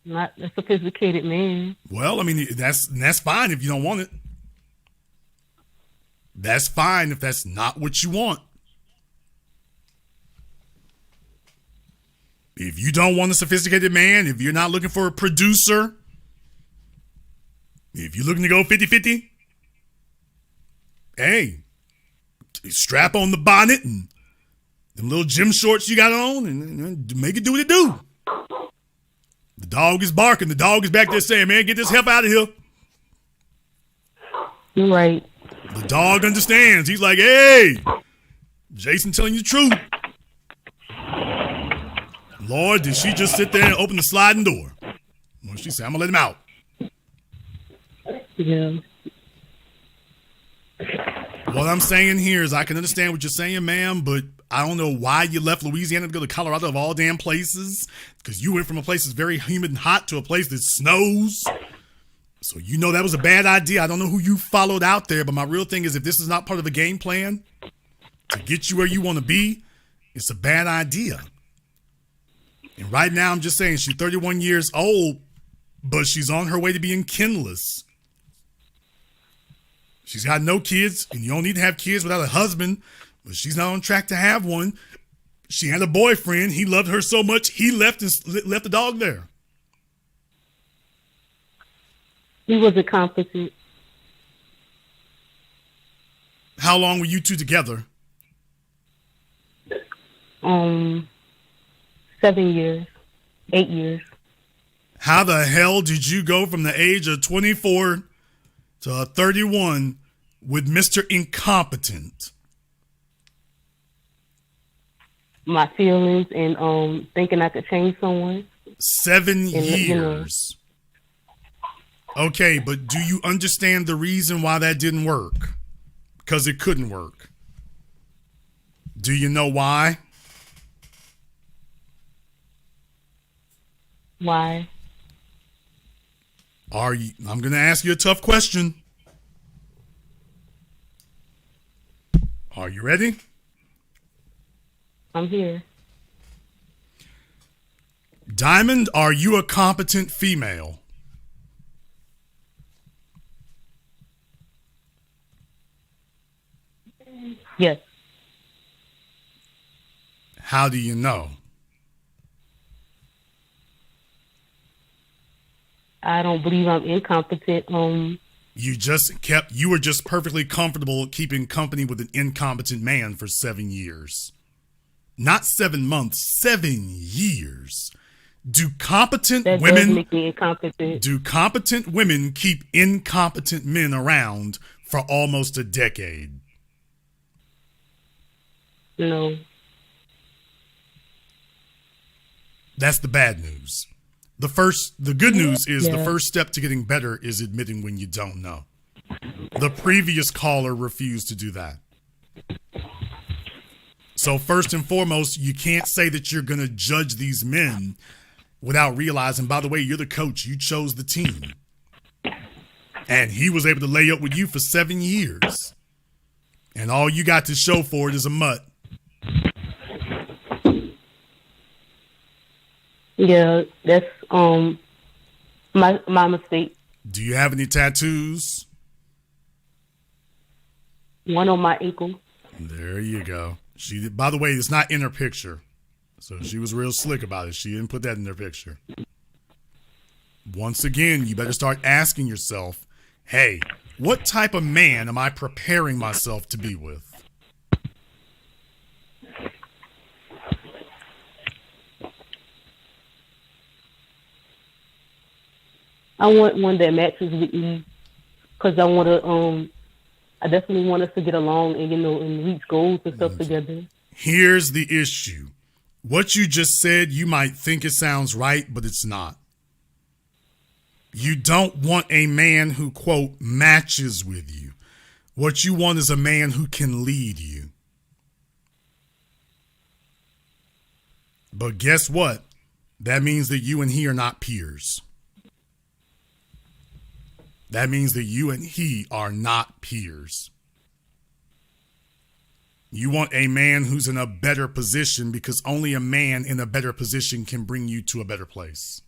Not a sophisticated man. Well, I mean, that's fine if you don't want it. That's fine if that's not what you want. If you don't want a sophisticated man, if you're not looking for a producer, if you're looking to go 50-50, hey, strap on the bonnet and them little gym shorts you got on and make it do what it do. The dog is barking. The dog is back there saying, man, get this help out of here. You're right. The dog understands. He's like, hey, Jason telling you the truth. Lord, did she just sit there and open the sliding door? Well, she said, I'm going to let him out. Yeah. What I'm saying here is I can understand what you're saying, ma'am, but I don't know why you left Louisiana to go to Colorado of all damn places, because you went from a place that's very humid and hot to a place that snows. So you know that was a bad idea. I don't know who you followed out there, but my real thing is if this is not part of a game plan to get you where you want to be, it's a bad idea. And right now I'm just saying she's 31 years old, but she's on her way to being kinless. She's got no kids, and you don't need to have kids without a husband, but she's not on track to have one. She had a boyfriend. He loved her so much, he left the dog there. He wasn't competent. How long were you two together? 7 years, 8 years. How the hell did you go from the age of 24 to 31 with Mr. Incompetent? My feelings and thinking I could change someone. 7 years. Okay, but do you understand the reason why that didn't work? Because it couldn't work. Do you know why? Why? I'm going to ask you a tough question. Are you ready? I'm here. Diamond, are you a competent female? Yes. How do you know? I don't believe I'm incompetent. You were just perfectly comfortable keeping company with an incompetent man for 7 years. Not 7 months, 7 years. Do competent that women does make me incompetent. Do competent women keep incompetent men around for almost a decade? No. That's the bad news. The good news is the first step to getting better is admitting when you don't know. The previous caller refused to do that. So first and foremost, you can't say that you're going to judge these men without realizing, by the way, you're the coach. You chose the team. And he was able to lay up with you for 7 years. And all you got to show for it is a mutt. Yeah, that's my mistake. Do you have any tattoos? One on my ankle. There you go. By the way, it's not in her picture. So she was real slick about it. She didn't put that in her picture. Once again, you better start asking yourself, hey, what type of man am I preparing myself to be with? I want one that matches with me, because I want to I definitely want us to get along and, and reach goals and stuff together. Here's the issue. What you just said, you might think it sounds right, but it's not. You don't want a man who, quote, matches with you. What you want is a man who can lead you. But guess what? That means that you and he are not peers. That means that you and he are not peers. You want a man who's in a better position because only a man in a better position can bring you to a better place.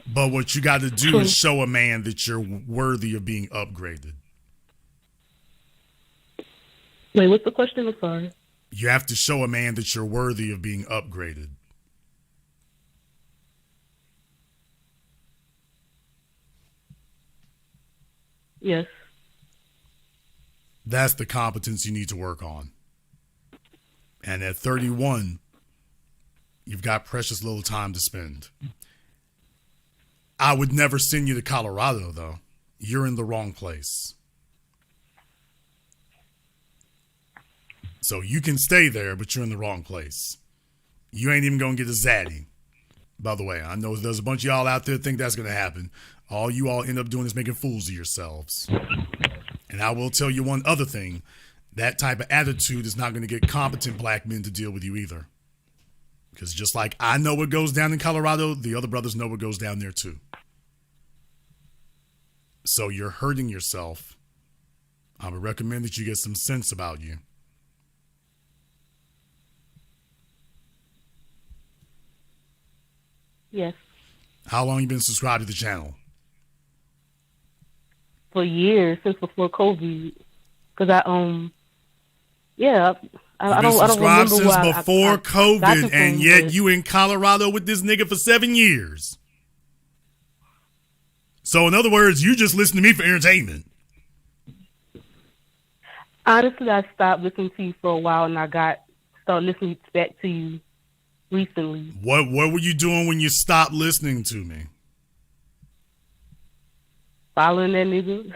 But what you got to do is show a man that you're worthy of being upgraded. Wait, what's the question? I'm sorry. You have to show a man that you're worthy of being upgraded. Yes. That's the competence you need to work on. And at 31, you've got precious little time to spend. I would never send you to Colorado, though. You're in the wrong place. So you can stay there, but you're in the wrong place. You ain't even going to get a zaddy. By the way, I know there's a bunch of y'all out there that think that's going to happen. All you all end up doing is making fools of yourselves. And I will tell you one other thing. That type of attitude is not going to get competent black men to deal with you either. Because just like I know what goes down in Colorado, the other brothers know what goes down there too. So you're hurting yourself. I would recommend that you get some sense about you. Yes. How long you been subscribed to the channel? For years, since before COVID. Because I don't remember since why before COVID, and yet but you in Colorado with this nigga for 7 years. So in other words, you just listen to me for entertainment. honestly, I stopped listening to you for a while, and I started listening back to you recently. What were you doing when you stopped listening to me? Following that nigga.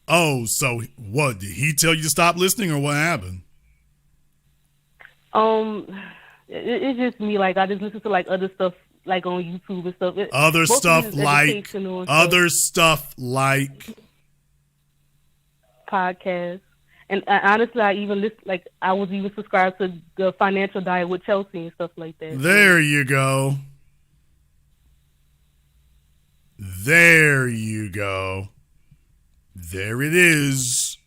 Oh, so what? Did he tell you to stop listening, or what happened? It's just me. Like, I just listen to like other stuff, like on YouTube and stuff. Other stuff like podcasts. And honestly, I even listen. Like, I was even subscribed to the Financial Diet with Chelsea and stuff like that. There you go. There you go. There it is.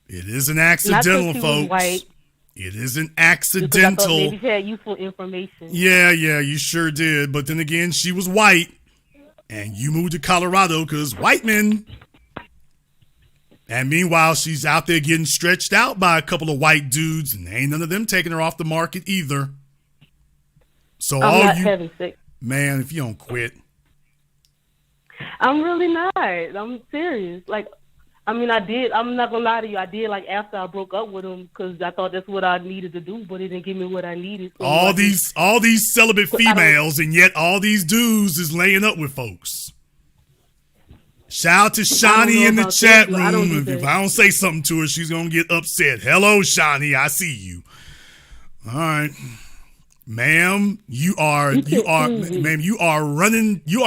It isn't accidental, folks. It isn't accidental. I thought maybe she had useful information. Yeah, you sure did. But then again, she was white, and you moved to Colorado because white men. And meanwhile, she's out there getting stretched out by a couple of white dudes, and ain't none of them taking her off the market either. So I'm not having sex. Man, if you don't quit. I'm really not. I'm serious. Like, I mean, I did. I'm not gonna lie to you. I did, like, after I broke up with him, because I thought that's what I needed to do, but it didn't give me what I needed. So all these celibate females, and yet all these dudes is laying up with folks. Shout out to Shani in the chat room. If I don't say something to her, she's gonna get upset. Hello, Shani. I see you. All right. Ma'am, you are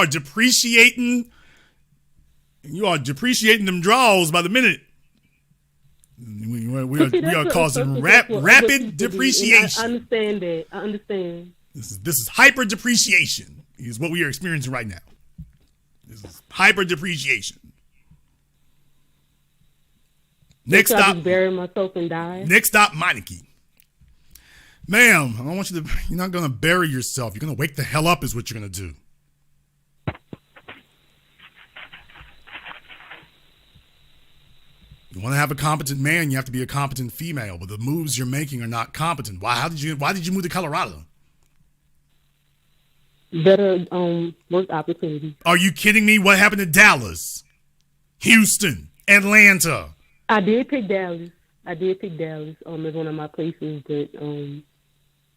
depreciating them draws by the minute. We are causing rapid depreciation. I understand that. I understand. This is hyper depreciation is what we are experiencing right now. This is hyper depreciation. Next stop, bury myself and die. Next stop, Meineke. Ma'am, I don't want you to. You're not gonna bury yourself. You're gonna wake the hell up. Is what you're gonna do. You want to have a competent man, you have to be a competent female. But the moves you're making are not competent. Why did you move to Colorado? Better work opportunities. Are you kidding me? What happened to Dallas, Houston, Atlanta? I did pick Dallas as one of my places, but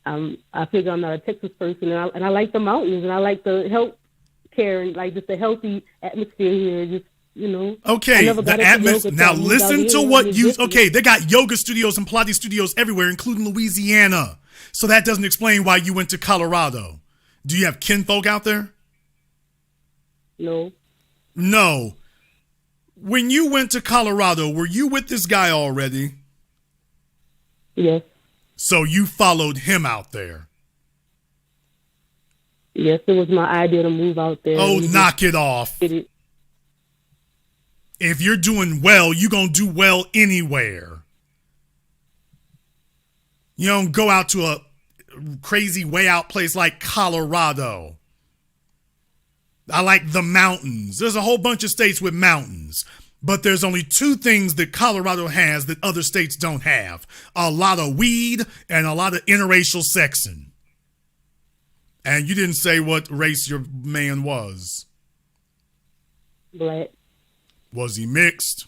I figure I'm not a Texas person, and I like the mountains, and I like the help caring, like just a healthy atmosphere here. Just, you know. Okay, the atmosphere. Now listen to what you. Okay, they got yoga studios and Pilates studios everywhere, including Louisiana. So that doesn't explain why you went to Colorado. Do you have kinfolk out there? No. No. When you went to Colorado, were you with this guy already? Yes. So you followed him out there? Yes, it was my idea to move out there. Oh, knock it off. If you're doing well, you're going to do well anywhere. You don't go out to a crazy way out place like Colorado. I like the mountains. There's a whole bunch of states with mountains, but there's only two things that Colorado has that other states don't have: a lot of weed and a lot of interracial sexing. And you didn't say what race your man was. Black. Was he mixed?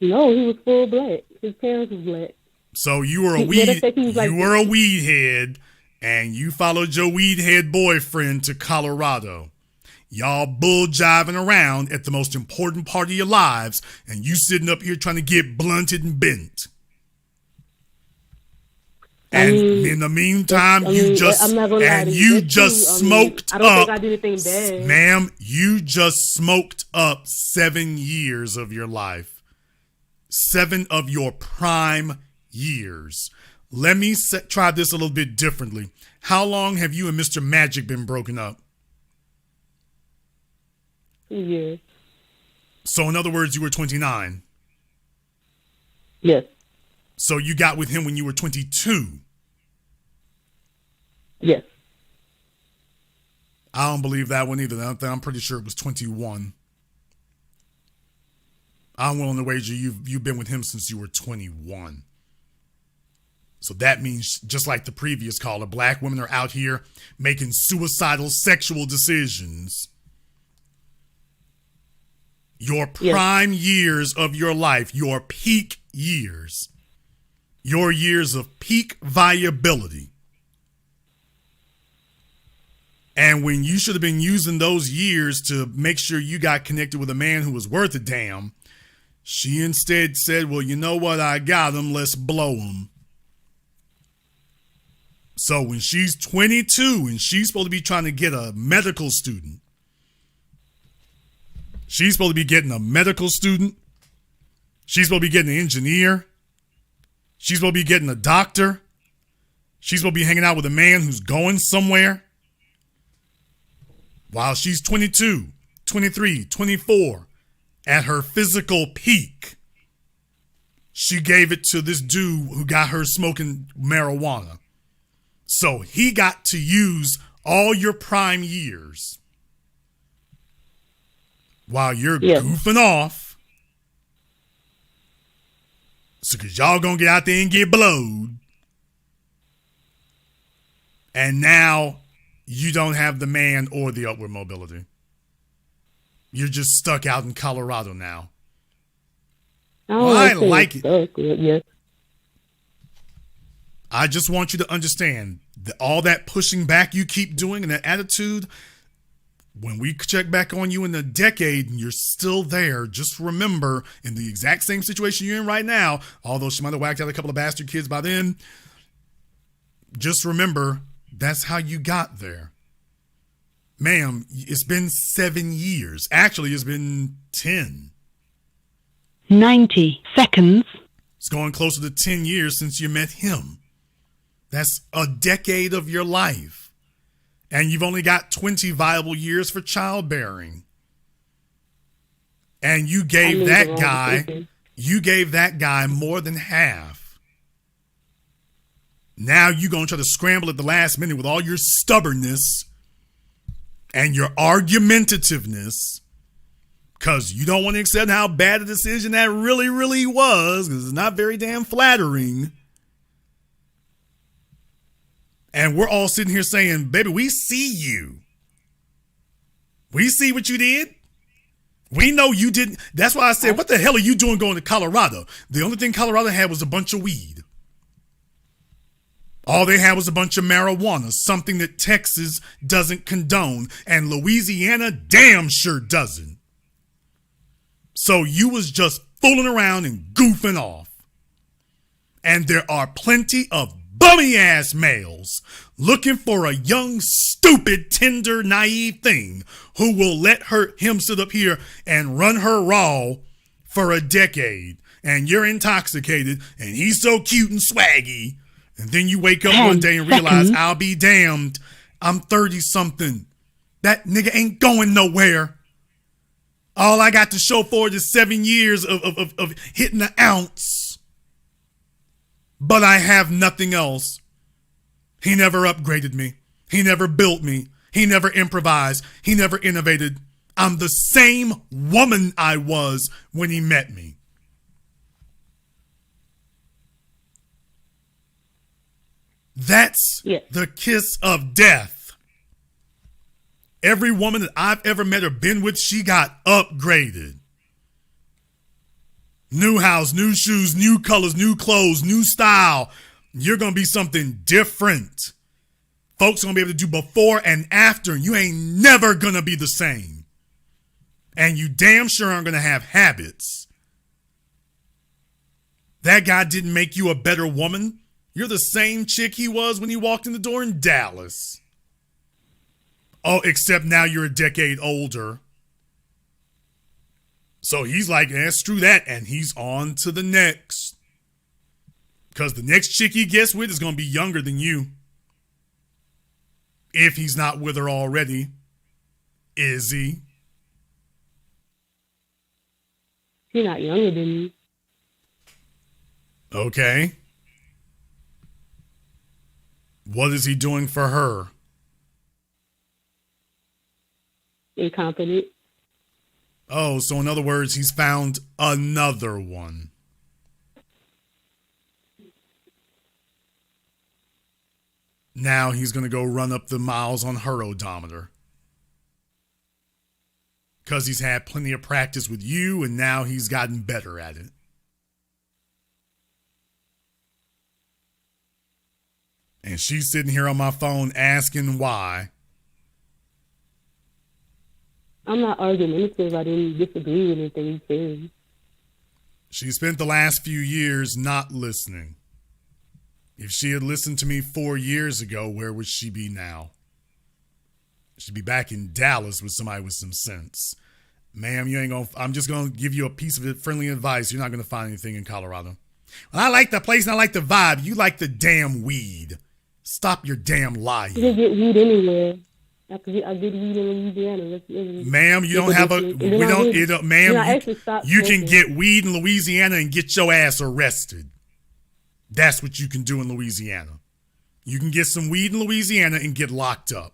No, he was full black. His parents was black. So you were a weed head, and you followed your weed head boyfriend to Colorado. Y'all bull jiving around at the most important part of your lives, and you sitting up here trying to get blunted and bent. And in the meantime, you just smoked up. I don't think I did anything bad. Ma'am, you just smoked up 7 years of your life. 7 of your prime years. Let me try this a little bit differently. How long have you and Mr. Magic been broken up? 2 years. So in other words, you were 29. Yes. So you got with him when you were 22. Yes. I don't believe that one either. I'm pretty sure it was 21. I'm willing to wager you've been with him since you were 21. So that means, just like the previous caller, black women are out here making suicidal sexual decisions. Your prime years of your life, your peak years, your years of peak viability. And when you should have been using those years to make sure you got connected with a man who was worth a damn, she instead said, well, you know what? I got him. Let's blow him. So when she's 22 and she's supposed to be trying to get a medical student, she's supposed to be getting a medical student. She's supposed to be getting an engineer. She's supposed to be getting a doctor. She's supposed to be hanging out with a man who's going somewhere. While she's 22, 23, 24, at her physical peak, she gave it to this dude who got her smoking marijuana. So he got to use all your prime years while you're goofing off. So because y'all gonna get out there and get blowed. And now you don't have the man or the upward mobility. You're just stuck out in Colorado now. I like it. Yes. I just want you to understand that all that pushing back you keep doing and that attitude, when we check back on you in a decade and you're still there, just remember, in the exact same situation you're in right now, although she might have whacked out a couple of bastard kids by then, just remember, that's how you got there. Ma'am, it's been 7 years. Actually, it's been 10. 90 seconds. It's going closer to 10 years since you met him. That's a decade of your life. And you've only got 20 viable years for childbearing. And you gave that guy more than half. Now you're going to try to scramble at the last minute with all your stubbornness and your argumentativeness because you don't want to accept how bad a decision that really, really was, because it's not very damn flattering. And we're all sitting here saying, baby, we see you. We see what you did. We know you didn't. That's why I said, what the hell are you doing going to Colorado? The only thing Colorado had was a bunch of weed. All they had was a bunch of marijuana, something that Texas doesn't condone, and Louisiana damn sure doesn't. So you was just fooling around and goofing off. And there are plenty of bummy-ass males looking for a young, stupid, tender, naive thing who will let him sit up here and run her raw for a decade. And you're intoxicated, and he's so cute and swaggy. And then you wake up one day and realize, I'll be damned, I'm 30-something. That nigga ain't going nowhere. All I got to show for it is 7 years of hitting the ounce. But I have nothing else. He never upgraded me. He never built me. He never improvised. He never innovated. I'm the same woman I was when he met me. That's the kiss of death. Every woman that I've ever met or been with, she got upgraded. New house, new shoes, new colors, new clothes, new style. You're going to be something different. Folks are going to be able to do before and after, and you ain't never going to be the same. And you damn sure aren't going to have habits. That guy didn't make you a better woman. You're the same chick he was when he walked in the door in Dallas. Oh, except now you're a decade older. So he's like, screw that. And he's on to the next. Because the next chick he gets with is going to be younger than you. If he's not with her already. Is he? He's not younger than me. Okay. What is he doing for her? Incompetent. Oh, so in other words, he's found another one. Now he's going to go run up the miles on her odometer. Because he's had plenty of practice with you, and now he's gotten better at it. And she's sitting here on my phone asking why. I'm not argumentative. I didn't disagree with anything he said. She spent the last few years not listening. If she had listened to me 4 years ago, where would she be now? She'd be back in Dallas with somebody with some sense. Ma'am, I'm just going to give you a piece of friendly advice. You're not going to find anything in Colorado. Well, I like the place and I like the vibe. You like the damn weed. Stop your damn lying. You can get weed anywhere. I get weed in Louisiana. Ma'am, you don't have you can get weed in Louisiana and get your ass arrested. That's what you can do in Louisiana. You can get some weed in Louisiana and get locked up.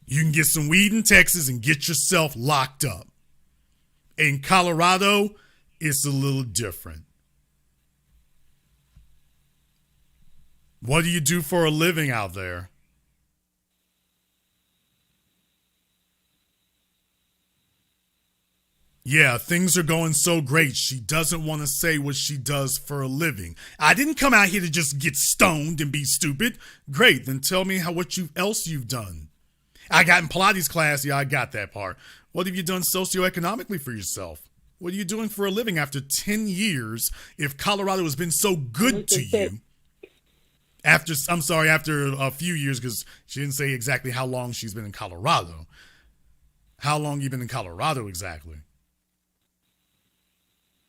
You can get some weed in Texas and get yourself locked up. In Colorado, it's a little different. What do you do for a living out there? Yeah, things are going so great. She doesn't want to say what she does for a living. I didn't come out here to just get stoned and be stupid. Great, then tell me what else you've done. I got in Pilates class. Yeah, I got that part. What have you done socioeconomically for yourself? What are you doing for a living after 10 years if Colorado has been so good to you? After a few years, because she didn't say exactly how long she's been in Colorado. How long you been in Colorado exactly?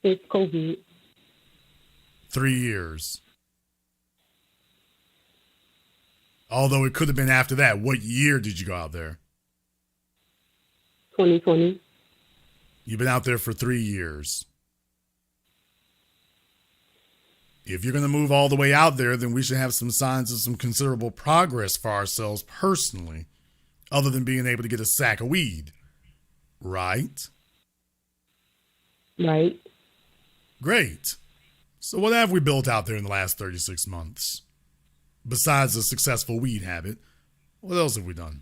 It's COVID. 3 years. Although it could have been after that. What year did you go out there? 2020. You've been out there for 3 years. If you're going to move all the way out there, then we should have some signs of some considerable progress for ourselves personally, other than being able to get a sack of weed. Right? Right. Great. So what have we built out there in the last 36 months? Besides a successful weed habit, what else have we done?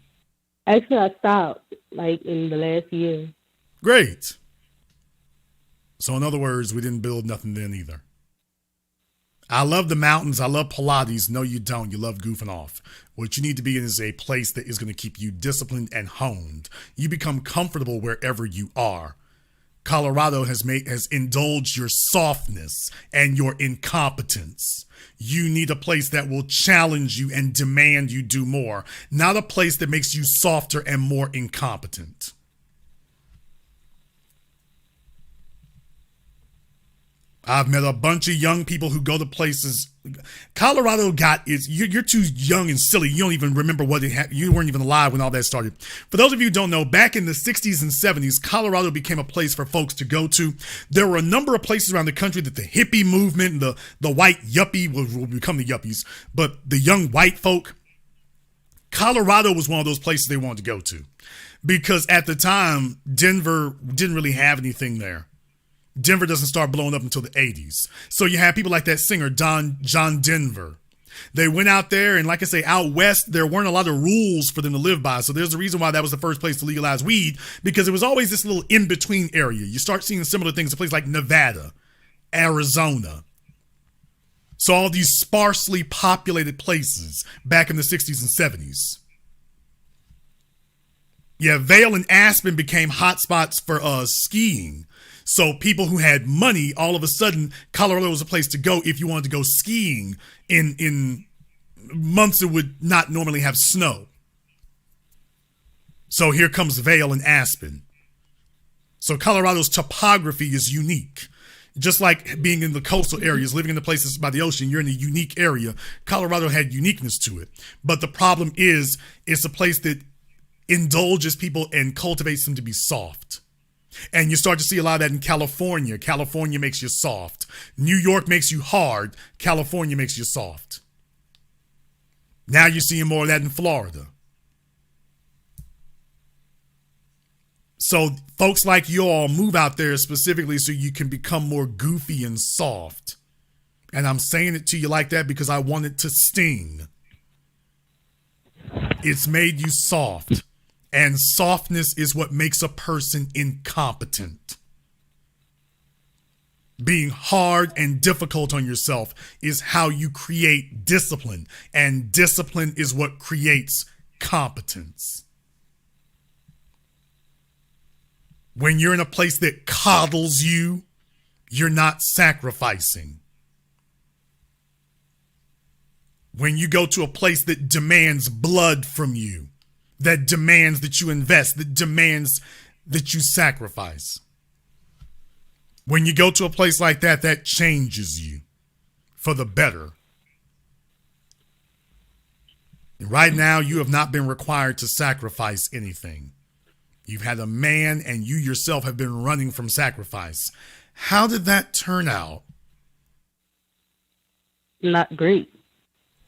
Actually, I stopped, in the last year. Great. So in other words, we didn't build nothing then either. I love the mountains. I love Pilates. No, you don't. You love goofing off. What you need to be in is a place that is going to keep you disciplined and honed. You become comfortable wherever you are. Colorado has indulged your softness and your incompetence. You need a place that will challenge you and demand you do more, not a place that makes you softer and more incompetent. I've met a bunch of young people who go to places. Colorado you're too young and silly. You don't even remember what it had. You weren't even alive when all that started. For those of you who don't know, back in the 60s and 70s, Colorado became a place for folks to go to. There were a number of places around the country that the hippie movement, the white yuppie will become the yuppies, but the young white folk, Colorado was one of those places they wanted to go to because at the time, Denver didn't really have anything there. Denver doesn't start blowing up until the 80s. So you have people like that singer, John Denver. They went out there, and like I say, out west, there weren't a lot of rules for them to live by. So there's a reason why that was the first place to legalize weed, because it was always this little in-between area. You start seeing similar things in places like Nevada, Arizona. So all these sparsely populated places back in the 60s and 70s. Yeah, Vail and Aspen became hotspots for skiing. So people who had money, all of a sudden, Colorado was a place to go if you wanted to go skiing in months it would not normally have snow. So here comes Vail and Aspen. So Colorado's topography is unique. Just like being in the coastal areas, living in the places by the ocean, you're in a unique area. Colorado had uniqueness to it. But the problem is, it's a place that indulges people and cultivates them to be soft. And you start to see a lot of that in California. California makes you soft. New York makes you hard. California makes you soft. Now you're seeing more of that in Florida. So folks like you all move out there specifically so you can become more goofy and soft. And I'm saying it to you like that because I want it to sting. It's made you soft. And softness is what makes a person incompetent. Being hard and difficult on yourself is how you create discipline. And discipline is what creates competence. When you're in a place that coddles you, you're not sacrificing. When you go to a place that demands blood from you, that demands that you invest, that demands that you sacrifice. When you go to a place like that, that changes you for the better. And right now, you have not been required to sacrifice anything. You've had a man and you yourself have been running from sacrifice. How did that turn out? Not great.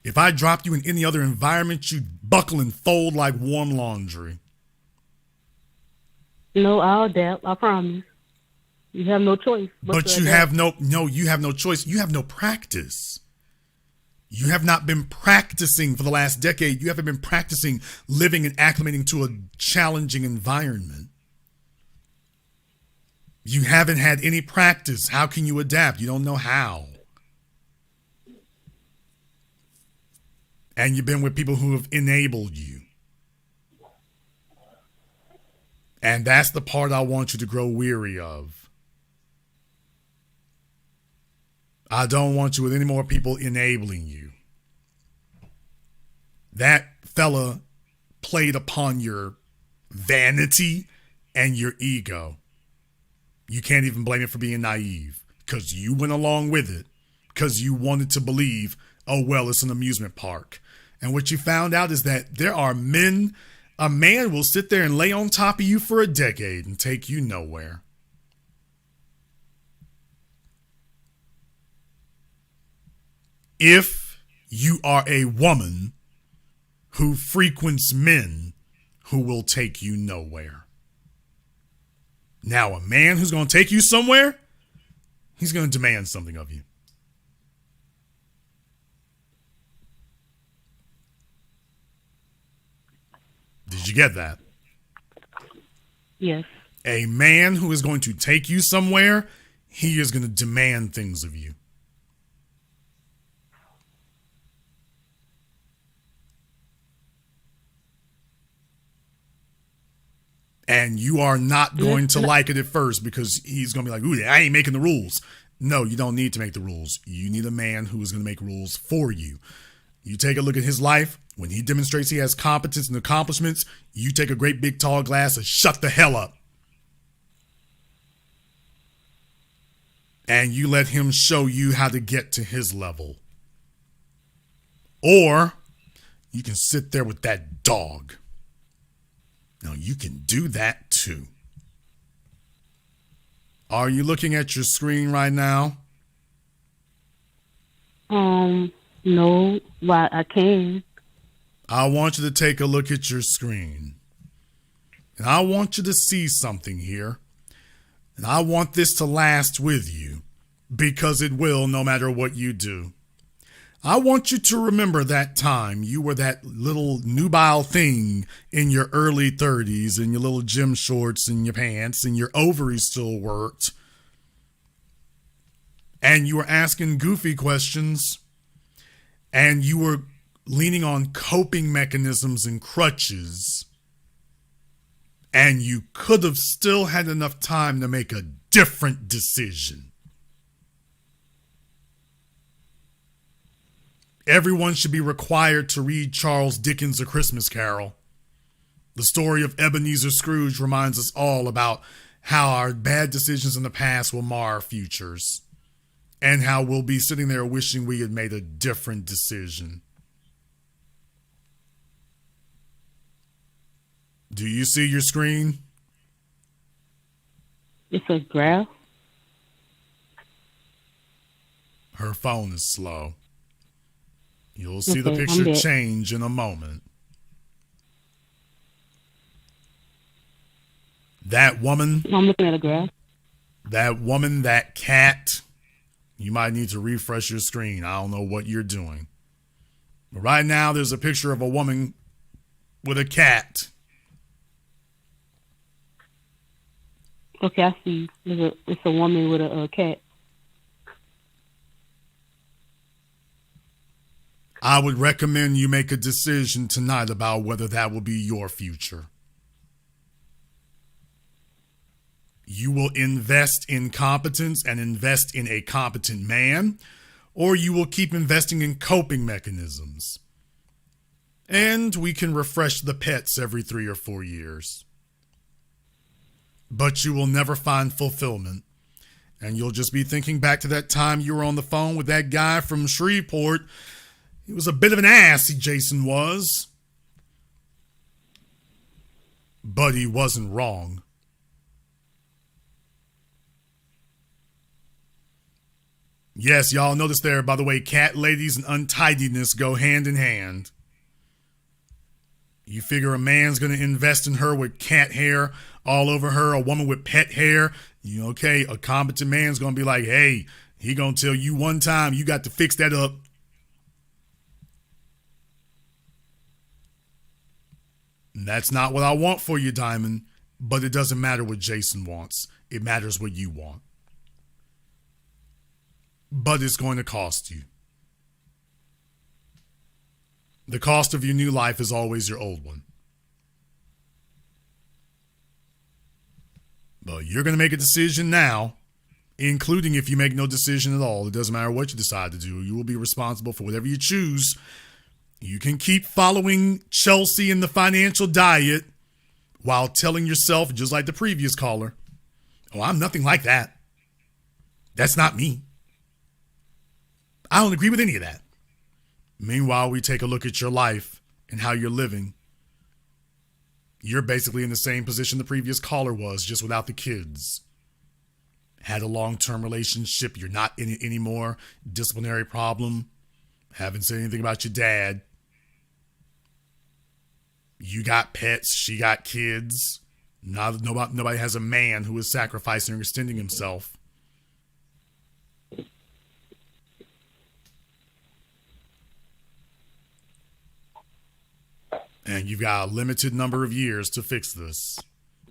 If I dropped you in any other environment, you'd buckle and fold like warm laundry. No, I'll adapt. I promise. You have no choice. But you have you have no choice. You have no practice. You have not been practicing for the last decade. You haven't been practicing living and acclimating to a challenging environment. You haven't had any practice. How can you adapt? You don't know how. And you've been with people who have enabled you. And that's the part I want you to grow weary of. I don't want you with any more people enabling you. That fella played upon your vanity and your ego. You can't even blame it for being naive because you went along with it because you wanted to believe, oh, well, it's an amusement park. And what you found out is that there are men, a man will sit there and lay on top of you for a decade and take you nowhere. If you are a woman who frequents men who will take you nowhere. Now, a man who's going to take you somewhere, he's going to demand something of you. Did you get that? Yes. A man who is going to take you somewhere, he is going to demand things of you. And you are not going to like it at first because he's going to be like, ooh, I ain't making the rules. No, you don't need to make the rules. You need a man who is going to make rules for you. You take a look at his life. When he demonstrates he has competence and accomplishments, you take a great big tall glass and shut the hell up. And you let him show you how to get to his level. Or you can sit there with that dog. Now, you can do that too. Are you looking at your screen right now? No, but I can. I want you to take a look at your screen. And I want you to see something here. And I want this to last with you, because it will no matter what you do. I want you to remember that time you were that little nubile thing in your early 30s in your little gym shorts and your pants and your ovaries still worked. And you were asking goofy questions and you were leaning on coping mechanisms and crutches. And you could have still had enough time to make a different decision. Everyone should be required to read Charles Dickens' A Christmas Carol. The story of Ebenezer Scrooge reminds us all about how our bad decisions in the past will mar our futures, and how we'll be sitting there wishing we had made a different decision. Do you see your screen? It's a graph. Her phone is slow. You'll see the Okay, picture I'm change in a moment. That woman, I'm looking at a graph. that cat, you might need to refresh your screen. I don't know what you're doing. But right now, there's a picture of a woman with a cat. Okay, I see. It's a woman with a cat. I would recommend you make a decision tonight about whether that will be your future. You will invest in competence and invest in a competent man, or you will keep investing in coping mechanisms. And we can refresh the pets every 3 or 4 years. But you will never find fulfillment. And you'll just be thinking back to that time you were on the phone with that guy from Shreveport. He was a bit of an ass, Jason was. But he wasn't wrong. Yes, y'all notice there, by the way, cat ladies and untidiness go hand in hand. You figure a man's going to invest in her with cat hair all over her, a woman with pet hair. Okay, a competent man's going to be like, hey, he going to tell you one time you got to fix that up. And that's not what I want for you, Diamond, but it doesn't matter what Jason wants. It matters what you want. But it's going to cost you. The cost of your new life is always your old one. But you're going to make a decision now, including if you make no decision at all. It doesn't matter what you decide to do. You will be responsible for whatever you choose. You can keep following Chelsea and the financial diet while telling yourself, just like the previous caller, oh, I'm nothing like that. That's not me. I don't agree with any of that. Meanwhile, we take a look at your life and how you're living. You're basically in the same position the previous caller was, just without the kids. Had a long-term relationship. You're not in it anymore. Disciplinary problem. Haven't said anything about your dad. You got pets. She got kids. Nobody has a man who is sacrificing or extending himself. And you've got a limited number of years to fix this.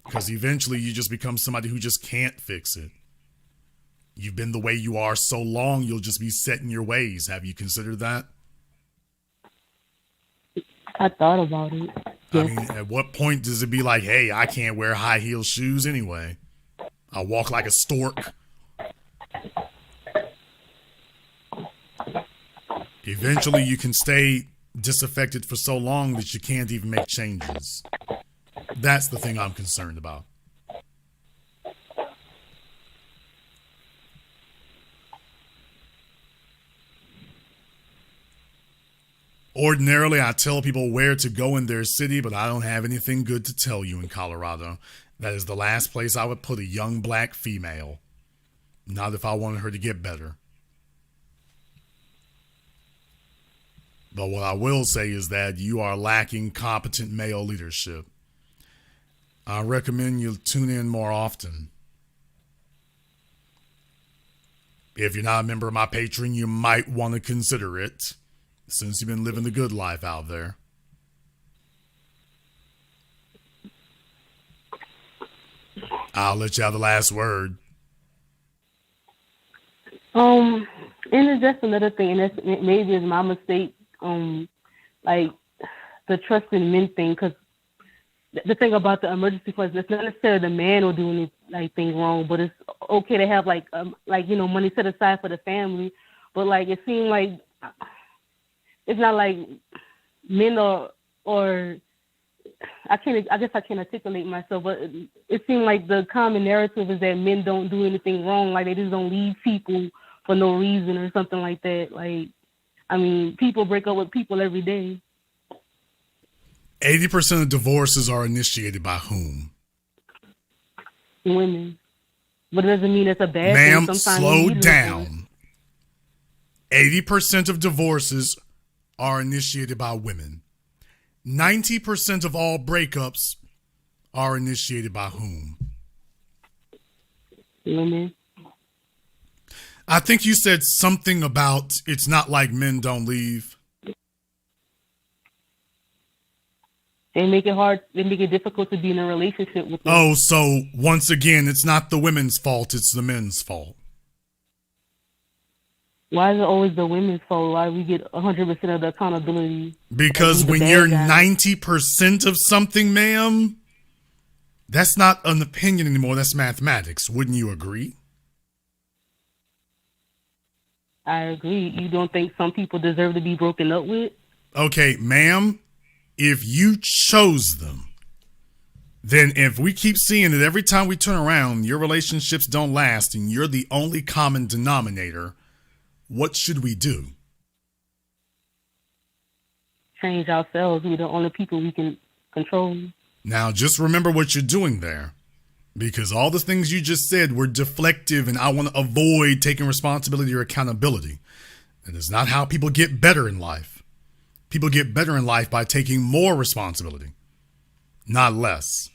Because eventually you just become somebody who just can't fix it. You've been the way you are so long, you'll just be set in your ways. Have you considered that? I thought about it. I mean, at what point does it be like, hey, I can't wear high heel shoes anyway? I walk like a stork. Eventually, you can stay disaffected for so long that you can't even make changes. That's the thing I'm concerned about. Ordinarily, I tell people where to go in their city, but I don't have anything good to tell you in Colorado. That is the last place I would put a young black female. Not if I wanted her to get better. But what I will say is that you are lacking competent male leadership. I recommend you tune in more often. If you're not a member of my Patreon, you might want to consider it, since you've been living the good life out there. I'll let you have the last word. And it's just another thing, and that's maybe it's my mistake. Like the trust in men thing, because the thing about the emergency funds, it's not necessarily the man will do anything wrong, but it's okay to have money set aside for the family. But like it seemed like it's not like men or I guess I can't articulate myself, but it seemed like the common narrative is that men don't do anything wrong, like they just don't leave people for no reason or something like that. Like, I mean, people break up with people every day. 80% of divorces are initiated by whom? Women. But it doesn't mean it's a bad Ma'am, thing. Sometimes slow down. 80% of divorces are initiated by women. 90% of all breakups are initiated by whom? Women. I think you said something about it's not like men don't leave. They make it hard. They make it difficult to be in a relationship with them. Oh, so once again, it's not the women's fault, it's the men's fault. Why is it always the women's fault? Why we get 100% of the accountability? Because when you're 90% of something, ma'am, that's not an opinion anymore. That's mathematics. Wouldn't you agree? I agree. You don't think some people deserve to be broken up with? Okay, ma'am, if you chose them, then if we keep seeing it every time we turn around, your relationships don't last and you're the only common denominator, what should we do? Change ourselves. We're the only people we can control. Now, just remember what you're doing there, because all the things you just said were deflective and I want to avoid taking responsibility or accountability. That is not how people get better in life. People get better in life by taking more responsibility, not less.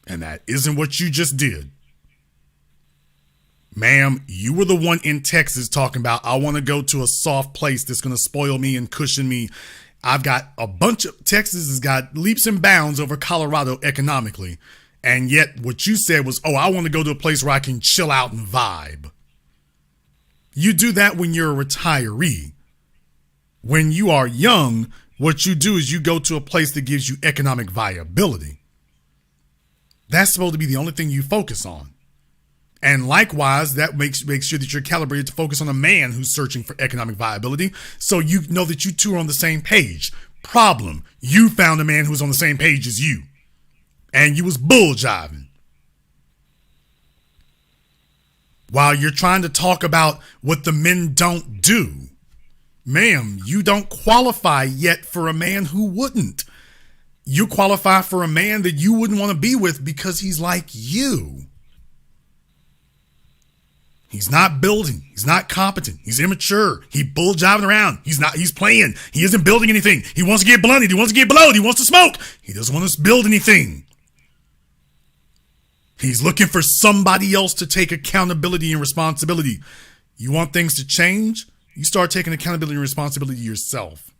And that isn't what you just did. Ma'am, you were the one in Texas talking about, I want to go to a soft place that's going to spoil me and cushion me. I've got a bunch of, Texas has got leaps and bounds over Colorado economically. And yet what you said was, oh, I want to go to a place where I can chill out and vibe. You do that when you're a retiree. When you are young, what you do is you go to a place that gives you economic viability. That's supposed to be the only thing you focus on. And likewise, that makes sure that you're calibrated to focus on a man who's searching for economic viability, so you know that you two are on the same page. Problem, you found a man who's on the same page as you, and you was bull jiving. While you're trying to talk about what the men don't do, ma'am, you don't qualify yet for a man who wouldn't. You qualify for a man that you wouldn't want to be with because he's like you. He's not building. He's not competent. He's immature. He bull jiving around. He's playing. He isn't building anything. He wants to get blunted. He wants to get blowed. He wants to smoke. He doesn't want to build anything. He's looking for somebody else to take accountability and responsibility. You want things to change? You start taking accountability and responsibility yourself.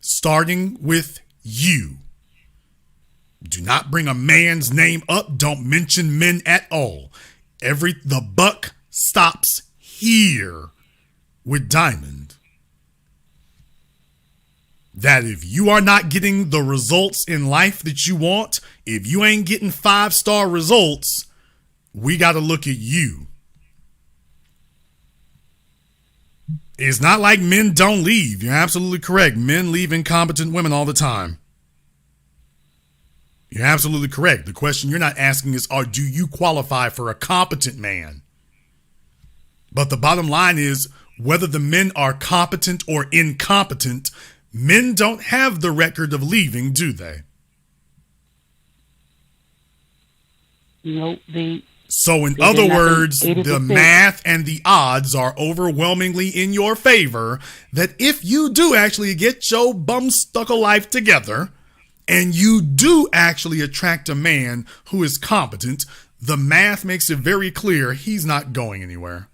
Starting with you. Do not bring a man's name up. Don't mention men at all. The buck stops here with Diamond. that if you are not getting the results in life that you want, if you ain't getting 5-star results, we got to look at you. It's not like men don't leave. You're absolutely correct. Men leave incompetent women all the time. You're absolutely correct. The question you're not asking is, do you qualify for a competent man? But the bottom line is, whether the men are competent or incompetent, men don't have the record of leaving, do they? Nope. So in other words, the math and the odds are overwhelmingly in your favor that if you do actually get your bum-stuckle life together and you do actually attract a man who is competent, the math makes it very clear he's not going anywhere.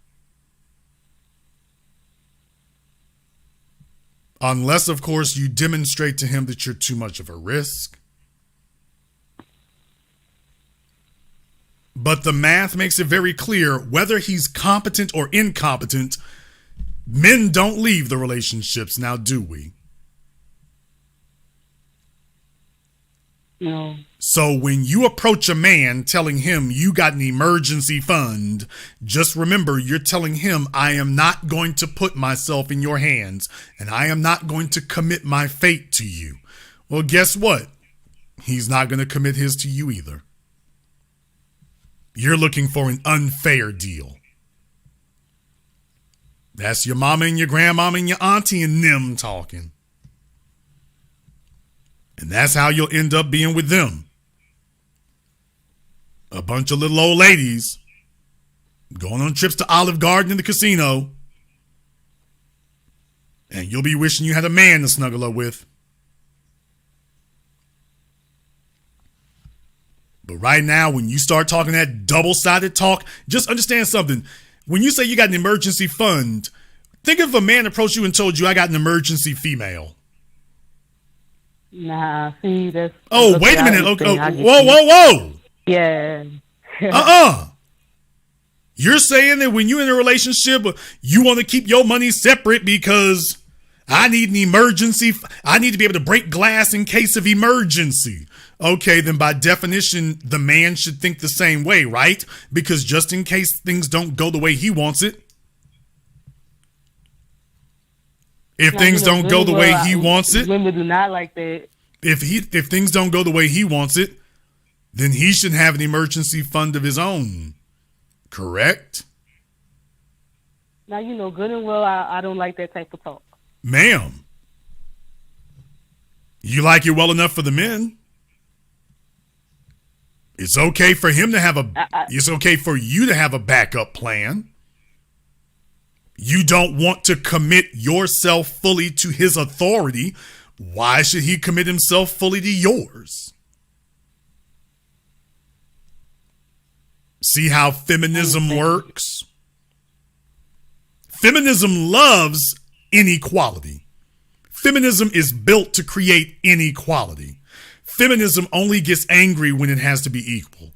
Unless, of course, you demonstrate to him that you're too much of a risk. But the math makes it very clear, whether he's competent or incompetent, men don't leave the relationships, now do we? No. So when you approach a man telling him you got an emergency fund, just remember you're telling him, I am not going to put myself in your hands and I am not going to commit my fate to you. Well, guess what? He's not going to commit his to you either. You're looking for an unfair deal. That's your mama and your grandmama and your auntie and them talking. And that's how you'll end up being with them. A bunch of little old ladies going on trips to Olive Garden and the casino. And you'll be wishing you had a man to snuggle up with. But right now, when you start talking that double-sided talk, just understand something. When you say you got an emergency fund, think if a man approached you and told you I got an emergency female. Nah, see, that's... Oh, wait a minute. Okay. Whoa. Yeah. You're saying that when you're in a relationship, you want to keep your money separate because I need an emergency. I need to be able to break glass in case of emergency. Okay, then by definition, the man should think the same way, right? Because just in case things don't go the way he wants it. If things don't go the way he wants it. Women do not like that. If things don't go the way he wants it, then he should have an emergency fund of his own. Correct? Now, you know good and well I don't like that type of talk. Ma'am, you like it well enough for the men. It's okay for him to have it's okay for you to have a backup plan. You don't want to commit yourself fully to his authority. Why should he commit himself fully to yours? See how feminism works? Feminism loves inequality. Feminism is built to create inequality. Feminism only gets angry when it has to be equal.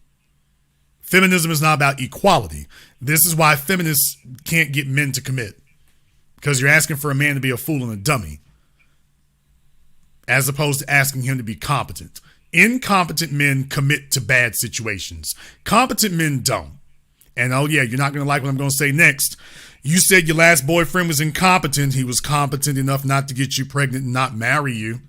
Feminism is not about equality. This is why feminists can't get men to commit. Because you're asking for a man to be a fool and a dummy. As opposed to asking him to be competent. Incompetent men commit to bad situations. Competent men don't. And oh yeah, you're not going to like what I'm going to say next. You said your last boyfriend was incompetent. He was competent enough not to get you pregnant and not marry you.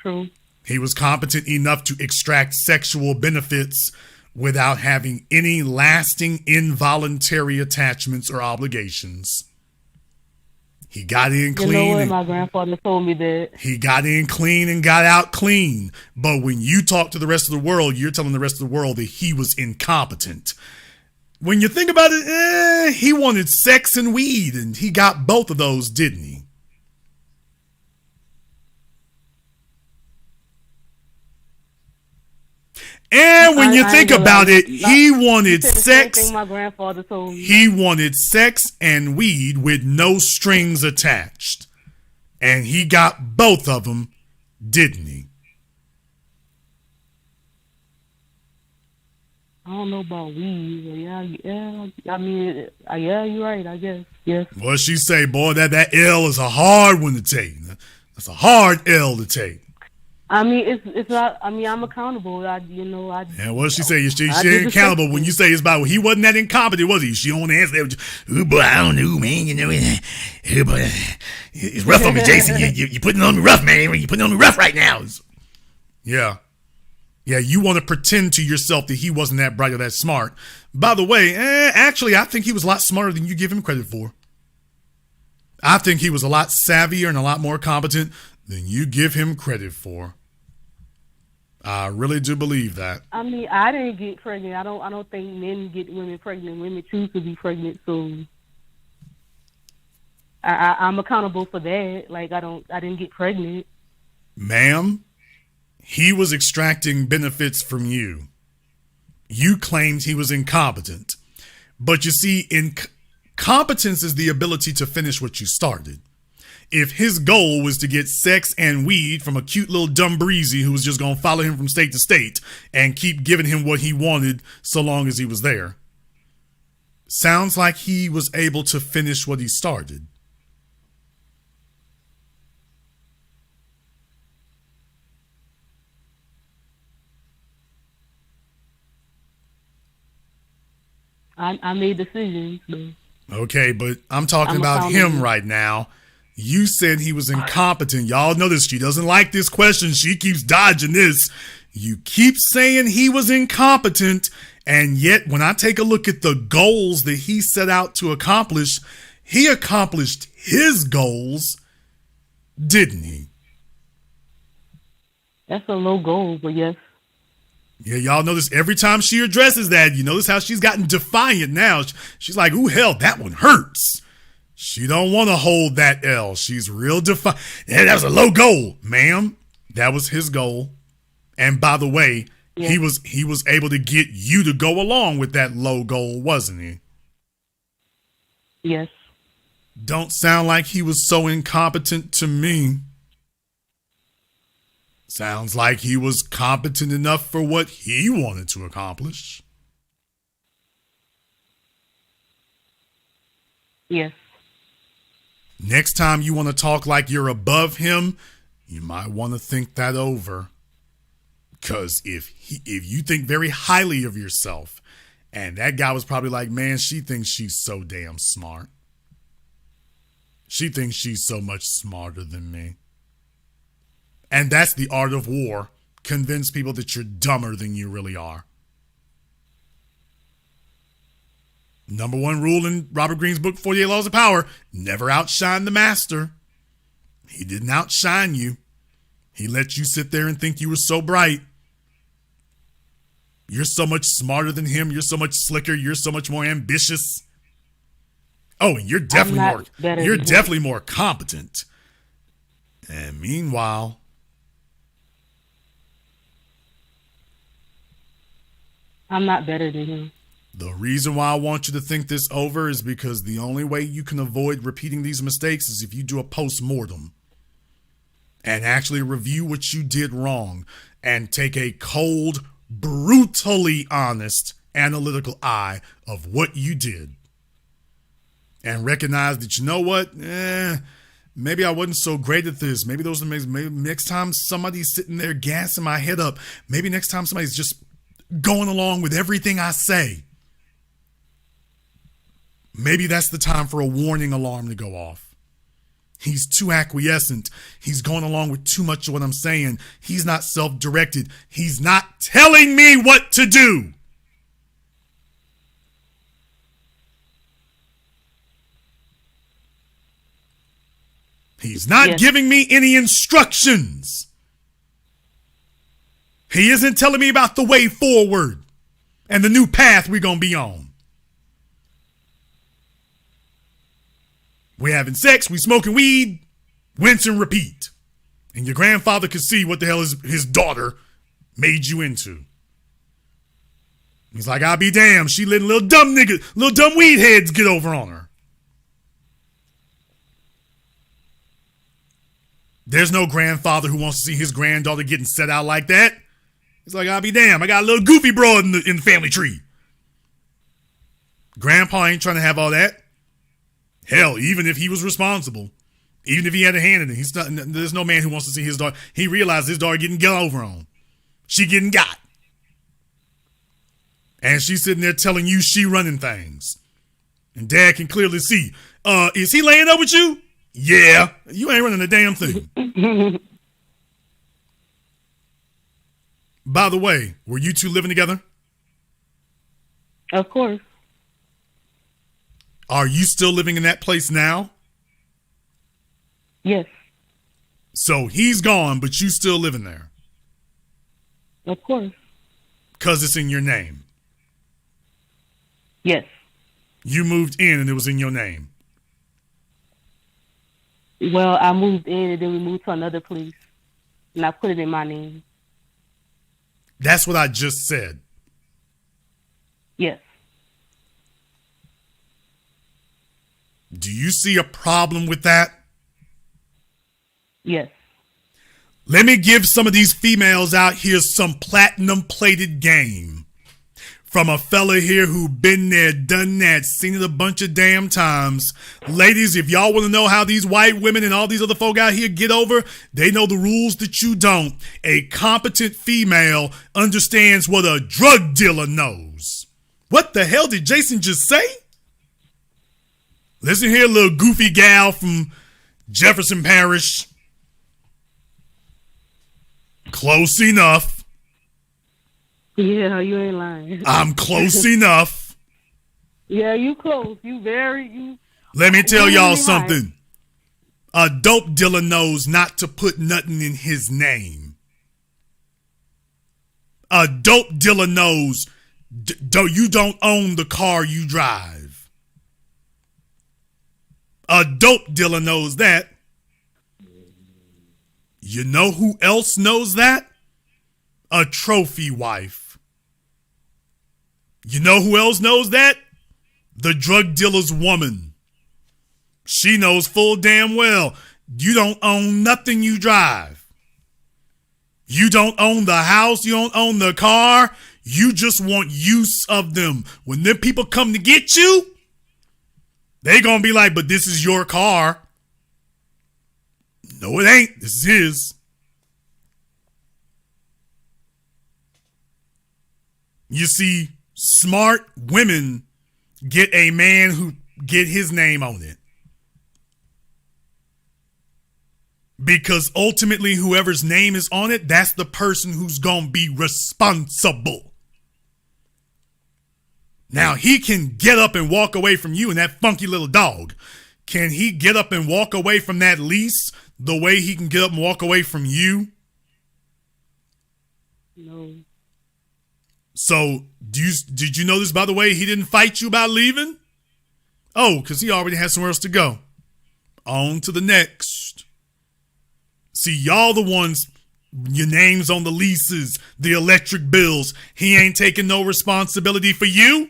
True. He was competent enough to extract sexual benefits without having any lasting involuntary attachments or obligations. He got in clean. You know what? My grandfather told me that. He got in clean and got out clean. But when you talk to the rest of the world, you're telling the rest of the world that he was incompetent. When you think about it, he wanted sex and weed, and he got both of those, didn't he? And when you think about it, he wanted sex. My grandfather told me. He wanted sex and weed with no strings attached. And he got both of them, didn't he? I don't know about weed, but yeah. I mean, yeah, you're right. I guess. Yes. What she say, boy? That L is a hard one to take. That's a hard L to take. I mean, it's not. I mean, I'm accountable. And what she say? She ain't accountable. When you say it's about, well, he wasn't that incompetent, was he? She don't answer. Oh boy, I don't know, man. You know, oh boy, it's rough on me, Jason. You putting it on me rough, man. You putting it on me rough right now. Yeah. Yeah, you want to pretend to yourself that he wasn't that bright or that smart. By the way, actually, I think he was a lot smarter than you give him credit for. I think he was a lot savvier and a lot more competent than you give him credit for. I really do believe that. I mean, I didn't get pregnant. I don't think men get women pregnant. Women choose to be pregnant, so I'm accountable for that. Like I didn't get pregnant. Ma'am, he was extracting benefits from you. You claimed he was incompetent. But you see, competence is the ability to finish what you started. If his goal was to get sex and weed from a cute little dumb breezy who was just going to follow him from state to state and keep giving him what he wanted so long as he was there, sounds like he was able to finish what he started. I made decisions, though. Okay, but I'm talking about him right now. You said he was incompetent. Y'all notice she doesn't like this question. She keeps dodging this. You keep saying he was incompetent, and yet when I take a look at the goals that he set out to accomplish, he accomplished his goals, didn't he? That's a low goal, but yes. Yeah, y'all notice every time she addresses that, you notice how she's gotten defiant now. She's like, ooh, hell, that one hurts. She don't want to hold that L. She's real defiant. Yeah, that was a low goal, ma'am. That was his goal. And by the way, yeah, he was able to get you to go along with that low goal, wasn't he? Yes. Don't sound like he was so incompetent to me. Sounds like he was competent enough for what he wanted to accomplish. Yes. Next time you want to talk like you're above him, you might want to think that over. Because if you think very highly of yourself, and that guy was probably like, man, she thinks she's so damn smart. She thinks she's so much smarter than me. And that's the art of war. Convince people that you're dumber than you really are. Number one rule in Robert Greene's book, 48 Laws of Power, never outshine the master. He didn't outshine you. He let you sit there and think you were so bright. You're so much smarter than him. You're so much slicker. You're so much more ambitious. Oh, and you're definitely more competent. And meanwhile, I'm not better than him. The reason why I want you to think this over is because the only way you can avoid repeating these mistakes is if you do a post-mortem and actually review what you did wrong and take a cold, brutally honest, analytical eye of what you did and recognize that, you know what, maybe I wasn't so great at this. Maybe next time somebody's sitting there gassing my head up, maybe next time somebody's just going along with everything I say, maybe that's the time for a warning alarm to go off. He's too acquiescent. He's going along with too much of what I'm saying. He's not self-directed. He's not telling me what to do. He's not giving me any instructions. He isn't telling me about the way forward and the new path we're going to be on. We having sex, we smoking weed, rinse and repeat. And your grandfather could see what the hell his daughter made you into. He's like, I'll be damned. She letting little dumb weed heads get over on her. There's no grandfather who wants to see his granddaughter getting set out like that. It's like, I'll be damned. I got a little goofy bro in the family tree. Grandpa ain't trying to have all that. Hell, even if he was responsible, even if he had a hand in it, there's no man who wants to see his daughter. He realized his daughter getting got over on. She getting got. And she's sitting there telling you she running things. And dad can clearly see. Is he laying up with you? Yeah. You ain't running a damn thing. By the way, were you two living together? Of course. Are you still living in that place now? Yes. So he's gone, but you still living there? Of course. Because it's in your name? Yes. You moved in and it was in your name? Well, I moved in and then we moved to another place. And I put it in my name. That's what I just said. Yes. Do you see a problem with that? Yes. Let me give some of these females out here some platinum plated game. From a fella here who been there, done that, seen it a bunch of damn times. Ladies, if y'all want to know how these white women and all these other folk out here get over, they know the rules that you don't. A competent female understands what a drug dealer knows. What the hell did Jason just say? Listen here, little goofy gal from Jefferson Parish. Close enough. Yeah, you ain't lying. I'm close enough. Yeah, you close. You Let me tell y'all really something. A dope dealer knows not to put nothing in his name. A dope dealer knows you don't own the car you drive. A dope dealer knows that. You know who else knows that? A trophy wife. You know who else knows that? The drug dealer's woman. She knows full damn well you don't own nothing you drive. You don't own the house. You don't own the car. You just want use of them. When them people come to get you, they gonna be like, but this is your car. No, it ain't. This is his. You see, smart women get a man who get his name on it. Because ultimately, whoever's name is on it, that's the person who's going to be responsible. Now, he can get up and walk away from you and that funky little dog. Can he get up and walk away from that lease the way he can get up and walk away from you? No. So, did you notice, by the way, he didn't fight you about leaving? Oh, because he already had somewhere else to go. On to the next. See, y'all the ones, your name's on the leases, the electric bills. He ain't taking no responsibility for you.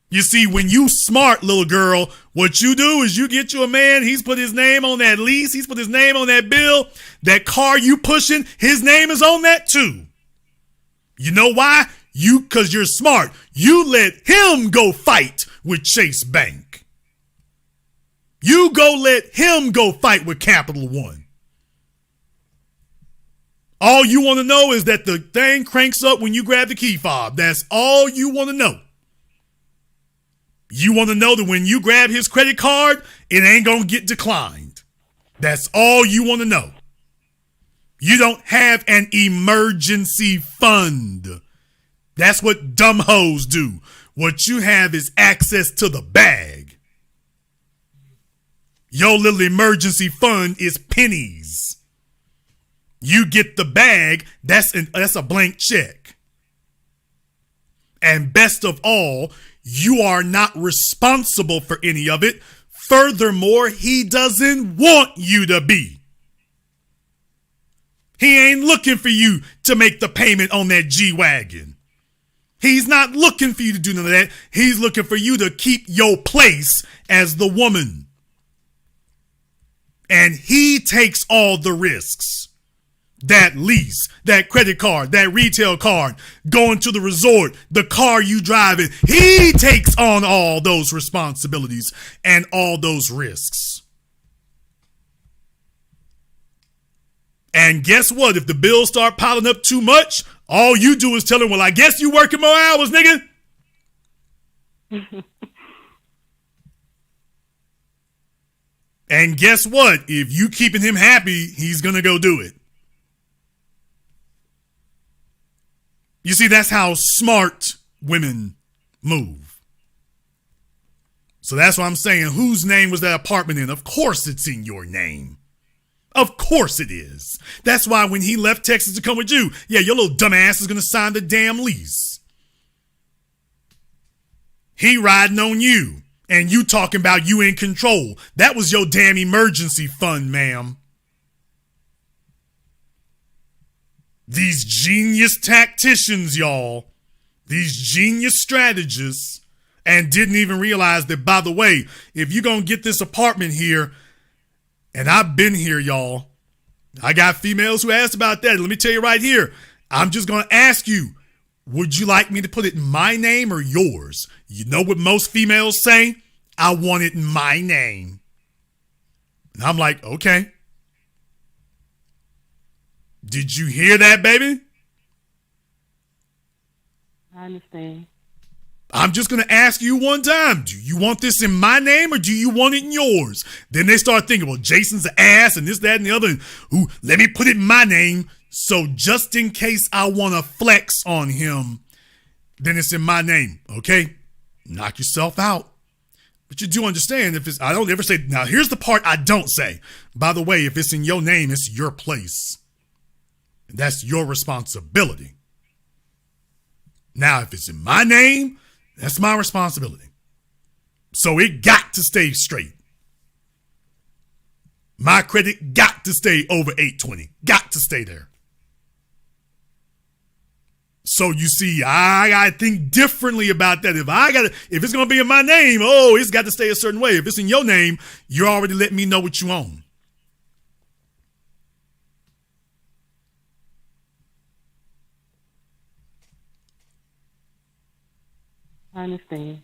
You see, when you smart, little girl, what you do is you get you a man, he's put his name on that lease, he's put his name on that bill. That car you pushing, his name is on that too. You know why? Because you're smart. You let him go fight with Chase Bank. You go let him go fight with Capital One. All you want to know is that the thing cranks up when you grab the key fob. That's all you want to know. You want to know that when you grab his credit card, it ain't going to get declined. That's all you want to know. You don't have an emergency fund. That's what dumb hoes do. What you have is access to the bag. Your little emergency fund is pennies. You get the bag, that's a blank check. And best of all, you are not responsible for any of it. Furthermore, he doesn't want you to be. He ain't looking for you to make the payment on that G-Wagon. He's not looking for you to do none of that. He's looking for you to keep your place as the woman. And he takes all the risks. that lease, that credit card, that retail card, going to the resort, the car you driving. He takes on all those responsibilities and all those risks. And guess what? If the bills start piling up too much, all you do is tell him, well, I guess you working more hours, nigga. And guess what? If you keeping him happy, he's going to go do it. You see, that's how smart women move. So that's why I'm saying, whose name was that apartment in? Of course it's in your name. Of course it is. That's why when he left Texas to come with you, yeah, your little dumbass is going to sign the damn lease. He riding on you. And you talking about you in control. That was your damn emergency fund, ma'am. These genius tacticians, y'all. These genius strategists. And didn't even realize that, by the way, if you're going to get this apartment here, and I've been here, y'all. I got females who asked about that. Let me tell you right here. I'm just going to ask you, would you like me to put it in my name or yours? You know what most females say? I want it in my name. And I'm like, okay. Did you hear that, baby? I understand. I'm just going to ask you one time. Do you want this in my name or do you want it in yours? Then they start thinking, well, Jason's an ass and this, that, and the other. Ooh, let me put it in my name. So just in case I want to flex on him, then it's in my name, okay? Knock yourself out. But you do understand, if it's, I don't ever say, now here's the part I don't say. By the way, if it's in your name, it's your place. That's your responsibility. Now, if it's in my name, that's my responsibility. So it got to stay straight. My credit got to stay over 820. Got to stay there. So you see, I gotta think differently about that. If it's gonna be in my name, it's got to stay a certain way. If it's in your name, you're already letting me know what you own. I understand.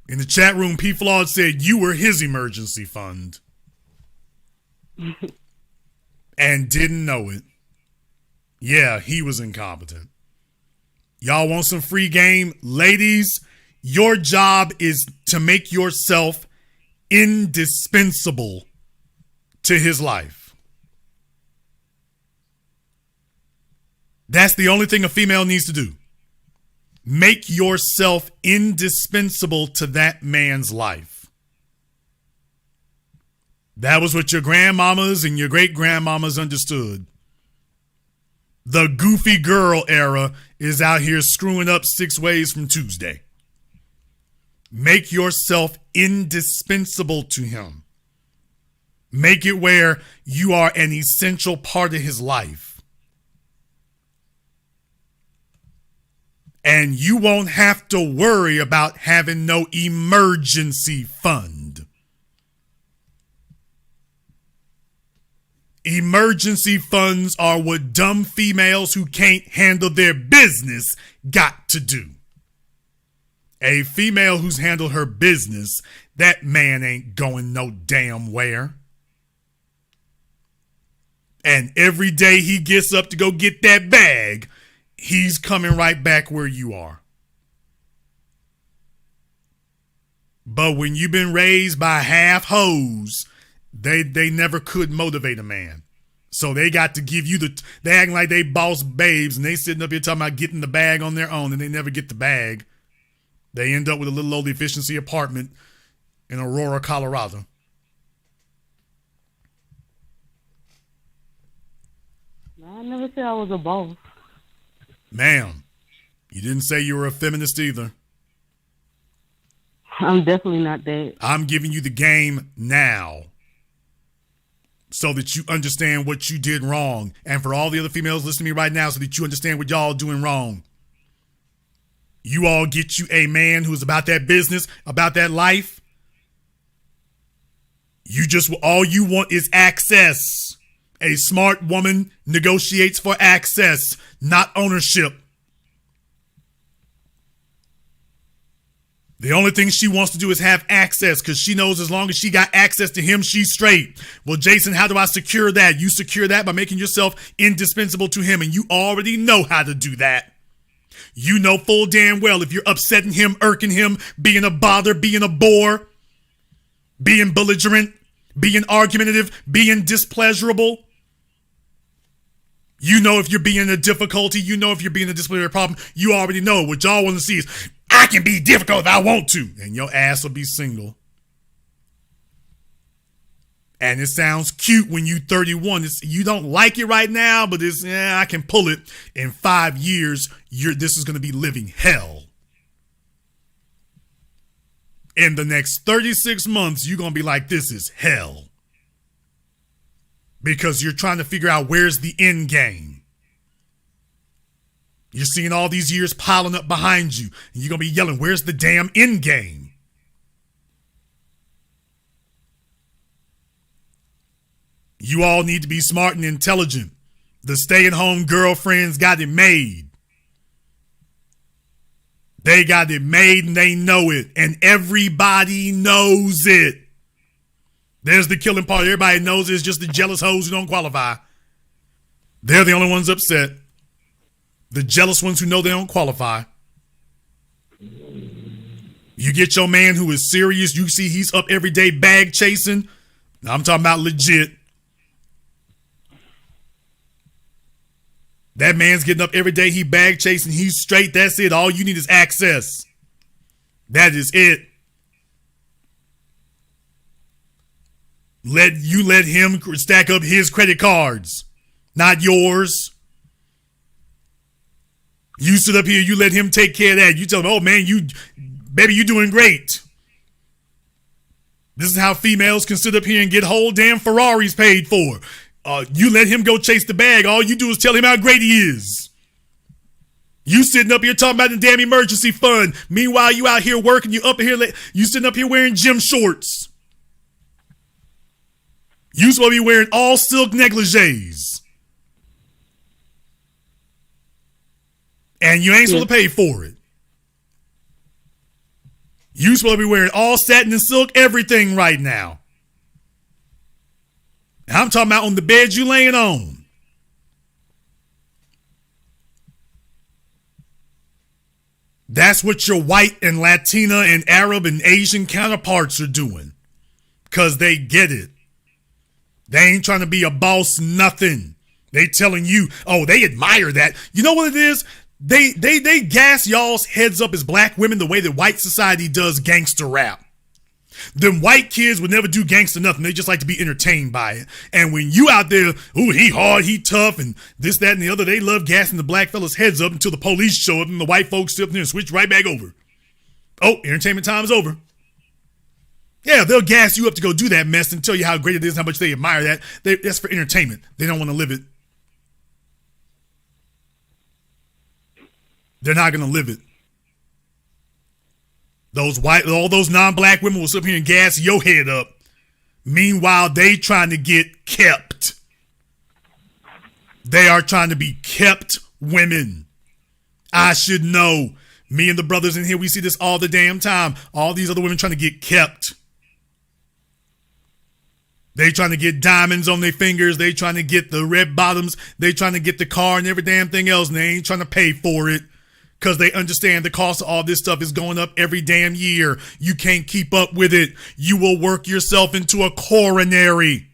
In the chat room, P. Flawed said you were his emergency fund. And didn't know it. Yeah, he was incompetent. Y'all want some free game? Ladies, your job is to make yourself indispensable to his life. That's the only thing a female needs to do. Make yourself indispensable to that man's life. That was what your grandmamas and your great-grandmamas understood. The goofy girl era is out here screwing up 6 ways from Tuesday. Make yourself indispensable to him. Make it where you are an essential part of his life. And you won't have to worry about having no emergency fund. Emergency funds are what dumb females who can't handle their business got to do. A female who's handled her business, that man ain't going no damn where. And every day he gets up to go get that bag, he's coming right back where you are. But when you've been raised by half hoes, they never could motivate a man. So they got to give you they acting like they boss babes and they sitting up here talking about getting the bag on their own and they never get the bag. They end up with a little old efficiency apartment in Aurora, Colorado. I never said I was a boss. Ma'am, you didn't say you were a feminist either. I'm definitely not that. I'm giving you the game now so that you understand what you did wrong. And for all the other females listening to me right now, so that you understand what y'all doing wrong. You all get you a man who's about that business, about that life. All you want is access. A smart woman negotiates for access, not ownership. The only thing she wants to do is have access because she knows as long as she got access to him, she's straight. Well, Jason, how do I secure that? You secure that by making yourself indispensable to him, and you already know how to do that. You know full damn well if you're upsetting him, irking him, being a bother, being a bore, being belligerent, being argumentative, being displeasurable. You know if you're being a difficulty. You know if you're being a disciplinary problem. You already know. What y'all want to see is, I can be difficult if I want to. And your ass will be single. And it sounds cute when you 31. You don't like it right now, but I can pull it. In 5 years, this is going to be living hell. In the next 36 months, you're going to be like, this is hell. Because you're trying to figure out where's the end game. You're seeing all these years piling up behind you. And you're going to be yelling, where's the damn end game? You all need to be smart and intelligent. The stay-at-home girlfriends got it made. They got it made and they know it. And everybody knows it. There's the killing part. Everybody knows it's just the jealous hoes who don't qualify. They're the only ones upset. The jealous ones who know they don't qualify. You get your man who is serious. You see he's up every day bag chasing. I'm talking about legit. That man's getting up every day. He bag chasing. He's straight. That's it. All you need is access. That is it. Let him stack up his credit cards, not yours. You sit up here, you let him take care of that. You tell him, oh man, baby, you doing great. This is how females can sit up here and get whole damn Ferraris paid for. You let him go chase the bag. All you do is tell him how great he is. You sitting up here talking about the damn emergency fund. Meanwhile, you out here working. You sitting up here wearing gym shorts. You supposed to be wearing all silk negligees. And you ain't supposed to pay for it. You supposed to be wearing all satin and silk everything right now. And I'm talking about on the bed you laying on. That's what your white and Latina and Arab and Asian counterparts are doing. Because they get it. They ain't trying to be a boss, nothing. They telling you, oh, they admire that. You know what it is? They gas y'all's heads up as black women the way that white society does gangster rap. Them white kids would never do gangster nothing. They just like to be entertained by it. And when you out there, ooh, he hard, he tough, and this, that, and the other, they love gassing the black fellas' heads up until the police show up and the white folks sit up there and switch right back over. Oh, entertainment time is over. Yeah, they'll gas you up to go do that mess and tell you how great it is, how much they admire that. That's for entertainment. They don't want to live it. They're not going to live it. All those non-black women will sit up here and gas your head up. Meanwhile, they trying to get kept. They are trying to be kept women. I should know. Me and the brothers in here, we see this all the damn time. All these other women trying to get kept. They trying to get diamonds on their fingers. They trying to get the red bottoms. They trying to get the car and every damn thing else, and they ain't trying to pay for it. Because they understand the cost of all this stuff is going up every damn year. You can't keep up with it. You will work yourself into a coronary.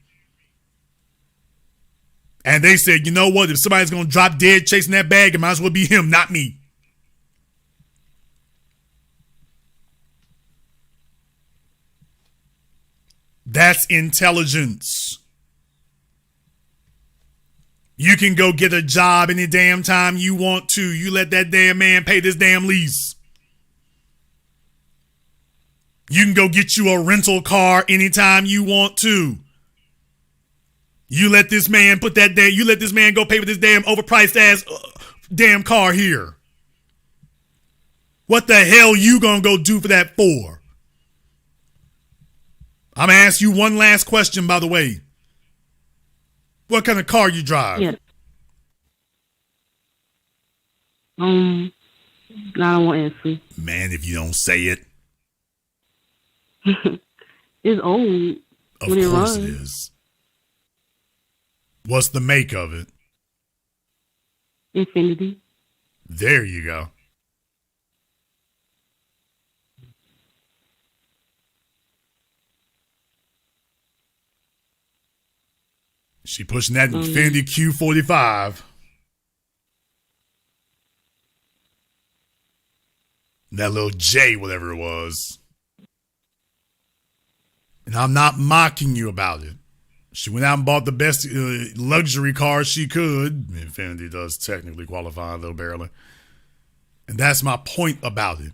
And they said, you know what? If somebody's going to drop dead chasing that bag, it might as well be him, not me. That's intelligence. You can go get a job any damn time you want to. You let that damn man pay this damn lease. You can go get you a rental car anytime you want to. You let this man go pay for this damn overpriced ass damn car here. What the hell you gonna go do for that for? I'm gonna ask you one last question, by the way. What kind of car you drive? Yes. I don't want to answer. Man, if you don't say it. It's old. Of when course it it runs. is. What's the make of it? Infinity. There you go. She pushing that Infinity Q45. That little J, whatever it was. And I'm not mocking you about it. She went out and bought the best luxury car she could. Infinity does technically qualify, though, barely. And that's my point about it.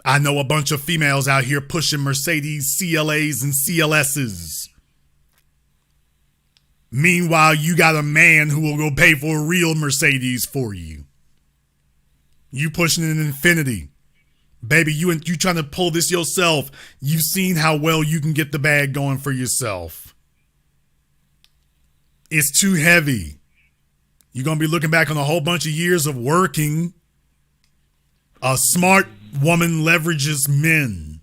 I know a bunch of females out here pushing Mercedes CLAs and CLSs. Meanwhile, you got a man who will go pay for a real Mercedes for you. You pushing an Infinity. Baby, you trying to pull this yourself. You've seen how well you can get the bag going for yourself. It's too heavy. You're going to be looking back on a whole bunch of years of working. A smart woman leverages men.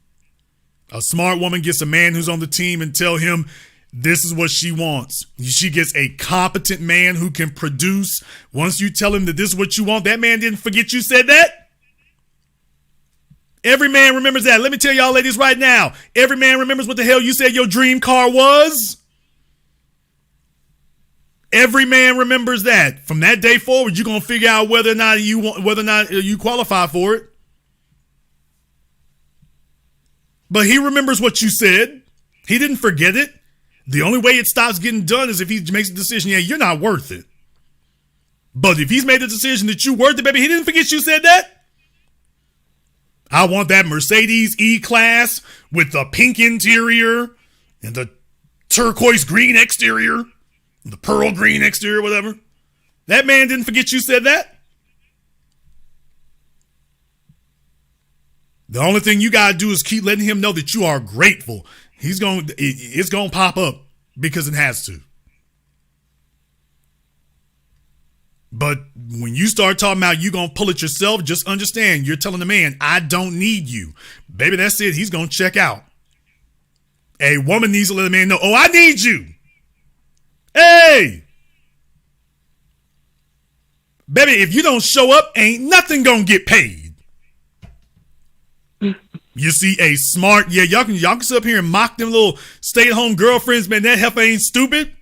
A smart woman gets a man who's on the team and tell him this is what she wants. She gets a competent man who can produce. Once you tell him that this is what you want, that man didn't forget you said that. Every man remembers that. Let me tell y'all ladies right now. Every man remembers what the hell you said your dream car was. Every man remembers that. From that day forward, you're gonna figure out whether or not you qualify for it. But he remembers what you said. He didn't forget it. The only way it stops getting done is if he makes a decision, yeah, you're not worth it. But if he's made the decision that you're worth it, baby, he didn't forget you said that. I want that Mercedes E-Class with the pink interior and the turquoise green exterior, the pearl green exterior, whatever. That man didn't forget you said that. The only thing you got to do is keep letting him know that you are grateful. It's going to pop up because it has to. But when you start talking about you going to pull it yourself, just understand you're telling the man, I don't need you. Baby, that's it. He's going to check out. A woman needs to let a man know, oh, I need you. Hey. Baby, if you don't show up, ain't nothing going to get paid. You see a smart, yeah, y'all can sit up here and mock them little stay-at-home girlfriends, man, that heifer ain't stupid.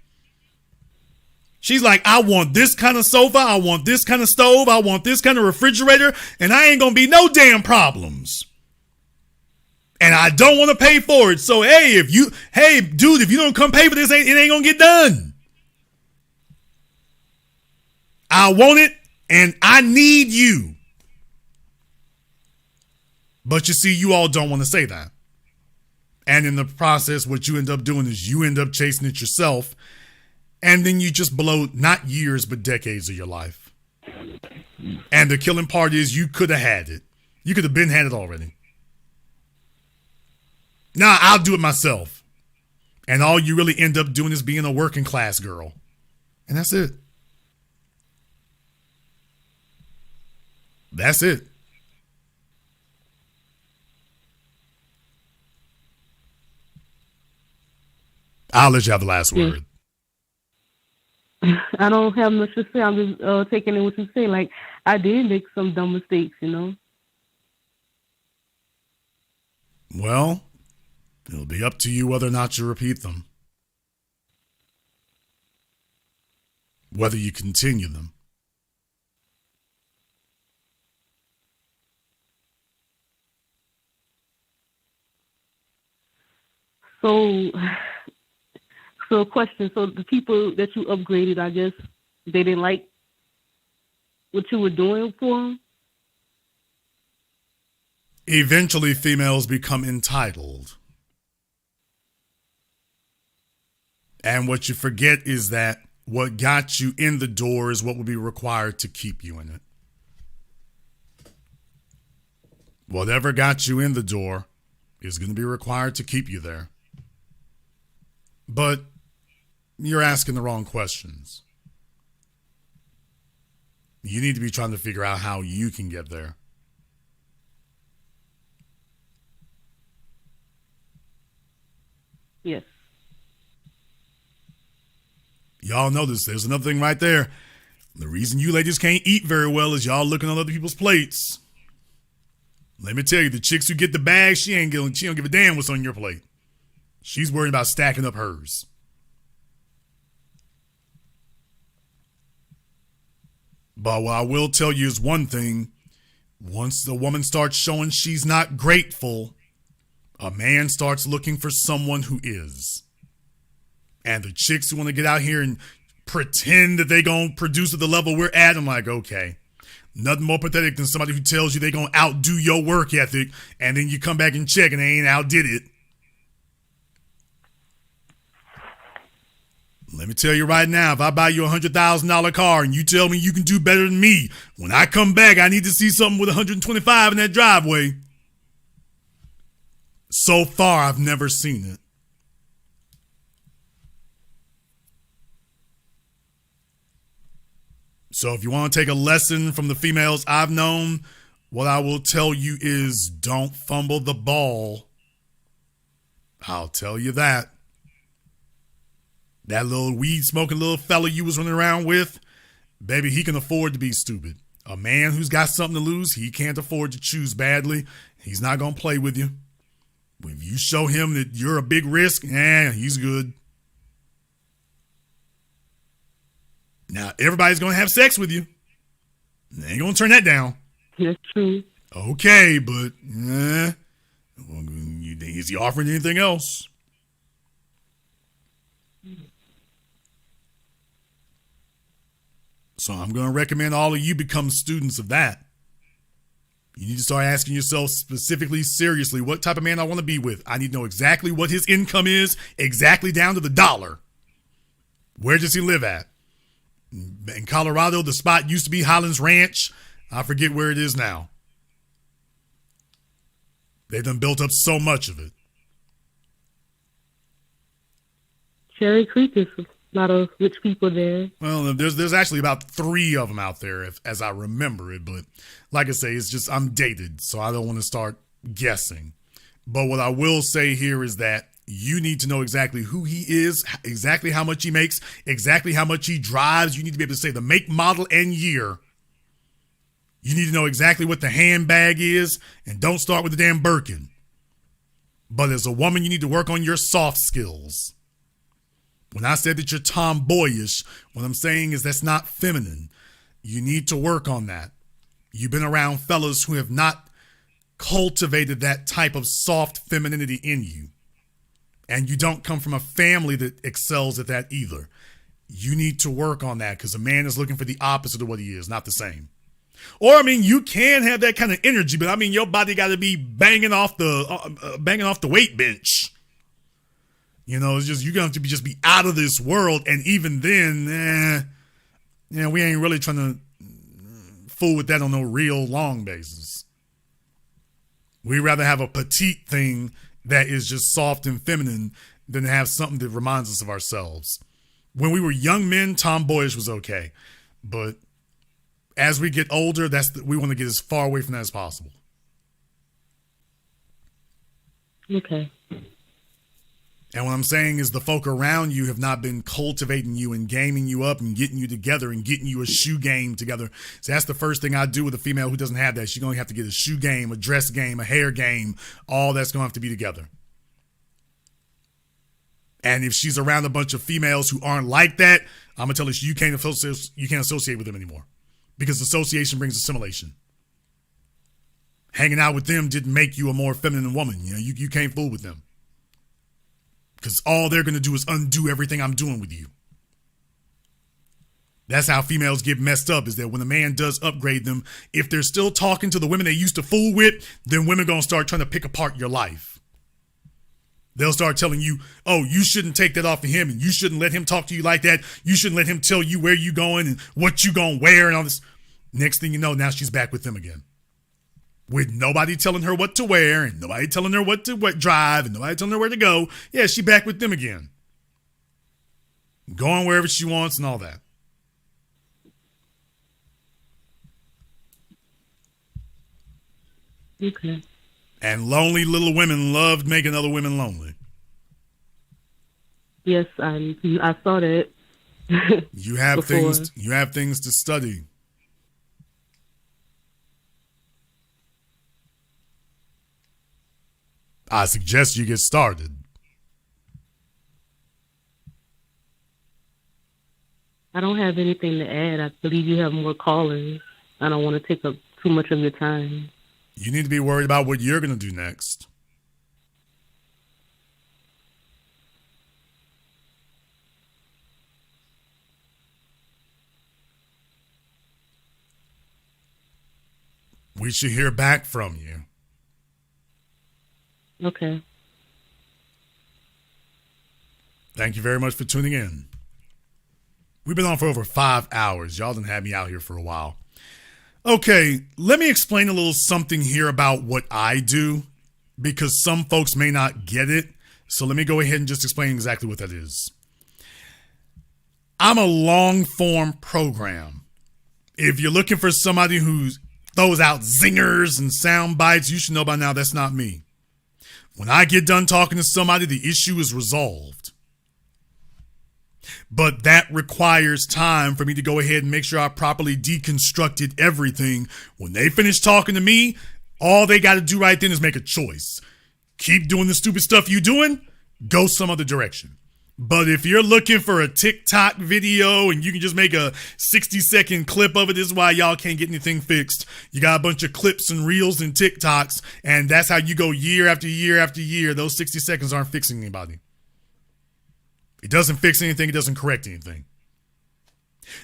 She's like, I want this kind of sofa, I want this kind of stove, I want this kind of refrigerator, and I ain't gonna be no damn problems. And I don't want to pay for it. So hey, dude, if you don't come pay for this, it ain't gonna get done. I want it and I need you. But you see, you all don't want to say that. And in the process, what you end up doing is you end up chasing it yourself. And then you just blow not years, but decades of your life. And the killing part is you could have had it. You could have been had it already. Nah, I'll do it myself. And all you really end up doing is being a working class girl. And that's it. That's it. I'll let you have the last word. I don't have much to say. I'm just taking in what you say. Like, I did make some dumb mistakes, you know. Well, it'll be up to you whether or not you repeat them. Whether you continue them. So question. So the people that you upgraded, I guess, they didn't like what you were doing for them? Eventually, females become entitled. And what you forget is that what got you in the door is what will be required to keep you in it. Whatever got you in the door is going to be required to keep you there. But you're asking the wrong questions. You need to be trying to figure out how you can get there. Yes. Y'all know this. There's another thing right there. The reason you ladies can't eat very well is y'all looking on other people's plates. Let me tell you, the chicks who get the bag, she don't give a damn what's on your plate. She's worried about stacking up hers. But what I will tell you is one thing. Once the woman starts showing she's not grateful, a man starts looking for someone who is. And the chicks who want to get out here and pretend that they gonna produce at the level we're at, I'm like, okay. Nothing more pathetic than somebody who tells you they gonna outdo your work ethic, and then you come back and check and they ain't outdid it. Let me tell you right now, if I buy you $100,000 car and you tell me you can do better than me, when I come back, I need to see something with 125 in that driveway. So far, I've never seen it. So if you want to take a lesson from the females I've known, what I will tell you is don't fumble the ball. I'll tell you that. That little weed smoking little fella you was running around with, baby, he can afford to be stupid. A man who's got something to lose, he can't afford to choose badly. He's not going to play with you. If you show him that you're a big risk, he's good. Now, everybody's going to have sex with you. They ain't going to turn that down. That's true. Okay, but is he offering anything else? So I'm going to recommend all of you become students of that. You need to start asking yourself specifically, seriously, what type of man I want to be with. I need to know exactly what his income is, exactly down to the dollar. Where does he live at? In Colorado, the spot used to be Highlands Ranch. I forget where it is now. They done built up so much of it. Cherry Creek is a lot of rich people there. Well, there's actually about 3 of them out there, as I remember it. But like I say, it's just I'm dated, so I don't want to start guessing. But what I will say here is that you need to know exactly who he is, exactly how much he makes, exactly how much he drives. You need to be able to say the make, model, and year. You need to know exactly what the handbag is, and don't start with the damn Birkin. But as a woman, you need to work on your soft skills. When I said that you're tomboyish, what I'm saying is that's not feminine. You need to work on that. You've been around fellas who have not cultivated that type of soft femininity in you. And you don't come from a family that excels at that either. You need to work on that because a man is looking for the opposite of what he is, not the same. Or, I mean, you can have that kind of energy, but I mean, your body got to be banging off the weight bench. You know, it's just, you're going to have to just be out of this world. And even then, we ain't really trying to fool with that on no real long basis. We'd rather have a petite thing that is just soft and feminine than have something that reminds us of ourselves. When we were young men, tomboyish was okay. But as we get older, we want to get as far away from that as possible. Okay. And what I'm saying is the folk around you have not been cultivating you and gaming you up and getting you together and getting you a shoe game together. So that's the first thing I do with a female who doesn't have that. She's going to have to get a shoe game, a dress game, a hair game. All that's going to have to be together. And if she's around a bunch of females who aren't like that, I'm going to tell her you can't associate with them anymore. Because association brings assimilation. Hanging out with them didn't make you a more feminine woman. You know, you can't fool with them. Because all they're going to do is undo everything I'm doing with you. That's how females get messed up, is that when a man does upgrade them, if they're still talking to the women they used to fool with, then women going to start trying to pick apart your life. They'll start telling you, oh, you shouldn't take that off of him, and you shouldn't let him talk to you like that. You shouldn't let him tell you where you going and what you going to wear and all this. Next thing you know, now she's back with them again. With nobody telling her what to wear and nobody telling her what drive and nobody telling her where to go. Yeah, she back with them again. going wherever she wants and all that. Okay. And lonely little women loved making other women lonely. Yes, I saw that. You have before. things to study. I suggest you get started. I don't have anything to add. I believe you have more callers. I don't want to take up too much of your time. You need to be worried about what you're going to do next. We should hear back from you. Okay. Thank you very much for tuning in. We've been on for over 5 hours. Y'all done had me out here for a while. Okay, let me explain a little something here about what I do, because some folks may not get it. So let me go ahead and just explain exactly what that is. I'm a long form program. If you're looking for somebody who throws out zingers and sound bites, you should know by now that's not me. When I get done talking to somebody, the issue is resolved. But that requires time for me to go ahead and make sure I properly deconstructed everything. When they finish talking to me, all they got to do right then is make a choice. Keep doing the stupid stuff you doing, go some other direction. But if you're looking for a TikTok video and you can just make a 60-second clip of it, this is why y'all can't get anything fixed. You got a bunch of clips and reels and TikToks, and that's how you go year after year after year. Those 60 seconds aren't fixing anybody. It doesn't fix anything. It doesn't correct anything.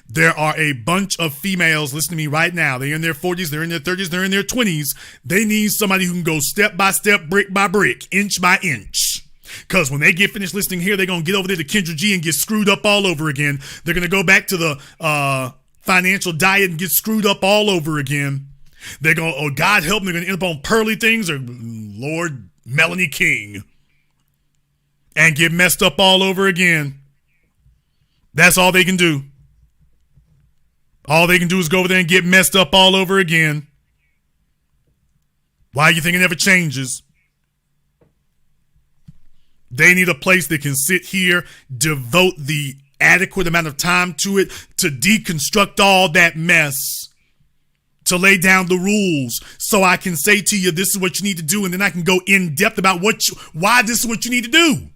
There are a bunch of females listening to me right now. They're in their 40s, they're in their 30s, they're in their 20s. They need somebody who can go step by step, brick by brick, inch by inch. Because when they get finished listening here, they're going to get over there to Kendra G and get screwed up all over again. They're going to go back to the financial diet and get screwed up all over again. They're going to, oh, God help them, they're going to end up on Pearly things or Lord Melanie King and get messed up all over again. That's all they can do. All they can do is go over there and get messed up all over again. Why you think it never changes? They need a place they can sit here, devote the adequate amount of time to it, to deconstruct all that mess, to lay down the rules so I can say to you, this is what you need to do, and then I can go in depth about why this is what you need to do.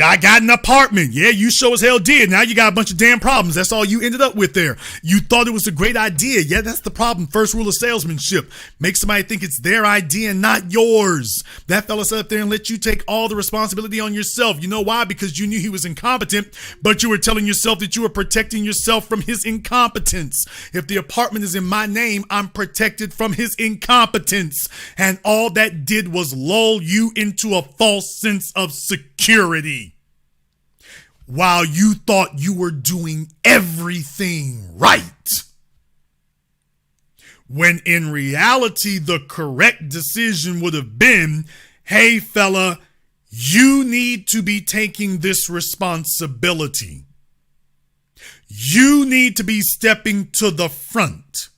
I got an apartment. Yeah, you sure as hell did. Now you got a bunch of damn problems. That's all you ended up with there. You thought it was a great idea. Yeah, that's the problem. First rule of salesmanship. Make somebody think it's their idea and not yours. That fella sat up there and let you take all the responsibility on yourself. You know why? Because you knew he was incompetent, but you were telling yourself that you were protecting yourself from his incompetence. If the apartment is in my name, I'm protected from his incompetence. And all that did was lull you into a false sense of security. While you thought you were doing everything right. When in reality, the correct decision would have been, hey fella, you need to be taking this responsibility. You need to be stepping to the front.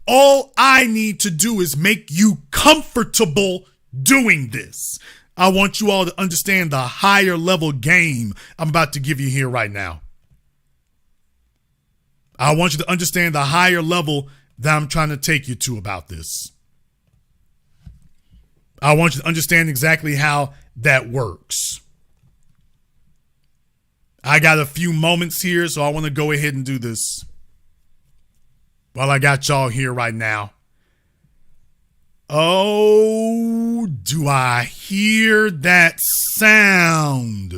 All I need to do is make you comfortable doing this. I want you all to understand the higher level game I'm about to give you here right now. I want you to understand the higher level that I'm trying to take you to about this. I want you to understand exactly how that works. I got a few moments here, so I want to go ahead and do this while I got y'all here right now. Oh, do I hear that sound?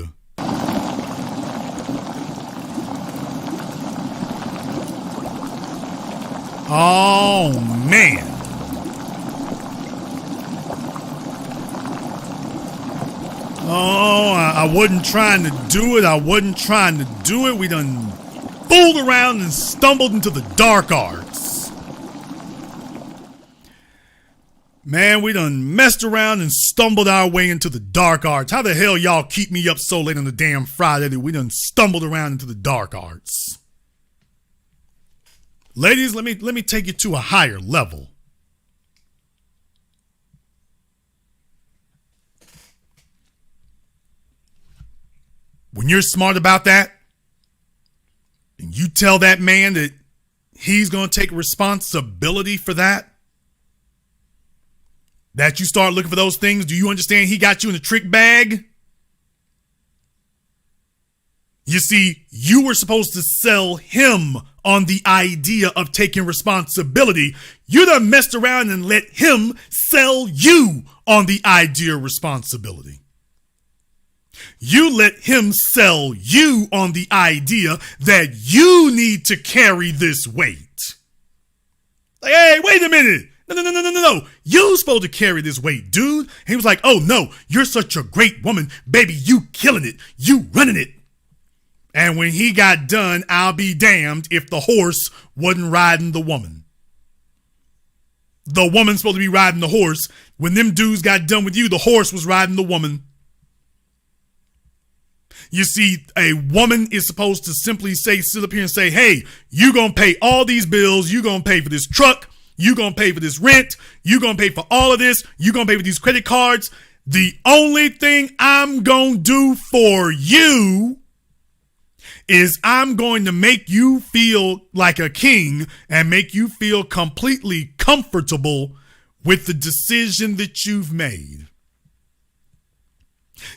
Oh, man. Oh, I wasn't trying to do it. We done fooled around and stumbled into the dark arts. Man, we done messed around and stumbled our way into the dark arts. How the hell y'all keep me up so late on the damn Friday that we done stumbled around into the dark arts? Ladies, let me take you to a higher level. When you're smart about that, and you tell that man that he's going to take responsibility for that you start looking for those things, do you understand he got you in a trick bag? You see, you were supposed to sell him on the idea of taking responsibility. You done messed around and let him sell you on the idea of responsibility. You let him sell you on the idea that you need to carry this weight. Like, hey, wait a minute. No. You're supposed to carry this weight, dude. And he was like, oh, no, you're such a great woman. Baby, you killing it. You running it. And when he got done, I'll be damned if the horse wasn't riding the woman. The woman's supposed to be riding the horse. When them dudes got done with you, the horse was riding the woman. You see, a woman is supposed to simply sit up here and say, hey, you gonna pay all these bills. You gonna pay for this truck. You gonna pay for this rent. You gonna pay for all of this. You gonna pay for these credit cards. The only thing I'm gonna do for you is I'm going to make you feel like a king and make you feel completely comfortable with the decision that you've made.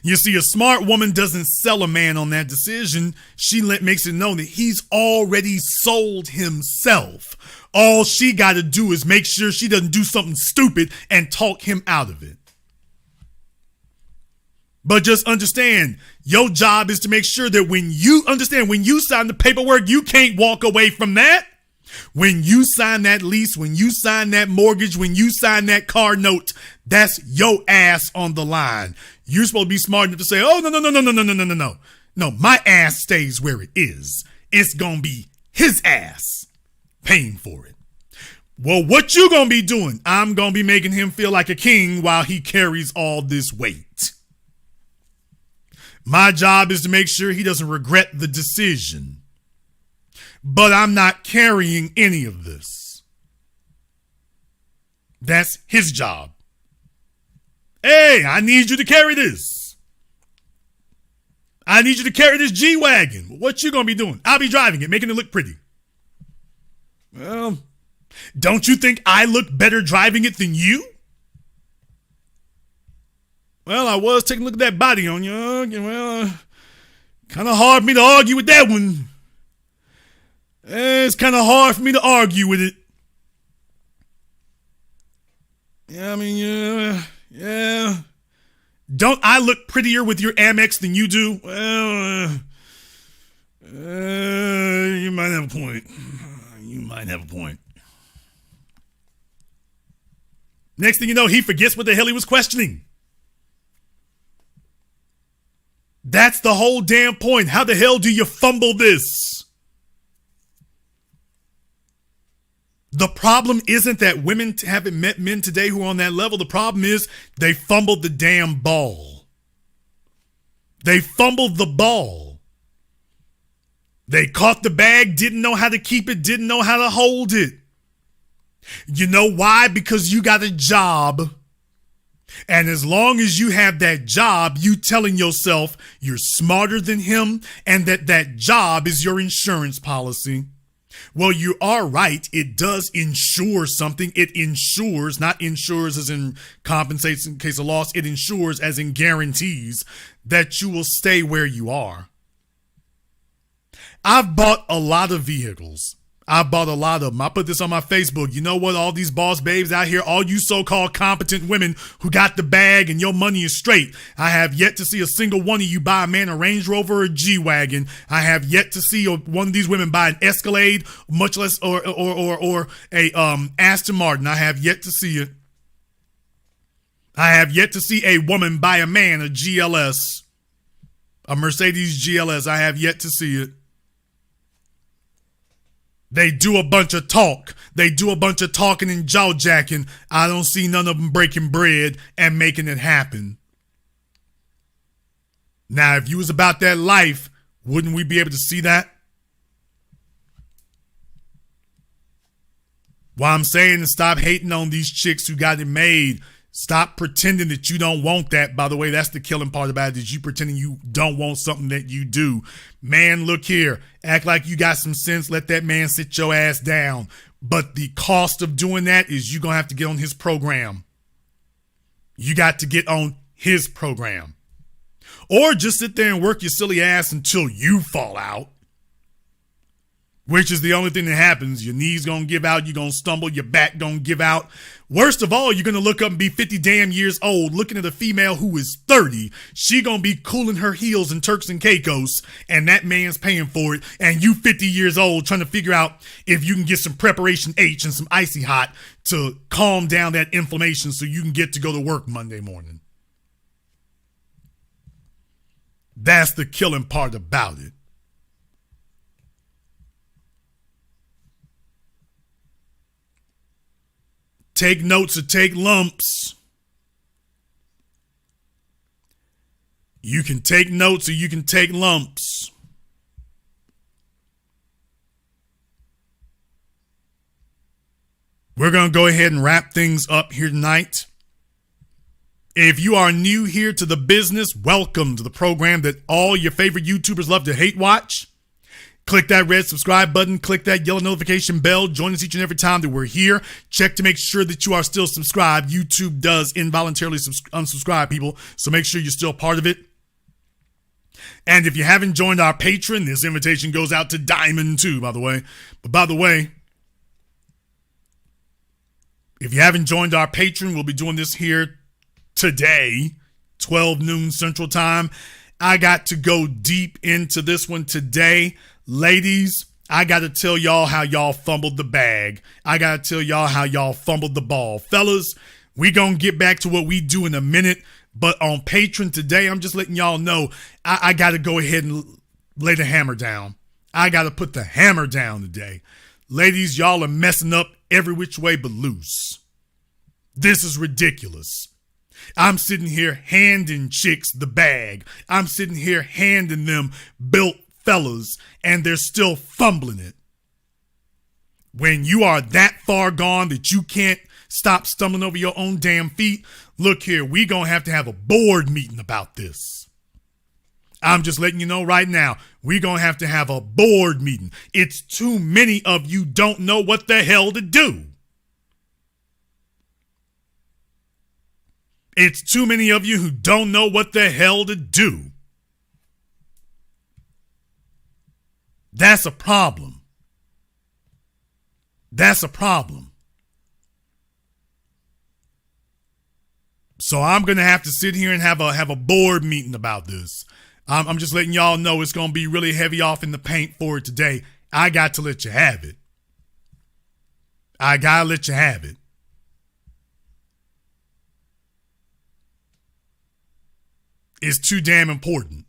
You see, a smart woman doesn't sell a man on that decision. She makes it known that he's already sold himself. All she got to do is make sure she doesn't do something stupid and talk him out of it. But just understand, your job is to make sure that when you sign the paperwork, you can't walk away from that. When you sign that lease, when you sign that mortgage, when you sign that car note, that's your ass on the line. You're supposed to be smart enough to say, oh, no. No, my ass stays where it is. It's going to be his ass paying for it. Well, what you going to be doing? I'm going to be making him feel like a king while he carries all this weight. My job is to make sure he doesn't regret the decision. But I'm not carrying any of this. That's his job. Hey, I need you to carry this. I need you to carry this G-Wagon. What you going to be doing? I'll be driving it, making it look pretty. Well, don't you think I look better driving it than you? Well, I was taking a look at that body on you. Well, kind of hard for me to argue with that one. It's kind of hard for me to argue with it. Yeah, I mean, yeah. Don't I look prettier with your Amex than you do? Well, you might have a point. You might have a point. Next thing you know, he forgets what the hell he was questioning. That's the whole damn point. How the hell do you fumble this? The problem isn't that women haven't met men today who are on that level. The problem is they fumbled the damn ball. They fumbled the ball. They caught the bag, didn't know how to keep it, didn't know how to hold it. You know why? Because you got a job. And as long as you have that job, you telling yourself you're smarter than him and that job is your insurance policy. Well, you are right. It does insure something. It insures, not insures as in compensates in case of loss. It insures as in guarantees that you will stay where you are. I've bought a lot of vehicles. I bought a lot of them. I put this on my Facebook. You know what? All these boss babes out here, all you so-called competent women who got the bag and your money is straight. I have yet to see a single one of you buy a man a Range Rover or a G-Wagon. I have yet to see one of these women buy an Escalade, much less or a Aston Martin. I have yet to see it. I have yet to see a woman buy a man a GLS, a Mercedes GLS. I have yet to see it. They do a bunch of talk. They do a bunch of talking and jaw-jacking. I don't see none of them breaking bread and making it happen. Now, if you was about that life, wouldn't we be able to see that? What I'm saying is stop hating on these chicks who got it made. Stop pretending that you don't want that. By the way, that's the killing part about it, is you pretending you don't want something that you do. Man, look here. Act like you got some sense. Let that man sit your ass down. But the cost of doing that is you're going to have to get on his program. You got to get on his program. Or just sit there and work your silly ass until you fall out. Which is the only thing that happens. Your knees gonna give out, you're gonna stumble, your back gonna give out. Worst of all, you're gonna look up and be 50 damn years old looking at a female who is 30. She gonna be cooling her heels in Turks and Caicos, and that man's paying for it, and you 50 years old trying to figure out if you can get some Preparation H and some Icy Hot to calm down that inflammation so you can get to go to work Monday morning. That's the killing part about it. Take notes or take lumps. You can take notes or you can take lumps. We're going to go ahead and wrap things up here tonight. If you are new here to the business, welcome to the program that all your favorite YouTubers love to hate watch. Click that red subscribe button. Click that yellow notification bell. Join us each and every time that we're here. Check to make sure that you are still subscribed. YouTube does involuntarily unsubscribe people, so make sure you're still part of it. And if you haven't joined our Patreon, this invitation goes out to Diamond too, by the way. But by the way, if you haven't joined our Patreon, we'll be doing this here today, 12 noon Central Time. I got to go deep into this one today. Ladies, I got to tell y'all how y'all fumbled the bag. I got to tell y'all how y'all fumbled the ball. Fellas, we going to get back to what we do in a minute. But on Patreon today, I'm just letting y'all know, I got to go ahead and lay the hammer down. I got to put the hammer down today. Ladies, y'all are messing up every which way but loose. This is ridiculous. I'm sitting here handing chicks the bag. I'm sitting here handing them built fellas, and they're still fumbling it. When you are that far gone that you can't stop stumbling over your own damn feet, look here, we gonna have to have a board meeting about this. I'm just letting you know right now, we gonna have to have a board meeting. It's too many of you don't know what the hell to do. It's too many of you who don't know what the hell to do. That's a problem. That's a problem. So I'm going to have to sit here and have a board meeting about this. I'm just letting y'all know it's going to be really heavy off in the paint for it today. I got to let you have it. I got to let you have it. It's too damn important.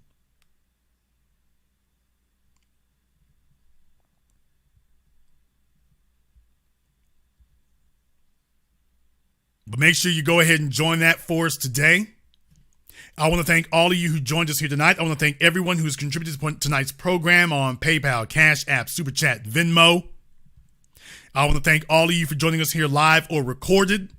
But make sure you go ahead and join that for us today. I want to thank all of you who joined us here tonight. I want to thank everyone who has contributed to tonight's program on PayPal, CashApp, Super Chat, Venmo. I want to thank all of you for joining us here live or recorded.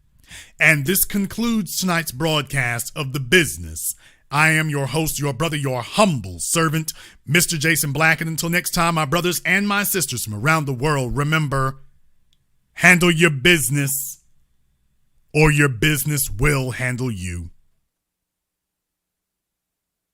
And this concludes tonight's broadcast of The Business. I am your host, your brother, your humble servant, Mr. Jason Black. And until next time, my brothers and my sisters from around the world, remember, handle your business or your business will handle you.